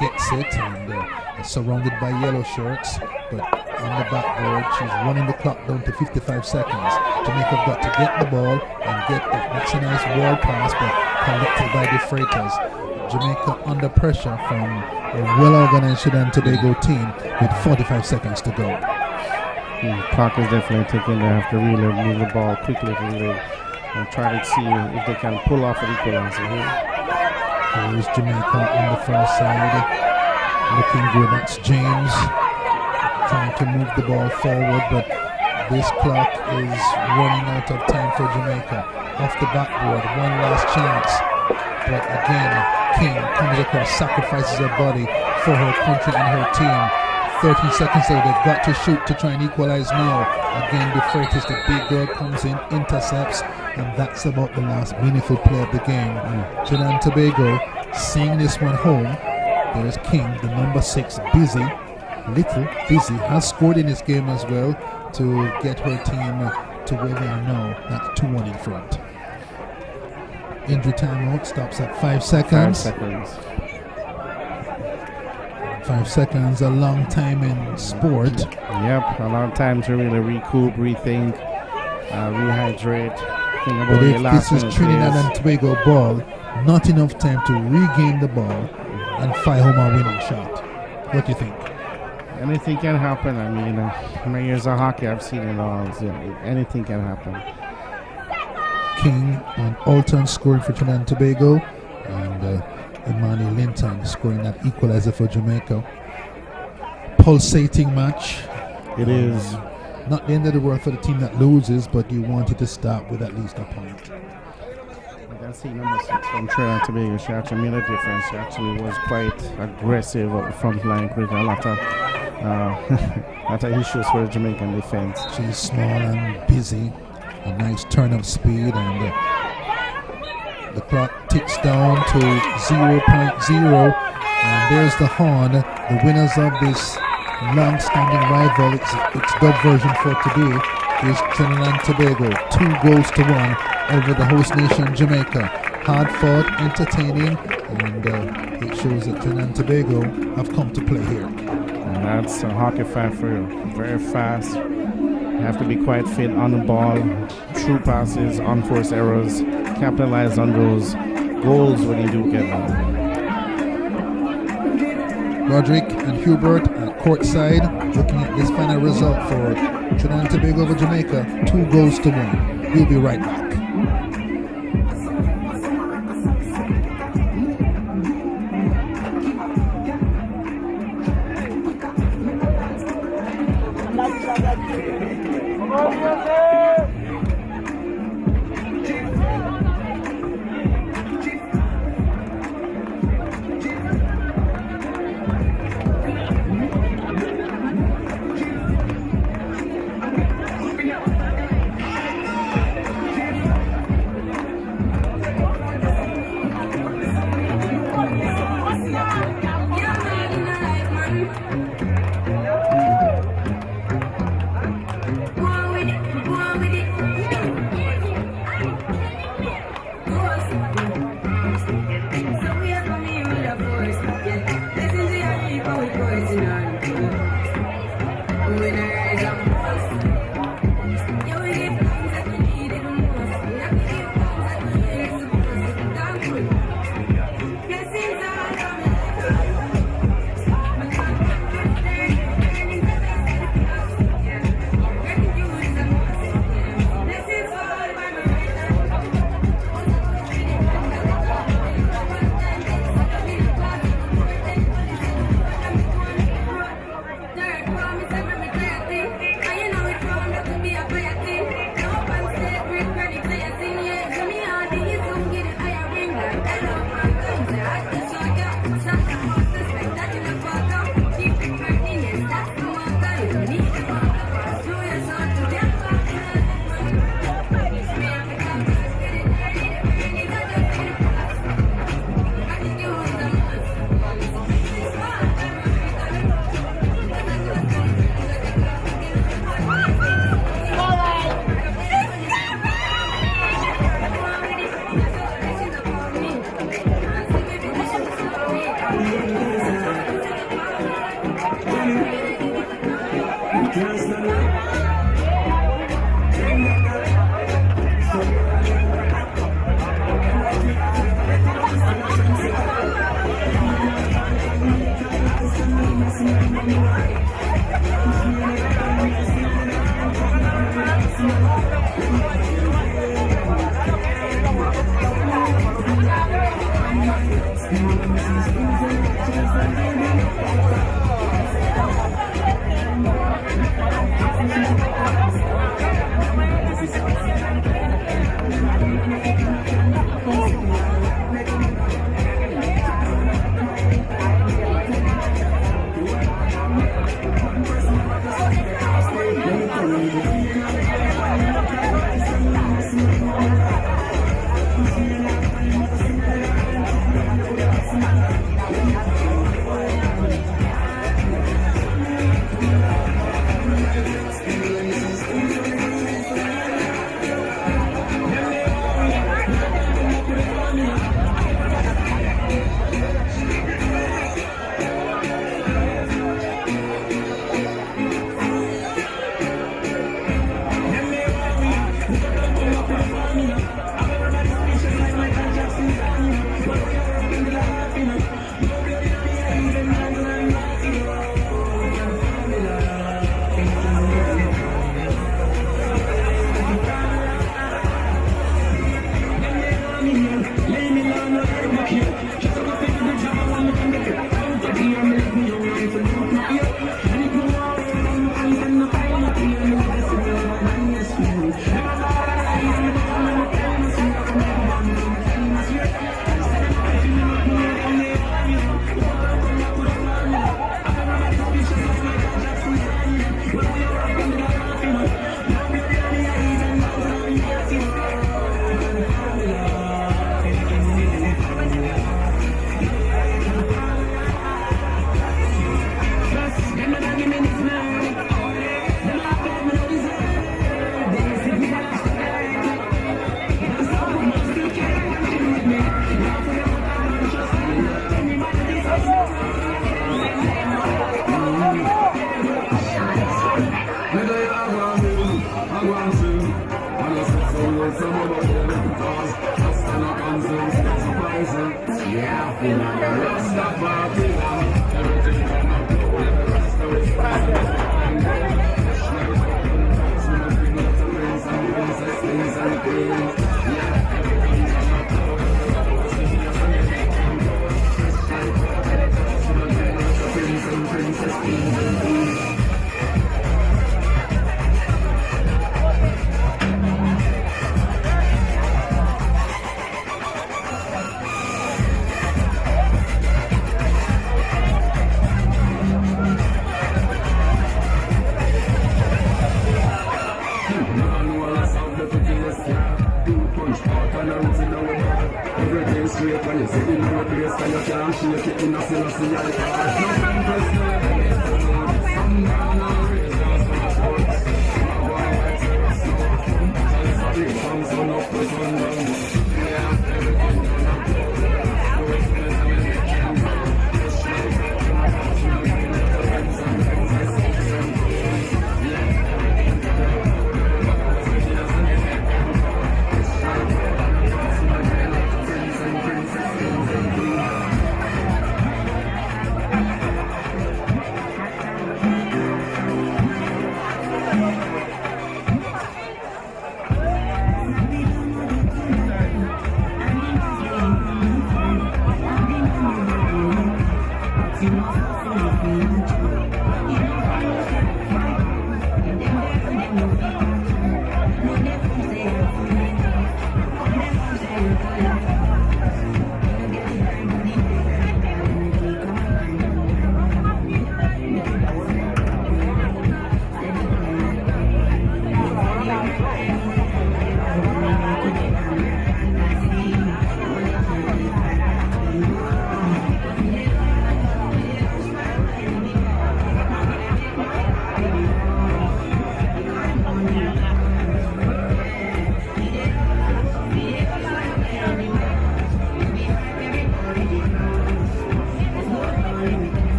gets it, and surrounded by yellow shirts. But on the backboard, she's running the clock down to 55 seconds. Jamaica have got to get the ball and get it. That's a nice wall pass, but collected by the Freitas. Jamaica under pressure from a well-organized Trinidad and Tobago team with 45 seconds to go. Clock is definitely ticking. They have to really move the ball quickly to really try to see if they can pull off an equalizer here. Here's Jamaica on the far side. Looking good. That's James trying to move the ball forward, but this clock is running out of time for Jamaica. Off the backboard, one last chance. But again, King comes across, sacrifices her body for her country and her team. 13 seconds later, they've got to shoot to try and equalize now. Again, De Freitas, the big girl, comes in, intercepts, and that's about the last meaningful play of the game. Trinidad and Tobago seeing this one home. There's King, the number 6, busy. Little busy, has scored in this game as well to get her team to where they are now. That's 2-1 in front. Injury timeout stops at 5 seconds. 5 seconds. 5 seconds, a long time in sport. Yep, a long time to really recoup, rethink, rehydrate. Think about But your if last this is Trinidad and Tobago ball, not enough time to regain the ball and fire home a winning shot. What do you think? Anything can happen. I mean, my years of hockey, I've seen it all. So anything can happen. King and Alton scoring for Trinidad and Tobago, and Imani Linton scoring that equalizer for Jamaica. Pulsating match. It is. Not the end of the world for the team that loses, but you wanted to start with at least a point. You can see number 6 from Trinidad and Tobago. She actually made a difference. She actually was quite aggressive up the front line, with a lot of issues for the Jamaican defense. She's small and busy. A nice turn of speed, and the clock ticks down to 0.0, and there's the horn. The winners of this long-standing rival, its dub version for today, is Trinidad and Tobago, 2-1 over the host nation Jamaica. Hard fought, entertaining, and it shows that Trinidad and Tobago have come to play here. And that's a hockey fan for you. Very fast. You have to be quite fit on the ball, true passes, unforced errors, capitalize on those goals when you do get them. Roderick and Hubert at courtside looking at this final result for Trinidad and Tobago over Jamaica, 2-1. We'll be right back.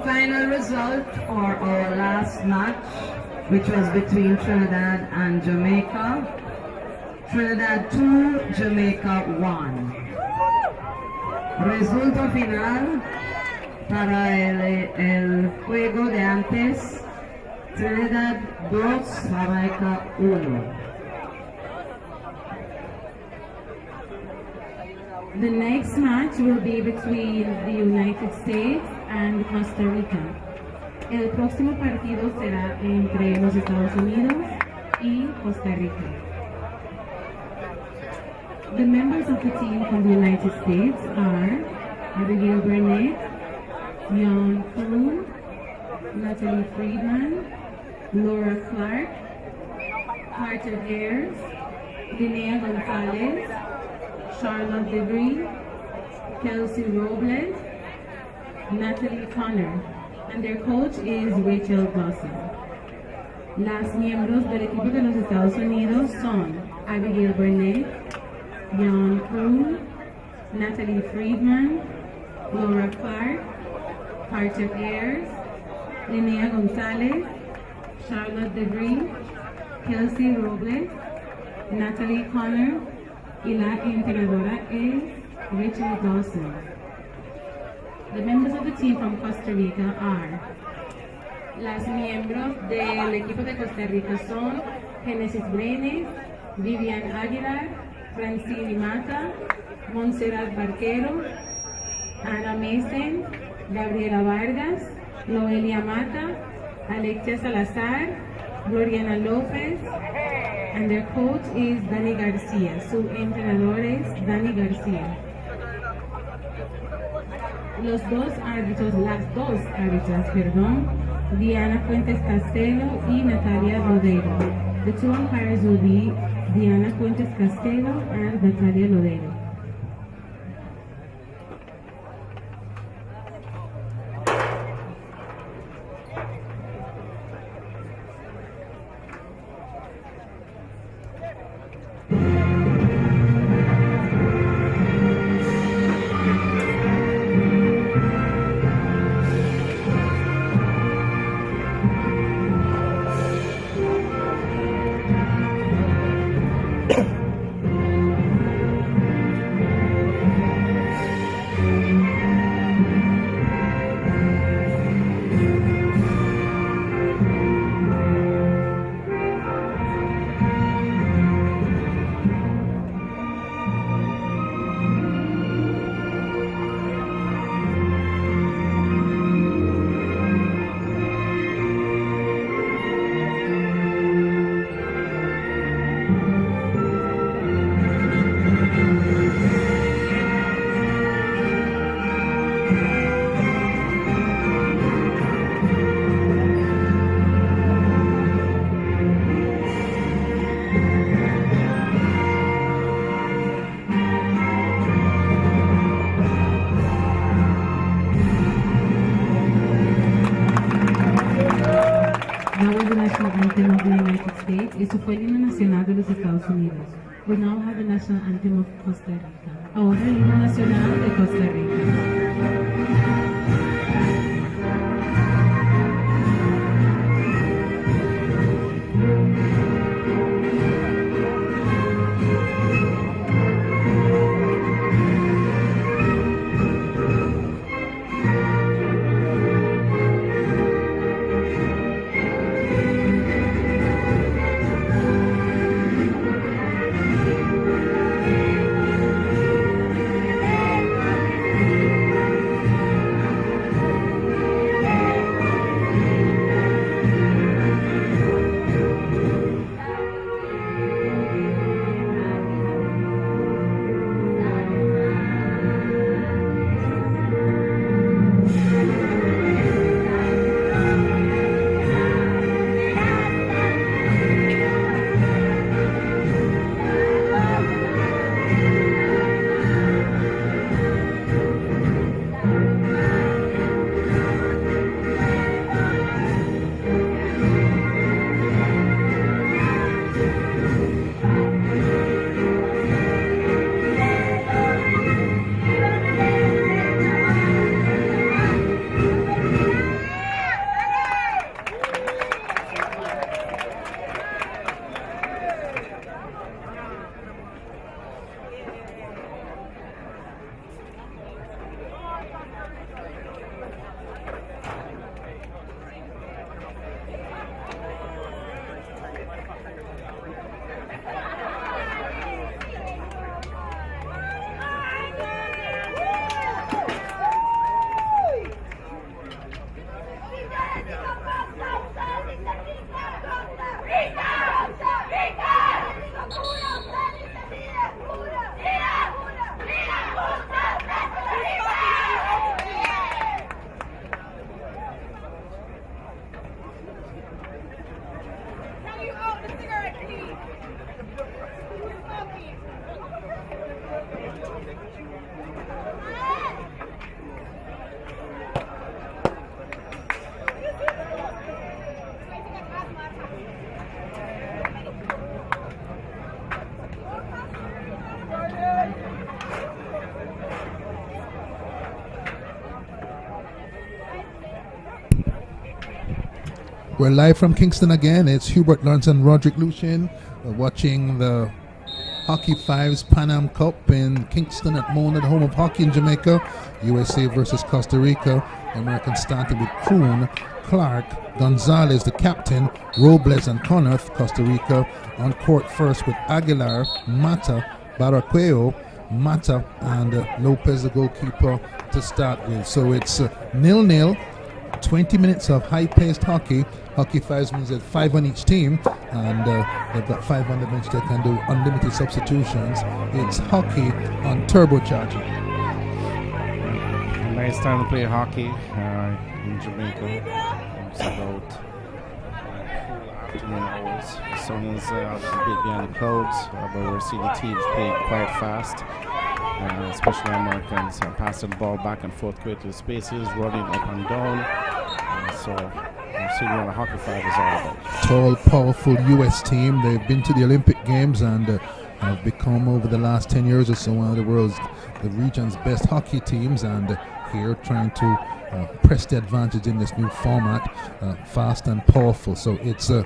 Final result for our last match, which was between Trinidad and Jamaica. Trinidad 2, Jamaica 1. Resultado final para el juego de antes, Trinidad 2, Jamaica 1. The next match will be between the United States and Costa Rica. El próximo partido será entre los Estados Unidos y Costa Rica. The members of the team from the United States are Abigail Burnett, Jan Kuhn, Natalie Friedman, Laura Clark, Carter Ayers, Linnea Gonzalez, Charlotte DeVries, Kelsey Robles, Natalie Connor, and their coach is Rachel Dawson. Las miembros del equipo de los Estados Unidos son Abigail Burnett, Jan Kuhn, Natalie Friedman, Laura Clark, Carter Ayers, Linnea Gonzalez, Charlotte DeVries, Kelsey Robles, Natalie Connor, y la entrenadora es Rachel Dawson. The members of the team from Costa Rica are las miembros del equipo de Costa Rica son Genesis Brenes, Vivian Aguilar, Francine Mata, Montserrat Barquero, Ana Mason, Gabriela Vargas, Noelia Mata, Alexia Salazar, Gloriana López, and their coach is Dani Garcia. Su entrenador es Dani Garcia. Las dos árbitras, Diana Fuentes Castelo y Natalia Lodero. The two umpires will be Diana Fuentes Castelo and Natalia Lodero. Eso fue el himno nacional de los Estados Unidos. We now have the national anthem of Costa Rica. Ahora el himno nacional de Costa Rica. We're live from Kingston again. It's Hubert Lawrence and Roderick Lucien. We're watching the Hockey Fives Pan Am Cup in Kingston at Mona, the home of hockey in Jamaica. USA versus Costa Rica. The Americans started with Kroon, Clark, Gonzalez, the captain, Robles and Connorth. Costa Rica on court first with Aguilar, Mata, Baracueo, Mata, and Lopez, the goalkeeper, to start with. So it's 0-0. 20 minutes of high-paced hockey. Hockey Fives means there's 5 on each team, and they've got 5 on the bench. They can do unlimited substitutions. It's hockey on turbocharging. Nice time to play hockey in Jamaica. It's about cool afternoon hours. The sun is a bit behind the clouds, but we're seeing the teams play quite fast. Especially Americans passing the ball back and forth quickly spaces, running up and down. So I'm seeing what a Hockey Five is all about. Tall, powerful U.S. team. They've been to the Olympic Games and have become, over the last 10 years or so, one of the region's best hockey teams, and here trying to press the advantage in this new format, fast and powerful. So it's the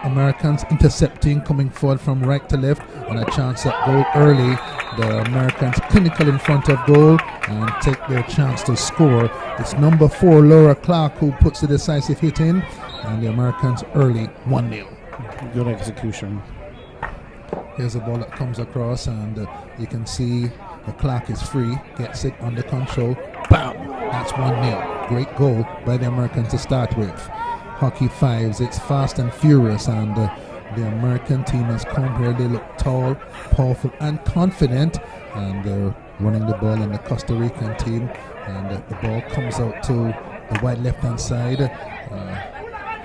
Americans intercepting, coming forward from right to left, and a chance at goal early. The Americans clinical in front of goal and take their chance to score. It's number 4, Laura Clark, who puts the decisive hit in, and the Americans early 1-0. Good execution. Here's a ball that comes across, and you can see the Clark is free, gets it under control. Bam! That's 1-0. Great goal by the Americans to start with. Hockey Fives, it's fast and furious, and the American team has come here. They look tall, powerful, and confident, and they're running the ball in the Costa Rican team, and the ball comes out to the wide left-hand side.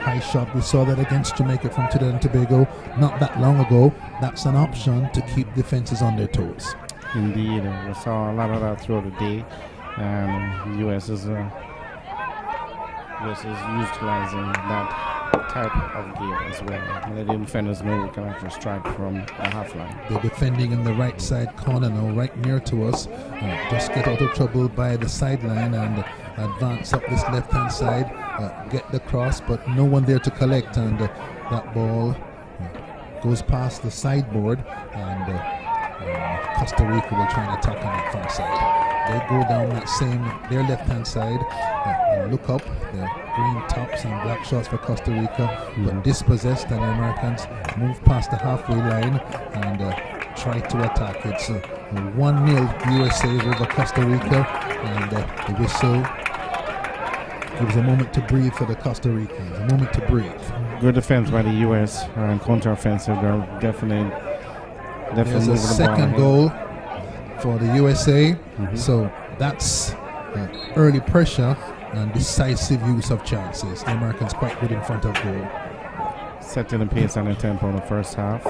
High shot. We saw that against Jamaica from Trinidad and Tobago not that long ago. That's an option to keep defenses on their toes. Indeed, we saw a lot of that throughout the day. The U.S. is utilizing that type of gear as well. And the defenders know we can actually strike from a half line. They're defending in the right side corner now, right near to us. Just get out of trouble by the sideline and advance up this left-hand side, get the cross, but no one there to collect, and that ball goes past the sideboard, and Costa Rica will try and attack on that far side. They go down their left-hand side, and look up, the green tops and black shorts for Costa Rica, but dispossessed, and the Americans move past the halfway line and try to attack. It's 1-0 USA over Costa Rica, and the whistle gives a moment to breathe for the Costa Ricans, a moment to breathe. Good defense by the U.S. and counter-offensive. They're definitely There's a second goal for the USA. So that's early pressure and decisive use of chances. The Americans quite good in front of goal. Setting the pace and the tempo in the first half.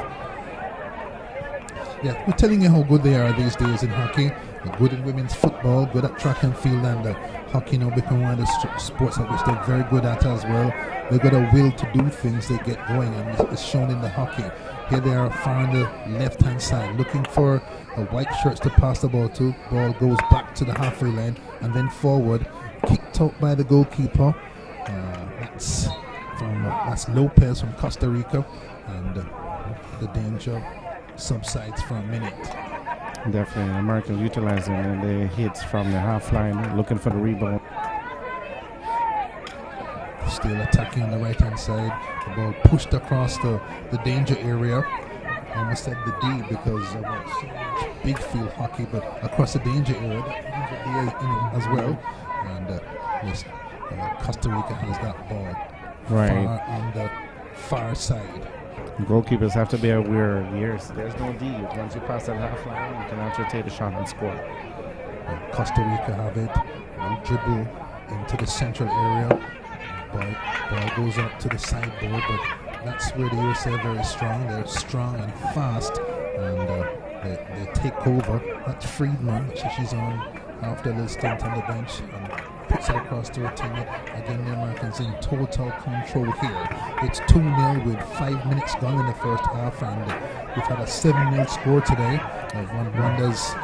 Yeah, we're telling you how good they are these days in hockey. They're good in women's football, good at track and field, and hockey now become one of the sports at which they're very good at as well. They've got a will to do things, they get going, and it's shown in the hockey. Here they are far on the left-hand side, looking for white shirts to pass the ball to. Ball goes back to the halfway line and then forward, kicked out by the goalkeeper. That's Lopez from Costa Rica, and the danger subsides for a minute. Definitely, Americans utilizing the hits from the half line, looking for the rebound. Still attacking on the right hand side. The ball pushed across the danger area. I almost said the D because of so much big field hockey, but across the danger area, as well. And yes, Costa Rica has that ball far on the far side. Goalkeepers have to be aware. There's no D. Once you pass that half line, you can actually take the shot and score. Costa Rica have it. One dribble into the central area. Ball goes up to the sideboard, but that's where the USA are very strong. They're strong and fast, and they take over. That's Friedman. She's on after a little stint on the bench and puts it across to her teammate. Again, the Americans in total control here. It's 2-0 with 5 minutes gone in the first half, and we've had a 7-0 score today. One wonders,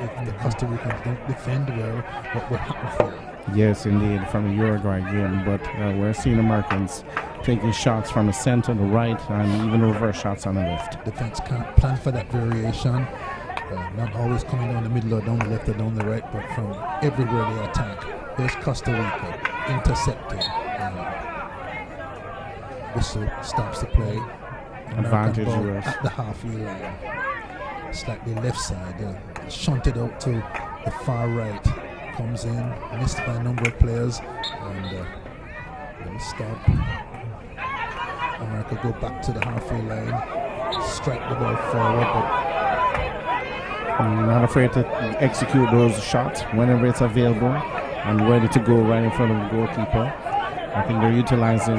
if the Costa Ricans don't defend well, what will happen here. Yes, indeed, from the Uruguay game, but we're seeing Americans taking shots from the center, the right, and even reverse shots on the left. Defense can't plan for that variation. Not always coming down the middle or down the left or down the right, but from everywhere they attack. Here's Costa Rica, intercepted. Whistle stops the play. Advantage American ball US. at the halfway line. Slightly left side. Shunted out to the far right. Comes in, missed by a number of players. And then stop. America go back to the halfway line. Strike the ball forward, but I'm not afraid to execute those shots whenever it's available and ready to go right in front of the goalkeeper. I think they're utilizing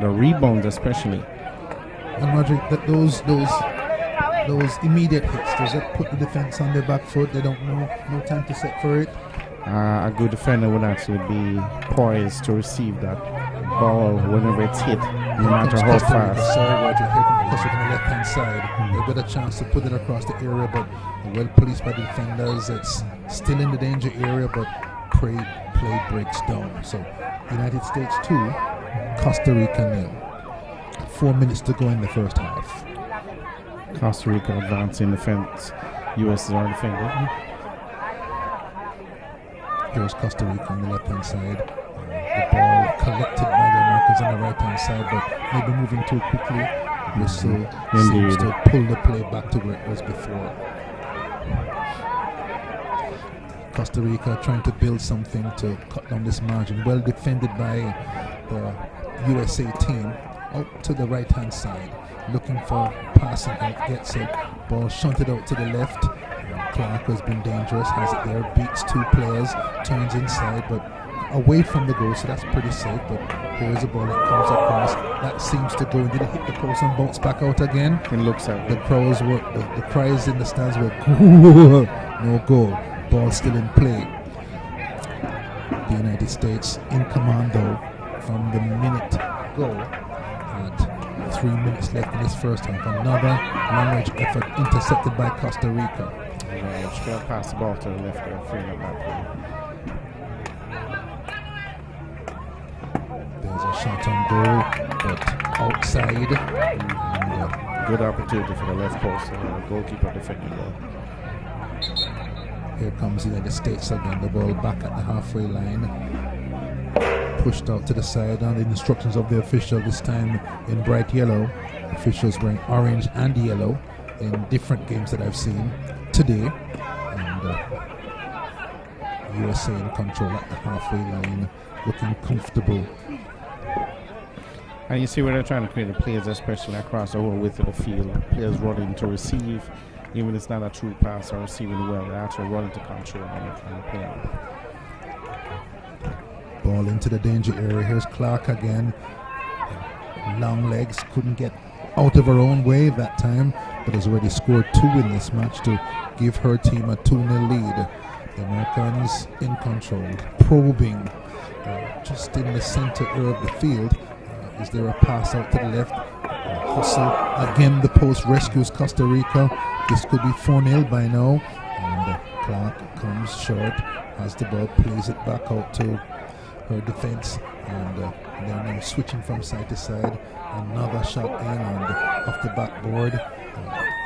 the rebounds especially. And Roger, those immediate hits, does that put the defense on their back foot? They don't know, no time to set for it. A good defender would actually be poised to receive that ball whenever it's hit, no matter how fast. Sorry, Roger, here comes Costa Rica on the left-hand side. They've got a chance to put it across the area, but well policed by the defenders. It's still in the danger area, but play breaks down. So United States 2, Costa Rica 0. 4 minutes to go in the first half. Costa Rica advancing defense. US is our defender. Here's Costa Rica on the left-hand side. The ball collected by the Americans on the right-hand side, but maybe moving too quickly. Whistle seems to pull the play back to where it was before. Costa Rica trying to build something to cut down this margin. Well defended by the USA team. Out to the right-hand side, looking for passing out, gets it. Ball shunted out to the left. Clark has been dangerous, has it there, beats 2 players, turns inside, but away from the goal, so that's pretty safe. But here's a ball that comes across. That seems to go. Did it hit the post and bounce back out again? It looks like the crowds were the cries in the stands were no goal. Ball still in play. The United States in command though from the minute go. 3 minutes left in this first half. Another long-range effort intercepted by Costa Rica. Straight pass the ball to the left there, freeing up that. There's a shot on goal, but outside. And, good opportunity for the left post. Goalkeeper defending well. Here comes the United States again. The ball back at the halfway line. Pushed out to the side on the instructions of the official, this time in bright yellow. Officials wearing orange and yellow in different games that I've seen today. And USA in control at the halfway line, looking comfortable. And you see where they're trying to create the players, especially across the whole width of the field. Players running to receive, even if it's not a true pass or receiving well, they're actually running to control and play on. Ball into the danger area. Here's Clark again. Long legs, couldn't get out of her own way that time, but has already scored 2 in this match to give her team a 2-0 lead. The Americans in control, probing just in the center of the field. Is there a pass out to the left? Hustle again. The post rescues Costa Rica. This could be 4-0 by now. And Clark comes short, has the ball, plays it back out to her defense, and they're now switching from side to side. Another shot in and off the backboard.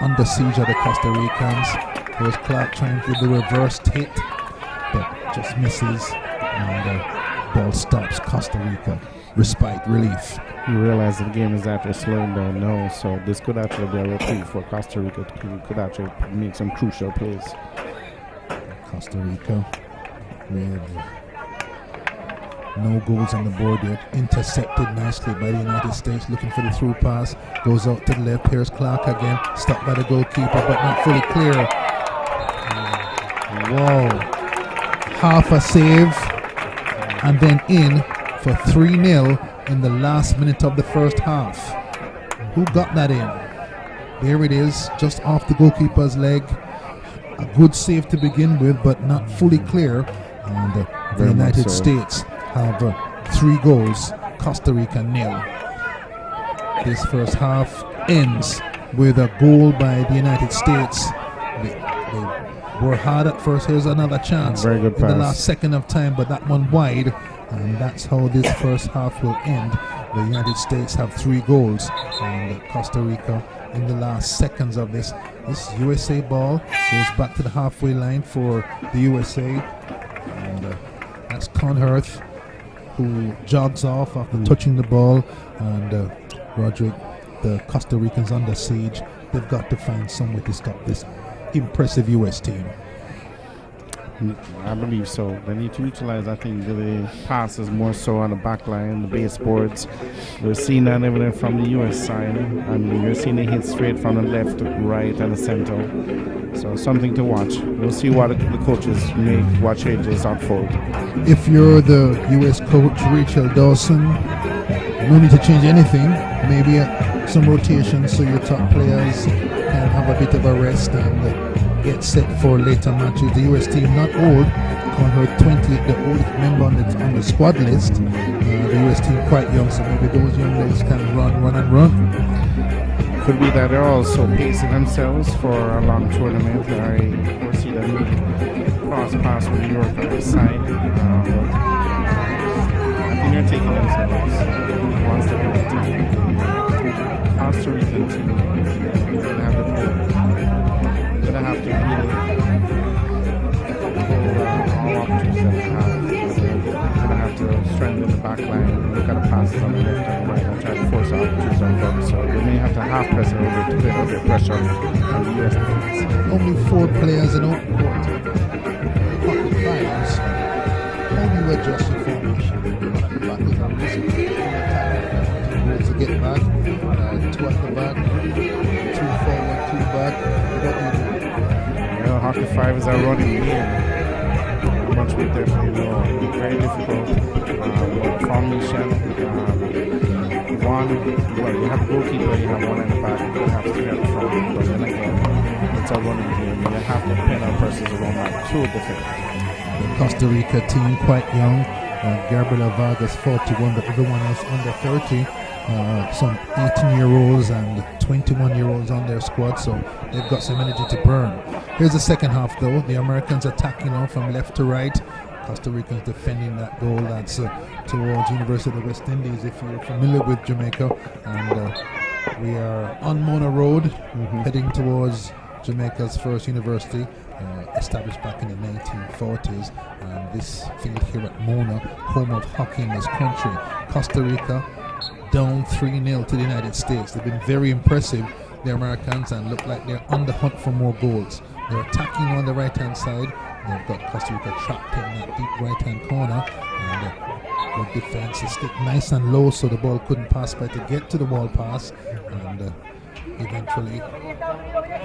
Under siege are the Costa Ricans. Here's Clark trying to do the reversed hit, but just misses, and ball stops. Costa Rica. Respite, relief. You realize the game is actually slowing down now, so this could actually be a reprieve for Costa Rica. Could actually make some crucial plays. Costa Rica with no goals on the board yet. Intercepted nicely by the United States, looking for the through pass. Goes out to the left. Here's Clark again. Stopped by the goalkeeper, but not fully clear. Whoa. Half a save. And then in for 3-0 in the last minute of the first half. Who got that in? There it is, just off the goalkeeper's leg. A good save to begin with, but not fully clear. And the United States have 3 goals, Costa Rica 0. This first half ends with a goal by the United States. They were hard at first. Here's another chance Very good in pass. the last second of time, but that one wide. And that's how this first half will end. The United States have 3 goals, and Costa Rica in the last seconds of this USA ball goes back to the halfway line for the USA, and that's Conhurth, who jogs off after touching the ball, and Roderick, the Costa Ricans under siege. They've got to find some way to stop this impressive US team. I believe so. They need to utilize, I think, the passes more so on the back line, the baseboards. We're seeing that evident from the US side. I mean, you're seeing it hit straight from the left, right, and the center. So something to watch. We'll see what the coaches make, what changes unfold. If you're the US coach, Rachel Dawson, no need to change anything. Maybe some rotation so your top players can have a bit of a rest and get set for later matches. The US team not old, Conhurth 20, the oldest member on the squad list. The US team quite young, so maybe those young legs can run. Could be that they're also pacing themselves for a long tournament. I foresee them cross pass from New York on the side. I think they're taking themselves one step at a time. Costa Rican team, they have the ball. Gonna have to really all up to second half. Gonna have to strengthen the back line and look at the passes on the left and right and try to force out opportunities on front. So they may have to half press a little bit to put a bit of pressure on the US defense. Only 4 players in open court. Pocket fives. How do you adjust your formation? At the back is on this attack. To get back, 2 at the back, 2 forward, 2 back. What do you do? Hockey 5 is a running game. How much we definitely know. Very difficult. Formation. You have a goalkeeper, you have one in the back, you have 3 at the front. But then again, it's a running game. You have to pin our persons around that 2 defenders. The Costa Rica team quite young. Gabriela Vargas 41, but everyone else under 30. Some 18-year-olds and 21-year-olds on their squad, so they've got some energy to burn. Here's the second half, though. The Americans attacking on from left to right. Costa Ricans defending that goal. That's towards University of the West Indies, if you're familiar with Jamaica. And we are on Mona Road, heading towards Jamaica's first university, established back in the 1940s. And this field here at Mona, home of hockey in this country. Costa Rica down 3-0 to the United States. They've been very impressive, the Americans, and look like they're on the hunt for more goals. They're attacking on the right-hand side. They've got Costa Rica trapped in that deep right-hand corner, and the defense is stick nice and low so the ball couldn't pass by to get to the wall pass, and eventually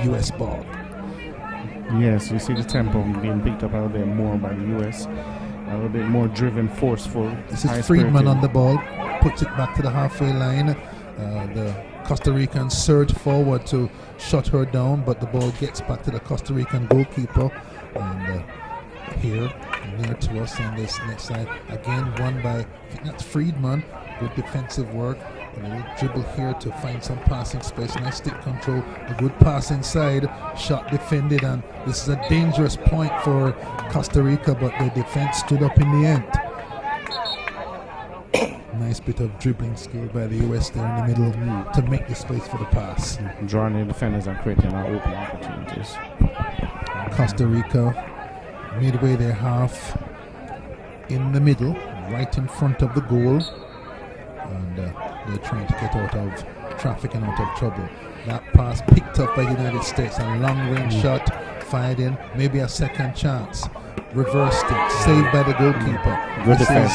US ball. Yes, you see the tempo being picked up a little bit more by the US. A little bit more driven, forceful. This is Friedman on the ball, puts it back to the halfway line. The Costa Ricans surge forward to shut her down, but the ball gets back to the Costa Rican goalkeeper. And here, near to us on this next side, again won by, I think that's Friedman. Good defensive work. A little dribble here to find some passing space. Nice stick control. A good pass inside. Shot defended, and this is a dangerous point for Costa Rica, but the defense stood up in the end. Nice bit of dribbling skill by the US there in the middle to make the space for the pass. Drawing the defenders and creating our open opportunities. Costa Rica midway their half in the middle, right in front of the goal. And they're trying to get out of traffic and out of trouble. That pass picked up by the United States, a long-range shot, fired in, maybe a second chance. Reversed it, saved by the goalkeeper. Good defense.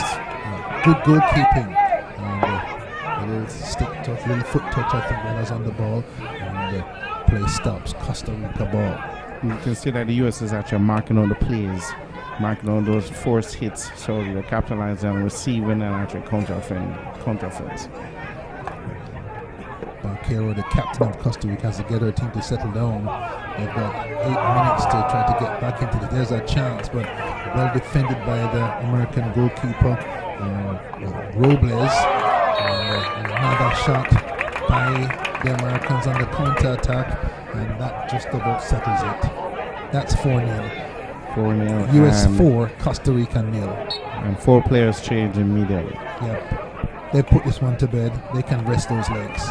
Good goalkeeping. And a little stick touch, little foot touch, I think, when I was on the ball. And play stops, Costa Rica ball. You can see that the US is actually marking on the plays, marking on those forced hits, so they're capitalizing on receiving and actually counter-offense. Banquero, the captain of Costa Rica, has to get her team to settle down. They've got 8 minutes to try to get back into it. There's a chance, but well defended by the American goalkeeper, Robles. Another shot by the Americans on the counter-attack, and that just about settles it. That's 4-0. 4-0. US 4, Costa Rica 0. And 4 players change immediately. Yep. they put this one to bed, they can rest those legs.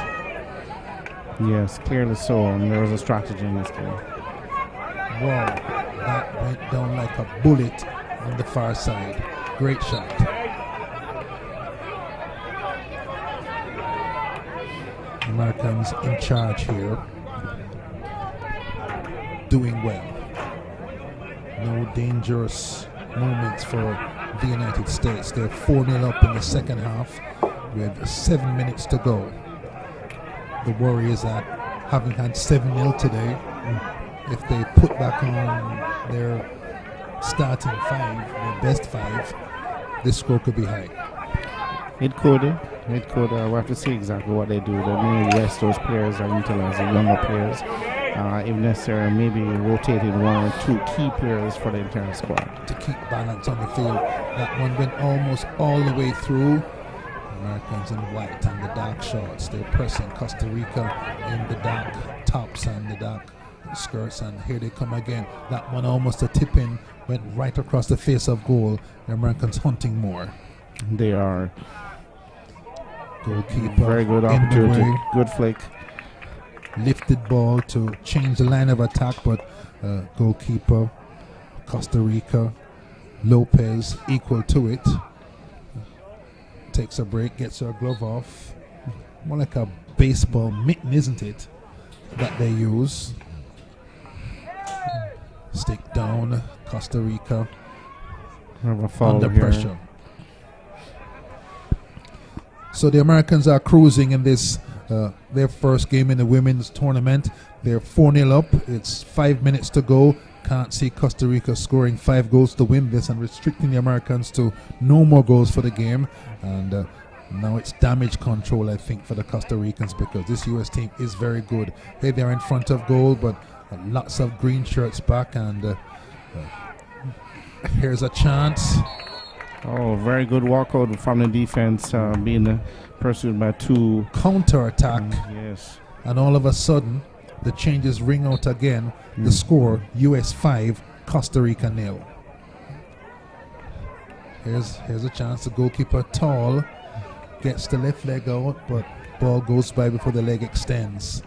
Yes, clearly so. And there was a strategy in this game. Wow, that went down like a bullet on the far side. Great shot. Americans in charge here. Doing well. No dangerous moments for the United States. They're 4-0 up in the second half with 7 minutes to go. The Warriors are having had 7-0 today. If they put back on their starting five, their best five, this score could be high. It could. We'll have to see exactly what they do. They may rest those players and utilize the younger players. If necessary, maybe rotating 1 or 2 key players for the entire squad. To keep balance on the field. That one went almost all the way through. Americans in white and the dark shorts. They're pressing Costa Rica in the dark tops and the dark skirts, and here they come again. That one almost a tip-in, went right across the face of goal. The Americans hunting more. They are. Goalkeeper very good in opportunity. the way. Good flick. Lifted ball to change the line of attack, but goalkeeper Costa Rica, Lopez, equal to it. Takes a break, gets her glove off. More like a baseball mitten, isn't it? That they use. Stick down, Costa Rica. Under pressure. So the Americans are cruising in this, their first game in the women's tournament. They're 4-0 up. It's 5 minutes to go. Can't see Costa Rica scoring 5 goals to win this and restricting the Americans to no more goals for the game. And now it's damage control, I think, for the Costa Ricans, because this U.S. team is very good. They're in front of goal, but lots of green shirts back. And here's a chance. Oh, very good walkout from the defense, being pursued by 2. Counter-attack. Yes. And all of a sudden, the changes ring out again. The score, US 5, Costa Rica 0. Here's a chance. The goalkeeper, tall, gets the left leg out, but ball goes by before the leg extends.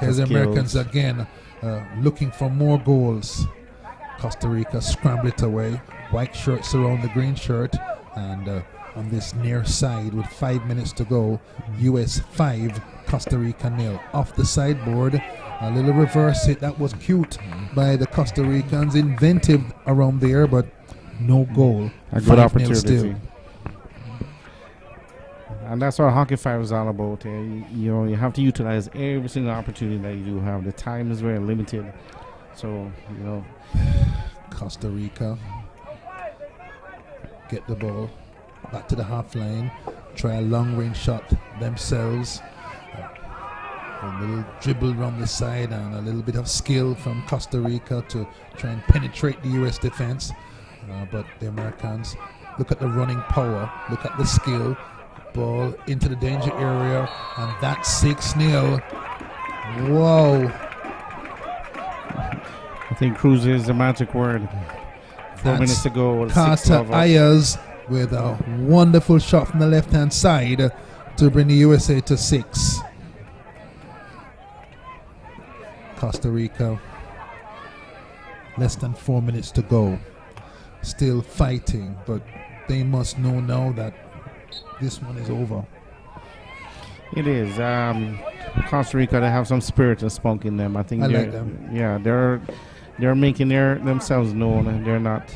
Here's the Americans again, looking for more goals. Costa Rica scramble it away. White shirts around the green shirt, and on this near side with 5 minutes to go, US 5, Costa Rica 0. Off the sideboard, a little reverse hit that was cute by the Costa Ricans, inventive around there, but no goal. A good opportunity. Still. And that's what Hockey 5 is all about. You have to utilize every single opportunity that you do have. The time is very limited, so Costa Rica get the ball back to the half line, try a long range shot themselves. A little dribble around the side and a little bit of skill from Costa Rica to try and penetrate the US defense. But the Americans, look at the running power, look at the skill. Ball into the danger area, and that's 6-0. Whoa. I think cruise is the magic word. 4 minutes to go. Carter Ayers with a wonderful shot from the left-hand side to bring the USA to 6. Costa Rica, less than 4 minutes to go. Still fighting, but they must know now that this one is over. It is. Costa Rica, they have some spirit and spunk in them. I think like them. Yeah, they're making themselves known. They're not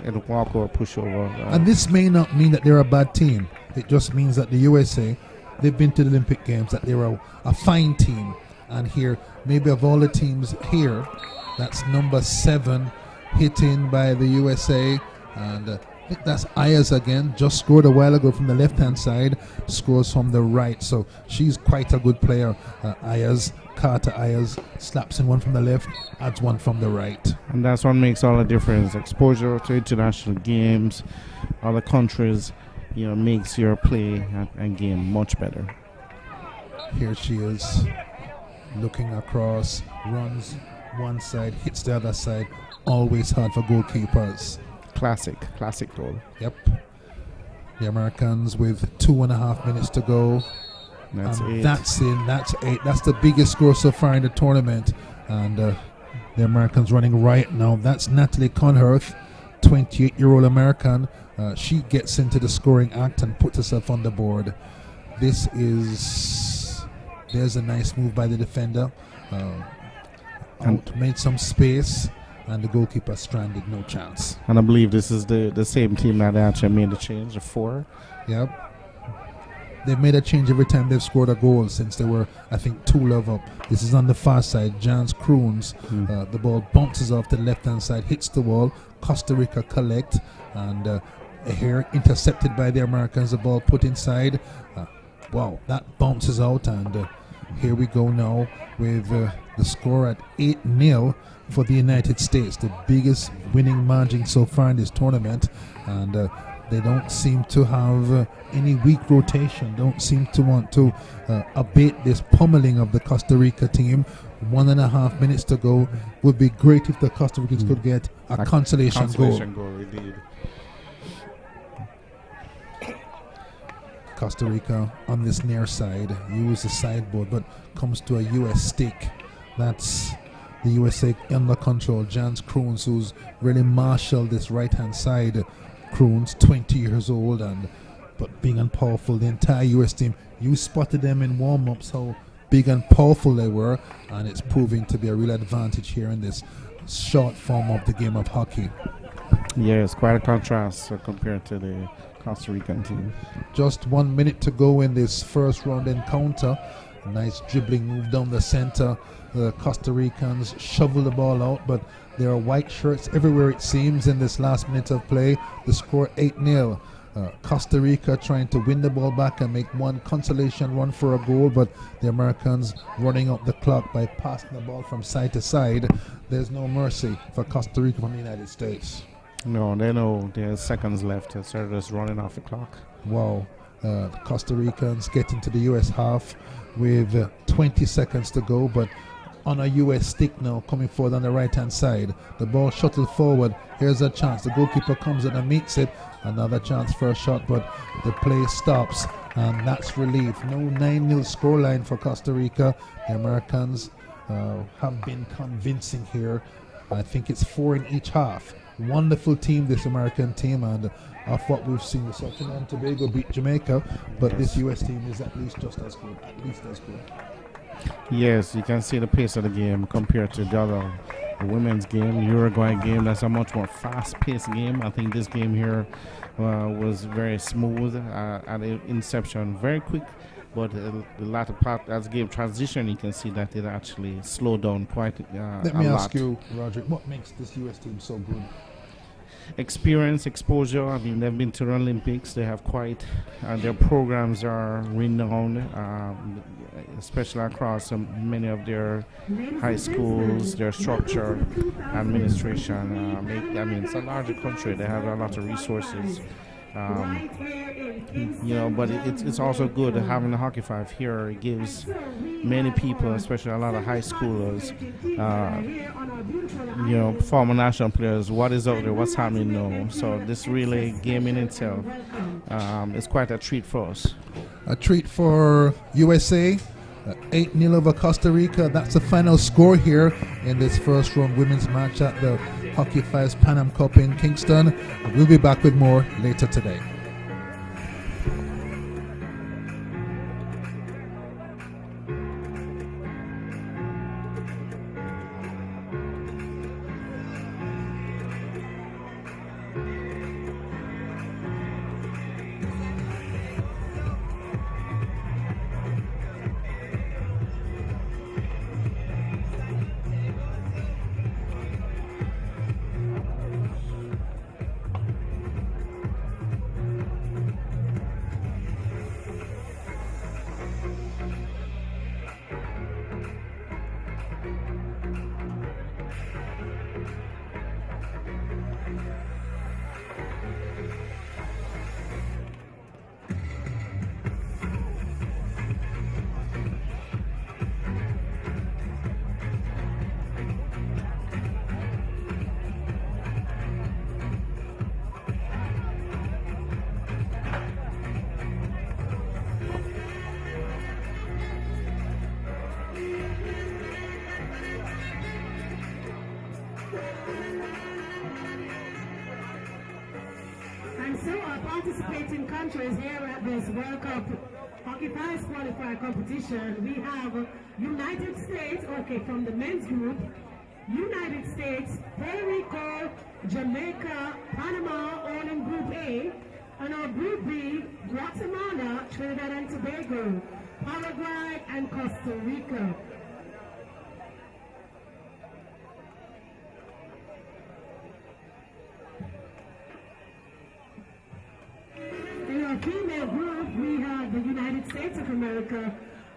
in a walk or pushover. And this may not mean that they're a bad team. It just means that the USA, they've been to the Olympic Games, that they're a fine team. And here, maybe of all the teams here, that's number 7 hitting by the USA. And I think that's Ayers again, just scored a while ago from the left-hand side, scores from the right. So she's quite a good player, Ayers. Carter Ayers slaps in one from the left, adds one from the right. And that's what makes all the difference. Exposure to international games, other countries, makes your play and game much better. Here she is, looking across, runs one side, hits the other side. Always hard for goalkeepers. Classic goal. Yep. The Americans with 2.5 minutes to go. That's And 8. That's in. That's 8. That's the biggest score so far in the tournament. And the Americans running right now. That's Natalie Conhurth, 28-year-old American. She gets into the scoring act and puts herself on the board. There's a nice move by the defender. Made some space, and the goalkeeper stranded, no chance. And I believe this is the same team that actually made the change, the 4. Yep. They've made a change every time they've scored a goal since they were, I think, 2-love up. This is on the far side. Jans Kroons. The ball bounces off the left-hand side, hits the wall. Costa Rica collect, and here intercepted by the Americans. The ball put inside. Wow, that bounces out, and here we go now with the score at 8-0 for the United States, the biggest winning margin so far in this tournament. And they don't seem to have any weak rotation, don't seem to want to abate this pummeling of the Costa Rica team. 1.5 minutes to go. Would be great if the Costa Ricans could get a consolation goal. Indeed. Costa Rica on this near side, use the sideboard, but comes to a US stick. That's the USA under control. Jans Kroons, who's really marshaled this right-hand side. Kroons, 20 years old, but big and powerful. The entire US team, you spotted them in warm-ups, how big and powerful they were, and it's proving to be a real advantage here in this short form of the game of hockey. Yeah, it's quite a contrast compared to the Costa Rican team. Just 1 minute to go in this first round encounter. A nice dribbling move down the center. The Costa Ricans shovel the ball out, but there are white shirts everywhere, it seems, in this last minute of play. The score 8-0. Costa Rica trying to win the ball back and make one consolation run for a goal, but the Americans running up the clock by passing the ball from side to side. There's no mercy for Costa Rica from the United States. No, they know there's seconds left, so they're just running off the clock. Wow. The Costa Ricans get into the US half with 20 seconds to go, but on a US stick now, coming forward on the right-hand side. The ball shuttled forward. Here's a chance. The goalkeeper comes in and meets it. Another chance for a shot, but the play stops, and that's relief. No 9-0 scoreline for Costa Rica. The Americans have been convincing here. I think it's 4 in each half. Wonderful team, this American team, and of what we've seen, Trinidad and Tobago beat Jamaica, but this US team is at least just as good, Yes, you can see the pace of the game compared to the other women's game, Uruguay game. That's a much more fast-paced game. I think this game here was very smooth at the inception, very quick, but the latter part, as the game transition, you can see that it actually slowed down quite a lot. Let me ask you, Roderick, what makes this US team so good? Experience, exposure. I mean, they've been to the Olympics. They have quite, their programs are renowned, especially across many of their high schools, their structure, administration. I mean, it's a larger country. They have a lot of resources. But it's also good having the Hockey 5 here. It gives many people, especially a lot of high schoolers, former national players, what is out there, what's happening now. So this really game in itself is quite a treat for us. A treat for USA. 8-0 over Costa Rica. That's the final score here in this first round women's match at the Hockey 5's Pan Am Cup in Kingston. We'll be back with more later today. So our participating countries here at this World Cup Hockey Fives qualifier competition, we have United States, okay, from the men's group, United States, Puerto Rico, Jamaica, Panama, all in Group A, and our Group B, Guatemala, Trinidad and Tobago, Paraguay, and Costa Rica. In our female group, we have the United States of America,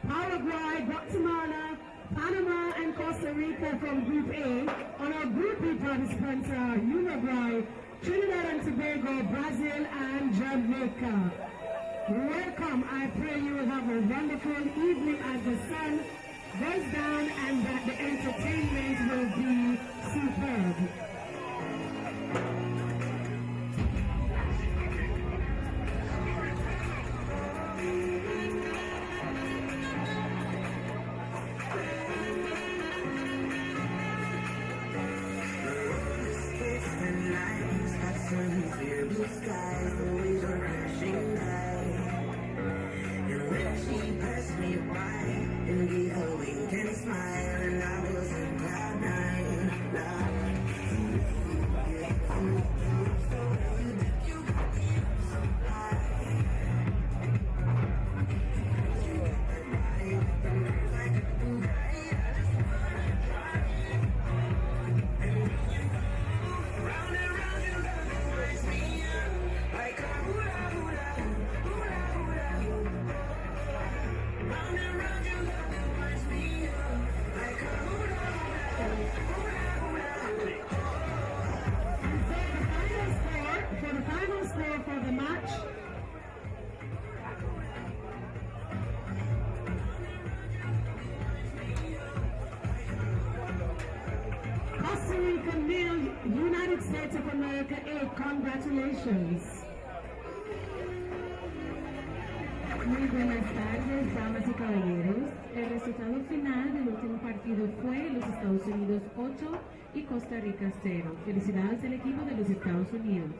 Paraguay, Guatemala, Panama, and Costa Rica from Group A. On our Group B participants are Uruguay, Trinidad and Tobago, Brazil, and Jamaica. Welcome. I pray you will have a wonderful evening as the sun goes down and that the entertainment will be superb. Clear blue skies, the waves are crashing by. And when she passed me by, and gave a wink and smile, and I was in cloud nine. United States of America 8, congratulations. Muy buenas tardes, damas y caballeros. El resultado final del último partido fue los Estados Unidos 8 y Costa Rica 0. Felicidades al equipo de los Estados Unidos.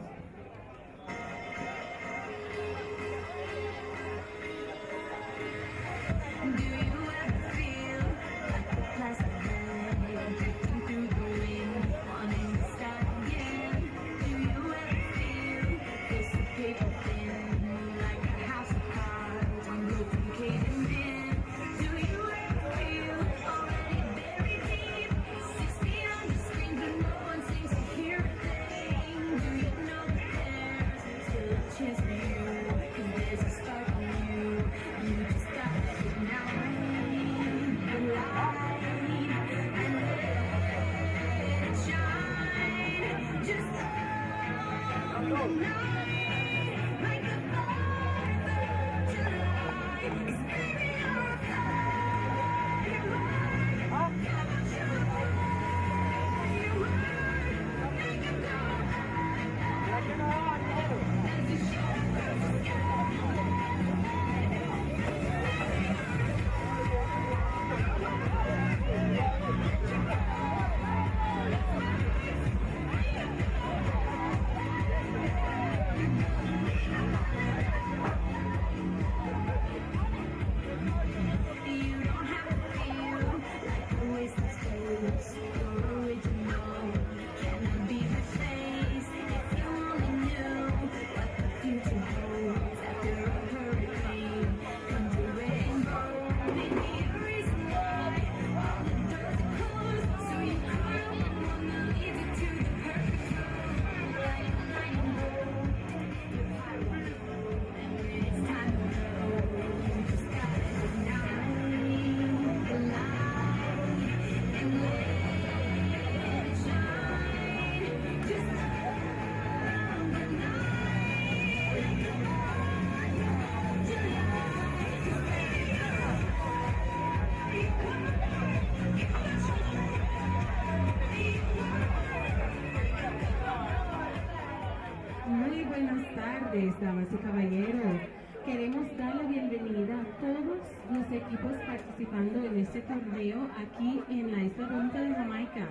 Damas y caballeros, Queremos dar la bienvenida a todos los equipos participando en este torneo aquí en la isla bonita de Jamaica.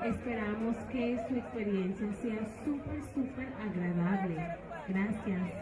Esperamos que su experiencia sea súper agradable. Gracias.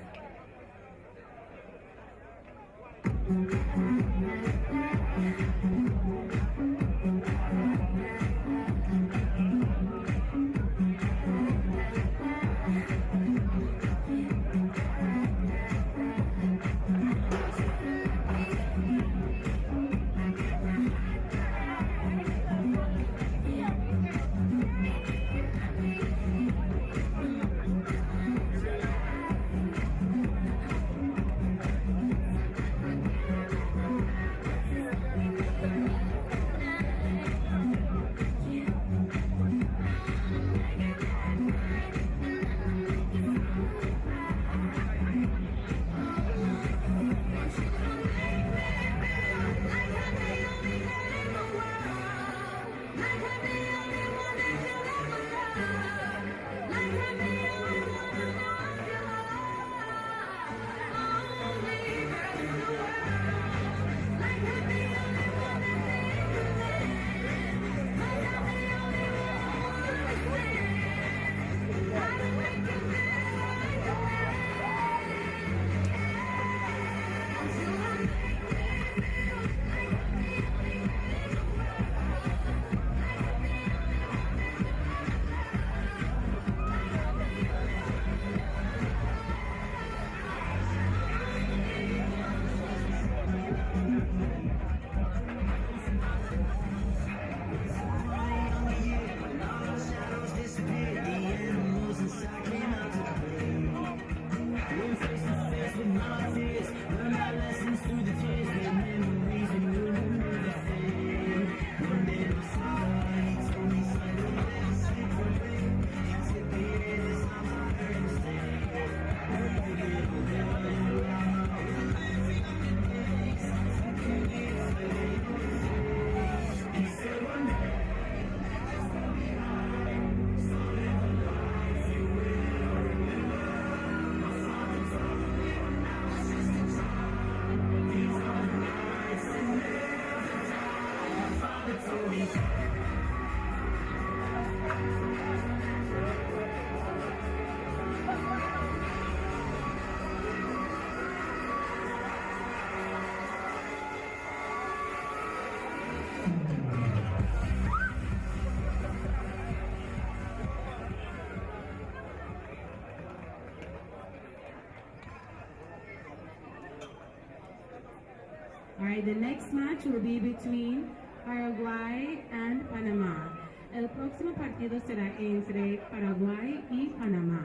Alright, the next match will be between Paraguay and Panamá. El próximo partido será entre Paraguay y Panamá.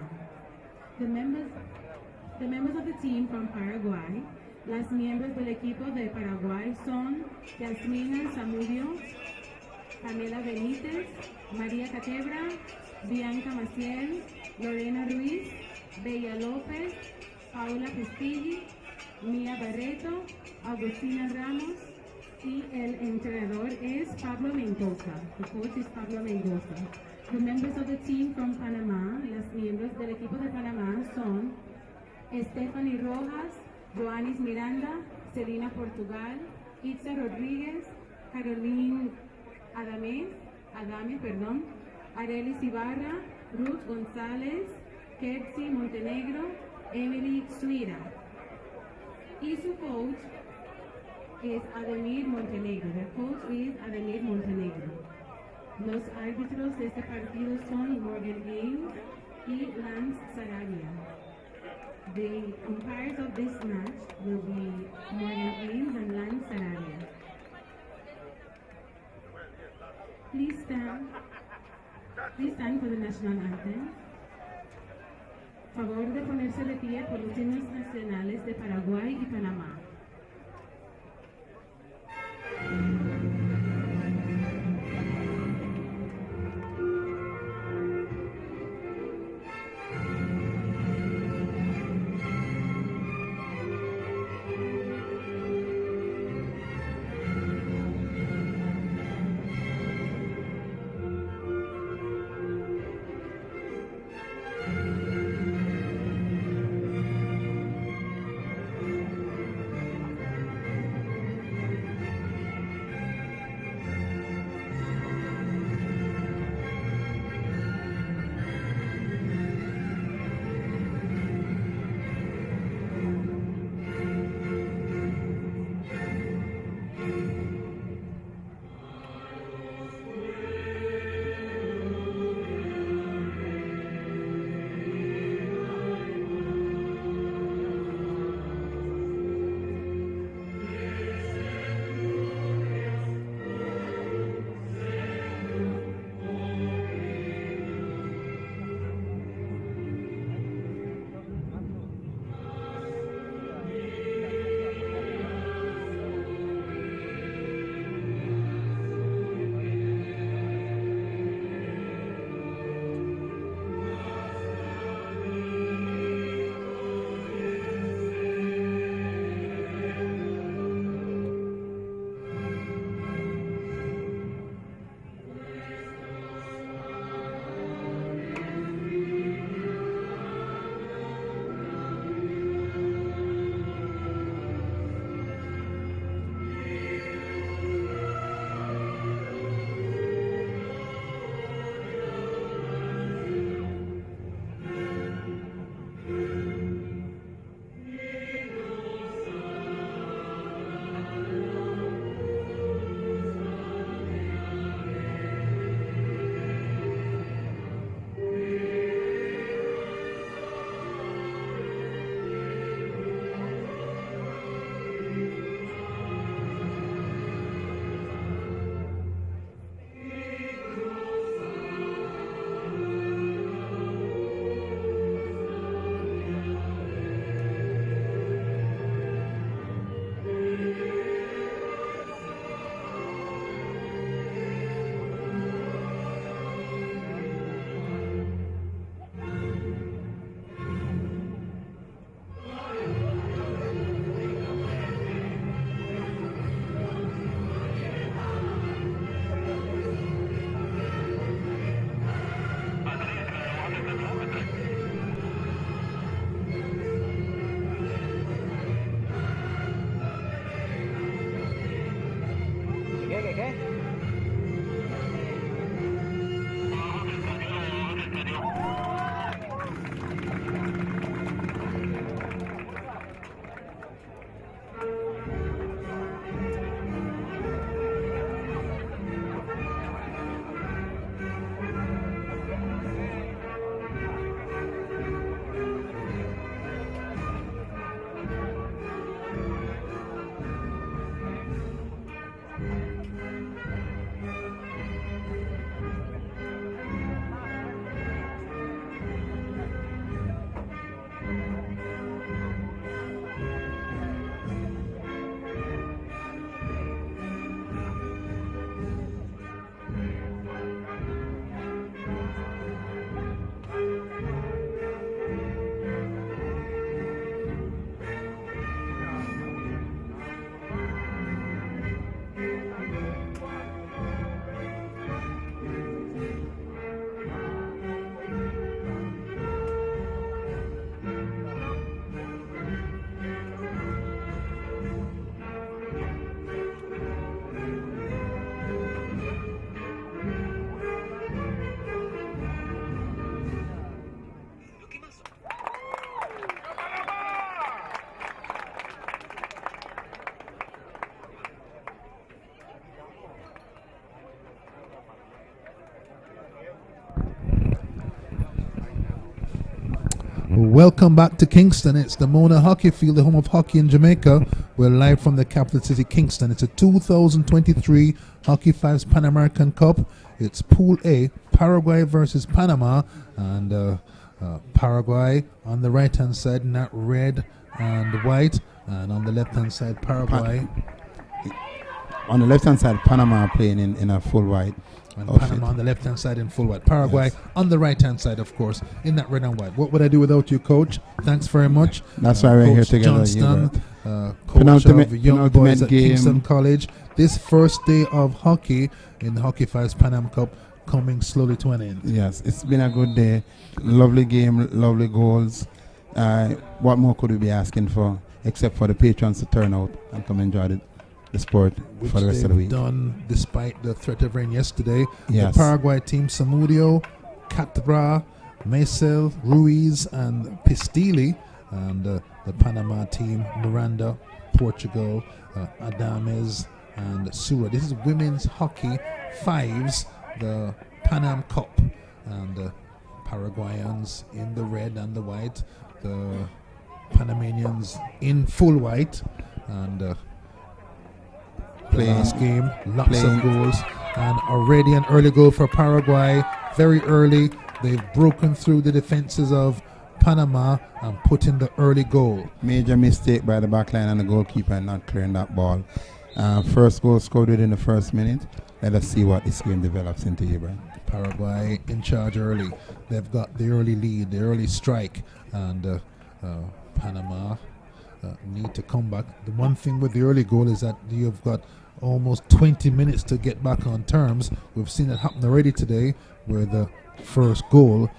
The members of the team from Paraguay, las miembros del equipo de Paraguay son Yasmina Zamudio, Pamela Benítez, María Catebra, Bianca Maciel, Lorena Ruiz, Bella López, Paula Pestilli, Mía Barreto, Agustina Ramos y el entrenador es Pablo Mendoza. The coach is Pablo Mendoza. The members of the team from Panamá, las miembros del equipo de Panamá son Stephanie Rojas, Joanis Miranda, Celina Portugal, Itza Rodríguez, Caroline Adame, Arelis Ibarra, Ruth González, Ketsi Montenegro, Emily Suira. Y su coach es Ademir Montenegro. The coach is Ademir Montenegro. Los árbitros de este partido son Morgan Ames y Lance Sarabia. The umpires of this match will be Morgan Ames and Lance Sarabia. Please stand for the national anthem. Favor de ponerse de pie por los himnos nacionales de Paraguay y Panamá. Welcome back to Kingston. It's the Mona Hockey Field, the home of hockey in Jamaica. We're live from the capital city, Kingston. It's a 2023 Hockey Fives Pan American Cup. It's Pool A, Paraguay versus Panama, and Paraguay on the right-hand side, not red and white, and on the left-hand side, Paraguay. On the left-hand side, Panama are playing in a full white. And Panama on the left-hand side in full white. Paraguay on the right-hand side, of course, in that red and white. What would I do without you, Coach? Thanks very much. That's why we're here Coach together. Johnston, coach of young boys at Kingston College. This first day of hockey in the Hockey Fives Pan Am Cup coming slowly to an end. Yes, it's been a good day. Lovely game, lovely goals. What more could we be asking for, except for the patrons to turn out and come enjoy the sport Which for the rest of the week. Done despite the threat of rain yesterday. Yes. The Paraguay team, Samudio, Catbra, Maisel, Ruiz, and Pistili, and the Panama team, Miranda, Portugal, Adames, and Sura. This is women's hockey fives, the Pan Am Cup, and the Paraguayans in the red and the white, the Panamanians in full white, and last game, lots of goals, and already an early goal for Paraguay. Very early, they've broken through the defenses of Panama and put in the early goal. Major mistake by the backline and the goalkeeper not clearing that ball. First goal scored within the first minute. Let us see what this game develops into here, Brian. Paraguay in charge early. They've got the early lead, the early strike, and Panama need to come back. The one thing with the early goal is that you've got almost 20 minutes to get back on terms. We've seen it happen already today, where the first goal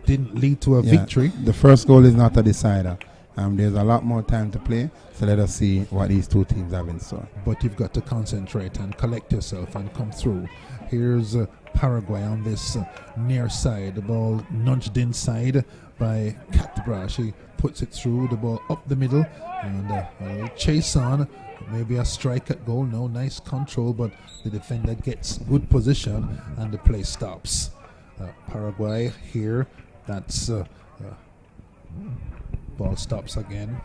didn't lead to a victory. The first goal is not a decider. There's a lot more time to play, so let us see what these two teams have in store. But you've got to concentrate and collect yourself and come through. Here's Paraguay on this near side. The ball nudged inside by Catbra. She puts it through, the ball up the middle, and chase on. Maybe a strike at goal. No, nice control, but the defender gets good position and the play stops. Paraguay here. That's ball stops again.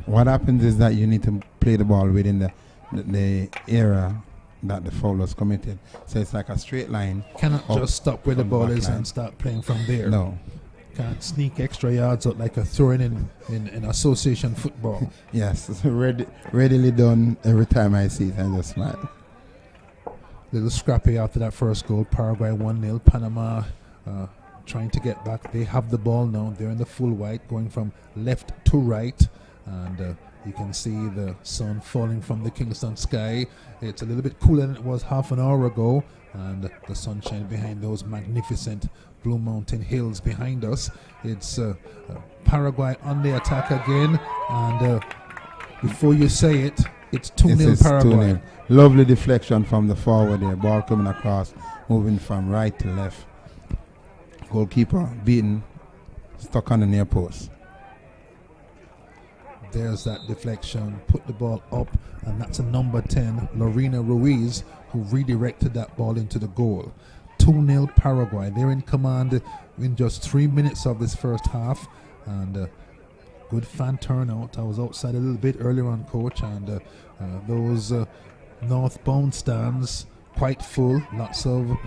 What happens is that you need to play the ball within the area that the foul was committed. So it's like a straight line. Cannot just stop where the ball is and start playing from there. No. Can't sneak extra yards out like a throwing in association football. Yes, it's readily done every time I see it. I just smile. Little scrappy after that first goal. Paraguay 1-0. Panama trying to get back. They have the ball now. They're in the full white, going from left to right. And you can see the sun falling from the Kingston sky. It's a little bit cooler than it was half an hour ago. And the sunshine behind those magnificent Blue Mountain Hills behind us. It's Paraguay on the attack again, and before you say it, it's 2-0 Paraguay. 2-0. Lovely deflection from the forward there. Ball coming across, moving from right to left. Goalkeeper beaten, stuck on the near post. There's that deflection, put the ball up, and that's a number 10, Lorena Ruiz, who redirected that ball into the goal. 2-0 Paraguay. They're in command in just 3 minutes of this first half, and good fan turnout. I was outside a little bit earlier on, Coach, and those northbound stands quite full. Lots of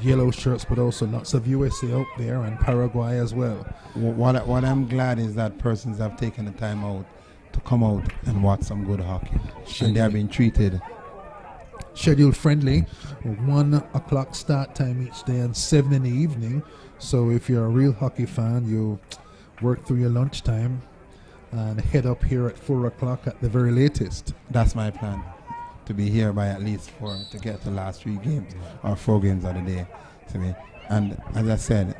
yellow shirts, but also lots of USA out there, and Paraguay as well. What I'm glad is that persons have taken the time out to come out and watch some good hockey, and they have been treated schedule friendly. 1 o'clock start time each day and 7 in the evening. So if you're a real hockey fan, you work through your lunchtime and head up here at 4 o'clock at the very latest. That's my plan, to be here by at least 4 to get the last 3 games or 4 games of the day to me. And as I said,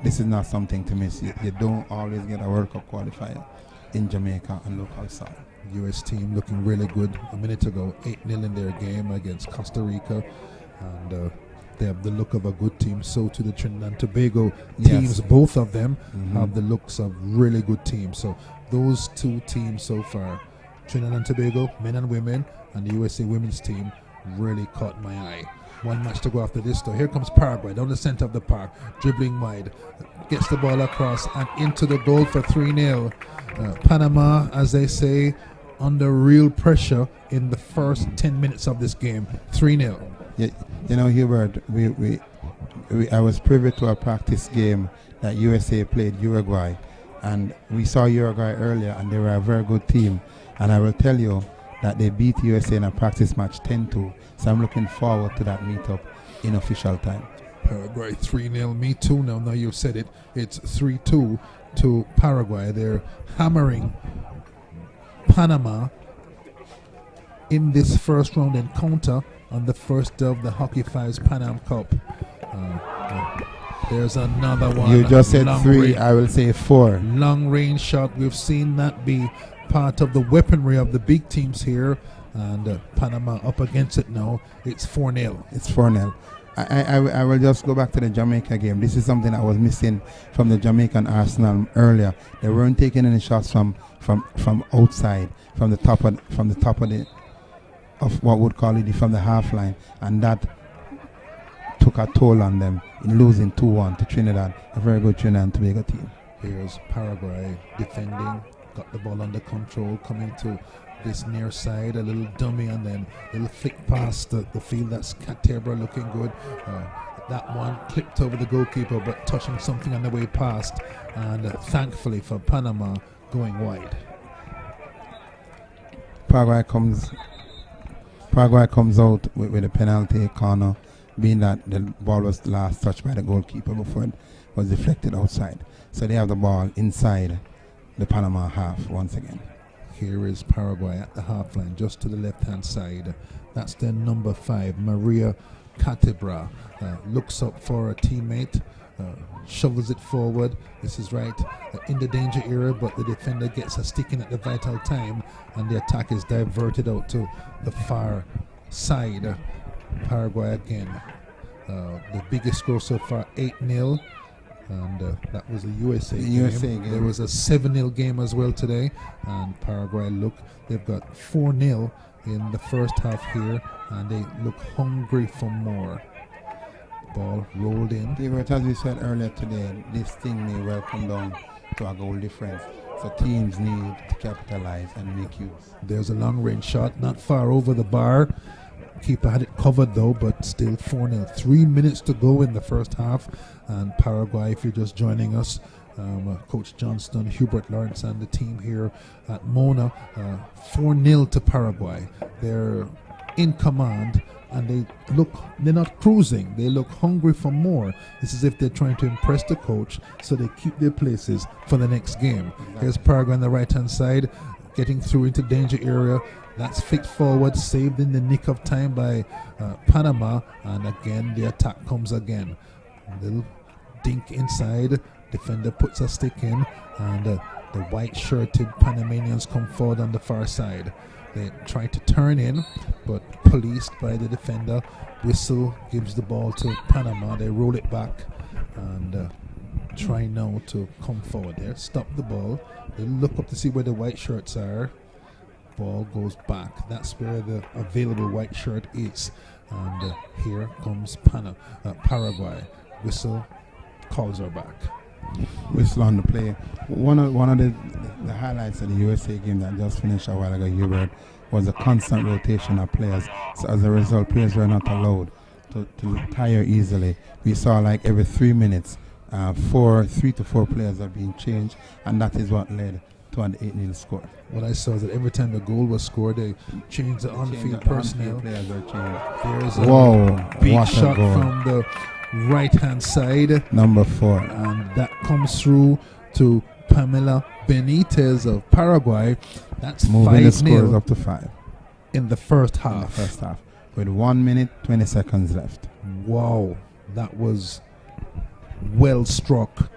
this is not something to miss. You don't always get a World Cup qualifier in Jamaica and local side. U.S. team looking really good a minute ago, 8-0 in their game against Costa Rica, and they have the look of a good team. So to the Trinidad and Tobago teams, both of them have the looks of really good teams. So those 2 teams so far, Trinidad and Tobago, men and women, and the USA women's team, really caught my eye. One match to go after this though. Here comes Paraguay down the center of the park, dribbling wide, gets the ball across and into the goal for 3-0. Panama, as they say, under real pressure in the first 10 minutes of this game. 3-0. Yeah, you know, Hubert, I was privy to a practice game that USA played Uruguay, and we saw Uruguay earlier, and they were a very good team. And I will tell you that they beat USA in a practice match 10-2. So I'm looking forward to that meetup in official time. Paraguay 3-0. Me too now. Now you've said it. It's 3-2 to Paraguay. They're hammering Panama in this first round encounter on the first of the Hockey Fives Pan Am Cup. There's another one. You just said 3, I will say 4. Long range shot. We've seen that be part of the weaponry of the big teams here. And Panama up against it now. It's 4-0. It's 4-0. I will just go back to the Jamaica game. This is something I was missing from the Jamaican Arsenal earlier. They weren't taking any shots from outside, from the top of what would call it from the half line, and that took a toll on them in losing 2-1 to Trinidad, a very good Trinidad and Tobago team. Here's Paraguay defending, got the ball under control, coming to this near side, a little dummy, and then a little flick past the field. That's Catebra looking good. That one clipped over the goalkeeper, but touching something on the way past, and thankfully for Panama, going wide. Paraguay comes out with a penalty corner, being that the ball was last touched by the goalkeeper before it was deflected outside. So they have the ball inside the Panama half once again. Here is Paraguay at the half line, just to the left-hand side. That's their number 5, Maria Catebra. Looks up for a teammate, shovels it forward. This is right in the danger area, but the defender gets a stick in at the vital time, and the attack is diverted out to the far side. Paraguay again. The biggest score so far, 8-0. And that was a USA game. There was a 7-0 game as well today. And Paraguay, look, they've got 4-0 in the first half here, and they look hungry for more. Ball rolled in. As we said earlier today, this thing may well come down to a goal difference. So teams need to capitalize and make use. There's a long range shot, not far over the bar. Keeper had it covered though, but still 4-0. 3 minutes to go in the first half. And Paraguay, if you're just joining us, Coach Johnston, Hubert Lawrence and the team here at Mona, 4-0 to Paraguay. They're in command, and they're not cruising. They look hungry for more. It's as if they're trying to impress the coach, so they keep their places for the next game. Here's Paraguay on the right-hand side, getting through into danger area. That's flicked forward, saved in the nick of time by Panama, and again the attack comes again. Little dink inside, defender puts a stick in, and the white-shirted Panamanians come forward on the far side. They try to turn in, but policed by the defender. Whistle gives the ball to Panama. They roll it back and try now to come forward there. Stop the ball. They look up to see where the white shirts are. Ball goes back. That's where the available white shirt is. And here comes Paraguay. Whistle calls her back. Whistle on the play. One of the highlights of the USA game that just finished a while ago, Hubert, was the constant rotation of players. So as a result, players were not allowed to tire easily. We saw like every 3 minutes, 3 to 4 players are being changed, and that is what led to an 8-0 score. What I saw is that every time the goal was scored, they changed the on-field personnel. Players are changed. There's a big shot from the right-hand side. Number 4. And that comes through to Pamela Benitez of Paraguay. That's moving the scores up to 5 in the first half. With 1 minute, 20 seconds left. Wow, that was well struck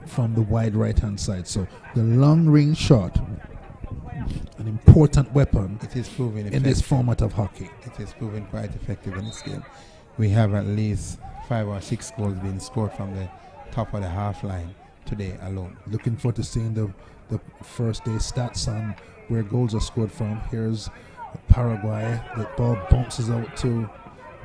from the wide right-hand side. So the long-range shot, an important weapon. It is proving in this format of hockey. It is proving quite effective in this game. We have at least 5 or 6 goals being scored from the top of the half line today alone. Looking forward to seeing the first day stats on where goals are scored from. Here's Paraguay. The ball bounces out to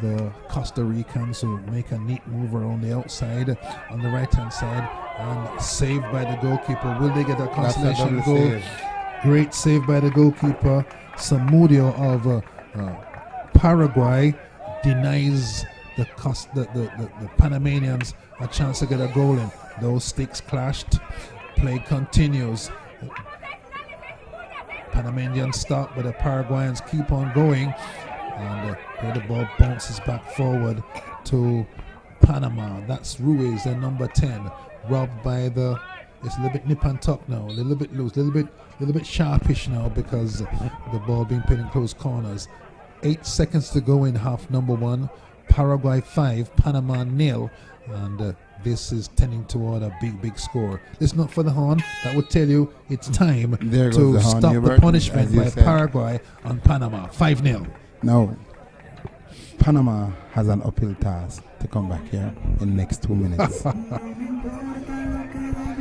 the Costa Ricans who make a neat move around the outside on the right hand side and saved by the goalkeeper. Will they get a consolation double goal? save. Great save by the goalkeeper. Samudio of Paraguay denies the Panamanians a chance to get a goal in. Those sticks clashed. Play continues. Panamanians stop, but the Paraguayans keep on going. And here the ball bounces back forward to Panama. That's Ruiz, their number 10. Robbed by the... It's a little bit nip and tuck now, a little bit loose, a little bit sharpish now because the ball being played in close corners. 8 seconds to go in half number 1. Paraguay 5, Panama 0. And this is tending toward a big score. Listen up for the horn. That would tell you it's time There goes to the horn, stop Hubert, the punishment as you by said. Paraguay on Panama. 5-0. Now, Panama has an uphill task to come back here in the next 2 minutes.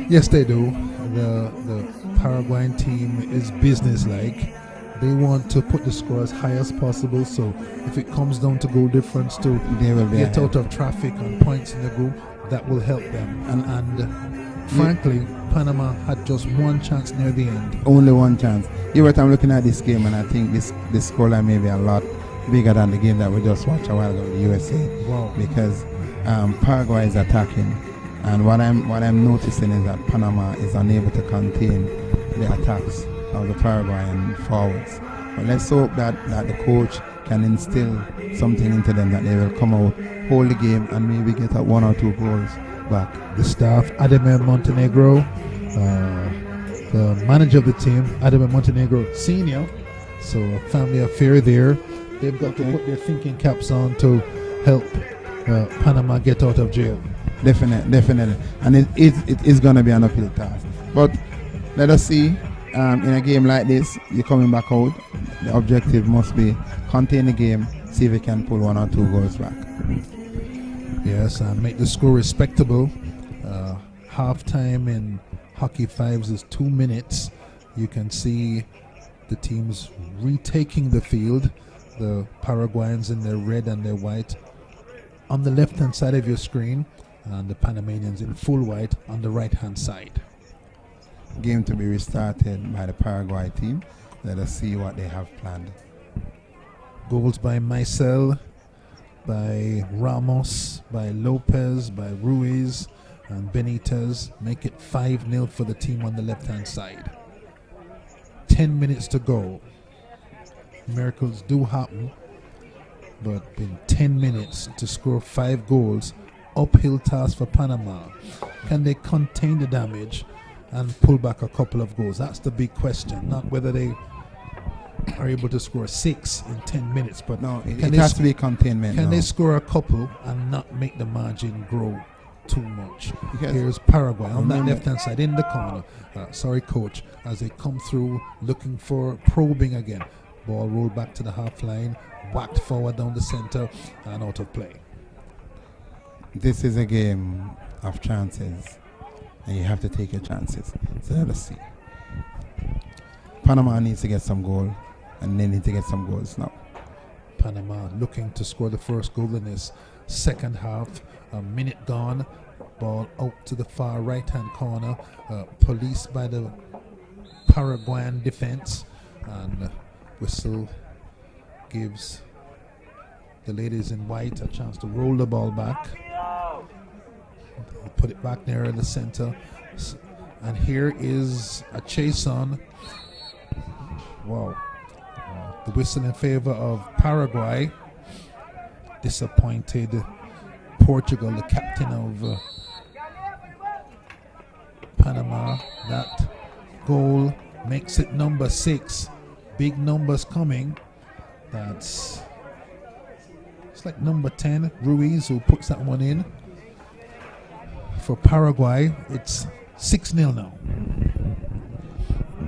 Yes, they do. The Paraguayan team is businesslike. They want to put the score as high as possible, so if it comes down to goal difference to They will be get ahead. out of traffic and points in the group, that will help them. And frankly, Panama had just one chance near the end. Only one chance. I'm looking at this game, and I think this scoreline may be a lot bigger than the game that we just watched a while ago, the USA. Wow. Because Paraguay is attacking, and what I'm noticing is that Panama is unable to contain the attacks of the Paraguayan forwards. But let's hope that the coach can instill something into them, that they will come out, hold the game, and maybe get 1 or 2 goals back. The staff, Ademir Montenegro, the manager of the team, Ademir Montenegro Sr., so a family affair there. They've got to put their thinking caps on to help Panama get out of jail. Definitely. And it is going to be an uphill task. But let us see. In a game like this, you're coming back out. The objective must be contain the game, see if we can pull 1 or 2 goals back. Yes, and make the score respectable. Half time in Hockey Fives is 2 minutes. You can see the teams retaking the field. The Paraguayans in their red and their white on the left hand side of your screen, and the Panamanians in full white on the right hand side. Game to be restarted by the Paraguay team. Let us see what they have planned. Goals by Maisel, by Ramos, by Lopez, by Ruiz, and Benitez make it 5-0 for the team on the left hand side. 10 minutes to go. Miracles do happen, but in 10 minutes to score 5 goals, uphill task for Panama. Can they contain the damage and pull back a couple of goals? That's the big question, not whether they are able to score 6 in 10 minutes, but no, it has to be containment. Can now. they score a couple and not make the margin grow too much? Because here's Paraguay on that remember- left hand side in the corner. Sorry, coach, as they come through looking for probing again. Ball rolled back to the half line, whacked forward down the center, and out of play. This is a game of chances, and you have to take your chances. So let us see. Panama needs to get some goal, and they need to get some goals now. Panama looking to score the first goal in this second half. A minute gone. Ball out to the far right hand corner. Policed by the Paraguayan defense. And whistle gives the ladies in white a chance to roll the ball back. Put it back there in the center. And here is a chase on. Wow. The whistle in favor of Paraguay. Disappointed Portugal, the captain of Panama. That goal makes it number 6. Big numbers coming. It's like number 10, Ruiz, who puts that one in. For Paraguay, it's 6-0 now.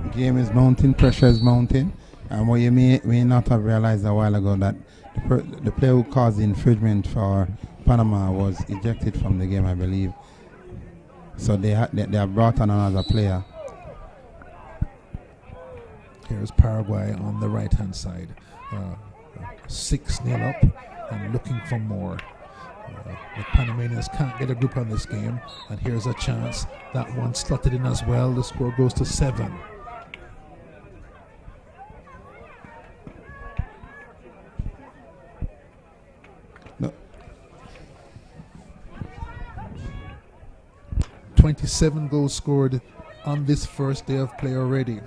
The game is mounting, pressure is mounting. And what you may not have realized a while ago, that the player who caused the infringement for Panama was ejected from the game, I believe. So they have brought on another player. Here's Paraguay on the right hand side. 6-0 up. and looking for more. The Panamanians can't get a grip on this game, and here's a chance. That one slotted in as well. The score goes to 7. No. 27 goals scored on this first day of play already,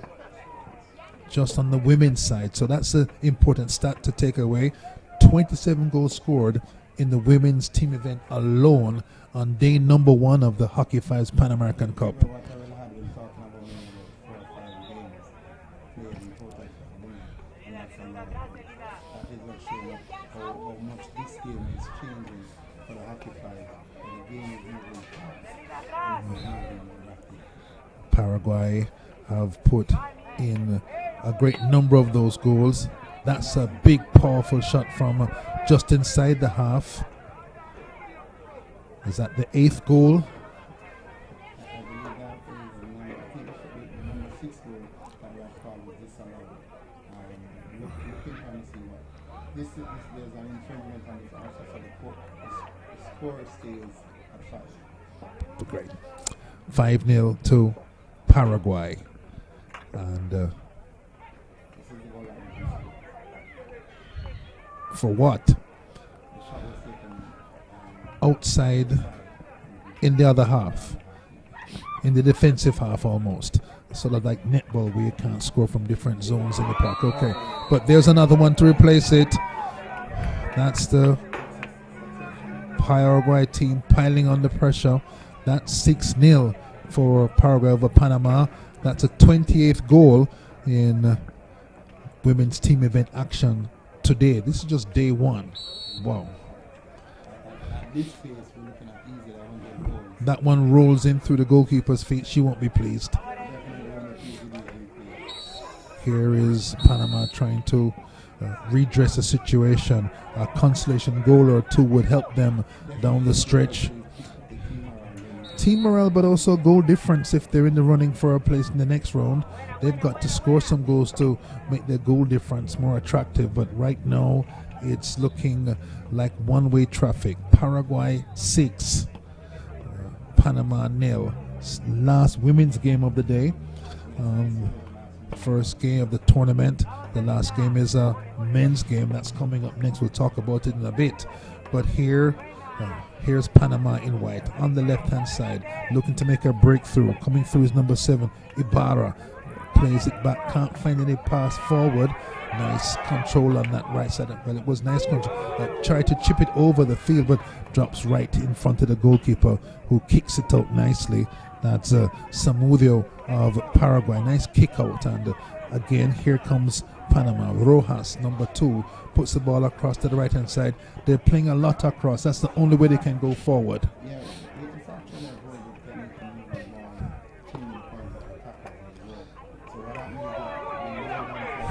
just on the women's side. So that's an important stat to take away. 27 goals scored in the women's team event alone on day number 1 of the Hockey Fives Pan American Cup. How much this game is changing for the Hockey Fives. The game is moving. Paraguay have put in a great number of those goals. That's a big, powerful shot from just inside the half. Is that the 8th goal? There's an infringement on this also, so the score stays at 5. Great. 5-0 to Paraguay. And for what? Outside in the other half, in the defensive half almost. Sort of like netball where you can't score from different zones in the park. Okay, but there's another one to replace it. That's the Paraguay team piling under pressure. That's 6-0 for Paraguay over Panama. That's a 28th goal in women's team event action today. This is just day 1. Wow. That one rolls in through the goalkeeper's feet. She won't be pleased. Here is Panama trying to redress the situation. A consolation goal or 2 would help them down the stretch. Team morale, but also goal difference if they're in the running for a place in the next round. They've got to score some goals to make their goal difference more attractive. But right now, it's looking like one-way traffic. Paraguay 6, Panama 0. Last women's game of the day. First game of the tournament. The last game is a men's game that's coming up next. We'll talk about it in a bit. But here's Panama in white on the left-hand side, looking to make a breakthrough. Coming through is number 7, Ibarra. Plays it back, can't find any pass forward. Nice control on that right side. Well, it was nice control. Tried to chip it over the field, but drops right in front of the goalkeeper, who kicks it out nicely. That's Samudio of Paraguay. Nice kick out. And again, here comes Panama. Rojas, number 2, puts the ball across to the right-hand side. They're playing a lot across. That's the only way they can go forward.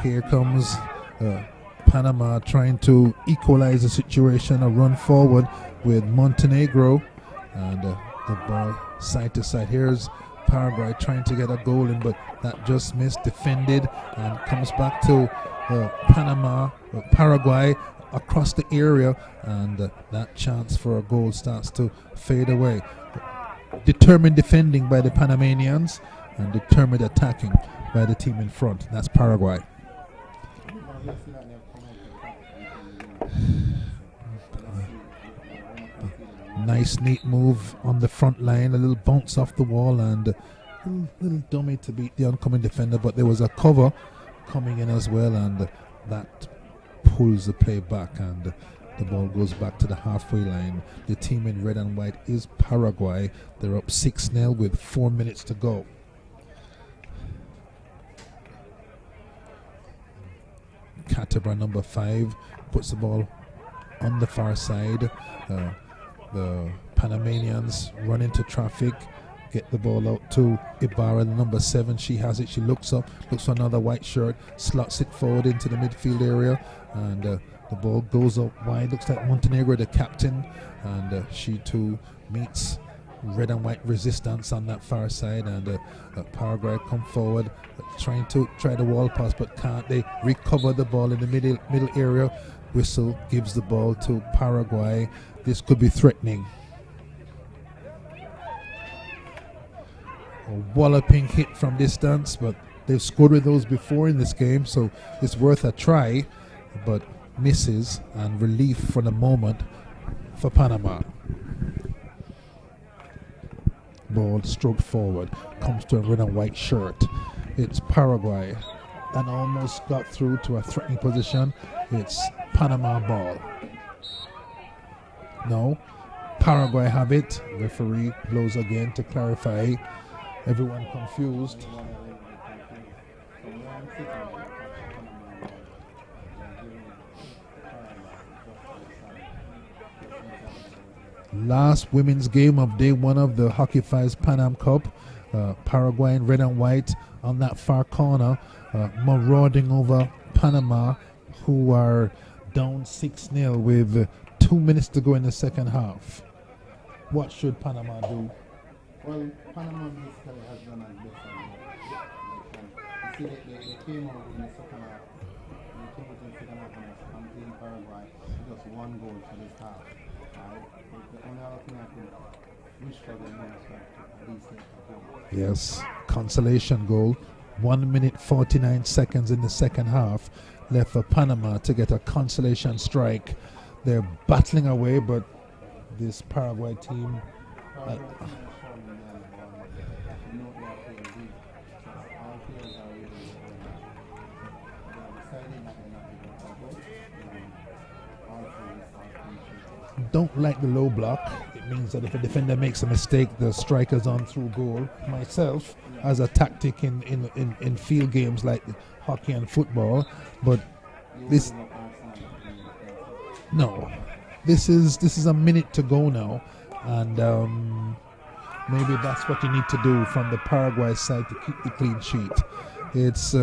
Here comes Panama trying to equalize the situation, a run forward with Montenegro, and the ball side to side. Here's Paraguay trying to get a goal in, but that just missed, defended, and comes back to Paraguay across the area, and that chance for a goal starts to fade away. Determined defending by the Panamanians and determined attacking by the team in front. That's Paraguay. Nice neat move on the front line, a little bounce off the wall, and a little dummy to beat the oncoming defender, but there was a cover coming in as well, and that pulls the play back, and the ball goes back to the halfway line. The team in red and white is Paraguay. They're up 6-0 with 4 minutes to go. Catebra, number 5, puts the ball on the far side. The Panamanians run into traffic, get the ball out to Ibarra, the number 7. She has it. She looks up, looks for another white shirt, slots it forward into the midfield area, and the ball goes up wide. Looks like Montenegro, the captain, and she too meets red and white resistance on that far side, and Paraguay come forward, trying to try the wall pass, but can't. They recover the ball in the middle area. whistle gives the ball to Paraguay. This could be threatening. A walloping hit from distance, but they've scored with those before in this game, so it's worth a try, but misses, and relief for the moment for Panama. Ball stroked forward, comes to a red and white shirt. It's Paraguay that almost got through to a threatening position. It's Panama ball. No, Paraguay have it. Referee blows again to clarify. Everyone confused. Last women's game of day one of the Hockey Fives Pan Am Cup. Paraguay in red and white on that far corner, marauding over Panama, who are down 6-0 with 2 minutes to go in the second half. What should Panama do? Well, Panama basically has done as best as they came out in the second half. They came out in the second half and beating Paraguay just 1 goal for this half. The only other thing I could wish for them was at least a goal. Yes, consolation goal. 1 minute 49 seconds in the second half left for Panama to get a consolation strike. They're battling away, but this Paraguay team. Don't like the low block. It means that if a defender makes a mistake, the striker's on through goal. Myself, as a tactic in field games like hockey and football, but this is a minute to go now, and maybe that's what you need to do from the Paraguay side to keep the clean sheet. It's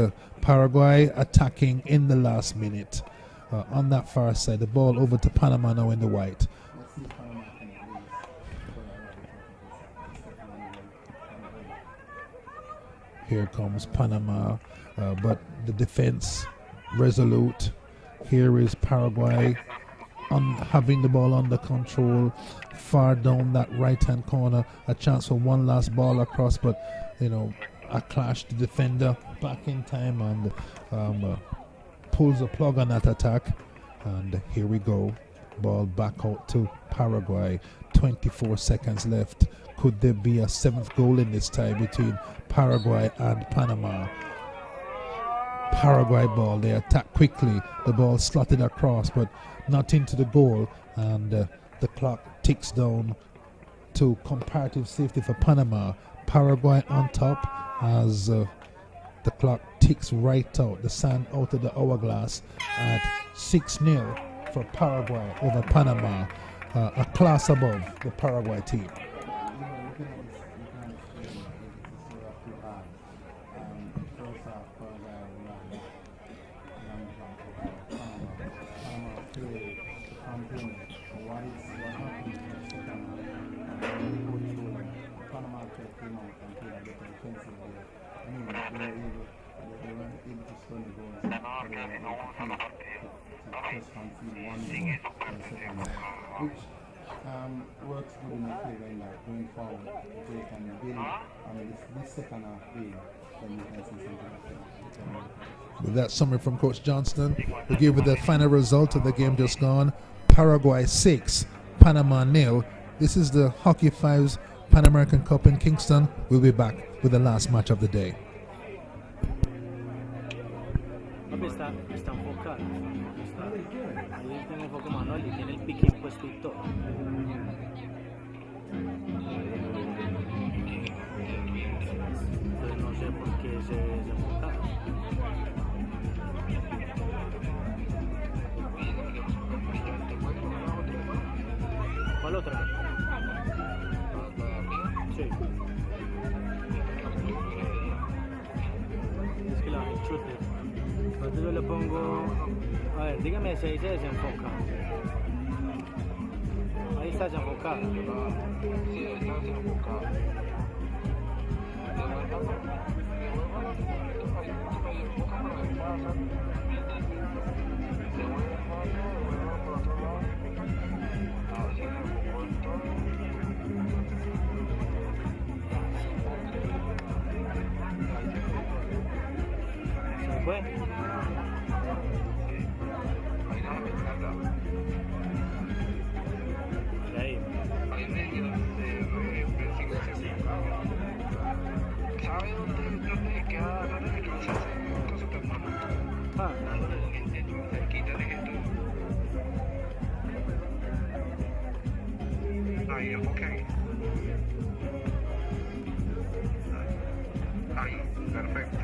Paraguay attacking in the last minute. On that far side, the ball over to Panama now in the white. Here comes Panama, but the defense resolute. Here is Paraguay having the ball under control, far down that right-hand corner. A chance for one last ball across, but a clash. The defender back in time and pulls a plug on that attack, and here we go. Ball back out to Paraguay. 24 seconds left. Could there be a 7th goal in this tie between Paraguay and Panama? Paraguay ball, they attack quickly. The ball slotted across, but not into the goal, and the clock ticks down to comparative safety for Panama. Paraguay on top as the clock ticks right out, the sand out of the hourglass at 6-0 for Paraguay over Panama, a class above the Paraguay team. Which works good in the favor in that going forward. If they can build on this second half build, then you can see something. With that summary from Coach Johnston, we give you the final result of the game just gone. Paraguay 6, Panama 0. This is the Hockey Fives Pan American Cup in Kingston. We'll be back with the last match of the day. Está enfocado. Ahí tiene enfoque manual y tiene el pique puesto y todo. Entonces no sé por qué se desenfocaba. ¿Cuál otra? Sí. Es que la chute. Entonces yo le pongo, a ver, dígame si ahí se desenfoca. Ahí está desenfocada. Sí, está desenfocada. fue. Ahí. ¿Sabe dónde queda la religiosa? Cosa tu hermano. Ah. Cerquita de esto. Ahí, enfoque ahí. Ahí, perfecto.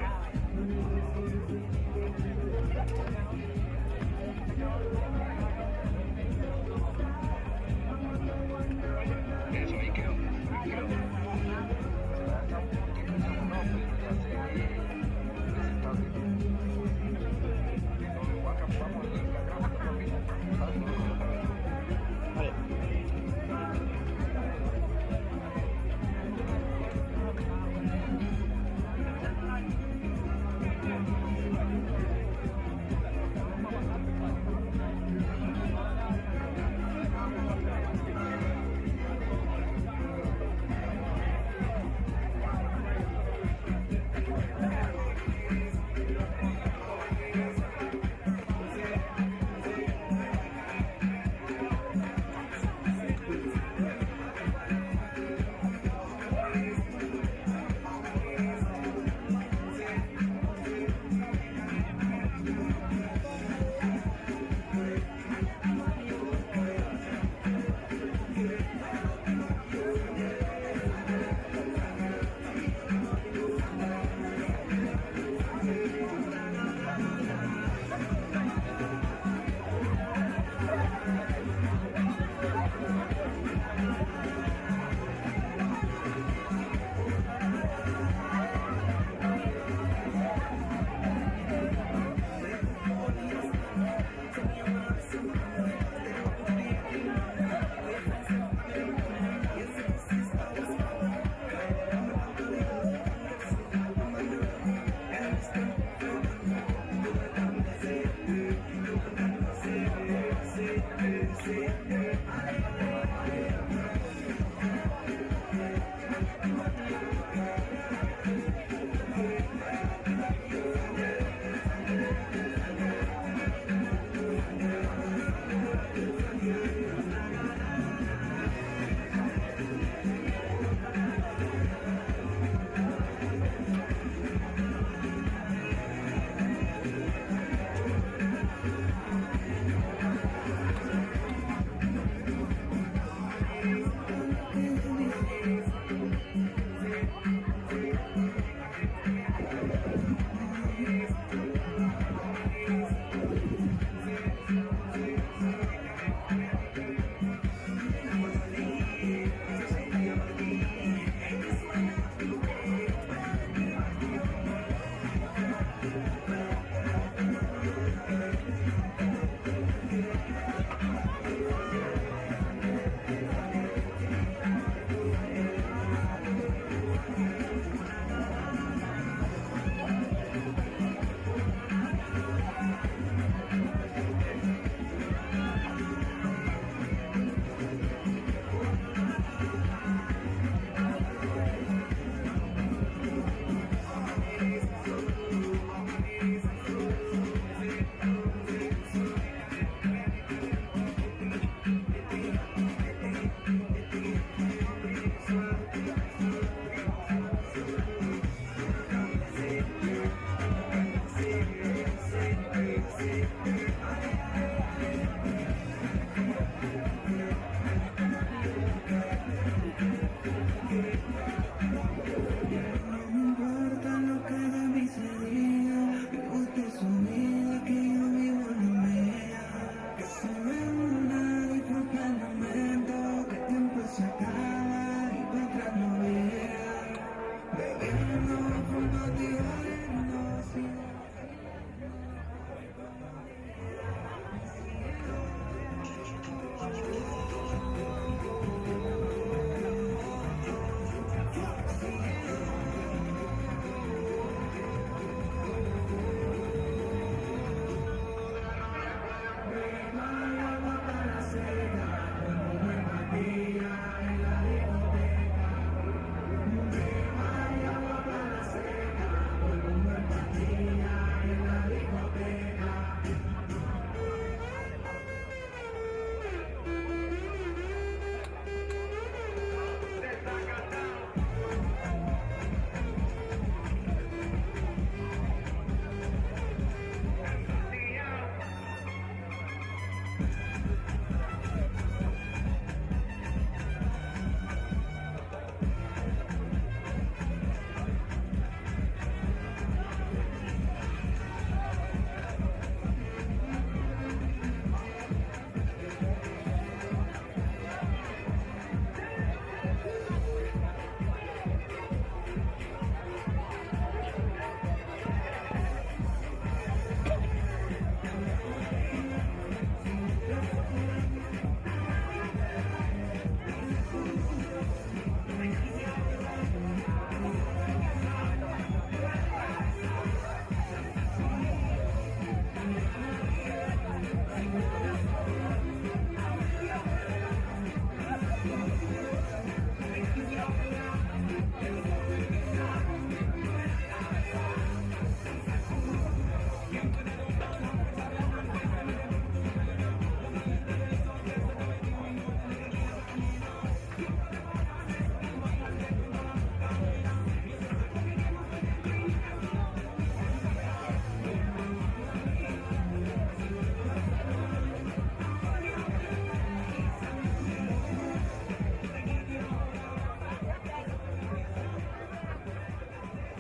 Eso, ahí quedó. Ahí quedó.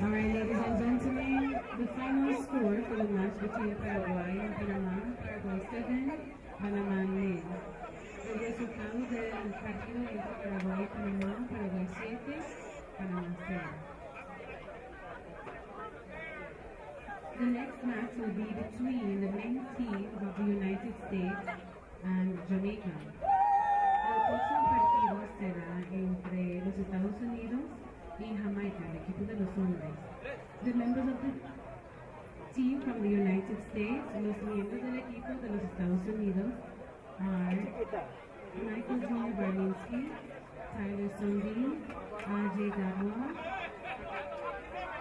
Alright, ladies and gentlemen, the final score for the match between Paraguay and Panama, Paraguay 7, Panama 9. El resultado del partido entre Paraguay y Panamá, Paraguay 7, Panamá 0. The next match will be between the main team of the United States and Jamaica. El próximo partido será entre los Estados Unidos y Jamaica, el equipo de los hombres. The members of the team from the United States, los miembros del equipo de los Estados Unidos, are Michael Jr. Berlinski, Tyler Sundin, RJ Gadwa,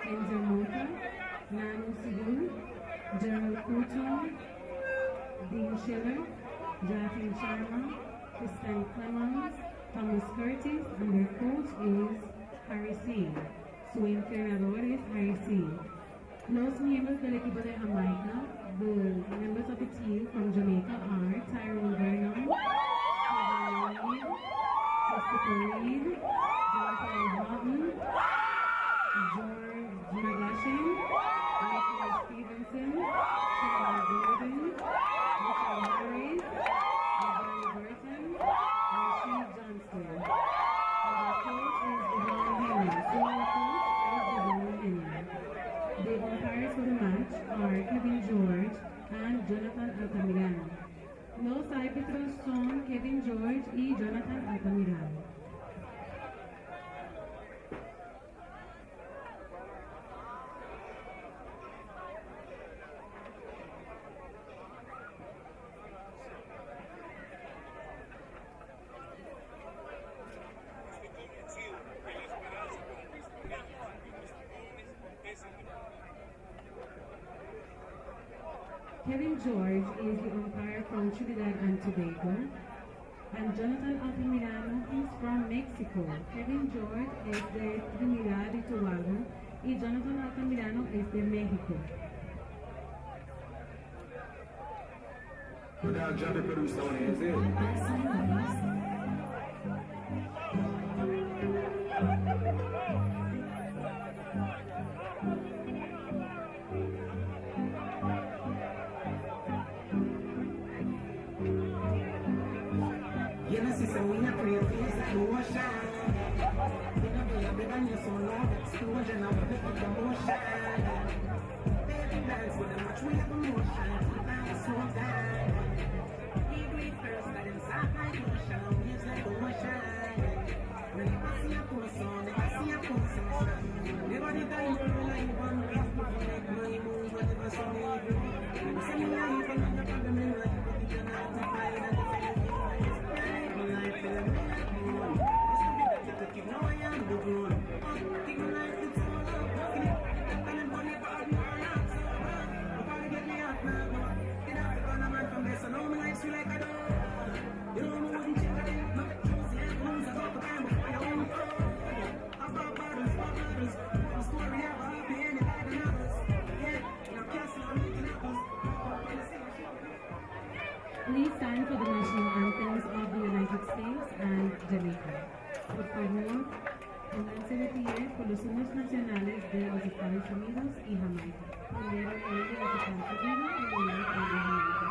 Enzo Mota, Nanu Sidhu, Gerald Couton, Dean Schiller, Jacqueline Sharma, Kristen Clemens, Thomas Curtis, and their coach is Harry C. Su entrenador es Harry C. Los miembros del equipo de Jamaica, the members of the team from Jamaica are Tyrone Vernon, Kevin Reed, Christopher Reed, Jonathan Houghton, George Magashin, Michael Stevenson, Shannon Gordon, Michelle Harris, Johnny Burton, and Rashid Johnston. And our coach is Devon Henry. Senior coach is Devon Henry. The umpires for the match are Kevin George and Jonathan Altamirano. Los árbitros son Kevin George y Jonathan Altamirano. Kevin George is the umpire from Trinidad and Tobago, and Jonathan Altamirano is from Mexico. Kevin George es de Trinidad y Tobago y Jonathan Altamirano es de México. You know, see some winner for your face like motion. You know, be a big on your soul, no explosion, now we pick up the motion. Baby dance with a much we have emotion, keep on slow down. You do it first, but inside my emotion, waves like ocean. When you see a person, never see a person. Never did I even rely on me, before like my moves, whatever some may do. Some me are even on your problem in life, but you cannot find a different. You know I am the good. Think life is all up. And I'm money for the not so bad. I'm gonna get me out now. Get out the corner, man, from this. I know my life's feel like I do. You know I wouldn't change a thing. No, choose the moves. I got the time before you own the I've got bottles. I'm story of a happy and a bad and others. Yeah, I'm casting on making apples. Please stand for the national anthems of the United States and Jamaica. Por favor, pónganse de pie por los himnos nacionales de los Estados Unidos y Jamaica. Primero el de los Estados Unidos y luego el de Jamaica.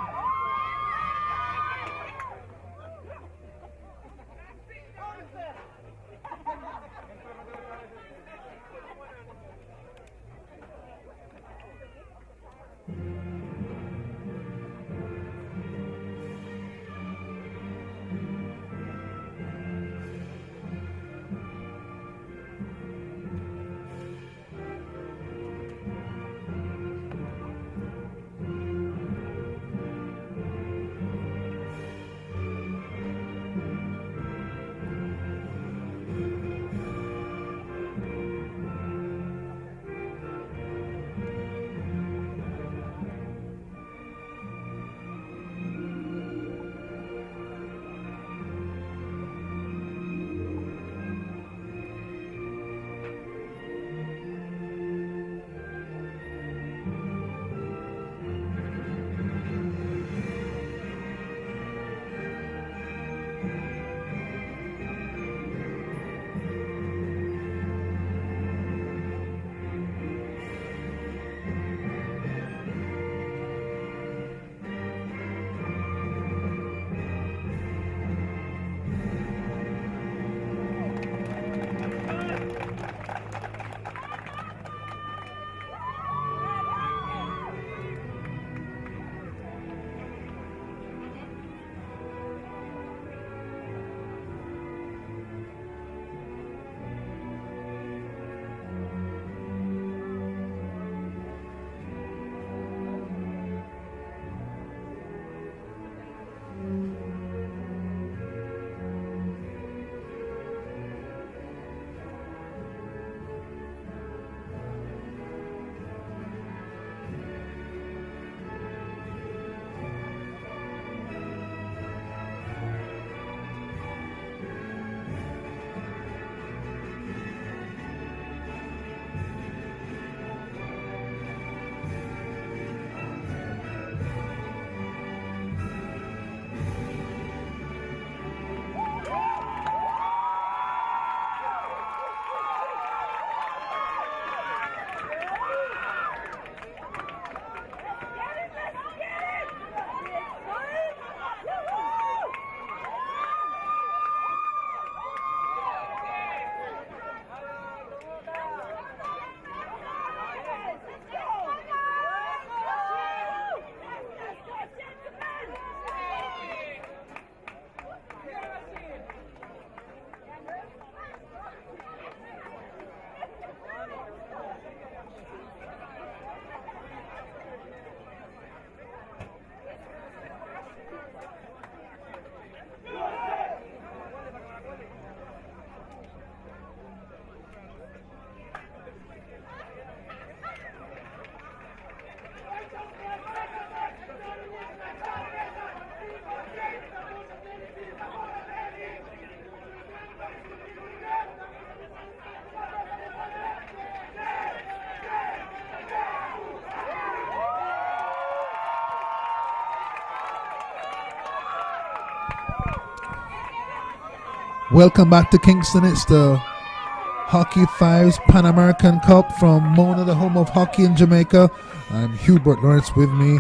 Welcome back to Kingston. It's the Hockey Fives Pan American Cup from Mona, the home of hockey in Jamaica. I'm Hubert Lawrence, with me,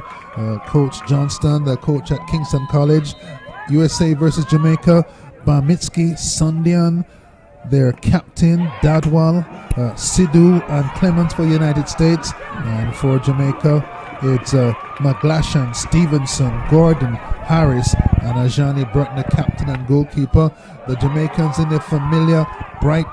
Coach Johnston, the coach at Kingston College. USA versus Jamaica, Barmitsky, Sundian, their captain, Dadwal, Sidhu and Clements for the United States. And for Jamaica, it's McGlashan, Stevenson, Gordon, Harris, and Ajani Burton, the captain and goalkeeper. The Jamaicans in their familiar bright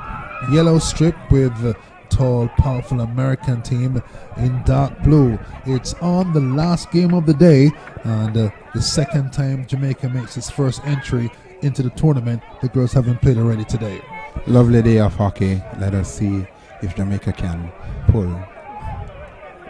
yellow strip with the tall, powerful American team in dark blue. It's on the last game of the day, and the second time Jamaica makes its first entry into the tournament. The girls haven't played already today. Lovely day of hockey. Let us see if Jamaica can pull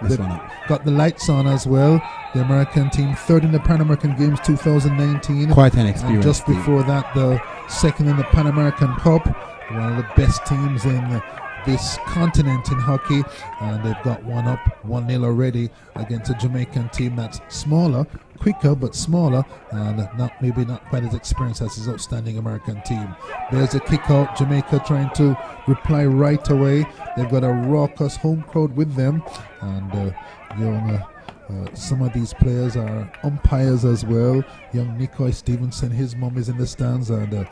this one up. Got the lights on as well. The American team, third in the Pan American Games 2019. Quite an experience. And just before that, the second in the Pan American Cup. One of the best teams in this continent in hockey. And they've got one up, 1-0 already against a Jamaican team that's smaller, quicker but smaller, and maybe not quite as experienced as his outstanding American team. There's a kick out. Jamaica trying to reply right away. They've got a raucous home crowd with them, and some of these players are umpires as well. Young Nicoy Stevenson, his mom is in the stands and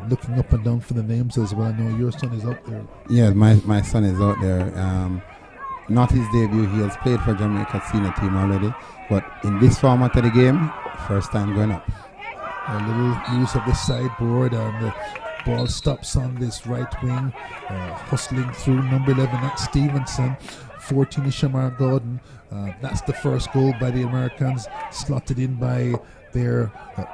looking up and down for the names as well. I know your son is out there. Yeah, my son is out there. Not his debut. He has played for Jamaica senior team already, but in this format of the game, first time going up. A little use of the sideboard, and the ball stops on this right wing, hustling through number 11, that's Stevenson. 14 is Shamar Gordon. That's the first goal by the Americans, slotted in by their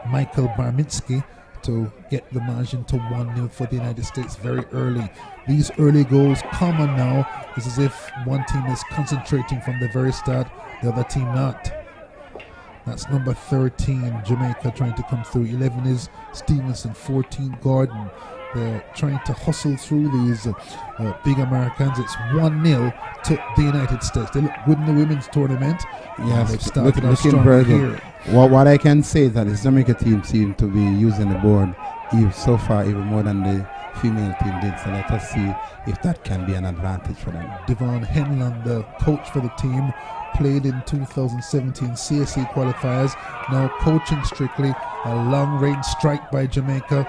Michael Barmitsky to get the margin to 1-0 for the United States very early. These early goals common now. It's as if one team is concentrating from the very start, the other team not. That's number 13, Jamaica, trying to come through. 11 is Stevenson, 14 Gordon. They're trying to hustle through these big Americans. It's 1-0 to the United States. They look good in the women's tournament. Yes, they've started out looking strong very here. good. What I can say is that the Jamaica team seem to be using the board so far even more than the female team did. So let us see if that can be an advantage for them. Devon Henlon, the coach for the team, played in 2017 CSE qualifiers, now coaching strictly. A long-range strike by Jamaica,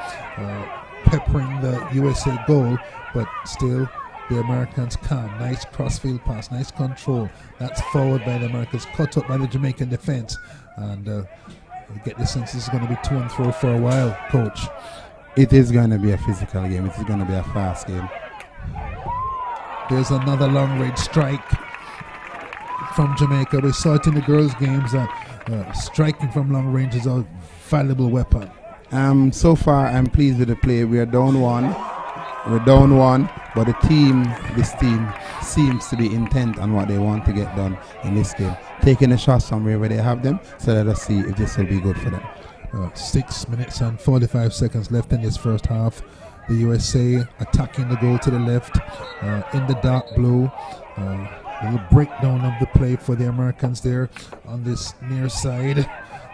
peppering the USA goal, but still the Americans calm. Nice crossfield pass, nice control. That's forward by the Americans, cut up by the Jamaican defense, and you get the sense this is going to be to and fro for a while, Coach. It is going to be a physical game. It is going to be a fast game. There's another long-range strike from Jamaica. We saw it in the girls' games. Striking from long range is a valuable weapon. So far, I'm pleased with the play. We are down one. But this team seems to be intent on what they want to get done in this game. Taking the shots from wherever they have them. So let us see if this will be good for them. 6 minutes and 45 seconds left in this first half. The USA attacking the goal to the left in the dark blue. A little breakdown of the play for the Americans there on this near side.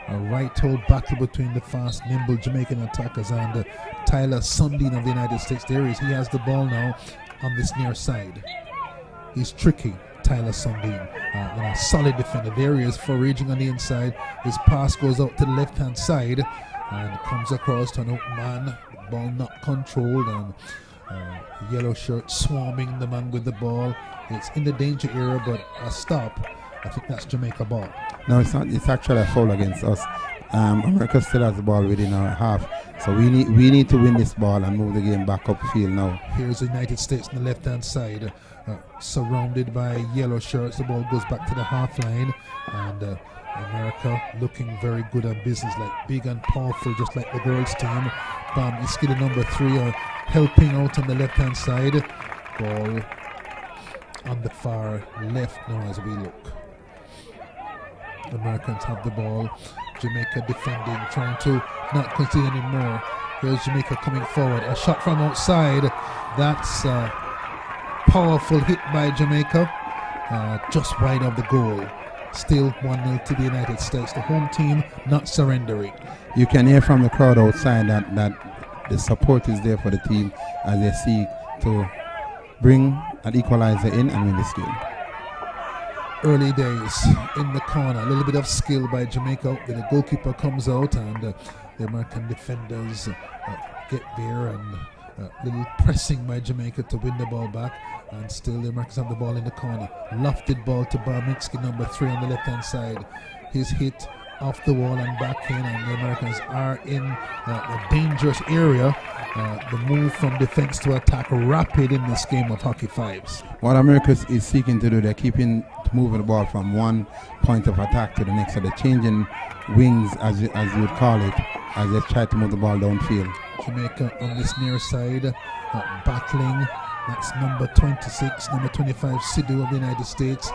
A right-hold battle between the fast, nimble Jamaican attackers and Tyler Sundin of the United States. There he is. He has the ball now on this near side. He's tricky, Tyler Sundin. And a solid defender. There he is, foraging on the inside. His pass goes out to the left-hand side and comes across to an open man. The ball not controlled, and yellow shirt swarming the man with the ball. It's in the danger area, but a stop. I think that's Jamaica ball. No, it's not. It's actually a foul against us. America still has the ball within our half, so we need to win this ball and move the game back upfield now. Here's the United States on the left-hand side, surrounded by yellow shirts. The ball goes back to the half line, and America looking very good on business, like big and powerful, just like the girls' team. Is still number 3, helping out on the left-hand side. Ball on the far left now as we look. Americans have the ball. Jamaica defending, trying to not concede anymore. Here's Jamaica coming forward. A shot from outside. That's a powerful hit by Jamaica. Just wide of the goal. Still 1-0 to the United States. The home team not surrendering. You can hear from the crowd outside that the support is there for the team as they seek to bring an equalizer in and win this game. Early days in the corner, a little bit of skill by Jamaica. Then the goalkeeper comes out and the American defenders get there, and little pressing by Jamaica to win the ball back, and still the Americans have the ball in the corner. Lofted ball to Barmitsky, number 3 on the left hand side. His hit off the wall and back in, and the Americans are in a dangerous area. The move from defense to attack rapid in this game of hockey fives. What America is seeking to do, they're keeping moving the ball from one point of attack to the next, so they're changing wings, as you would call it, as they try to move the ball downfield. Jamaica on this near side, battling. That's number 26, number 25, Sidhu of the United States.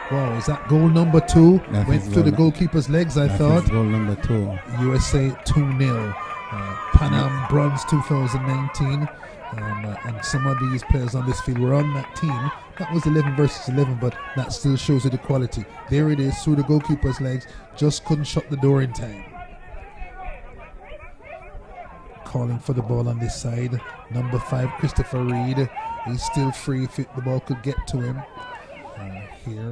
Wow, is that goal number 2? Went through the goalkeeper's legs, I thought. Goal number 2. USA 2-0. Pan Am Bronze 2019. And some of these players on this field were on that team. That was 11 versus 11, but that still shows you the quality. There it is, through the goalkeeper's legs. Just couldn't shut the door in time. Calling for the ball on this side. Number 5, Christopher Reed. He's still free if the ball could get to him. Here,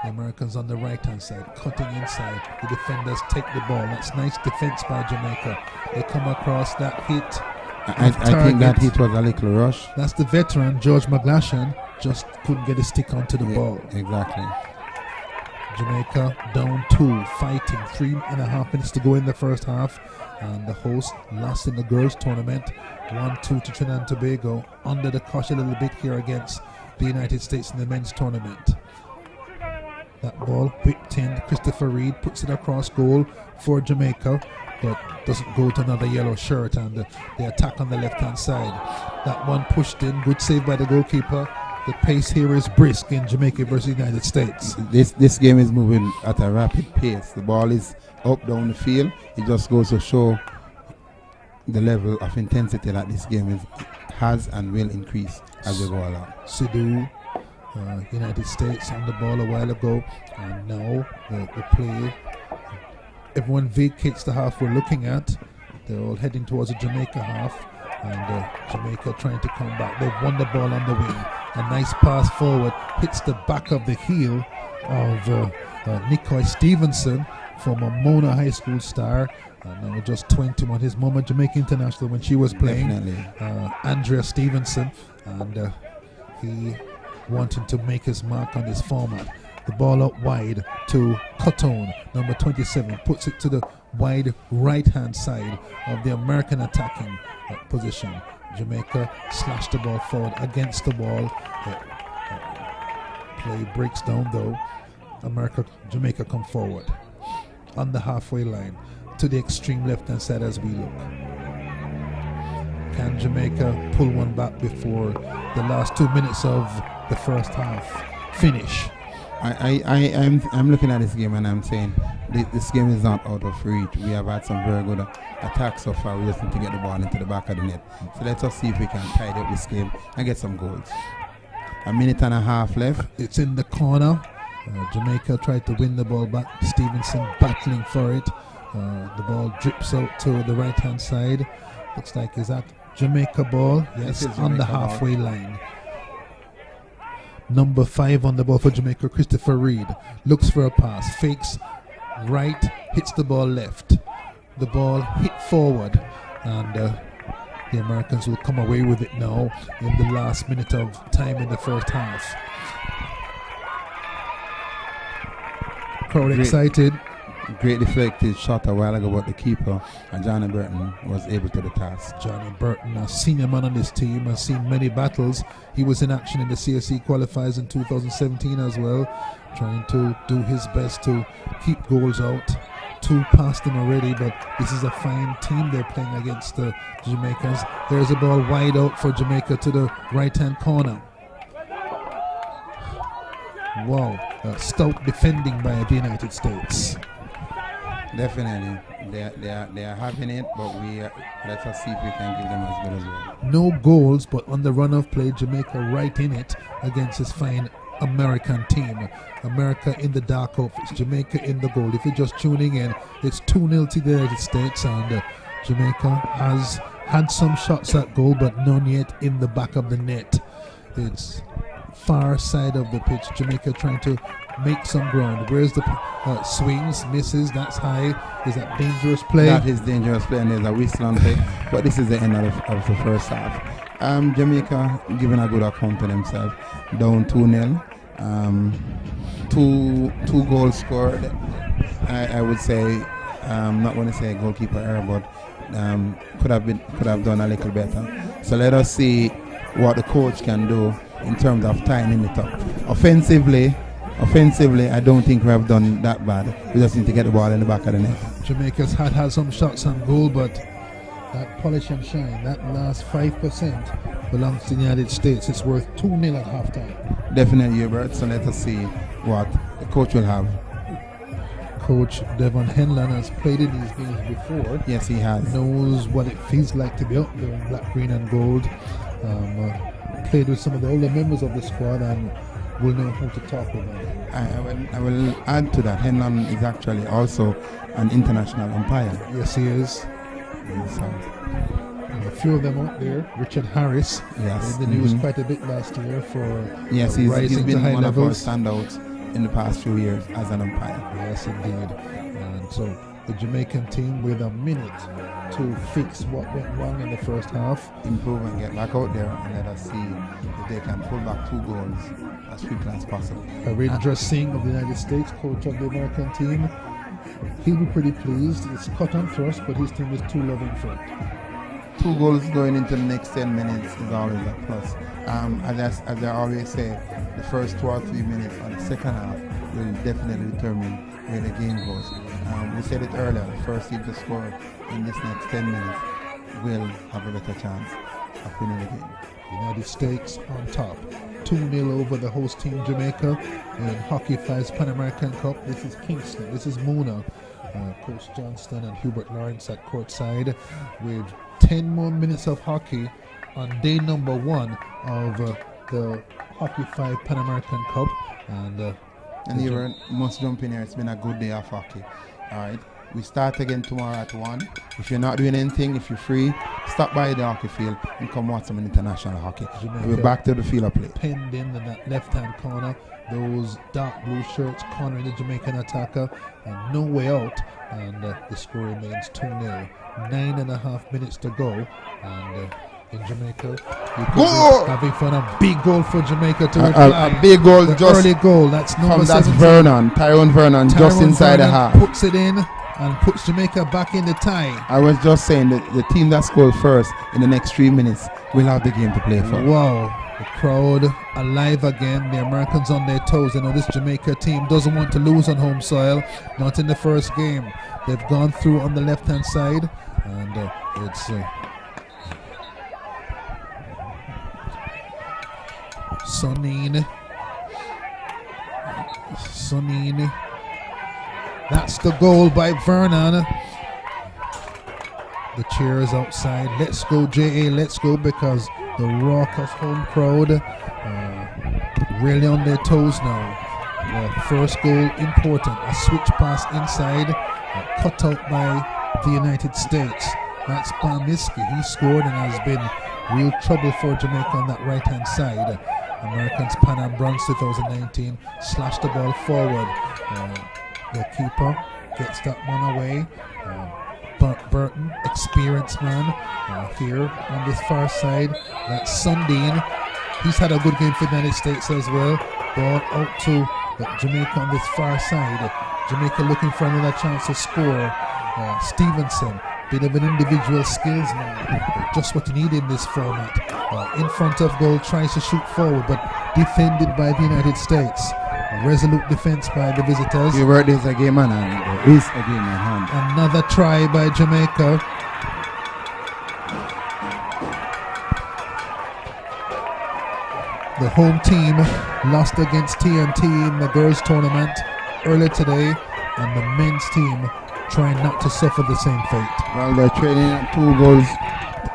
the Americans on the right-hand side, cutting inside. The defenders take the ball. That's nice defense by Jamaica. They come across that hit. I think that hit was a little rush. That's the veteran, George McGlashan, just couldn't get a stick onto the ball. Exactly. Jamaica down 2, fighting 3.5 minutes to go in the first half. And the host lost in the girls' tournament, 1-2 to Trinidad and Tobago. Under the cosh a little bit here against the United States in the men's tournament. That ball whipped in. Christopher Reed puts it across goal for Jamaica, but doesn't go to another yellow shirt, and the attack on the left-hand side. That one pushed in. Good save by the goalkeeper. The pace here is brisk in Jamaica versus the United States. This game is moving at a rapid pace. The ball is up down the field. It just goes to show the level of intensity that this game has and will increase as we go along. Sidhu, United States on the ball a while ago, and now the play. Everyone vacates the half we're looking at. They're all heading towards the Jamaica half, and Jamaica trying to come back. They've won the ball on the wing. A nice pass forward, hits the back of the heel of Nicoy Stevenson, former Mona High School star, now just 21. His mom, a Jamaica international when she was playing. Andrea Stevenson, and he wanting to make his mark on this format. The ball up wide to Cotton, number 27, puts it to the wide right-hand side of the American attacking position. Jamaica slashed the ball forward against the wall. Play breaks down though. Jamaica come forward on the halfway line to the extreme left-hand side as we look. Can Jamaica pull one back before the last 2 minutes of the first half finish? I'm looking at this game and I'm saying this game is not out of reach. We have had some very good attacks so far. We just need to get the ball into the back of the net. So let us see if we can tidy up this game and get some goals. A minute and a half left. It's in the corner. Jamaica tried to win the ball back. Stevenson battling for it. The ball drips out to the right hand side. Looks like is that Jamaica ball? Yes, on the halfway line. Number 5 on the ball for Jamaica, Christopher Reed, looks for a pass, fakes right, hits the ball left. The ball hit forward, and the Americans will come away with it now in the last minute of time in the first half. Crowd excited. Great deflected shot a while ago, but the keeper, Johnny Burton, was able to the task. Johnny Burton, a senior man on this team, has seen many battles. He was in action in the CSC qualifiers in 2017 as well, trying to do his best to keep goals out. 2 past him already, but this is a fine team they're playing against the Jamaicans. There's a ball wide out for Jamaica to the right-hand corner. Wow, stout defending by the United States. Definitely, they are having it, but let us see if we can give them as good as well. No goals, but on the run of play, Jamaica right in it against this fine American team. America in the dark outfits, Jamaica in the gold. If you're just tuning in, it's 2-0 to the United States, and Jamaica has had some shots at goal, but none yet in the back of the net. It's far side of the pitch. Jamaica trying to make some ground. Where's the swings, misses, that's high. Is that dangerous play? That is dangerous play, and there's a whistle on play. But this is the end of the first half. Jamaica giving a good account of themselves. Down 2-0. Two goals scored. I would say, I'm not going to say goalkeeper error, but could have done a little better. So let us see what the coach can do in terms of tying it up. Offensively, I don't think we have done that bad. We just need to get the ball in the back of the net. Jamaica's had some shots on goal, but that polish and shine, that last 5% belongs to the United States. It's worth 2-0 at halftime. Definitely, Hubert. So let us see what the coach will have. Coach Devon Henlan has played in these games before. Yes, he has. Knows what it feels like to be up there in black, green and gold. Played with some of the older members of the squad and will know how to talk about it. I will add to that. Henlan is actually also an international umpire. Yes, he is. A few of them out there. Richard Harris, in the news quite a bit last year for he's been to high one levels. of our standouts in the past few years as an umpire. Yes, indeed. And so the Jamaican team with a minute to fix what went wrong in the first half. Improve and get back out there, and let us see if they can pull back 2 goals as quickly as possible. Harindra Singh of the United States, coach of the American team, he'll be pretty pleased. It's cut and thrust, but his team is 2-0 in front. 2 goals going into the next 10 minutes is always a plus. As I always say, the first 2 or 3 minutes of the second half will definitely determine where the game goes. We said it earlier, the first team to score in this next 10 minutes will have a better chance of winning the game. United States on top. 2-0 over the host team Jamaica in Hockey 5's Pan American Cup. This is Kingston, this is Mona. Coach Johnston and Hubert Lawrence at courtside with 10 more minutes of hockey on day number 1 of the Hockey 5 Pan American Cup. And you must jump in here. It's been a good day of hockey. All right. We start again tomorrow at 1. If you're not doing anything, if you're free, stop by the hockey field and come watch some international hockey. We'll be back to the field of play. Penned in that left-hand corner, those dark blue shirts cornering the Jamaican attacker, and no way out. And the score remains 2-0. 9.5 minutes to go. And in Jamaica, you could be having fun. A big goal for Jamaica to reply. A big goal, just early goal. That's number 17. Tyrone Vernon, just inside the half. Puts it in and puts Jamaica back in the tie. I was just saying that the team that scores first in the next 3 minutes will have the game to play for. Wow. The crowd alive again. The Americans on their toes. You know, this Jamaica team doesn't want to lose on home soil. Not in the first game. They've gone through on the left-hand side. And it's... Sonini. That's the goal by Vernon. The cheers outside. Let's go, J.A. Let's go, because the raucous home crowd really on their toes now. The first goal important. A switch pass inside. Cut out by the United States. That's Palmiski. He scored and has been real trouble for Jamaica on that right-hand side. Americans Pan Am Bronze 2019 slashed the ball forward. The keeper gets that one away. Burton, experienced man, here on this far side. That's Sundin. He's had a good game for the United States as well. Ball out to Jamaica on this far side. Jamaica looking for another chance to score. Stevenson, bit of an individual skills man, just what you need in this format. In front of goal, tries to shoot forward, but defended by the United States. Resolute defense by the visitors. You heard there's a game on hand. There is a game on hand. Another try by Jamaica. The home team lost against TNT in the girls tournament earlier today, and the men's team trying not to suffer the same fate. Well, they're trailing 2 goals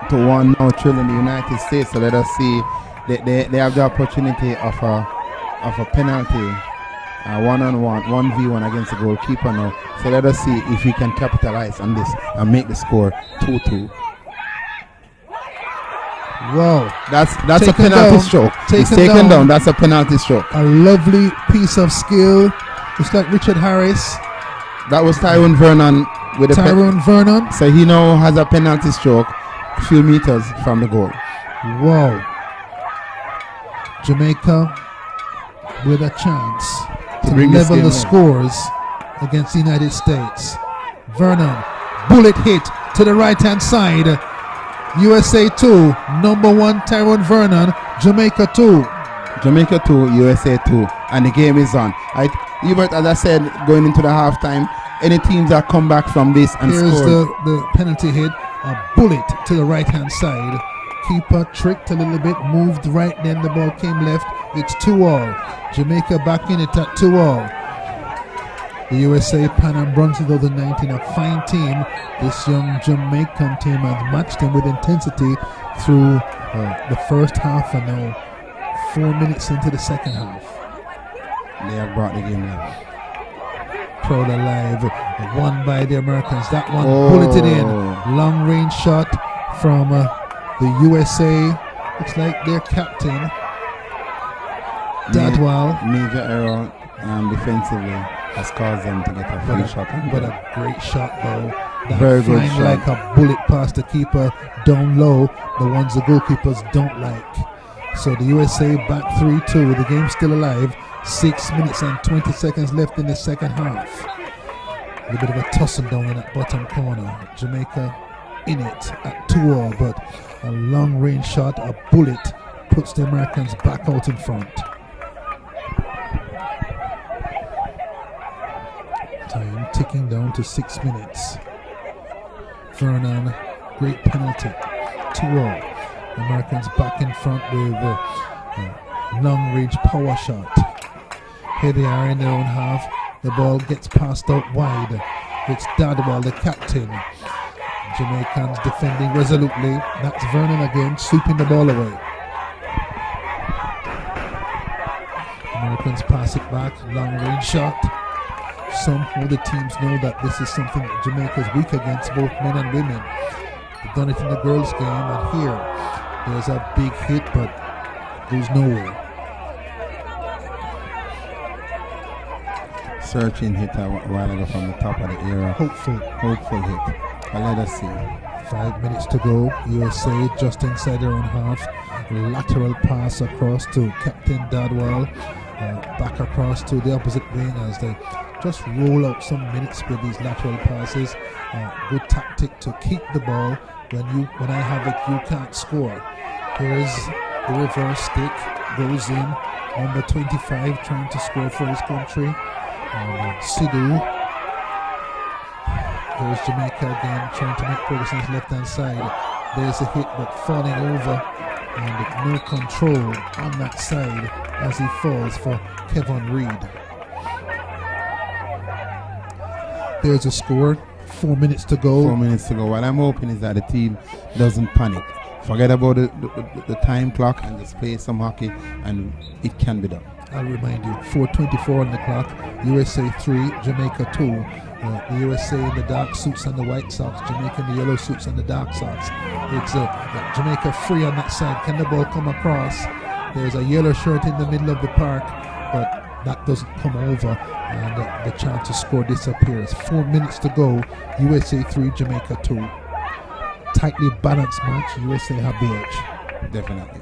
to 1 now, trailing the United States. So let us see. They have the opportunity of of a penalty, one-on-one, 1v1 against the goalkeeper now. So let us see if we can capitalize on this and make the score 2-2. Wow, that's a Taken penalty down. stroke. It's Taken taken down. down. That's a penalty stroke. A lovely piece of skill. It's like Richard Harris. That was Tyrone Vernon with the Tyrone Vernon. So he now has a penalty stroke a few meters from the goal. Wow. Jamaica with a chance to bring this level game the in. scores against the United States. Vernon, bullet hit to the right hand side. USA 2, number 1 Tyrone Vernon, Jamaica 2. Jamaica 2, USA 2, and the game is on. Hubert, as I said, going into the halftime, any teams that come back from this and Here's score. the penalty hit, a bullet to the right hand side. Keeper tricked a little bit, moved right, then the ball came left. It's 2-all. Jamaica back in it at 2-all. The USA Pan Am Bronze 2019, a fine team. This young Jamaican team has matched them with intensity through the first half and now 4 minutes into the second half. They have brought the game down. Proud alive, won by the Americans. That one bulleted in. Long range shot from the USA. Looks like their captain, Dadwal. Major error defensively has caused them to get a free shot. But a great shot though. That Very good flying shot. like a bullet past the keeper down low. The ones the goalkeepers don't like. So the USA back 3-2. The game's still alive. 6 minutes and 20 seconds left in the second half. A little bit of a tussle down in that bottom corner. Jamaica in it at 2-all, but a long range shot, a bullet, puts the Americans back out in front. Time ticking down to 6 minutes. Vernon, great penalty. 2-all. Americans back in front with a long range power shot. Here they are in their own half. The ball gets passed out wide. It's Dadwal, the captain. Jamaicans defending resolutely. That's Vernon again, sweeping the ball away. Americans pass it back, long range shot. Somehow the teams know that this is something that Jamaica's weak against, both men and women. They've done it in the girls' game, and here there's a big hit, but goes nowhere. Searching hit a while ago from the top of the area. Hopeful hit. But let us see. 5 minutes to go. USA just inside their own half. Lateral pass across to Captain Dadwal. Back across to the opposite wing as they just roll out some minutes with these lateral passes. Good tactic to keep the ball. When I have it, you can't score. Here's the reverse stick. Goes in. Number 25 trying to score for his country. Sidhu. There's Jamaica again trying to make progress on his left hand side. There's a hit but falling over and no control on that side as he falls for Kevin Reed. There's a score. 4 minutes to go. 4 minutes to go. What I'm hoping is that the team doesn't panic. Forget about the time clock and just play some hockey, and it can be done. I'll remind you, 4:24 on the clock. USA 3, Jamaica 2. The USA in the dark suits and the white socks, Jamaica in the yellow suits and the dark socks. It's Jamaica free on that side. Can the ball come across? There's a yellow shirt in the middle of the park, but that doesn't come over, and the chance to score disappears. 4 minutes to go. USA 3, Jamaica 2. Tightly balanced match. USA have the edge. Definitely.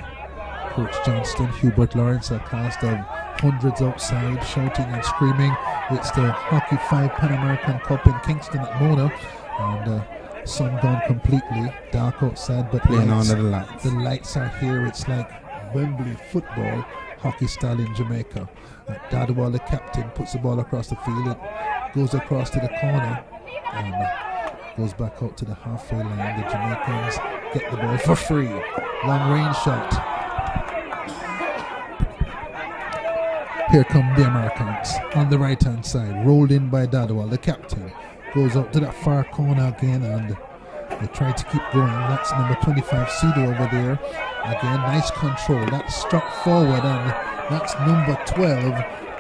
Coach Johnston, Hubert Lawrence, a cast of hundreds outside shouting and screaming. It's the Hockey 5 Pan American Cup in Kingston at Mona, and sun gone completely, dark outside, but Playing lights, under the lights. The lights are here. It's like Wembley football, hockey style in Jamaica. Dadwal, the captain, puts the ball across the field. It goes across to the corner and goes back out to the halfway line. The Jamaicans get the ball for free. Long range shot. Here come the Americans on the right hand side, rolled in by Dadwal, the captain. Goes up to that far corner again, and they try to keep going. That's number 25 Sidhu over there. Again, nice control. That struck forward, and That's number 12,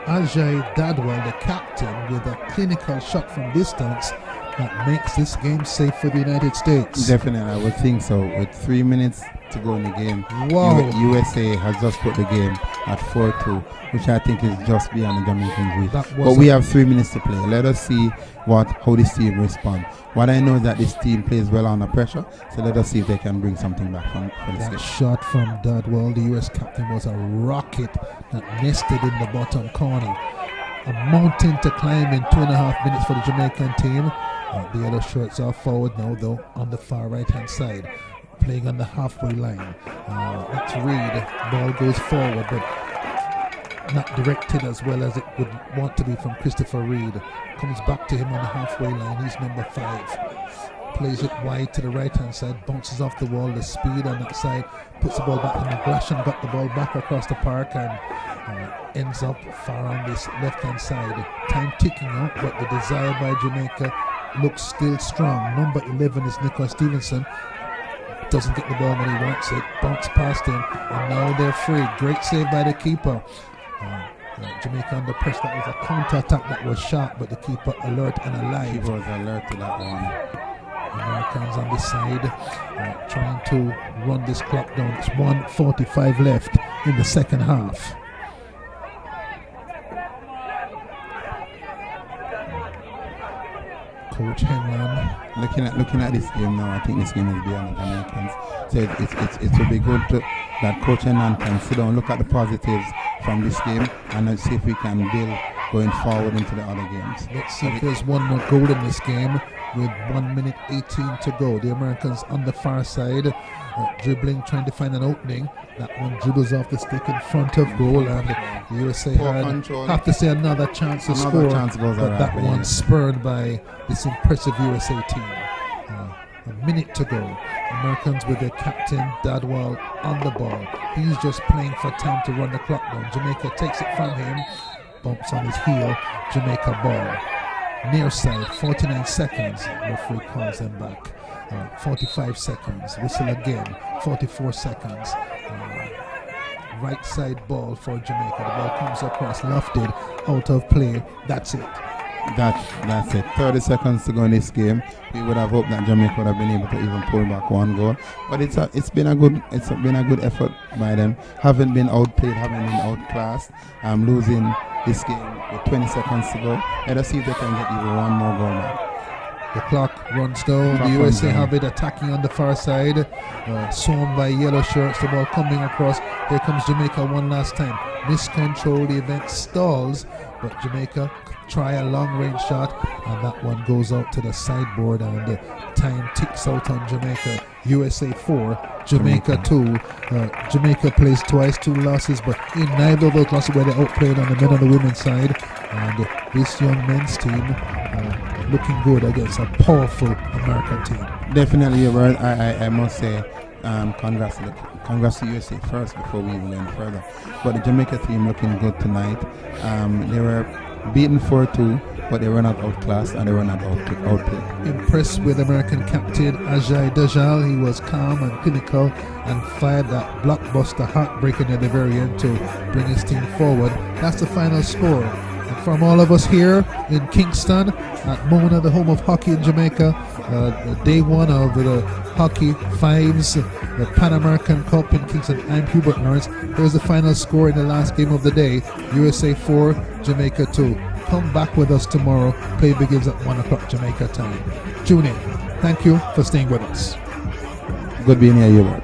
Ajay Dadwal, the captain, with a clinical shot from distance that makes this game safe for the United States. Definitely, I would think so. With 3 minutes to go in the game, Wow. USA has just put the game at 4-2, which I think is just beyond the Dominicans' reach. That was But we have 3 minutes to play. Let us see how this team responds. What I know is that this team plays well under pressure, so let us see if they can bring something back from this That game. shot from Dadwal, the US captain, was a rocket that nested in the bottom corner. A mountain to climb in 2.5 minutes for the Jamaican team. The yellow shirts are forward now, though, on the far right-hand side, playing on the halfway line. That's Reed. Ball goes forward, but not directed as well as it would want to be from Christopher Reed. Comes back to him on the halfway line. He's number 5. Plays it wide to the right-hand side, bounces off the wall. The speed on that side puts the ball back to McGlashan, got the ball back across the park and ends up far on this left-hand side. Time ticking out, but the desire by Jamaica looks still strong. Number 11 is Nicholas Stevenson. Doesn't get the ball when he wants it. Bounce past him, and now they're free. Great save by the keeper. Jamaica under pressure. That was a counter-attack that was sharp, but the keeper alert and alive. He was alert to that one. Americans on the side trying to run this clock down. It's 1:45 left in the second half. Coach Henlon. Looking at this game now, I think this game is beyond the Americans. So it will be good that Coach Henlon can sit down, look at the positives from this game, and see if we can build going forward into the other games. Let's see if there's one more goal in this game with 1 minute 18 to go. The Americans on the far side, dribbling, trying to find an opening. That one dribbles off the stick in front of goal, and the USA have to say another chance to score. But that one spurred by this impressive USA team. A minute to go. Americans with their captain Dadwal on the ball. He's just playing for time to run the clock down. Jamaica takes it from him, bumps on his heel. Jamaica ball. Near side, 49 seconds. Referee calls them back. 45 seconds. Whistle again. 44 seconds. Right side ball for Jamaica. The ball comes across, lofted, out of play. That's it. That's it. 30 seconds to go in this game. We would have hoped that Jamaica would have been able to even pull back one goal, but it's been a good effort by them. Haven't been outplayed, haven't been outclassed. Losing this game with 20 seconds to go. Let us see if they can get even one more goal now. The clock runs down. The USA have it attacking on the far side. Swarmed by yellow shirts. The ball coming across. Here comes Jamaica one last time. Miscontrol. The event stalls, but Jamaica try a long-range shot, and that one goes out to the sideboard, and time ticks out on Jamaica. USA 4, Jamaica 2. Jamaica plays twice, 2 losses, but in neither of those losses were they outplayed on the men and the women's side. And this young men's team looking good against a powerful American team. Definitely, I must say congrats to USA first before we even go any further. But the Jamaica team looking good tonight. They were beaten 4-2, but they were not outclassed and they were not outplayed. Impressed with American captain Ajay Dajal. He was calm and clinical and fired that blockbuster heartbreaker at the very end to bring his team forward. That's the final score. And from all of us here in Kingston at Mona, the home of hockey in Jamaica, day 1 of the Hockey Fives, the Pan American Cup in Kingston. I'm Hubert Lawrence. Here's the final score in the last game of the day. USA 4, Jamaica 2. Come back with us tomorrow. Play begins at 1 o'clock Jamaica time. Tune in. Thank you for staying with us. Good being here, Hubert.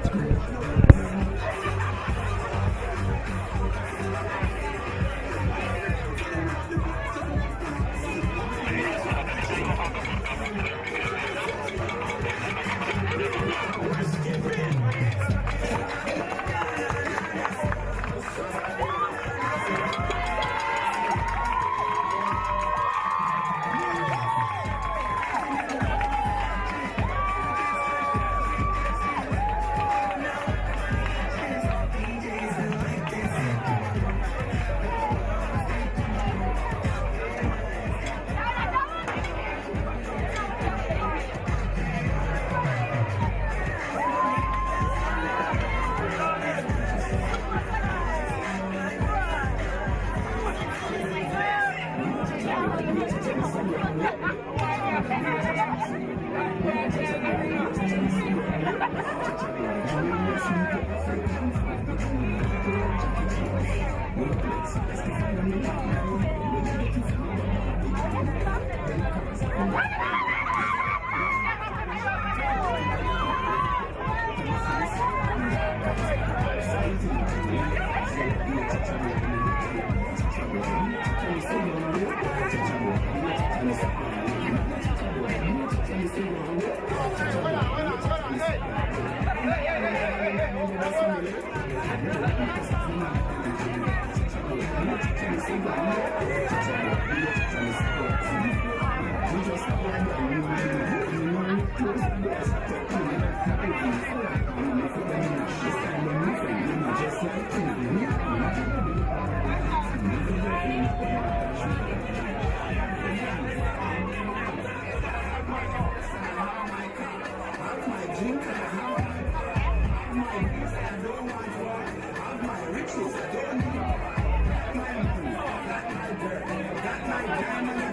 Got my diamond